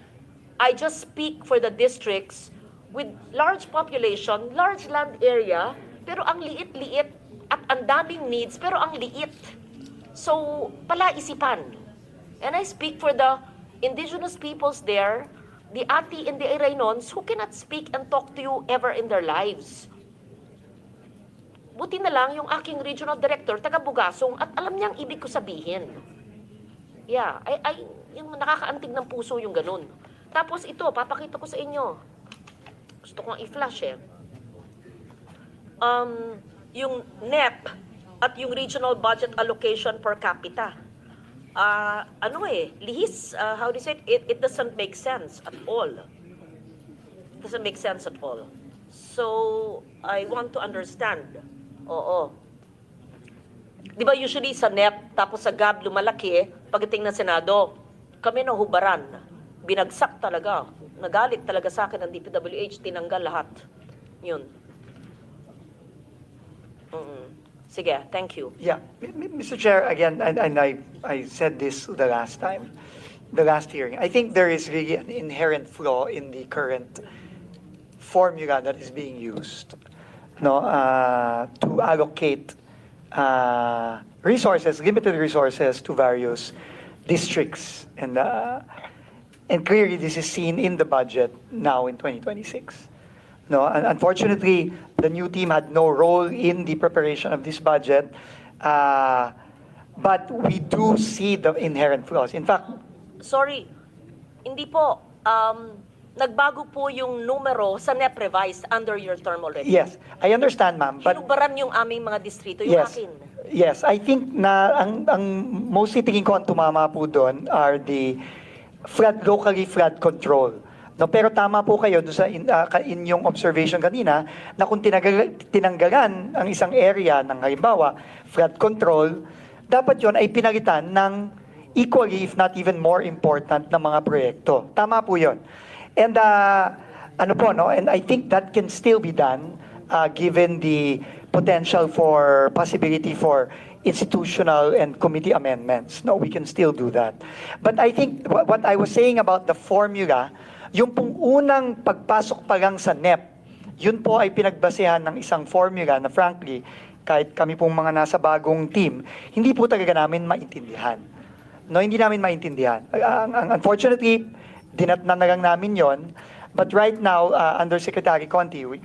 I just speak for the districts with large population, large land area, pero ang liit-liit at ang daming needs, pero ang liit. So, palaisipan. And I speak for the indigenous peoples there, the Ati and the Iraynons who cannot speak and talk to you ever in their lives. Buti na lang yung aking regional director, taga Bugasong, at alam niyang ibig ko sabihin. Yeah, yung nakakaantig ng puso yung ganun. Tapos ito, papakita ko sa inyo. Gusto kong i-flash eh. Yung NEP at yung regional budget allocation per capita. Lihis, how do you say it? It doesn't make sense at all. It doesn't make sense at all. So, I want to understand. Oo. Di ba usually sa NEP, tapos sa GAB lumalaki, pagdating ng Senado, kami nahubaran. Binagsak talaga. Nagalit talaga sa akin ng DPWH, tinanggal lahat. Yun. Sige, thank you.
Yeah, Mr. Chair, again, and I said this the last time, the last hearing. I think there is really an inherent flaw in the current formula that is being used, to allocate resources, limited resources to various districts, and clearly this is seen in the budget now in 2026. No, and unfortunately, the new team had no role in the preparation of this budget, but we do see the inherent flaws. In fact,
sorry, hindi po. Nagbago po yung numero sa NEP revised under your term already.
yes, I understand, ma'am, but
Hinubaran yung aming mga distrito, yung
yes,
akin.
yes, I think na ang mostly tingin ko ang tumama po doon are the locally flood control. No, pero tama po kayo doon sa inyong observation kanina na kung tinanggalan ang isang area ng halimbawa flood control, dapat yon ay pinalitan ng equally if not even more important na mga proyekto. Tama po yon. And ano po, no? And I think that can still be done given the potential for possibility for institutional and committee amendments. No, we can still do that. But I think what I was saying about the formula, yung pong unang pagpasok pa lang sa NEP, yun po ay pinagbasehan ng isang formula na frankly, kahit kami pong mga nasa bagong team, hindi po talaga namin maintindihan. No, hindi namin maintindihan. Unfortunately, dinatnan na lang namin yon. But right now, under Secretary Conti, who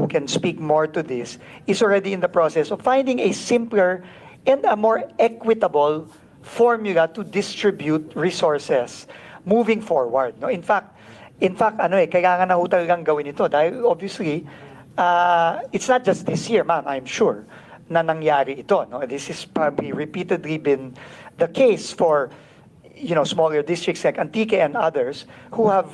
can speak more to this, is already in the process of finding a simpler and a more equitable formula to distribute resources moving forward. No, in fact, kailangan na ho talagang gawin ito dahil obviously, it's not just this year, ma'am, I'm sure, na nangyari ito. No? This is probably repeatedly been the case for smaller districts like Antique and others who have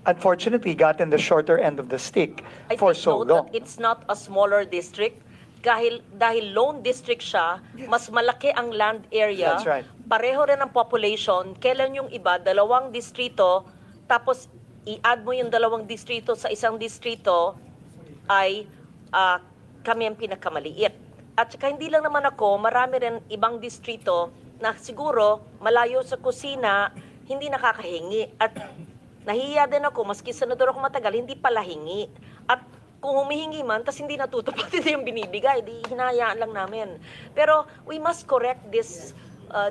unfortunately gotten the shorter end of the stick for so long.
That it's not a smaller district. Dahil lone district siya, mas malaki ang land area.
That's right.
Pareho rin ang population. Kailan yung iba, 2 distrito, tapos i-add mo yung 2 distrito sa isang distrito, ay kami ang pinakamaliit. At saka hindi lang naman ako, marami rin ibang distrito na siguro malayo sa kusina, hindi nakakahingi. At nahihiya din ako, maski senador ako matagal, hindi pala hingi. At kung humihingi man, tas hindi natutupad, hindi yung binibigay, di hinayaan lang namin. Pero we must correct this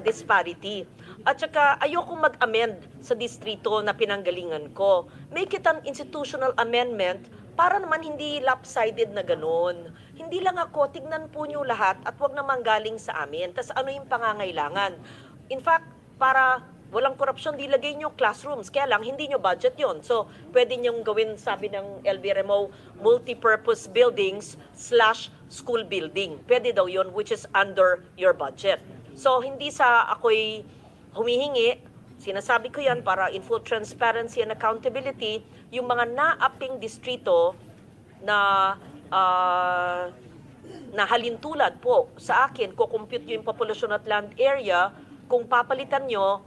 disparity. At saka ayoko mag-amend sa distrito na pinanggalingan ko. Make it an institutional amendment para naman hindi lopsided na ganun. Hindi lang ako, tignan po nyo lahat at wag naman galing sa amin. Tas ano yung pangangailangan? In fact, para walang korupsyon, di lagay nyo classrooms. Kaya lang, hindi nyo budget yon. So, pwede nyo gawin, sabi ng LBRMO, multi-purpose buildings / school building. Pwede daw yon, which is under your budget. So, hindi sa ako'y humihingi, sinasabi ko yan para in full transparency and accountability, yung mga naaping distrito na halintulad po sa akin, kukompute yung populasyon at land area, kung papalitan nyo,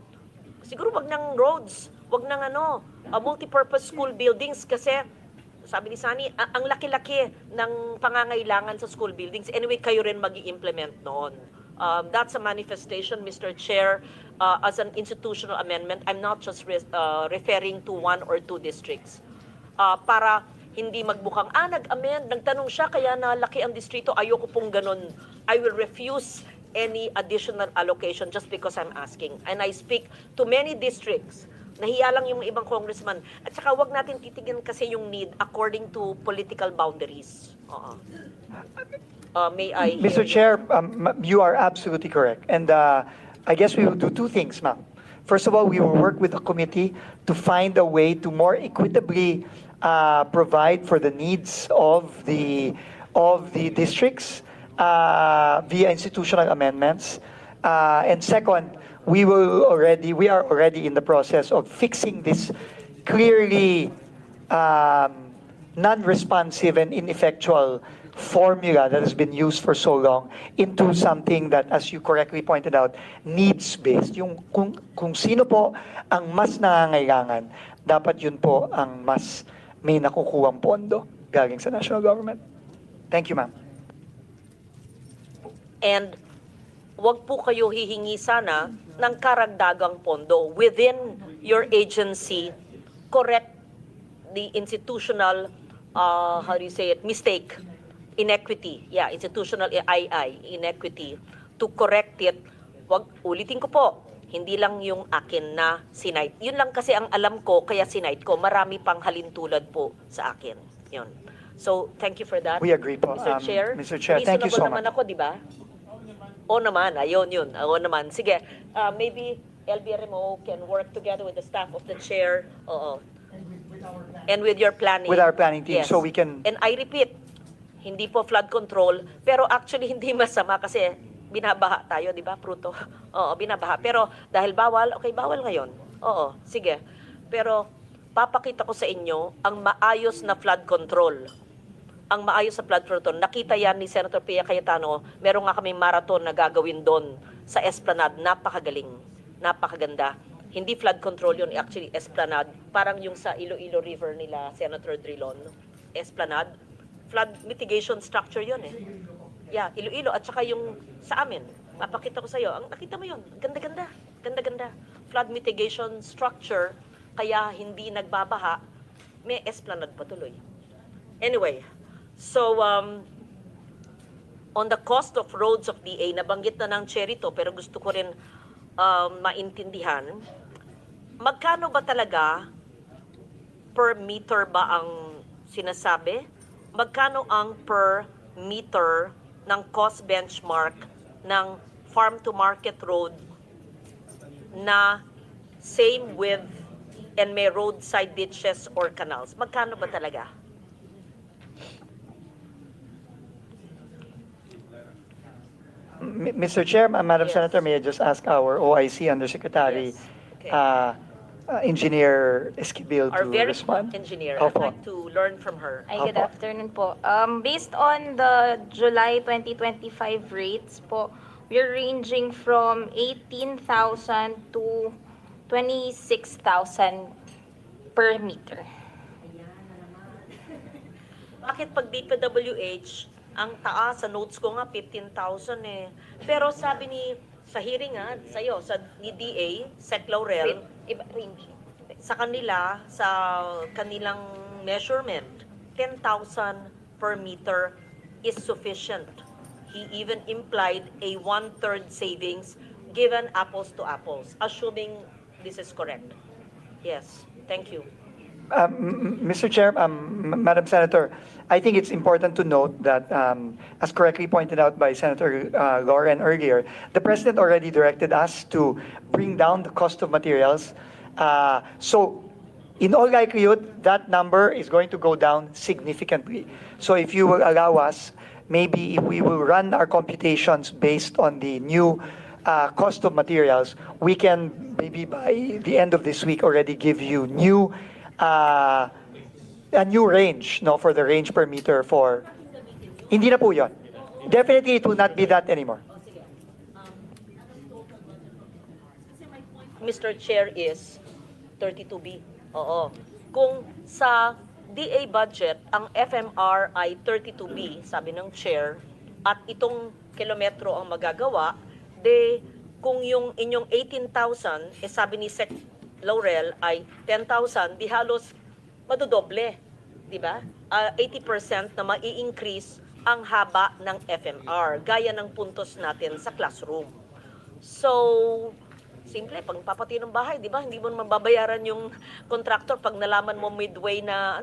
siguro wag ng roads, wag ng multi-purpose school buildings kasi sabi ni Sani, ang laki-laki ng pangangailangan sa school buildings. Anyway, kayo rin mag-i-implement noon. That's a manifestation, Mr. Chair, as an institutional amendment. I'm not just referring to 1 or 2 districts. Para hindi magbukang, nag-amend, nagtanong siya, kaya nalaki ang distrito, ayoko pong ganun. I will refuse any additional allocation just because I'm asking. And I speak to many districts. Nahiya lang yung ibang congressman. At saka wag natin titignan kasi yung need according to political boundaries. May I
Mr. Chair, you are absolutely correct. And I guess we will do 2 things, ma'am. First of all, we will work with the committee to find a way to more equitably provide for the needs of the districts via institutional amendments. And second, we are already in the process of fixing this clearly non-responsive and ineffectual formula that has been used for so long into something that, as you correctly pointed out, needs-based. Yung kung sino po ang mas nangangailangan, dapat yun po ang mas may nakukuhang pondo galing sa national government. Thank you, ma'am.
And wag po kayo hihingi sana ng karagdagang pondo within your agency. Correct the institutional, mistake, inequity. Yeah, institutional inequity. To correct it, ulitin ko po, hindi lang yung akin na sinight. Yun lang kasi ang alam ko, kaya sinight ko. Marami pang halintulad po sa akin. Yun. So, thank you for that.
We agree po.
Mr. Chair.
Mr. Chair, thank you so
Reasonable naman
much.
ako, di ba? O naman, ayun yun. O naman. Sige, maybe LBRMO can work together with the staff of the chair. Oo. And with your planning.
With our planning team,
Yes.
so we can...
And I repeat, hindi po flood control, pero actually hindi masama kasi binabaha tayo, di ba, Pruto? Oo, binabaha. Pero dahil bawal, okay, bawal ngayon. Oo, sige. Pero papakita ko sa inyo ang maayos na flood control. Ang maayos na flood control. Nakita yan ni Senator Pia Cayetano, meron nga kaming marathon na gagawin doon sa Esplanade. Napakagaling. Napakaganda. Hindi flood control yun, actually esplanade. Parang yung sa Iloilo River nila, Senator Drilon. Esplanade. Flood mitigation structure yun eh. Yeah, Iloilo at saka yung sa amin. Mapakita ko sa'yo. Ang nakita mo yun, ganda-ganda. Ganda-ganda. Flood mitigation structure, kaya hindi nagbabaha. May esplanade pa tuloy. Anyway, so on the cost of roads of DA, nabanggit na ng Cherry to, pero gusto ko rin maintindihan. Magkano ba talaga per meter ba ang sinasabi? Magkano ang per meter ng cost benchmark ng farm to market road na same width and may roadside ditches or canals? Magkano ba talaga?
Mr. Chair, Madam
Yes.
Senator, may I just ask our OIC Undersecretary,
Yes. Okay.
Engineer Esquivel
Our
to
very
respond?
engineer, I'd
Opo.
like to learn from her.
Ay, good
Opo.
afternoon po. Based on the July 2025 rates po, we're ranging from 18,000 to 26,000 per meter.
Bakit pag DPWH, ang taas, sa notes ko nga 15,000 eh. Pero sabi ni, sa hearing nga, sa'yo, ni DA, Sec Laurel,
Iba, range.
sa kanila, sa kanilang measurement, 10,000 per meter is sufficient. He even implied a 1/3 savings given apples to apples, assuming this is correct. Yes, thank you.
Mr. Chair, Madam Senator, I think it's important to note that, as correctly pointed out by Senator Lauren earlier, the President already directed us to bring down the cost of materials. So, in all likelihood, that number is going to go down significantly. So if you will allow us, maybe if we will run our computations based on the new cost of materials, we can maybe by the end of this week already give you a new range, no, for the range per meter for, hindi na po yun. Definitely it will not be that anymore.
Mr. Chair is 32B. Oo. Kung sa DA budget, ang FMR ay 32B, sabi ng Chair, at itong kilometro ang magagawa, de kung yung inyong 18,000, sabi ni Sec Laurel ay 10,000, di halos madodoble, di ba? 80% na mai-increase ang haba ng FMR, gaya ng puntos natin sa classroom. So, simple, pag papati ng bahay, di ba? Hindi mo naman babayaran yung contractor pag nalaman mo midway na,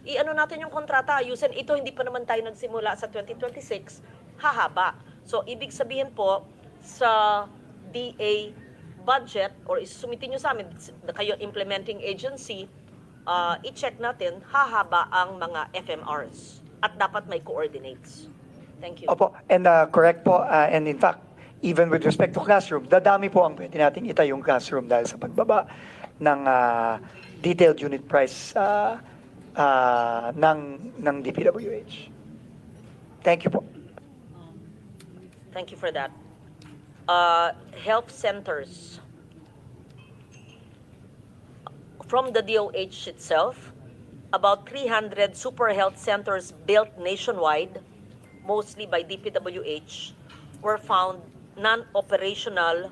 i-ano natin yung kontrata, ayusin. Ito, hindi pa naman tayo nagsimula sa 2026, hahaba. So, ibig sabihin po, sa DA budget, or isumitin nyo sa amin, kayo implementing agency, i-check natin, hahaba ang mga FMRs. At dapat may coordinates. Thank you.
Opo, and correct po, and in fact, even with respect to classroom, dadami po ang pwede nating itayong classroom dahil sa pagbaba ng detailed unit price ng DPWH. Thank you po.
Thank you for that. Health centers. From the DOH itself, about 300 super health centers built nationwide, mostly by DPWH, were found non-operational,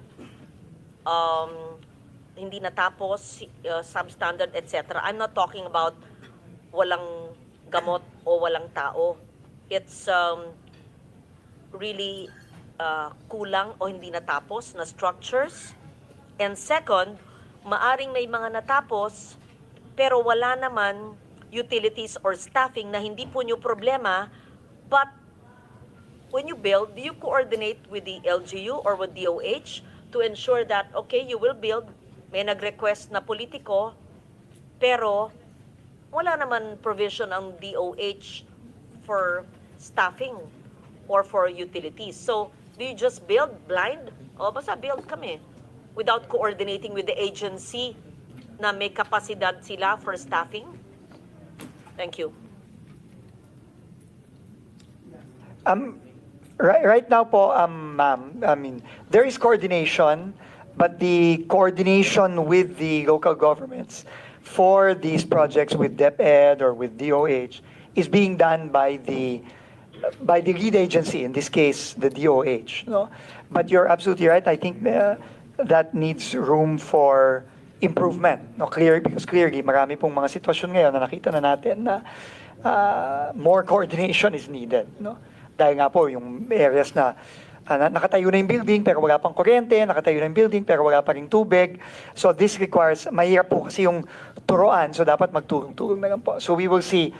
hindi natapos, substandard, etc. I'm not talking about walang gamot o walang tao. It's really kulang o hindi natapos na structures. And second, maaring may mga natapos pero wala naman utilities or staffing na hindi po nyo problema, but when you build, do you coordinate with the LGU or with DOH to ensure that, okay, you will build, may nag-request na politiko, pero wala naman provision ang DOH for staffing or for utilities. So, do you just build blind? O basta build kami without coordinating with the agency na may kapasidad sila for staffing? Thank you.
Right now po, ma'am, I mean, there is coordination, But the coordination with the local governments for these projects with DepEd or with DOH is being done by the lead agency, in this case, the DOH. No? But you're absolutely right. I think that needs room for improvement. No, because clearly, marami pong mga sitwasyon ngayon na nakita na natin na more coordination is needed. No? Dahil nga po, yung areas na nakatayo na yung building pero wala pang kuryente, nakatayo na yung building pero wala pa ring tubig. So this requires, mahirap po kasi yung turuan, so dapat magtulong-tulong na lang po. So we will see,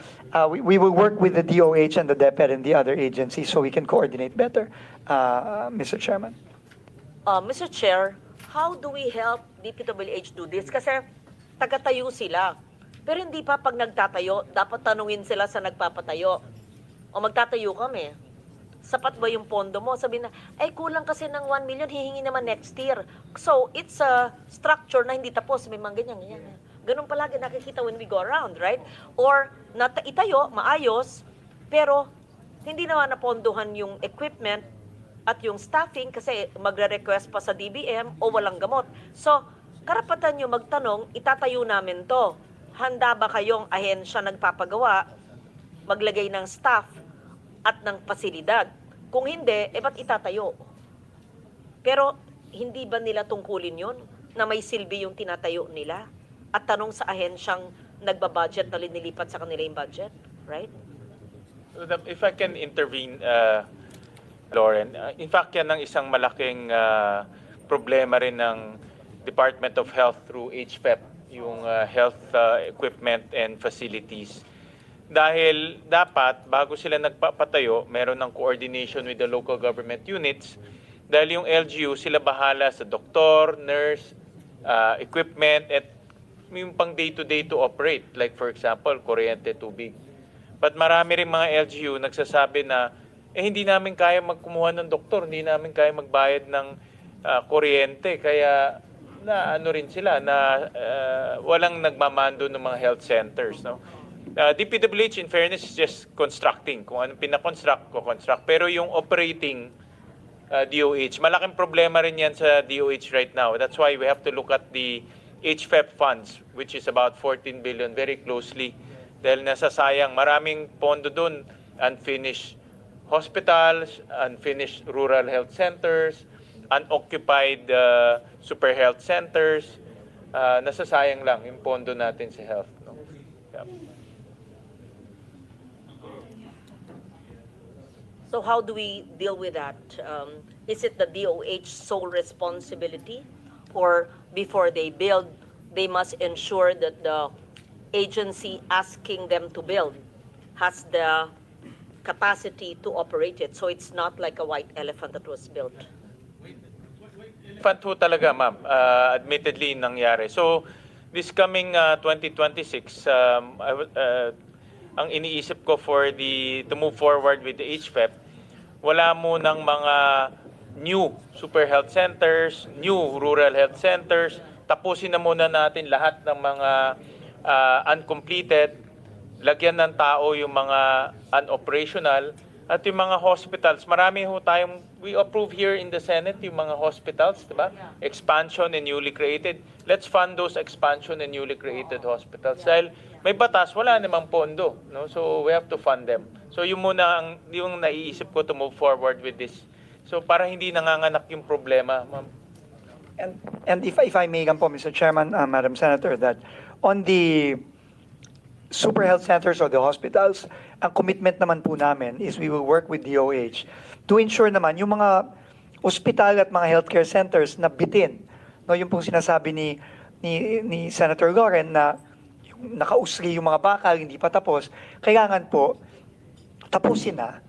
we will work with the DOH and the DepEd and the other agencies so we can coordinate better, Mr. Chairman.
Mr. Chair, how do we help DPWH do this? Kasi taga-tayo sila. Pero hindi pa pag nagtatayo, dapat tanungin sila sa nagpapatayo. O magtatayo kami. Sapat ba yung pondo mo? Sabi na, ay kulang kasi ng 1 million, hihingi naman next year. So, it's a structure na hindi tapos. May mga ganyan. Ganun palagi nakikita when we go around, right? Or, itayo, maayos, pero hindi naman napondohan yung equipment at yung staffing kasi magre-request pa sa DBM o walang gamot. So, karapatan nyo magtanong, itatayo namin to. Handa ba kayong ahensya nagpapagawa, maglagay ng staff at ng pasilidad? Kung hindi, ba't itatayo? Pero, hindi ba nila tungkulin yun? Na may silbi yung tinatayo nila? At tanong sa ahensyang nagbabudget na linilipat sa kanila yung budget? Right?
If I can intervene, Lauren, in fact, yan ang isang malaking problema rin ng Department of Health through HPEP, yung health equipment and facilities. Dahil dapat, bago sila nagpapatayo, meron ng coordination with the local government units. Dahil yung LGU, sila bahala sa doktor, nurse, equipment, at yung pang day-to-day to operate. Like for example, kuryente, tubig. But marami rin mga LGU nagsasabi na, hindi namin kaya magkumuha ng doktor, hindi namin kaya magbayad ng kuryente. Kaya na ano rin sila, na walang nagmamando ng mga health centers. No? DPWH, in fairness, is just constructing. Kung anong pinakonstruct, ko-construct. Pero yung operating DOH, malaking problema rin yan sa DOH right now. That's why we have to look at the HFEP funds, which is about 14 billion, very closely. Dahil nasasayang, maraming pondo dun, unfinished hospitals, unfinished rural health centers, unoccupied super health centers. Nasasayang lang yung pondo natin sa health. No? Yeah.
So how do we deal with that? Is it the DOH sole responsibility? Or before they build, they must ensure that the agency asking them to build has the capacity to operate it, so it's not like a white elephant that was built?
Elephant ho talaga, ma'am. Admittedly, nangyari. So, this coming 2026, ang iniisip ko to move forward with the HFEP, wala mo ng mga new super health centers, new rural health centers. Tapusin na muna natin lahat ng mga uncompleted. Lagyan ng tao yung mga unoperational at yung mga hospitals. Marami ho tayong, we approve here in the Senate yung mga hospitals, diba? Expansion and newly created. Let's fund those expansion and newly created hospitals. Dahil may batas, wala namang pondo. No? So we have to fund them. So yung muna yung naiisip ko to move forward with this. So para hindi nanganganak yung problema, ma'am.
And if I may lang po, Mr. Chairman, Madam Senator, that on the super health centers or the hospitals, ang commitment naman po namin is we will work with DOH to ensure naman yung mga ospital at mga healthcare centers na bitin. No, yung pong sinasabi ni Senator Loren na yung nakausli yung mga bakal, hindi pa tapos, kailangan po tapusin na,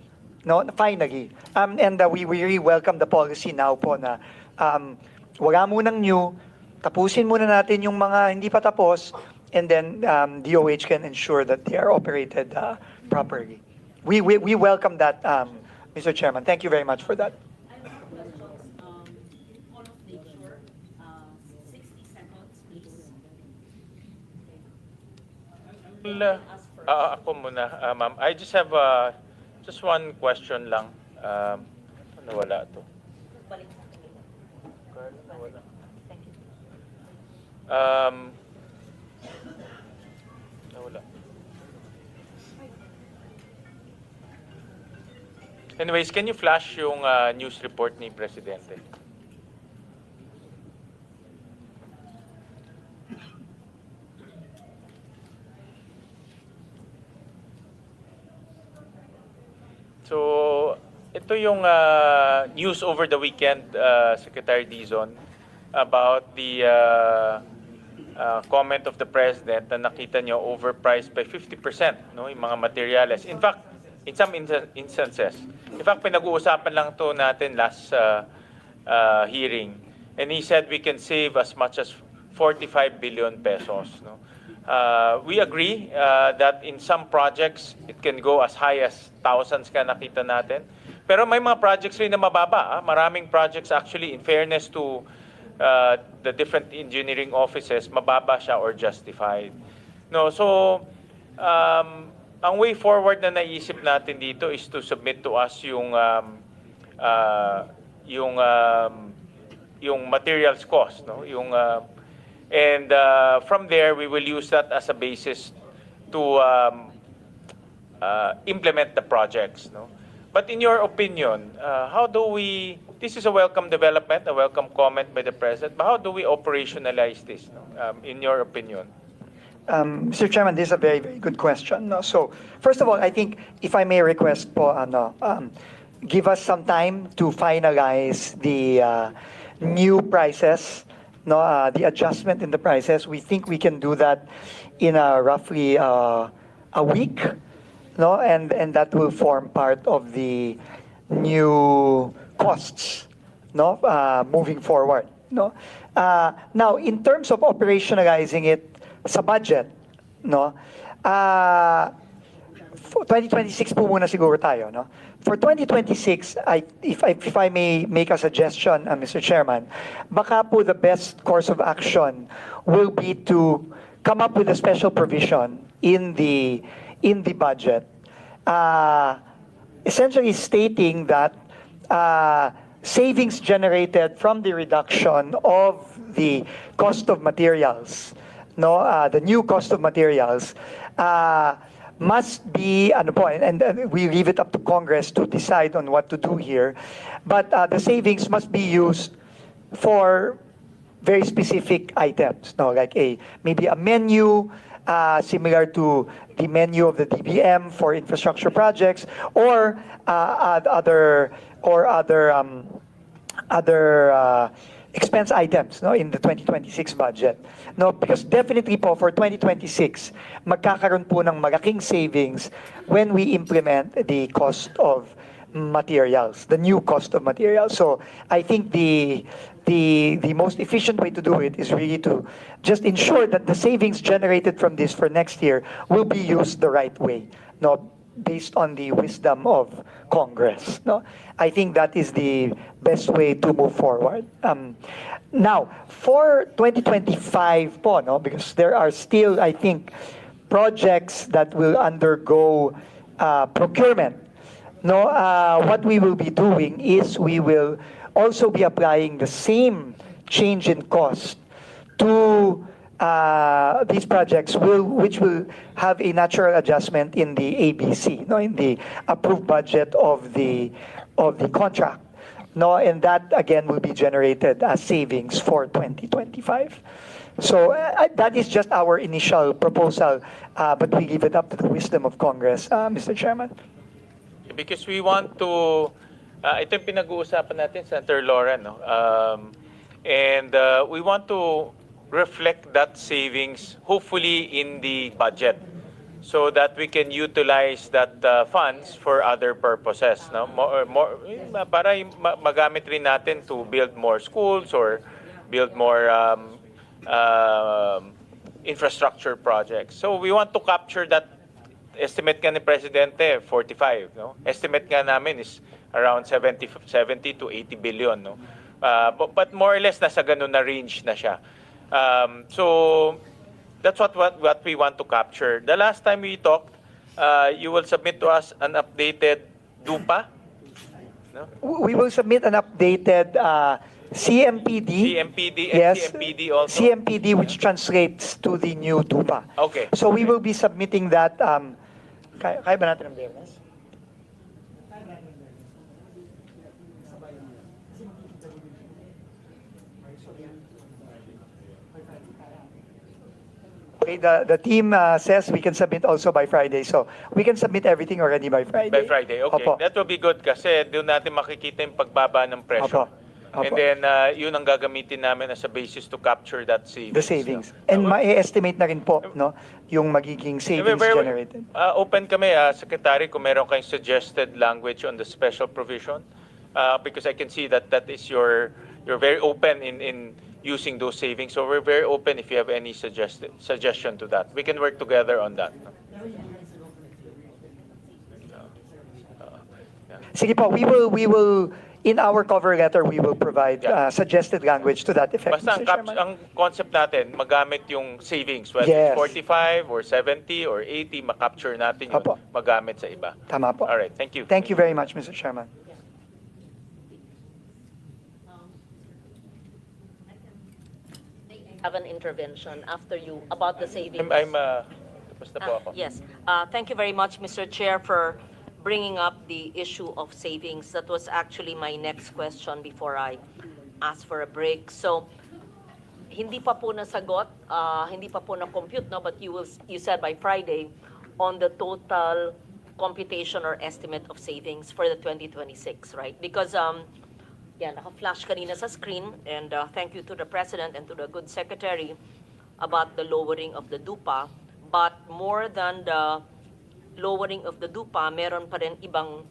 no, finally. And we really welcome the policy now po na wala munang new, tapusin muna natin yung mga hindi pa tapos, and then DOH can ensure that they are operated properly. We welcome that, Mr. Chairman. Thank you very much for that.
Ako muna, ma'am. I just have just one question lang. Nawala to. Nawala. Anyways, can you flash yung news report ni Presidente? So, ito yung news over the weekend, Secretary Dizon, about the comment of the President na nakita nyo overpriced by 50%, no, yung mga materials. In fact, in some instances, in fact, pinag-uusapan lang to natin last hearing, and he said we can save as much as 45 billion pesos. No? We agree that in some projects, it can go as high as thousands ka nakita natin. Pero may mga projects rin na mababa. Maraming projects actually, in fairness to the different engineering offices, mababa siya or justified. No, so, ang way forward na naisip natin dito is to submit to us yung materials cost, no? And from there, we will use that as a basis to implement the projects. No? But in your opinion, how do we, this is a welcome development, a welcome comment by the President, but how do we operationalize this, no? In your opinion?
Mr. Chairman, this is a very, very good question. No? So, first of all, I think, if I may request po, give us some time to finalize the new prices, no, the adjustment in the prices. We think we can do that in roughly a week, no, and that will form part of the new costs, no, moving forward, no. Now, in terms of operationalizing it sa budget, no, for 2026 po muna siguro tayo, no. For 2026, if I may make a suggestion, Mr. Chairman, baka po the best course of action will be to come up with a special provision in the budget, essentially stating that savings generated from the reduction of the cost of materials, no, the new cost of materials, must be, and we leave it up to Congress to decide on what to do here, but the savings must be used for very specific items, no, like maybe a menu similar to the menu of the DBM for infrastructure projects, or other expense items, no, in the 2026 budget. No, because definitely po for 2026, magkakaroon po ng malaking savings when we implement the cost of materials, the new cost of materials. So I think the most efficient way to do it is really to just ensure that the savings generated from this for next year will be used the right way, no, based on the wisdom of Congress. No, I think that is the best way to move forward. Now, for 2025 po, no, because there are still, I think, projects that will undergo procurement. No, what we will be doing is we will also be applying the same change in cost to these projects, which will have a natural adjustment in the ABC, no, in the approved budget of the contract, no, and that again will be generated as savings for 2025. So that is just our initial proposal, but we leave it up to the wisdom of Congress, Mr. Chairman.
Because we want to, ito yung pinag-uusapan natin, Senator Lauren, no? And we want to reflect that savings, hopefully in the budget, so that we can utilize that funds for other purposes, no? More, para magamit rin natin to build more schools or build more infrastructure projects. So we want to capture that. Estimate nga ni Presidente, 45, no? Estimate nga namin is around 70 to 80 billion, no? But more or less nasa ganun na range na siya. So that's what we want to capture. The last time we talked, you will submit to us an updated DUPA, no?
We will submit an updated CMPD.
CMPD and
Yes,
CMPD also?
CMPD, which translates to the new DUPA.
Okay.
So we will be submitting that. Kaya ba natin ang Biyernes? Okay, the team says we can submit also by Friday. So we can submit everything already by Friday.
By Friday, okay.
Opo.
That will be good kasi doon natin makikita yung pagbaba ng presyo.
Opo. Opo.
And then, yun ang gagamitin namin as a basis to capture that savings.
The savings. And ma-estimate na rin po, no, yung magiging savings generated.
Open kami, Secretary, kung meron kayong suggested language on the special provision. Because I can see that you're very open in using those savings. So we're very open if you have any suggestion to that. We can work together on that.
Sige po, we will in our cover letter we will provide suggested language to that effect.
Basta
Mr. Chairman.
ang concept natin, magamit yung savings, whether
Yes.
it's 45 or 70 or 80, makapture natin yun,
Opo.
magamit sa iba.
Tama po.
All right, thank you.
Thank you very much, Mr. Chairman.
Have an intervention after you about the savings.
Tapos na po ako.
Yes. Thank you very much, Mr. Chair, for bringing up the issue of savings. That was actually my next question before I ask for a break. So, hindi pa po nasagot, hindi pa po na-compute, no? But you said by Friday on the total computation or estimate of savings for the 2026, right? Because naka-flash kanina sa screen, and thank you to the President and to the good Secretary about the lowering of the DUPA. But more than the lowering of the DUPA, meron pa rin ibang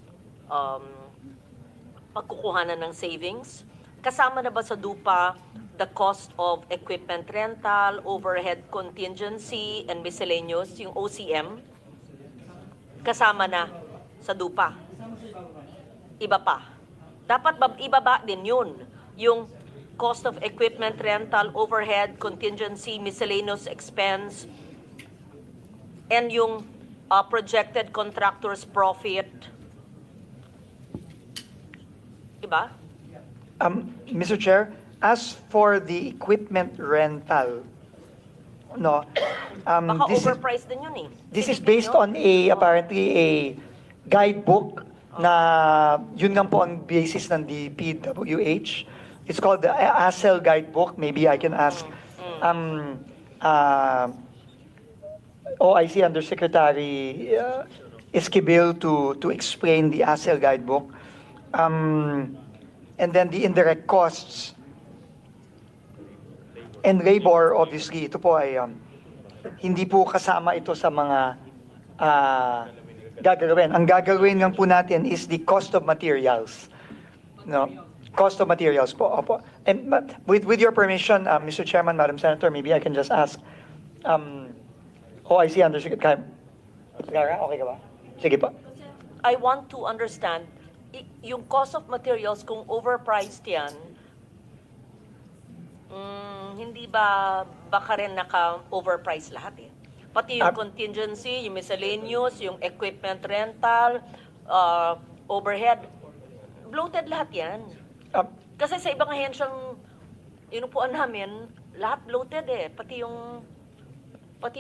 pagkukuhanan ng savings. Kasama na ba sa DUPA the cost of equipment rental, overhead contingency, and miscellaneous, yung OCM? Kasama na sa DUPA. Iba pa. Dapat ibaba din yun. Yung cost of equipment rental, overhead, contingency, miscellaneous expense, and yung projected contractor's profit. Diba?
Mr. Chair, as for the equipment rental, no,
Baka overpriced din yun eh.
this is based on apparently a guidebook na yun nga po ang basis ng DPWH. It's called the ASEL Guidebook. Maybe I can ask OIC Undersecretary Esquivel to explain the ASEL Guidebook. And then the indirect costs and labor, obviously, ito po ay hindi po kasama ito sa mga gagawin. Ang gagawin lang po natin is the cost of materials. No? Cost of materials po. Opo. And with your permission, Mr. Chairman, Madam Senator, maybe I can just ask OIC Undersecretary. Lara, okay ka ba? Sige po.
I want to understand, yung cost of materials, kung overpriced yan, hindi ba baka rin naka-overpriced lahat eh? Pati yung contingency, yung miscellaneous, yung equipment rental, overhead, bloated lahat yan. Kasi sa ibang ahensyang inupuan namin, lahat bloated eh. Pati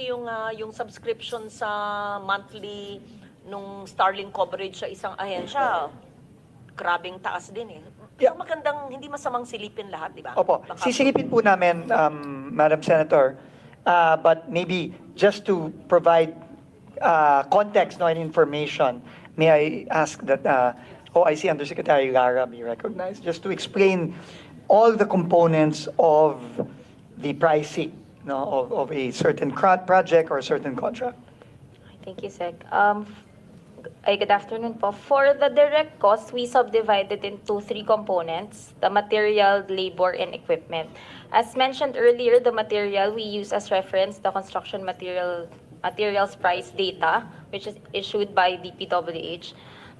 yung subscription sa monthly nung Starlink coverage sa isang ahensya, grabing taas din eh. So magandang, hindi masamang silipin lahat, di ba?
Opo. Sisilipin po namin, Madam Senator, but maybe just to provide context and information, may I ask that OIC Undersecretary Lara be recognized just to explain all the components of the pricing of a certain project or a certain contract.
Thank you, Sec. Good afternoon po. For the direct cost, we subdivided into 3 components: the material, labor, and equipment. As mentioned earlier, the material we use as reference the construction materials price data, which is issued by DPWH.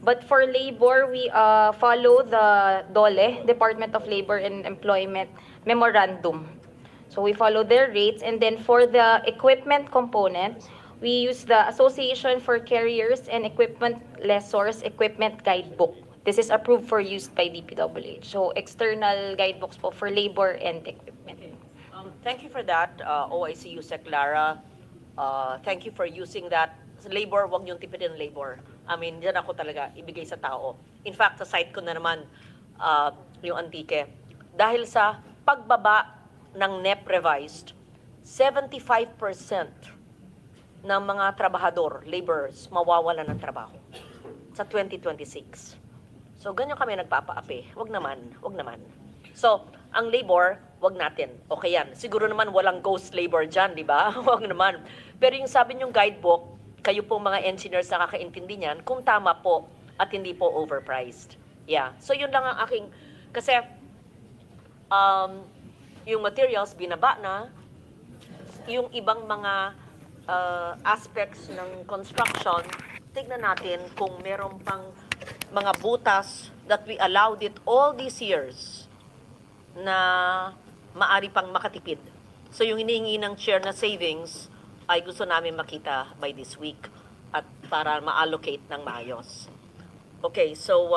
But for labor, we follow the DOLE, Department of Labor and Employment Memorandum. So we follow their rates. And then for the equipment component, we use the Association for Carriers and Equipment Lessors Equipment Guidebook. this is approved for use by DPWH. So external guidebooks po for labor and equipment.
Thank you for that, OIC Sec Lara. Thank you for using that. Labor, wag niyong tipitin ng labor. I mean, yan ako talaga, ibigay sa tao. In fact, sa site ko na naman, yung Antique. Dahil sa pagbaba ng NEP revised, 75% ng mga trabahador, laborers, mawawalan ng trabaho sa 2026. So, ganyan kami nagpapaapi. Wag naman, wag naman. So, ang labor, wag natin. Okay yan. Siguro naman walang ghost labor dyan, di ba? Wag naman. Pero yung sabi niyong guidebook, kayo po mga engineers nakakaintindi niyan, kung tama po at hindi po overpriced. Yeah. So, yun lang ang aking, kasi yung materials binaba na, yung ibang mga aspects ng construction, tignan natin kung meron pang mga butas that we allowed it all these years na maari pang makatipid. So yung hinihingi ng chair na savings ay gusto namin makita by this week at para ma-allocate ng maayos. Okay, so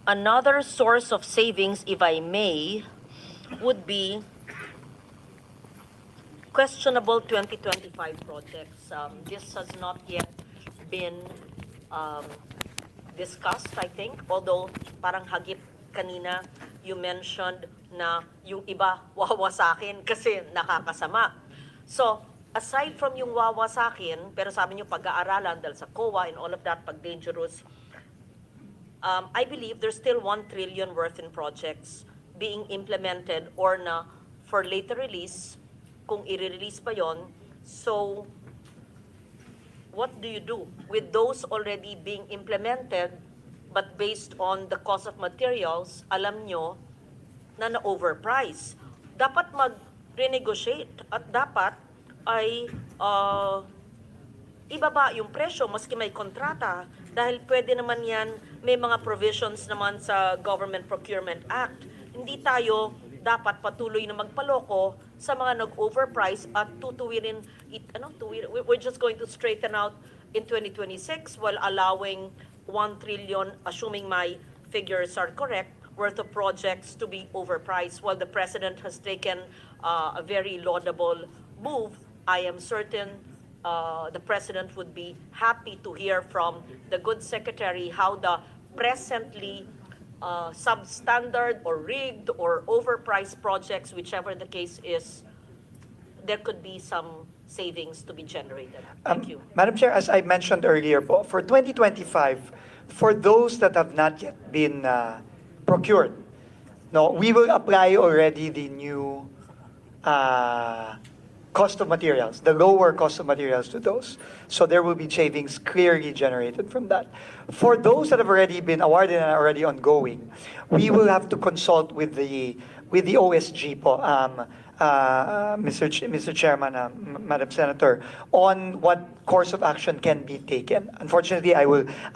another source of savings, if I may, would be questionable 2025 projects. This has not yet been discussed, I think, although parang hagip kanina you mentioned na yung iba wawasakin kasi nakakasama. So, aside from yung wawasakin, pero sabi niyo pag-aaralan dahil sa COA and all of that, pag dangerous, I believe there's still 1 trillion worth in projects being implemented or na for later release, kung i-release pa yon. So, what do you do with those already being implemented but based on the cost of materials, alam nyo na na-overprice? Dapat mag-renegotiate at dapat ay ibaba yung presyo maski may kontrata dahil pwede naman yan, may mga provisions naman sa Government Procurement Act. Hindi tayo dapat patuloy na magpaloko sa mga nag-overprice at tutuwirin, we're just going to straighten out in 2026 while allowing 1 trillion, assuming my figures are correct, worth of projects to be overpriced while the President has taken a very laudable move. I am certain the President would be happy to hear from the good Secretary how the presently substandard or rigged or overpriced projects, whichever the case is, there could be some savings to be generated. Thank you.
Madam Chair, as I mentioned earlier po, for 2025, for those that have not yet been procured, no, we will apply already the new cost of materials, the lower cost of materials to those. So there will be savings clearly generated from that. For those that have already been awarded and are already ongoing, we will have to consult with the OSG po, Mr. Chairman, Madam Senator, on what course of action can be taken. Unfortunately, I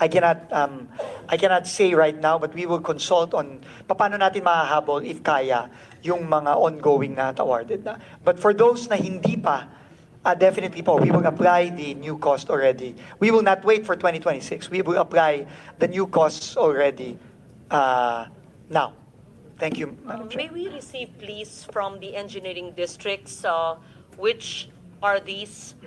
cannot say right now, but we will consult on paano natin mahahabol if kaya yung mga ongoing na awarded na. But for those na hindi pa, definitely po, we will apply the new cost already. We will not wait for 2026. We will apply the new costs already now. Thank you, Madam Chair.
May we receive, please, from the engineering districts, which are these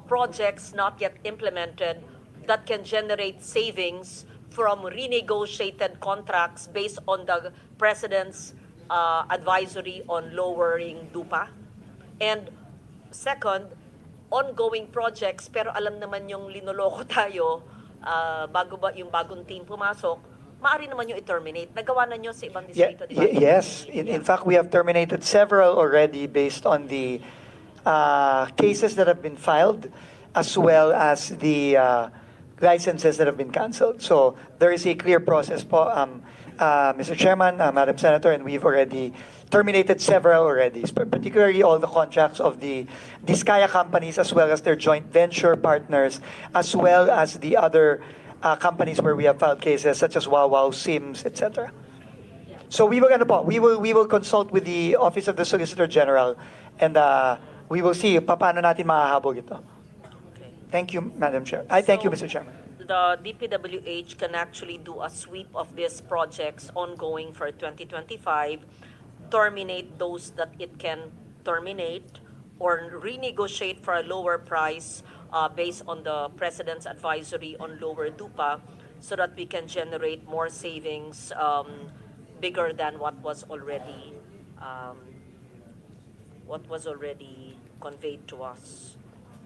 projects not yet implemented that can generate savings from renegotiated contracts based on the President's advisory on lowering DUPA? And second, ongoing projects, pero alam naman yung linoloko tayo, bago ba yung bagong team pumasok, maaari naman yung i-terminate. Nagawa na nyo sa ibang distrito, di ba?
Yes. In fact, we have terminated several already based on the cases that have been filed, as well as the licenses that have been canceled. So there is a clear process po, Mr. Chairman, Madam Senator, and we've already terminated several already, particularly all the contracts of the Diskaya companies, as well as their joint venture partners, as well as the other companies where we have filed cases, such as Wow Wow, Sims, etc. So we will consult with the Office of the Solicitor General, and we will see paano natin mahahabol ito.
Okay.
Thank you, Madam Chair. I thank you,
So,
Mr. Chairman.
The DPWH can actually do a sweep of these projects ongoing for 2025, terminate those that it can terminate, or renegotiate for a lower price based on the President's advisory on lower DUPA, so that we can generate more savings bigger than what was already conveyed to us.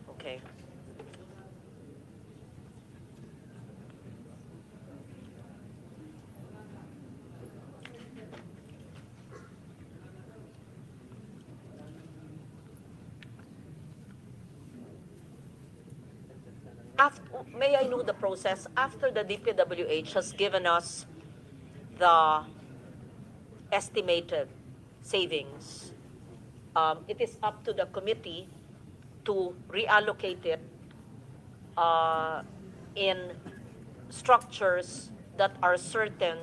Okay. May I know the process after the DPWH has given us the estimated savings? It is up to the committee to reallocate it in structures that are certain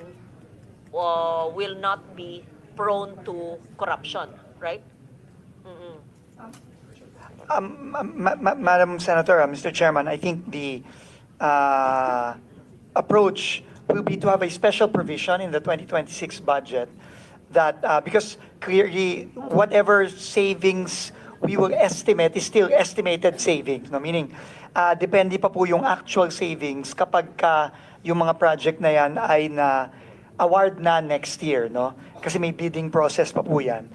will not be prone to corruption, right?
Madam Senator, Mr. Chairman, I think the approach will be to have a special provision in the 2026 budget that, because clearly whatever savings we will estimate is still estimated savings, no? Meaning, depende pa po yung actual savings kapag yung mga project na yan ay na award na next year, no? Kasi may bidding process pa po yan.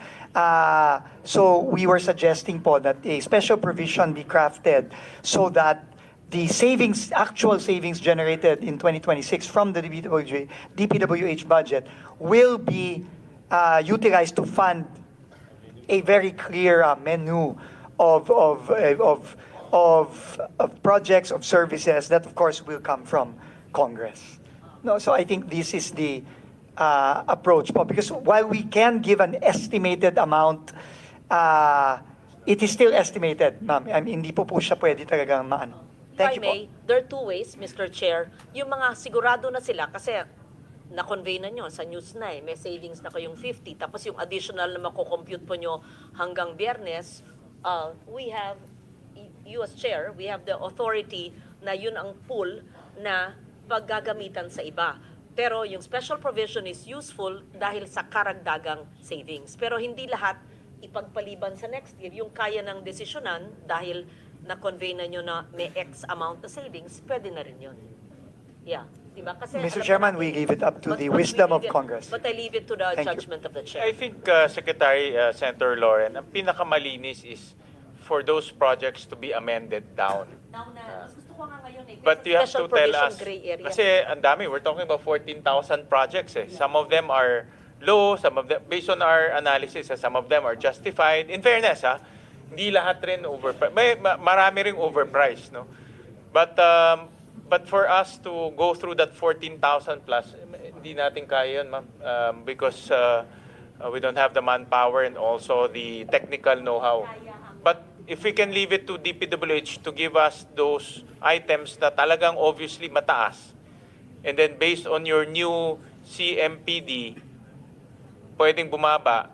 So we were suggesting po that a special provision be crafted so that the savings, actual savings generated in 2026 from the DPWH budget will be utilized to fund a very clear menu of projects, of services that of course will come from Congress. No, so I think this is the approach po, because while we can give an estimated amount, it is still estimated, ma'am. I mean, hindi po siya pwede talagang maano. Thank you po.
There are two ways, Mr. Chair. Yung mga sigurado na sila, kasi na-convey na nyo sa news na may savings na kayong 50, tapos yung additional na mako-compute po nyo hanggang Biyernes, we have, you as Chair, we have the authority na yun ang pool na paggagamitan sa iba. Pero yung special provision is useful dahil sa karagdagang savings. Pero hindi lahat ipagpaliban sa next year. Yung kaya ng desisyonan dahil na-convey na nyo na may X amount na savings, pwede na rin yun. Yeah. Diba? Kasi,
Mr. Chairman, we leave it up to the wisdom of Congress.
But I leave it to the
Thank you.
judgment of the Chair.
I think, Secretary Senator Lauren, ang pinakamalinis is for those projects to be amended down.
Now na, mas gusto ko nga ngayon
But you have to
special
tell
provision
us,
gray area.
kasi ang dami, we're talking about 14,000 projects eh. Some of them are low, some of them, based on our analysis, some of them are justified. In fairness, hindi lahat rin overpriced. Marami ring overpriced, no? But for us to go through that 14,000 plus, hindi natin kaya yun, ma'am, because we don't have the manpower and also the technical know-how. But if we can leave it to DPWH to give us those items na talagang obviously mataas, and then based on your new CMPD, pwedeng bumaba,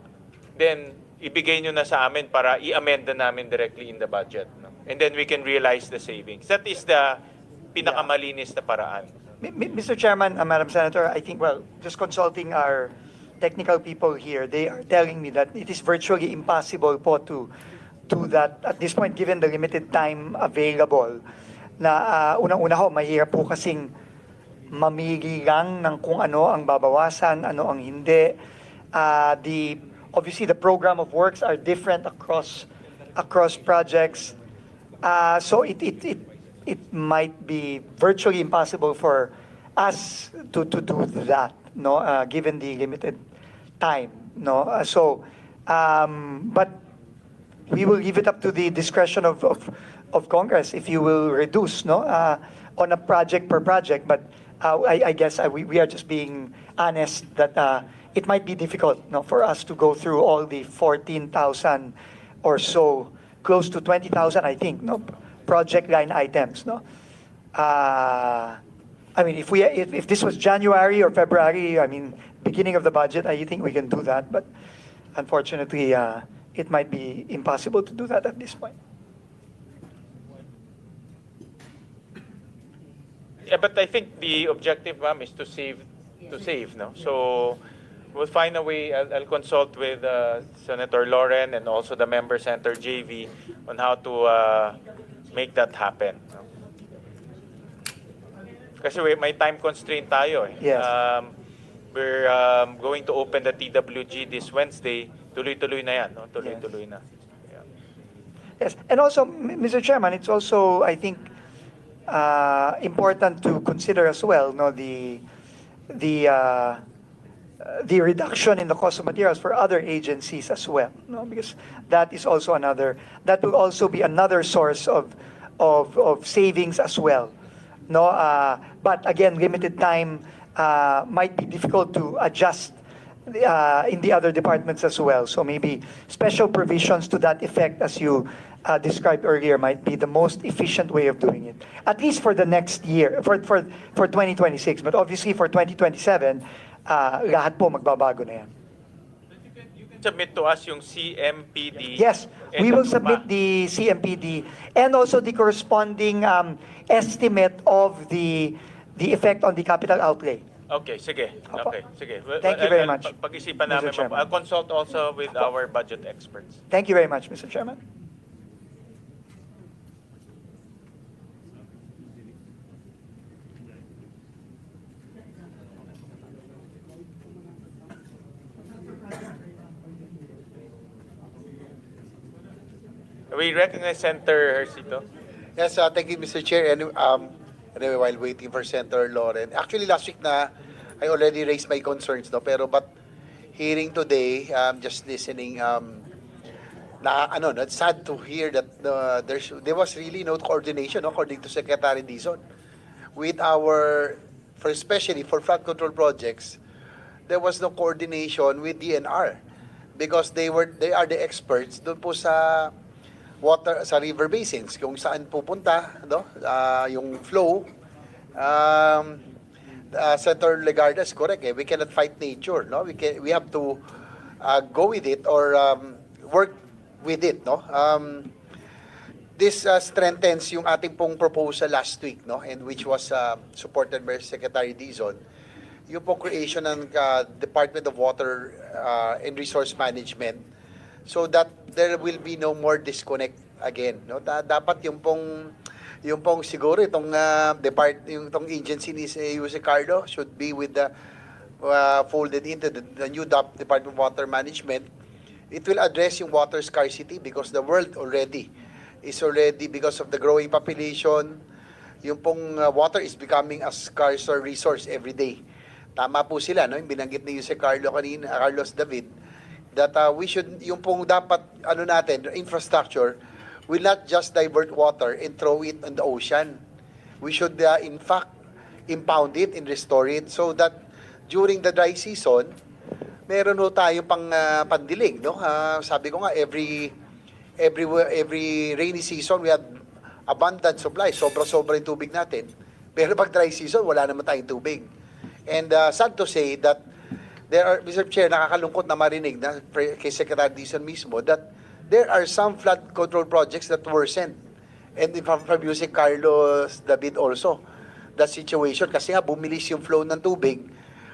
then ibigay nyo na sa amin para i-amend na namin directly in the budget. No? And then we can realize the savings. That is the pinakamalinis na paraan.
Mr. Chairman, Madam Senator, I think, well, just consulting our technical people here, they are telling me that it is virtually impossible po to do that at this point, given the limited time available. Na unang-una ho, mahirap po kasing mamili lang ng kung ano ang babawasan, ano ang hindi. Obviously, the program of works are different across projects. So it might be virtually impossible for us to do that, no, given the limited time, no. But we will leave it up to the discretion of Congress if you will reduce, no, on a project per project. But I guess we are just being honest that it might be difficult, no, for us to go through all the 14,000 or so, close to 20,000, I think, no, project line items, no. I mean, if this was January or February, I mean, beginning of the budget, I think we can do that, but unfortunately, it might be impossible to do that at this point.
Yeah, but I think the objective, ma'am, is to save, no? So we'll find a way. I'll consult with Senator Loren and also the member Senator JV on how to make that happen. No? Kasi may time constraint tayo eh.
Yes.
We're going to open the TWG this Wednesday. Tuloy-tuloy na yan, no? Tuloy-tuloy na. Yeah.
Yes, and also, Mr. Chairman, it's also, I think, important to consider as well, no, the reduction in the cost of materials for other agencies as well, no, because that is also that will also be another source of savings as well, no. But again, limited time might be difficult to adjust in the other departments as well. So maybe special provisions to that effect, as you described earlier, might be the most efficient way of doing it. At least for the next year, for 2026. But obviously for 2027, lahat po magbabago na yan.
You can submit to us yung CMPD.
Yes, we will submit the CMPD and also the corresponding estimate of the effect on the capital outlay.
Okay, sige.
Opo.
Okay, sige.
Thank you very much,
Pag-isipan
Mr.
namin.
Chairman.
I'll consult also with our budget experts.
Thank you very much, Mr. Chairman.
We recognize Senator Hercito.
Yes, thank you, Mr. Chair. Anyway, while waiting for Senator Loren, actually last week na I already raised my concerns, no. But hearing today, just listening, it's sad to hear that there was really no coordination, no, according to Secretary Dizon, with especially for flood control projects. There was no coordination with DNR because they are the experts doon po sa water sa river basins kung saan pupunta, no, yung flow. Senator Legarda is correct, eh. We cannot fight nature, no. We have to go with it or work with it, no. This strengthens yung ating pong proposal last week, no, and which was supported by Secretary Dizon, yung pong creation ng Department of Water and Resource Management, so that there will be no more disconnect again, no. Dapat yung pong siguro itong yung tong agency ni Jose Carlo should be with the folded into the new Department of Water Management. It will address yung water scarcity because the world is already because of the growing population, yung pong water is becoming a scarcer resource every day. Tama po sila, no, yung binanggit ni Jose Carlos David, that we should, yung pong dapat, natin, infrastructure, will not just divert water and throw it in the ocean. We should, in fact, impound it and restore it so that during the dry season, meron ho tayo pang pandilig, no? Sabi ko nga, every rainy season, we have abundant supply. Sobra-sobra yung tubig natin. Pero pag dry season, wala naman tayong tubig. And sad to say that there are, Mr. Chair, nakakalungkot na marinig na kay Secretary Dizon mismo that there are some flood control projects that worsened. And from Jose Carlos David also, the situation, kasi nga bumilis yung flow ng tubig,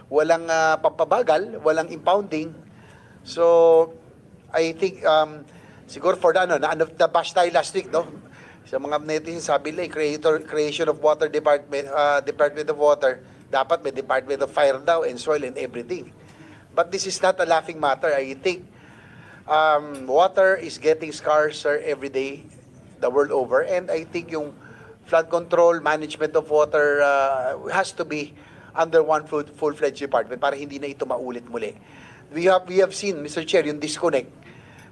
walang pampabagal, walang impounding. So, I think, siguro for na-bash tayo last week, no? Sa mga netizens, sabi nila, creation of water department of water, dapat may Department of Fire daw and soil and everything. But this is not a laughing matter. I think water is getting scarcer every day the world over, and I think yung flood control, management of water has to be under one full-fledged department para hindi na ito maulit muli. We have seen, Mr. Chair, yung disconnect,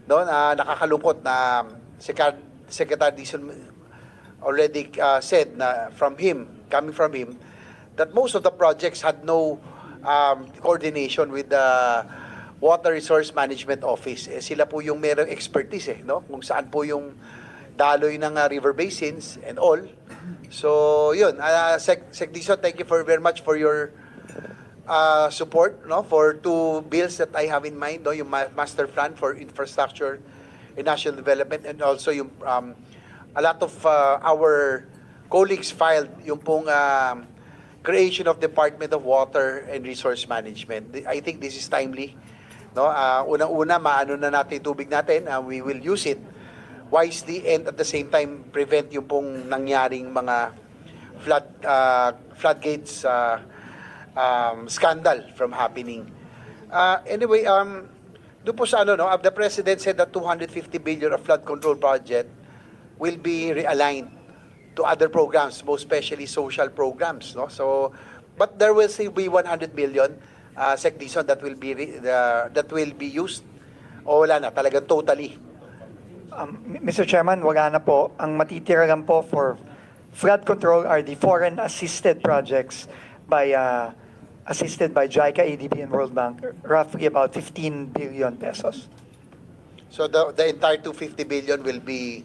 no, nakakalungkot na Secretary Dizon already said na coming from him, that most of the projects had no coordination with the Water Resource Management Office. Sila po yung merong expertise, no? Kung saan po yung daloy ng river basins and all. So, yun. Sec Dizon, thank you very much for your support, no, for two bills that I have in mind, no, yung master plan for infrastructure and national development, and also yung a lot of our colleagues filed yung pong creation of Department of Water and Resource Management. I think this is timely. No, unang-una, maano na natin tubig natin, we will use it wisely and at the same time prevent yung pong nangyaring mga floodgates scandal from happening. Anyway, doon po sa no, the President said that 250 billion of flood control project will be realigned to other programs, most especially social programs, no? So, but there will still be 100 billion Sec Dizon that will be used, o wala na talagang totally.
Mr. Chairman, wala na po. Ang matitira lang po for flood control are the foreign assisted projects assisted by JICA, ADB, and World Bank, roughly about 15 billion pesos.
So the entire 250 billion will be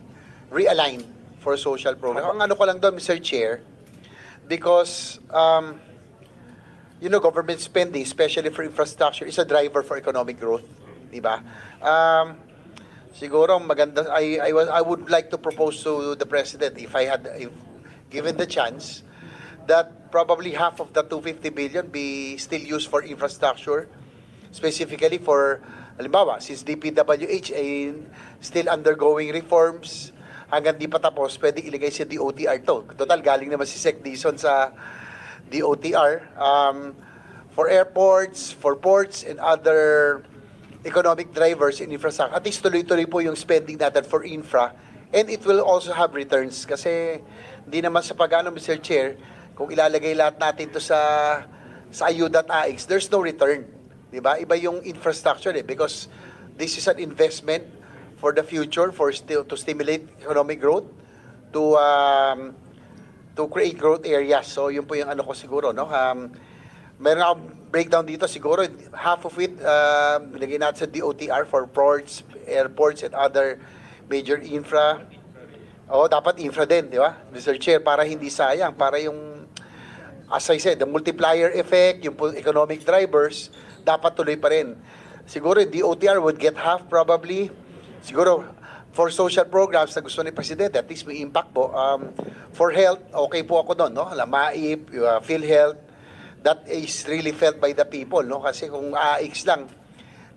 realigned for social program. Ang ano ko lang doon, Mr. Chair, because government spending, especially for infrastructure, is a driver for economic growth, di ba? Siguro maganda. I would like to propose to the President, if given the chance, that probably half of the 250 billion be still used for infrastructure, specifically for, halimbawa, since DPWH ay still undergoing reforms, hanggang di pa tapos, pwede ilagay sa DOTR to. Total, galing naman si Sec Dizon sa DOTR. For airports, for ports, and other economic drivers in infrastructure. At least tuloy-tuloy po yung spending natin for infra. And it will also have returns. Kasi hindi naman sa pag-ano, Mr. Chair, kung ilalagay lahat natin to sa ayuda.ax, there's no return. Diba? Iba yung infrastructure because this is an investment for the future, to stimulate economic growth, to create growth areas. So yun po yung ano ko siguro, no? Meron akong breakdown dito, siguro half of it nilagay natin sa DOTR for ports, airports, and other major infra. Dapat infra din, di ba? Mr. Chair, para hindi sayang, para yung, as I said, the multiplier effect, yung economic drivers, dapat tuloy pa rin. Siguro DOTR would get half probably. Siguro for social programs na gusto ni Presidente, at least may impact po. For health, okay po ako doon, no? MAIP, PhilHealth, that is really felt by the people, no? Kasi kung AX lang,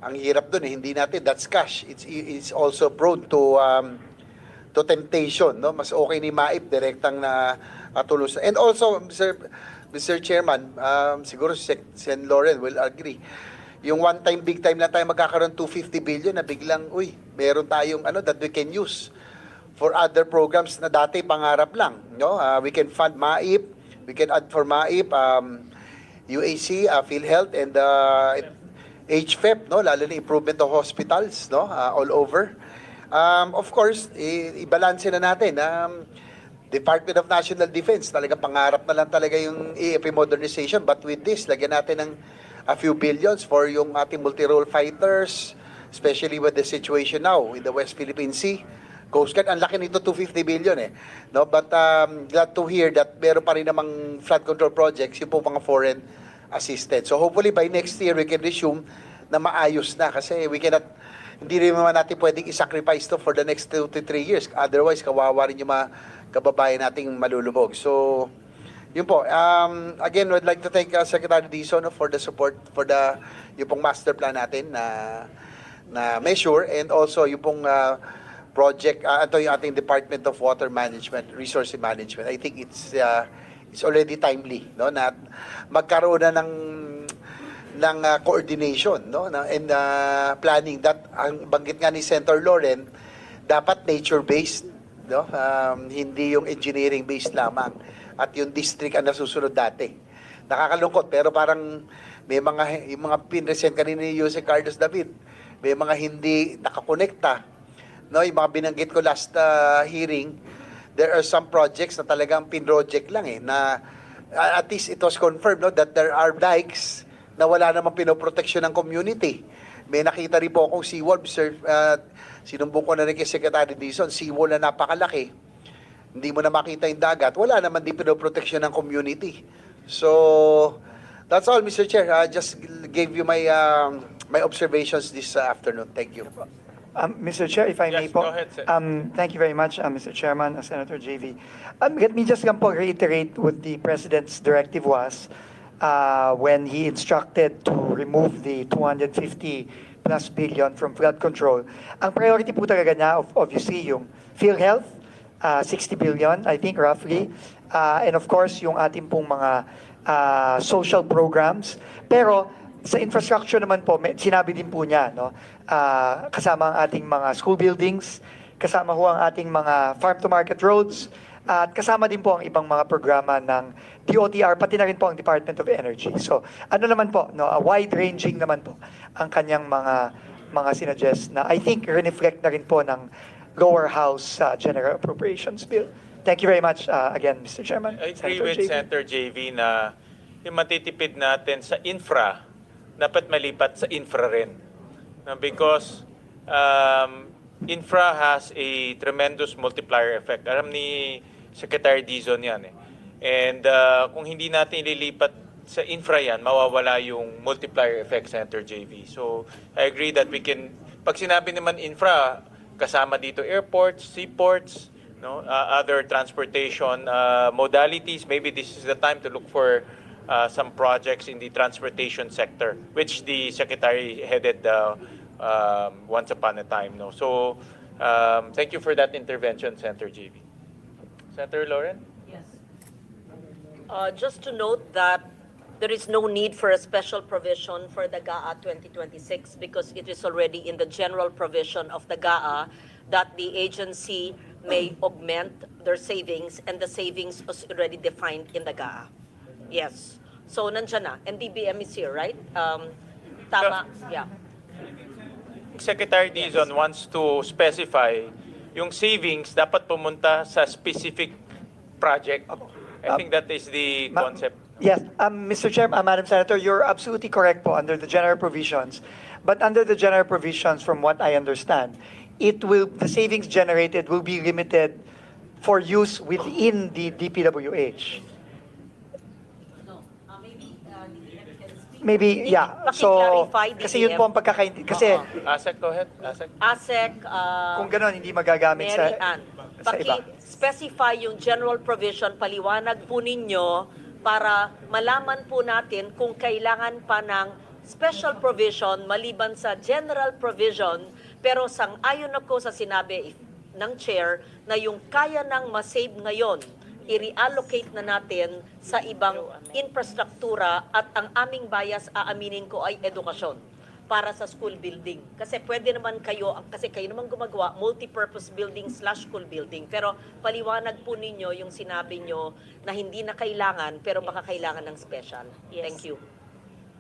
ang hirap doon, hindi natin, that's cash. It's also prone to temptation, no? Mas okay ni MAIP, direktang na tulus. And also, Mr. Chairman, siguro si Sen. Lauren will agree, yung one time, big time na tayo magkakaroon 250 billion na biglang, meron tayong that we can use for other programs na dati pangarap lang, no? We can fund MAIP, we can add for MAIP, UAC, PhilHealth, and HFEP, no? Lalo na improvement of hospitals, no? All over. Of course, i-balance na natin. Department of National Defense, talaga pangarap na lang talaga yung AFP modernization, but with this, lagyan natin ng a few billions for yung ating multi-role fighters, especially with the situation now in the West Philippine Sea. Coast Guard, ang laki nito, 250 billion no? But glad to hear that meron pa rin namang flood control projects, yung po mga foreign assisted. So hopefully by next year, we can resume na maayos na kasi hindi rin naman natin pwedeng i-sacrifice to for the next 2 to 3 years. Otherwise, kawawa rin yung mga kababayan nating malulubog. So, yun po. Again, I'd like to thank Secretary Dizon for the support for yung pong master plan natin na measure, and also yung pong project, ito yung ating Department of Water Management, Resource Management. I think it's already timely, no, na magkaroon na ng coordination, no, and planning that ang banggit nga ni Senator Lauren, dapat nature-based, no, hindi yung engineering-based lamang. At yung district ang nasusunod dati. Nakakalungkot, pero parang yung mga pinresent kanina ni Jose Carlos David, may mga hindi nakakonekta. No, yung mga binanggit ko last hearing, there are some projects na talagang pinroject lang na at least it was confirmed, no, that there are dikes na wala namang pinoproteksyon ng community. May nakita rin po akong seawall, sinumbong ko na rin kay Secretary Dizon, seawall na napakalaki. Hindi mo na makita yung dagat, wala naman din pinoproteksyon ng community. So, That's all, Mr. Chair. I just gave you my my observations this afternoon. Thank you.
Mr. Chair, if I may
Yes,
po.
go ahead, sir.
Thank you very much, Mr. Chairman, Senator JV. Let me just lang po reiterate what the President's directive was when he instructed to remove the 250 plus billion from flood control. Ang priority po talaga niya, obviously, yung PhilHealth, 60 billion, I think, roughly. And of course, yung ating pong mga social programs. Pero sa infrastructure naman po, sinabi din po niya, no? Kasama ang ating mga school buildings, kasama ho ang ating mga farm-to-market roads, at kasama din po ang ibang mga programa ng DOTR, pati na rin po ang Department of Energy. So, ano naman po, no? Wide-ranging naman po ang kanyang mga sinuggest na I think reflect na rin po ng lower house General Appropriations Bill. Thank you very much again, Mr. Chairman.
I agree
Senator
with
JV.
Senator JV na yung matitipid natin sa infra, dapat malipat sa infra rin. Because infra has a tremendous multiplier effect. Alam ni Secretary Dizon yan eh. And kung hindi natin ililipat sa infra yan, mawawala yung multiplier effect, Senator JV. So I agree that we can, pag sinabi naman infra, kasama dito airports, seaports, no, other transportation modalities. Maybe this is the time to look for some projects in the transportation sector, which the Secretary headed once upon a time. No? So, thank you for that intervention, Senator JV. Senator Lauren?
Just to note that there is no need for a special provision for the GAA 2026 because it is already in the general provision of the GAA that the agency may augment their savings, and the savings was already defined in the GAA. Yes. So, nandyan na. And DBM is here, right? Tama. Yeah.
Secretary Dizon wants to specify yung savings dapat pumunta sa specific project. I think that is the concept.
Yes, Mr. Chair, Madam Senator, you're absolutely correct po under the general provisions. But under the general provisions, from what I understand, the savings generated will be limited for use within the DPWH. Maybe, yeah. So,
Paki-clarify,
kasi yun po ang pagkakaintindi. Kasi,
ASEC, go ahead. ASEC.
ASEC,
kung gano'n, hindi magagamit
Mary Ann,
sa iba.
paki-specify yung general provision, paliwanag po ninyo para malaman po natin kung kailangan pa ng special provision maliban sa general provision. Pero sang-ayon ako sa sinabi ng chair na yung kaya nang masave ngayon, i-reallocate na natin sa ibang infrastruktura, at ang aming bias, aaminin ko, ay edukasyon para sa school building. Kasi pwede naman kayo, kasi kayo naman gumagawa, multi-purpose building / school building. Pero paliwanag po ninyo yung sinabi nyo na hindi na kailangan, pero baka kailangan ng special.
Yes.
Thank you.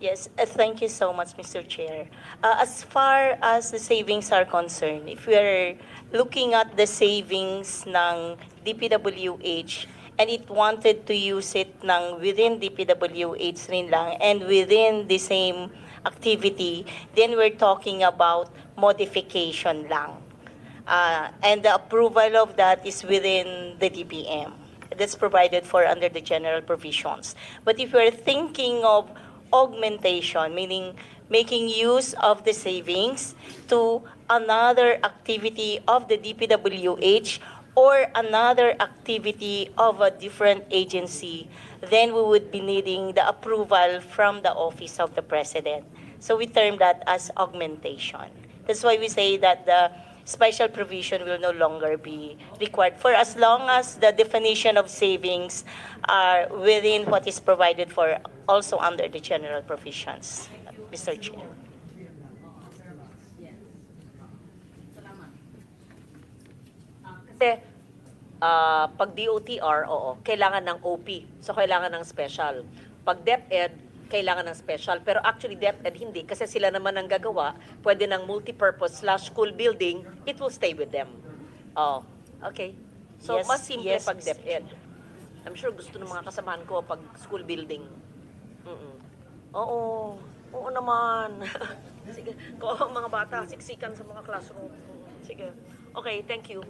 Yes, thank you so much, Mr. Chair. As far as the savings are concerned, if we are looking at the savings ng DPWH and it wanted to use it ng within DPWH rin lang and within the same activity, then we're talking about modification lang. And the approval of that is within the DPM. That's provided for under the general provisions. But if we're thinking of augmentation, meaning making use of the savings to another activity of the DPWH or another activity of a different agency, then we would be needing the approval from the Office of the President. So we term that as augmentation. That's why we say that the special provision will no longer be required for as long as the definition of savings are within what is provided for also under the general provisions, Mr. Chair.
Kasi pag DOTR, oo, kailangan ng OP. So kailangan ng special. Pag DepEd, kailangan ng special. Pero actually DepEd hindi kasi sila naman ang gagawa. Pwede ng multipurpose / school building, it will stay with them. Oh, okay. So
Yes,
mas simple
yes,
pag
Mr.
DepEd. I'm sure gusto ng mga kasamahan ko pag school building. Oo. Oo naman. Sige. Kung ang mga bata, siksikan sa mga classroom. Sige. Okay, thank you.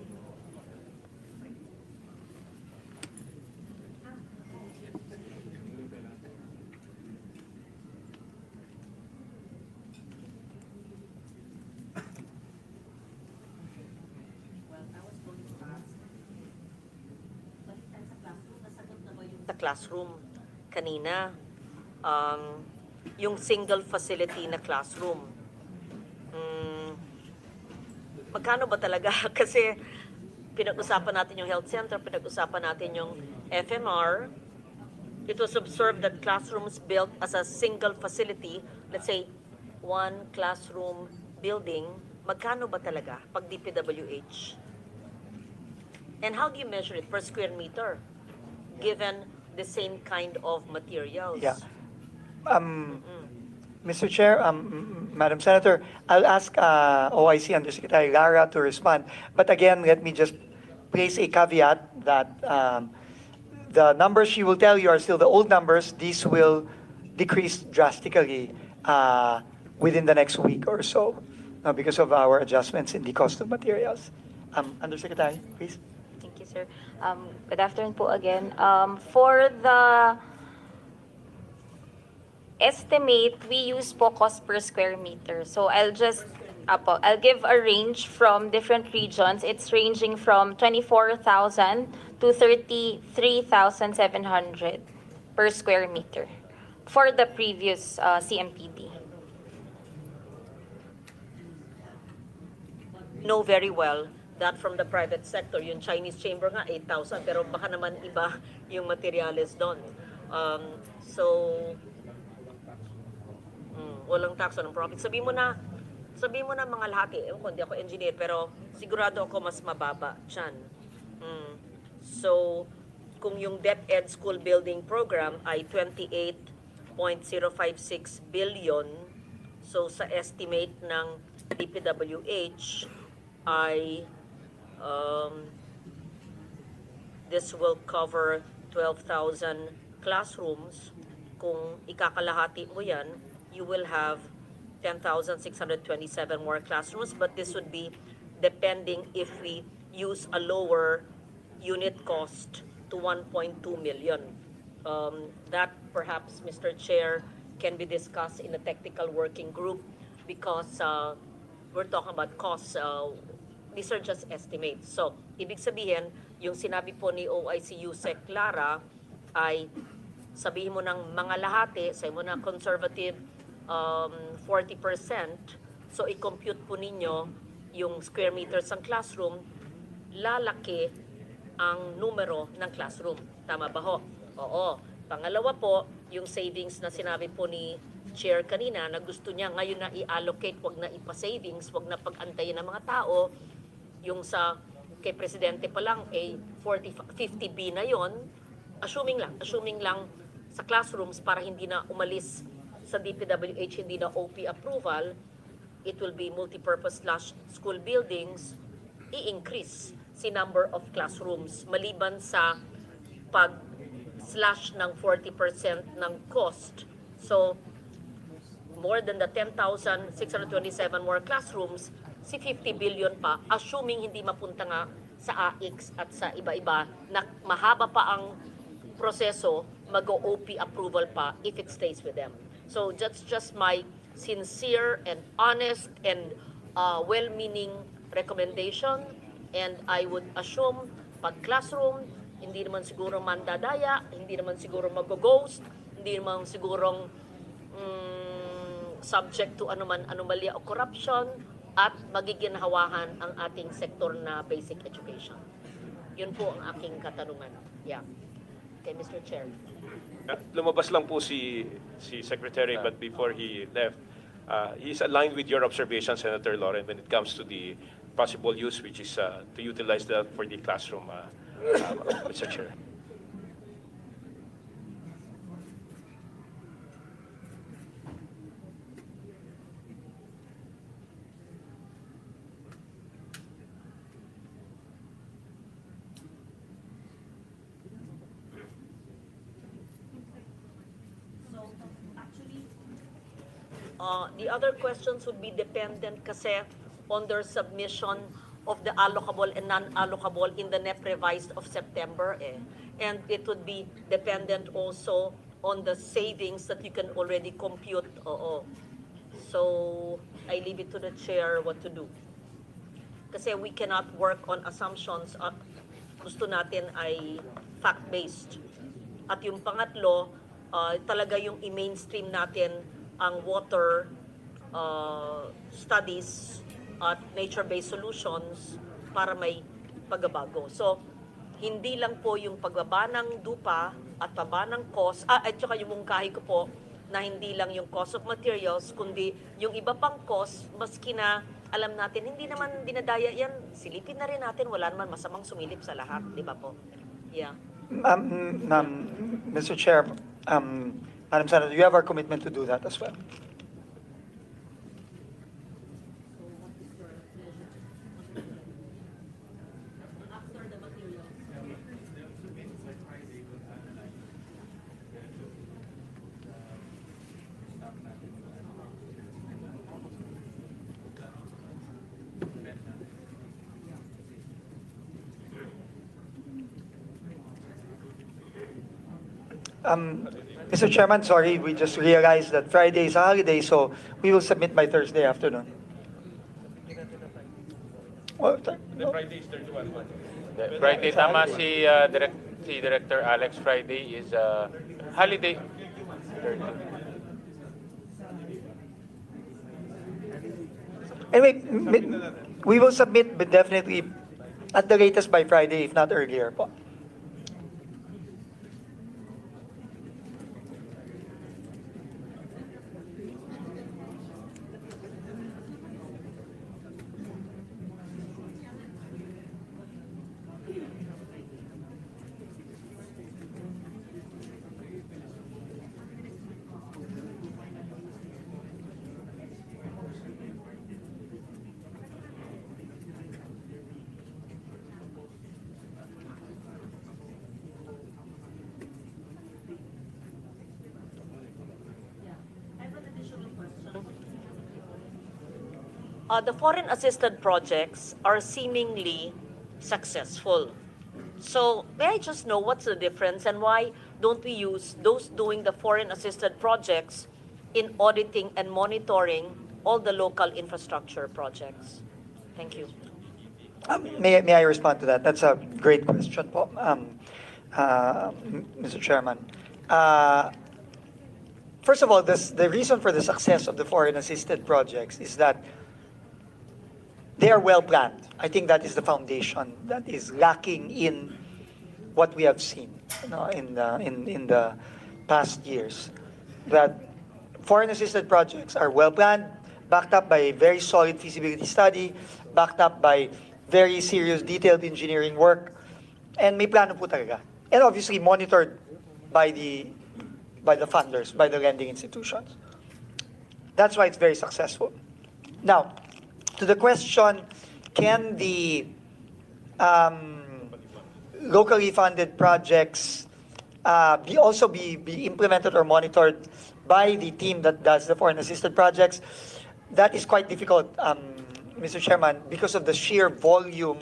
classroom kanina. Yung single facility na classroom. Magkano ba talaga? Kasi pinag-usapan natin yung health center, pinag-usapan natin yung FMR. It was observed that classrooms built as a single facility, let's say, one classroom building, magkano ba talaga pag DPWH? And how do you measure it per square meter, given the same kind of materials?
Yeah. Mr. Chair, Madam Senator, I'll ask OIC Undersecretary Lara to respond. But again, let me just place a caveat that the numbers she will tell you are still the old numbers. These will decrease drastically within the next week or so because of our adjustments in the cost of materials. Undersecretary, please.
Thank you, sir. Good afternoon po again. For the estimate, we use po cost per square meter. So I'll give a range from different regions. It's ranging from 24,000 to 33,700 per square meter for the previous CMPD.
Know very well that from the private sector, yung Chinese chamber nga 8,000, pero baka naman iba yung materials doon. Walang tax ng profit. Sabi mo na mga lahati. Ewan ko, hindi ako engineer, pero sigurado ako mas mababa dyan. So, kung yung DepEd School Building Program ay 28.056 billion, so sa estimate ng DPWH ay this will cover 12,000 classrooms. Kung ikakalahati mo yan, you will have 10,627 more classrooms, but this would be depending if we use a lower unit cost to 1.2 million. That perhaps, Mr. Chair, can be discussed in a technical working group because we're talking about costs. These are just estimates. So, ibig sabihin, yung sinabi po ni OIC Yusek Lara ay sabihin mo ng mga lahati, sabihin mo na conservative 40%, so i-compute po ninyo yung square meters ng classroom, lalaki ang numero ng classroom. Tama ba ho? Oo. Pangalawa po, yung savings na sinabi po ni Chair kanina na gusto niya ngayon na i-allocate, wag na ipa-savings, wag na pag-antayin ng mga tao, yung sa kay Presidente pa lang, 50B na yon, assuming lang sa classrooms para hindi na umalis sa DPWH, hindi na OP approval, it will be multipurpose / school buildings, i-increase si number of classrooms maliban sa pag-slash ng 40% ng cost. So, more than the 10,627 more classrooms, si 50 billion pa, assuming hindi mapunta nga sa AIX at sa iba-iba, na mahaba pa ang proseso, mag-OP approval pa if it stays with them. So that's just my sincere and honest and well-meaning recommendation, and I would assume pag classroom, hindi naman siguro mandadaya, hindi naman siguro mag-ghost, hindi naman sigurong subject to anomalya o corruption, at magiginhawahan ang ating sektor na basic education. Yun po ang aking katanungan. Yeah. Okay, Mr. Chair.
Lumabas lang po si Secretary, but before he left, he's aligned with your observation, Senator Lauren, when it comes to the possible use, which is to utilize that for the classroom, Mr. Chair.
The other questions would be dependent kasi on their submission of the allocable and non-allocable in the NEP revised of September. And it would be dependent also on the savings that you can already compute. So I leave it to the chair what to do. Kasi we cannot work on assumptions. Gusto natin ay fact-based. At yung pangatlo, talaga yung i-mainstream natin ang water studies at nature-based solutions para may pagbabago. So, hindi lang po yung pagbaba ng dupa at baba ng cost, at saka yung mungkahi ko po, na hindi lang yung cost of materials, kundi yung iba pang cost, maski na alam natin, hindi naman dinadaya yan, silipin na rin natin, wala naman masamang sumilip sa lahat, di ba po? Yeah.
Mr. Chair, Madam Senator, you have our commitment to do that as well. Mr. Chairman, sorry, we just realized that Friday is a holiday, so we will submit by Thursday afternoon. Well,
Friday is 31.
Friday, tama si, si Director Alex, Friday is holiday.
Anyway, we will submit, but definitely at the latest by Friday, if not earlier po.
The foreign-assisted projects are seemingly successful. So may I just know what's the difference and why don't we use those doing the foreign-assisted projects in auditing and monitoring all the local infrastructure projects? Thank you.
May I respond to that? That's a great question po, Mr. Chairman. First of all, the reason for the success of the foreign-assisted projects is that they are well planned. I think that is the foundation that is lacking in what we have seen, in the past years. That foreign-assisted projects are well planned, backed up by a very solid feasibility study, backed up by very serious detailed engineering work, and may plano po talaga. And obviously monitored by the funders, by the lending institutions. That's why it's very successful. Now, to the question, can the locally funded projects be implemented or monitored by the team that does the foreign-assisted projects? That is quite difficult, Mr. Chairman, because of the sheer volume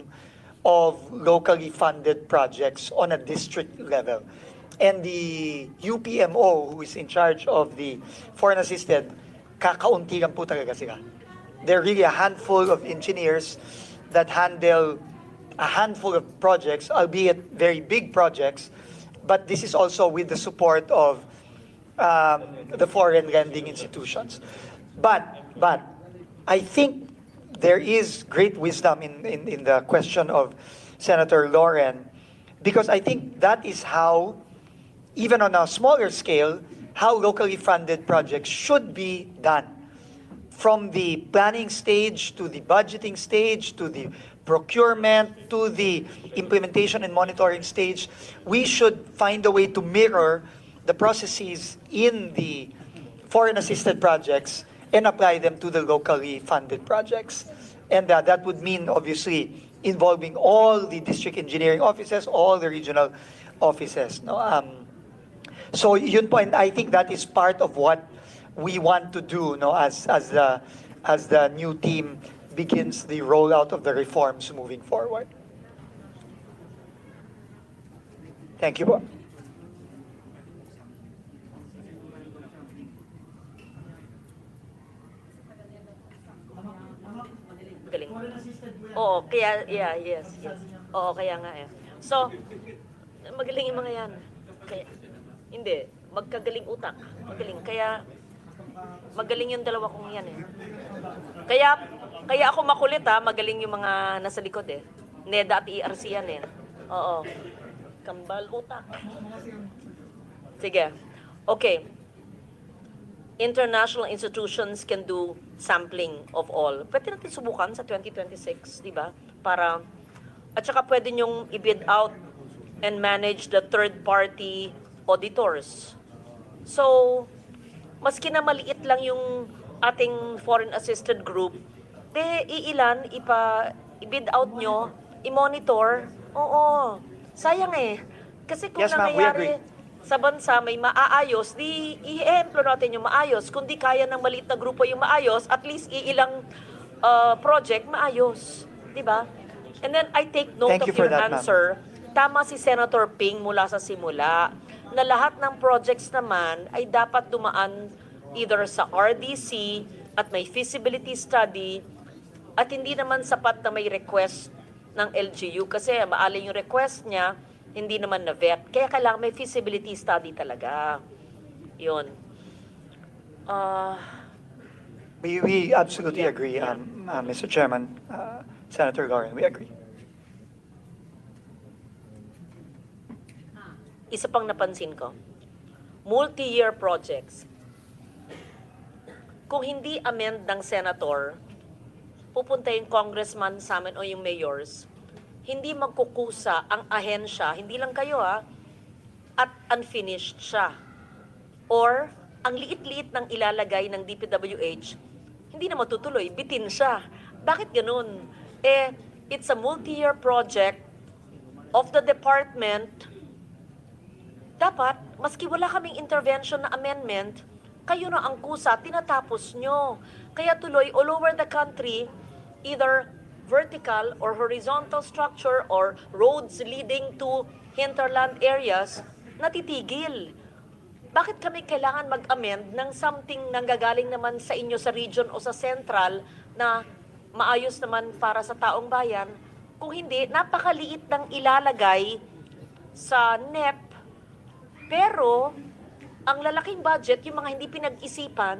of locally funded projects on a district level. And the UPMO, who is in charge of the foreign-assisted, kakaunti lang po talaga sila. There are really a handful of engineers that handle a handful of projects, albeit very big projects, but this is also with the support of the foreign lending institutions. But I think there is great wisdom in the question of Senator Loren, because I think that is how, even on a smaller scale, how locally funded projects should be done. From the planning stage to the budgeting stage to the procurement to the implementation and monitoring stage, we should find a way to mirror the processes in the foreign-assisted projects and apply them to the locally funded projects. And that would mean, obviously, involving all the district engineering offices, all the regional offices. No? So yun po, and I think that is part of what we want to do, as the new team begins the rollout of the reforms moving forward. Thank you po.
Galing. Oo, kaya, yes. Oo, kaya nga eh. So, magaling yung mga yan. Kaya, Hindi. Magkagaling utak. Magaling. Kaya, magaling yung dalawa kong yan eh. Kaya ako makulit ha, magaling yung mga nasa likod eh. NEDA at ERC yan eh. Oo. Kambal utak. Sige. Okay. International institutions can do sampling of all. Pwede natin subukan sa 2026, di ba? At saka pwede nyong i-bid out and manage the third-party auditors. So, maski na maliit lang yung ating foreign assisted group, iilan, i-bid out nyo, i-monitor. Oo, sayang eh. Kasi kung
Yes, ma'am, we
nangyayari
agree.
sa bansa may maaayos, di i-emplo natin yung maayos. Kung di kaya ng maliit na grupo yung maayos, at least iilang project maayos. Di ba? And then I take note
Thank
of
you for
your
that, ma'am.
answer. Tama si Senator Ping mula sa simula na lahat ng projects naman ay dapat dumaan either sa RDC at may feasibility study at hindi naman sapat na may request ng LGU kasi maaling yung request niya hindi naman na-vet. Kaya kailangan may feasibility study talaga. Yun.
We absolutely agree, Mr. Chairman, Senator Lauren, we agree.
Isa pang napansin ko, multi-year projects. Kung hindi amend ng senator, pupunta yung congressman sa amin o yung mayors, hindi magkukusa ang ahensya, hindi lang kayo at unfinished siya. Or, ang liit-liit ng ilalagay ng DPWH, hindi na matutuloy, bitin siya. Bakit ganun? It's a multi-year project of the department. Dapat, maski wala kaming intervention na amendment, kayo na ang kusa, tinatapos nyo. Kaya tuloy, all over the country, either vertical or horizontal structure or roads leading to hinterland areas, natitigil. Bakit kami kailangan mag-amend ng something nanggagaling naman sa inyo sa region o sa central na maayos naman para sa taong bayan? Kung hindi, napakaliit ng ilalagay sa NEP, pero ang lalaking budget, yung mga hindi pinag-isipan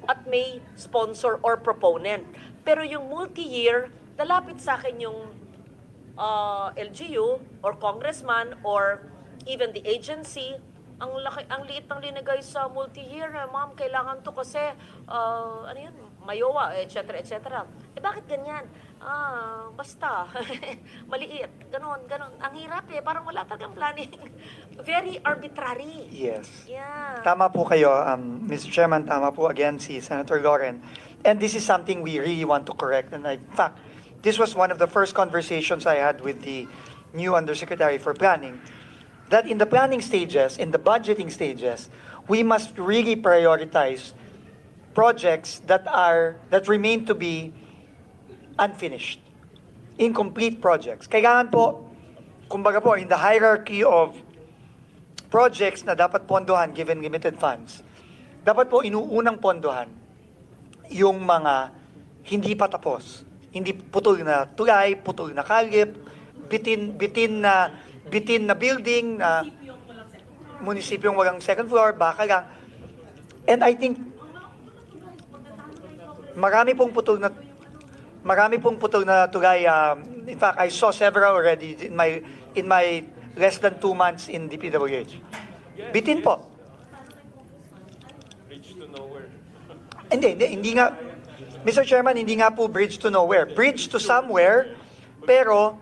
at may sponsor or proponent. Pero yung multi-year, lalapit sa akin yung LGU or congressman or even the agency, ang liit ng linagay sa multi-year, ma'am, kailangan to kasi, ano yun, mayowa, etc., etc. Bakit ganyan? Basta, maliit, ganon. Ang hirap parang wala talagang planning. Very arbitrary.
Yes.
Yeah.
Tama po kayo, Mr. Chairman, tama po again si Senator Lauren. And this is something we really want to correct. And in fact, this was one of the first conversations I had with the new Undersecretary for Planning, that in the planning stages, in the budgeting stages, we must really prioritize projects that remain to be unfinished, incomplete projects. Kailangan po, kumbaga po, in the hierarchy of projects na dapat pondohan given limited funds, dapat po inuunang pondohan yung mga hindi pa tapos. Hindi putol na tulay, putol na kalye, bitin na building, na munisipyong walang second floor, baka lang. And I think marami pong putol na tulay. In fact, I saw several already in my less than 2 months in DPWH. Bitin po.
Bridge to nowhere.
Hindi nga. Mr. Chairman, hindi nga po bridge to nowhere. Bridge to somewhere, pero,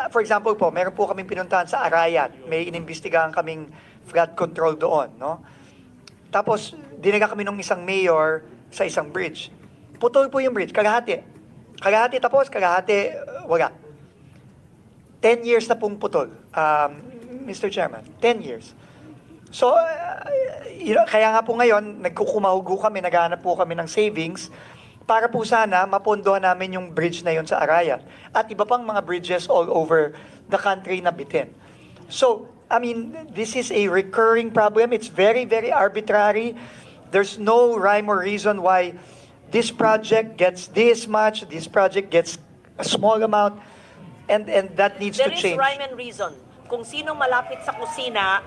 for example po, meron po kaming pinuntahan sa Arayat. May inimbestigahan kaming flood control doon, no? Tapos, dinaga kami ng isang mayor sa isang bridge. Putol po yung bridge, kalahati. Kalahati tapos, kalahati wala. 10 years na pong putol, Mr. Chairman. 10 years. So, kaya nga po ngayon, nagkukumahugo kami, naghahanap po kami ng savings para po sana mapondohan namin yung bridge na yun sa Arayat. At iba pang mga bridges all over the country na bitin. So, I mean, this is a recurring problem. It's very, very arbitrary. There's no rhyme or reason why this project gets this much, this project gets a small amount, and that needs to change.
There is rhyme and reason. Kung sino malapit sa kusina,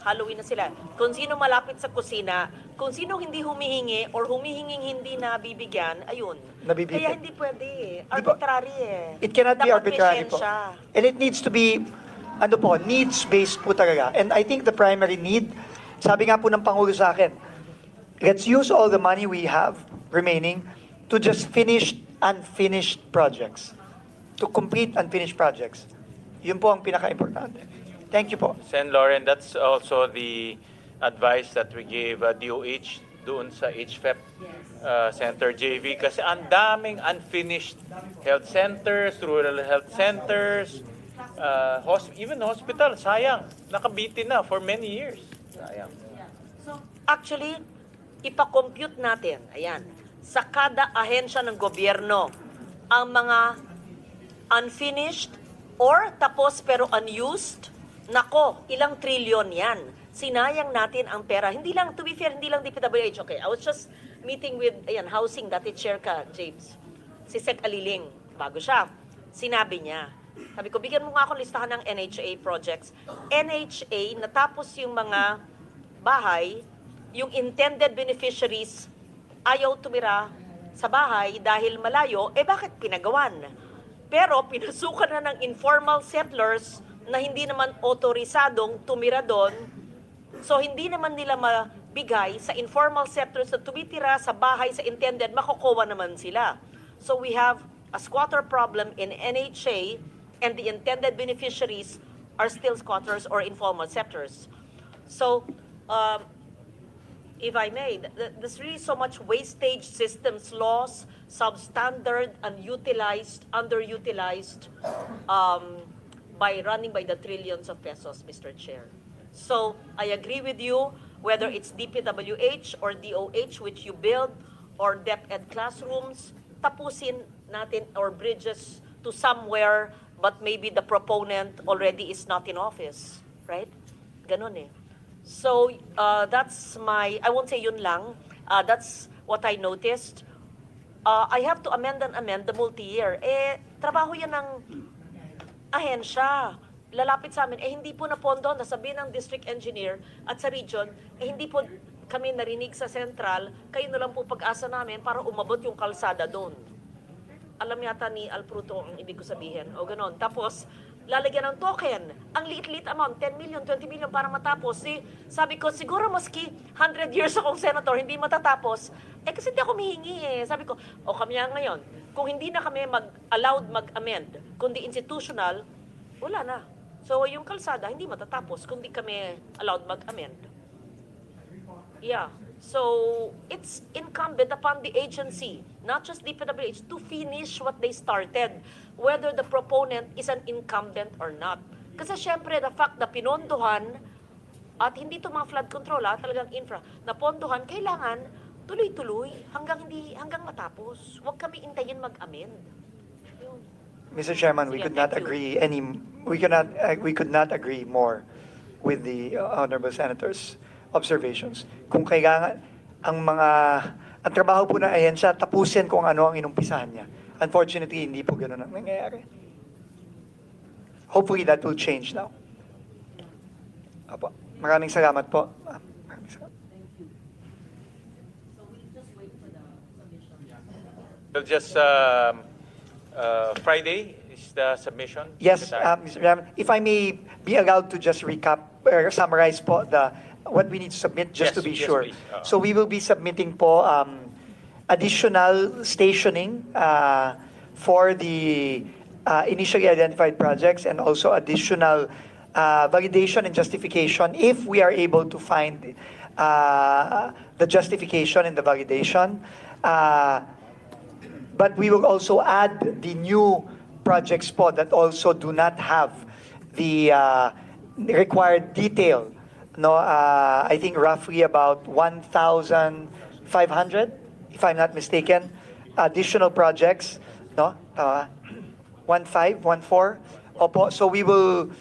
Halloween na sila. Kung sino malapit sa kusina, kung sino hindi humihingi or humihinging hindi nabibigyan, ayun.
Nabibitin.
Kaya hindi pwede eh.
Di ba-
Arbitrary eh.
It cannot be
Dapat may
arbitrary po.
siyensya.
And it needs to be, needs-based po talaga. And I think the primary need, sabi nga po ng Pangulo sa akin, let's use all the money we have remaining to just finish unfinished projects. To complete unfinished projects. Yun po ang pinaka-importante. Thank you po.
Sen. Lauren, that's also the advice that we gave DOH doon sa HFEP Center JV kasi ang daming unfinished health centers, rural health centers, even hospital, sayang, nakabitin na for many years. Sayang.
Actually, ipakompute natin, ayan, sa kada ahensya ng gobyerno, ang mga unfinished or tapos pero unused, nako, ilang trilyon yan. Sinayang natin ang pera. Hindi lang, to be fair, hindi lang DPWH. Okay, I was just meeting with, ayan, housing, dati chair ka, James. Si Sec Aliling, bago siya. Sinabi niya, sabi ko, bigyan mo nga ako listahan ng NHA projects. NHA, natapos yung mga bahay, yung intended beneficiaries, ayaw tumira sa bahay dahil malayo, bakit pinagawan? Pero pinasukan na ng informal settlers na hindi naman otorisadong tumira doon. So hindi naman nila mabigay sa informal settlers na tumitira sa bahay sa intended, makukuha naman sila. So we have a squatter problem in NHA and the intended beneficiaries are still squatters or informal settlers. So, if I may, there's really so much wastage systems, laws, substandard, unutilized, underutilized, by running by the trillions of pesos, Mr. Chair. So, I agree with you, whether it's DPWH or DOH, which you build, or DepEd classrooms, tapusin natin our bridges to somewhere, but maybe the proponent already is not in office, right? Ganon eh. So, that's my, I won't say yun lang, that's what I noticed. I have to amend the multi-year. Trabaho yan ng ahensya. Lalapit sa amin, hindi po na pondo, nasabihin ng district engineer at sa region, hindi po kami narinig sa central, kayo na lang po pag-asa namin para umabot yung kalsada doon. Alam yata ni Alpruto ang ibig ko sabihin, o ganon. Tapos, lalagyan ng token. Ang liit-liit amount, 10 million, 20 million para matapos. Sabi ko, siguro maski 100 years akong senator, hindi matatapos. Kasi hindi ako mihingi eh. Sabi ko, kami nga ngayon, kung hindi na kami allowed mag-amend, kundi institutional, wala na. So, yung kalsada, hindi matatapos kung hindi kami allowed mag-amend. Yeah. So, it's incumbent upon the agency, not just DPWH, to finish what they started, whether the proponent is an incumbent or not. Kasi syempre, the fact na pinondohan, at hindi ito mga flood control, talagang infra, na pondohan, kailangan tuloy-tuloy hanggang matapos. Huwag kami intayin mag-amend. Yun.
Mr. Chairman, we
Sige,
could not
thank you.
we could not agree more with the honorable senator's observations. Kung kailangan ang trabaho po ng ahensya, tapusin kung ano ang inumpisahan niya. Unfortunately, hindi po ganoon ang nangyayari. Hopefully that will change now. Apo. Maraming salamat po. Maraming salamat.
We'll just Friday is the submission.
Yes,
Secretary.
Mr. Chairman, if I may be allowed to just recap or summarize po what we need to submit just
Yes,
to be
yes,
sure.
please.
So we will be submitting po additional stationing for the initially identified projects and also additional validation and justification if we are able to find the justification and the validation. But we will also add the new projects po that also do not have the required detail. No, I think roughly about 1,500, if I'm not mistaken, additional projects. No, 15, 14. Opo. So we will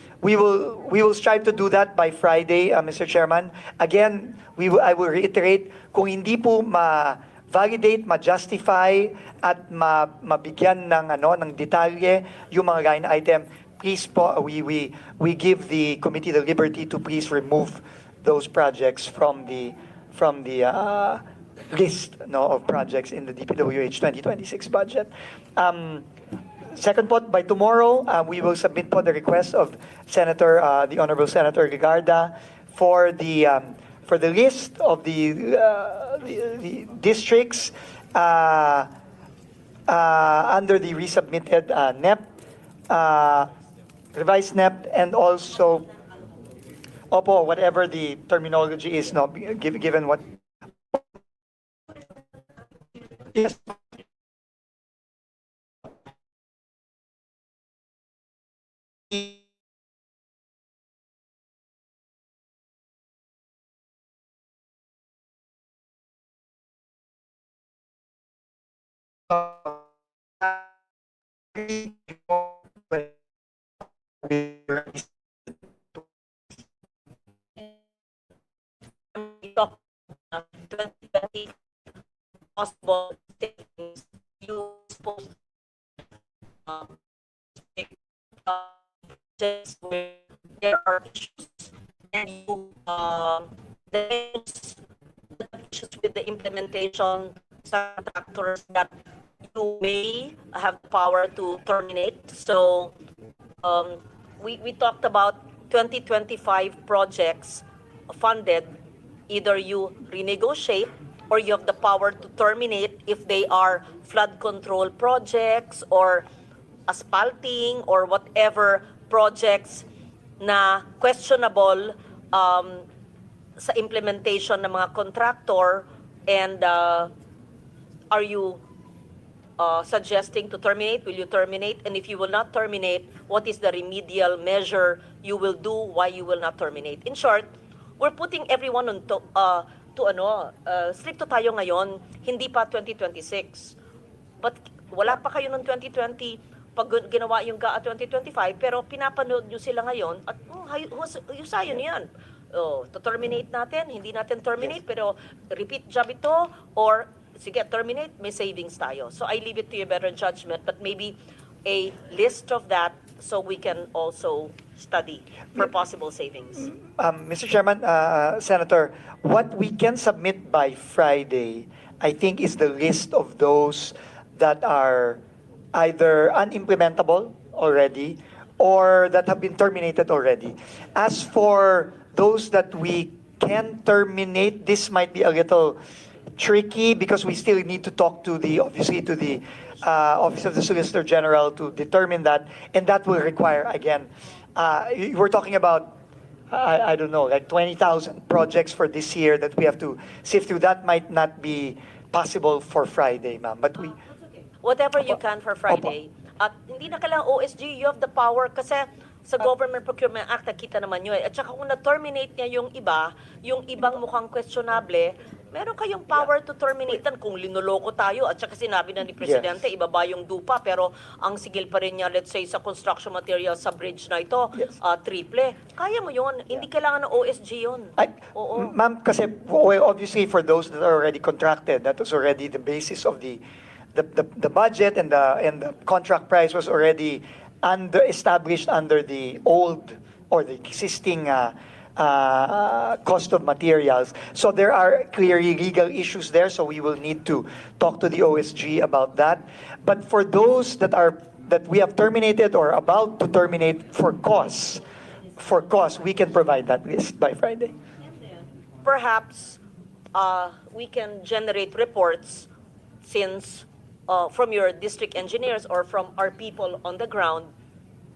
strive to do that by Friday, Mr. Chairman. Again, I will reiterate, kung hindi po validate, ma-justify at mabigyan ng detalye yung mga line item, please po we give the committee the liberty to please remove those projects from the list, no, of projects in the DPWH 2026 budget. Second po, by tomorrow, we will submit po the request of the Honorable Senator Ligarda for the list of the districts under the resubmitted NEP, revised NEP, and also, opo, whatever the terminology is, no, given what. Yes.
We talk 2020 possible things you supposed just where there are issues and you there's issues with the implementation some contractors that you may have the power to terminate. So we talked about 2025 projects funded, either you renegotiate or you have the power to terminate if they are flood control projects or asphalting or whatever projects na questionable sa implementation ng mga contractor, and are you suggesting to terminate? Will you terminate? And if you will not terminate, what is the remedial measure you will do? Why you will not terminate? In short, we're putting everyone on stricto tayo ngayon, hindi pa 2026. But wala pa kayo ng 2020 pag ginawa yung GAA 2025, pero pinapanood nyo sila ngayon at husayon yan. To terminate natin, hindi natin terminate, pero repeat job ito, or sige, terminate, may savings tayo. So I leave it to your better judgment, but maybe a list of that so we can also study for possible savings.
Mr. Chairman, Senator, what we can submit by Friday, I think, is the list of those that are either unimplementable already or that have been terminated already. As for those that we can terminate, this might be a little tricky because we still need to talk to the Office of the Solicitor General to determine that, and that will require, again, we're talking about, I don't know, like 20,000 projects for this year that we have to sift through. That might not be possible for Friday, ma'am, but we...
Whatever you can for Friday. At hindi na kailangan OSG, you have the power kasi sa Government Procurement Act, nakita naman nyo eh. At saka kung na-terminate niya yung iba, yung ibang mukhang questionable, meron kayong power to terminate yan kung linoloko tayo. At saka sinabi na ni Presidente, ibaba yung dupa, pero ang sigil pa rin niya, let's say, sa construction materials sa bridge na ito, triple. Kaya mo yun. Hindi kailangan ng OSG yun. Oo.
Ma'am, kasi obviously for those that are already contracted, that was already the basis of the budget, and the contract price was already established under the old or the existing cost of materials. So there are clearly legal issues there, so we will need to talk to the OSG about that. But for those that we have terminated or about to terminate for costs, we can provide that list by Friday.
Perhaps we can generate reports since from your district engineers or from our people on the ground,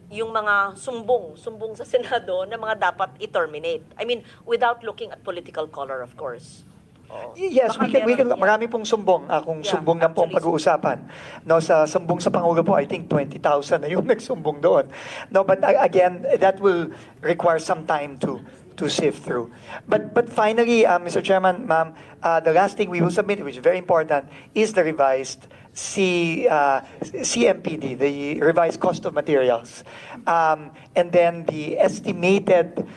yung mga sumbong sa Senado na mga dapat i-terminate. I mean, without looking at political color, of course.
Yes, we can, marami pong sumbong, kung sumbong lang po ang pag-uusapan. No, sa sumbong sa Pangulo po, I think 20,000 na yung nagsumbong doon. No, but again, that will require some time to sift through. But finally, Mr. Chairman, ma'am, the last thing we will submit, which is very important, is the revised CMPD, the revised cost of materials, and then the estimated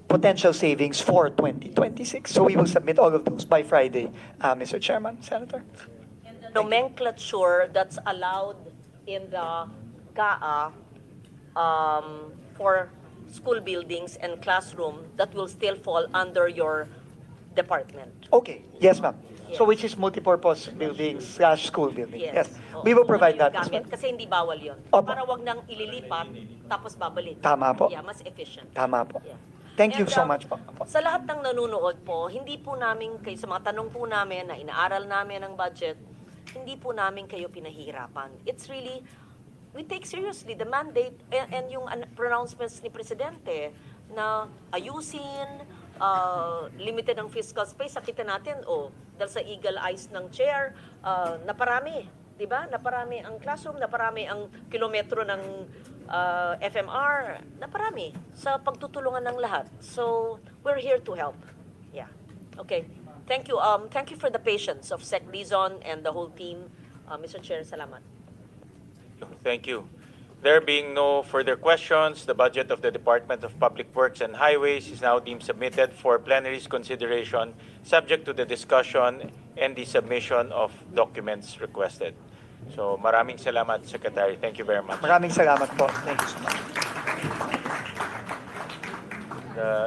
potential savings for 2026. So we will submit all of those by Friday, Mr. Chairman, Senator.
And the nomenclature that's allowed in the GAA for school buildings and classroom that will still fall under your department.
Okay, yes, ma'am. So
Yes.
which is multipurpose buildings / school building? Yes.
Oo.
We will
Kung
provide
ano
that
yung
as well.
gamit, kasi hindi bawal yun.
Opo.
Para wag nang ililipat, tapos babalik.
Tama po.
Yeah, mas efficient.
Tama po.
Yeah.
Thank you
And,
so much po.
Sa lahat ng nanonood po, hindi po namin kayo, sa mga tanong po namin na inaaral namin ang budget, hindi po namin kayo pinahihirapan. It's really, we take seriously the mandate and yung pronouncements ni Presidente na ayusin, limited ang fiscal space. Nakita natin, dahil sa eagle eyes ng chair, naparami. Diba? Naparami ang classroom, naparami ang kilometro ng FMR, naparami sa pagtutulungan ng lahat. So, we're here to help. Yeah. Okay. Thank you. Thank you for the patience of Sec Lizon and the whole team. Mr. Chair, salamat.
Thank you. There being no further questions, the budget of the Department of Public Works and Highways is now deemed submitted for plenary's consideration, subject to the discussion and the submission of documents requested. So maraming salamat, Secretary. Thank you very much.
Maraming salamat po. Thank you so much.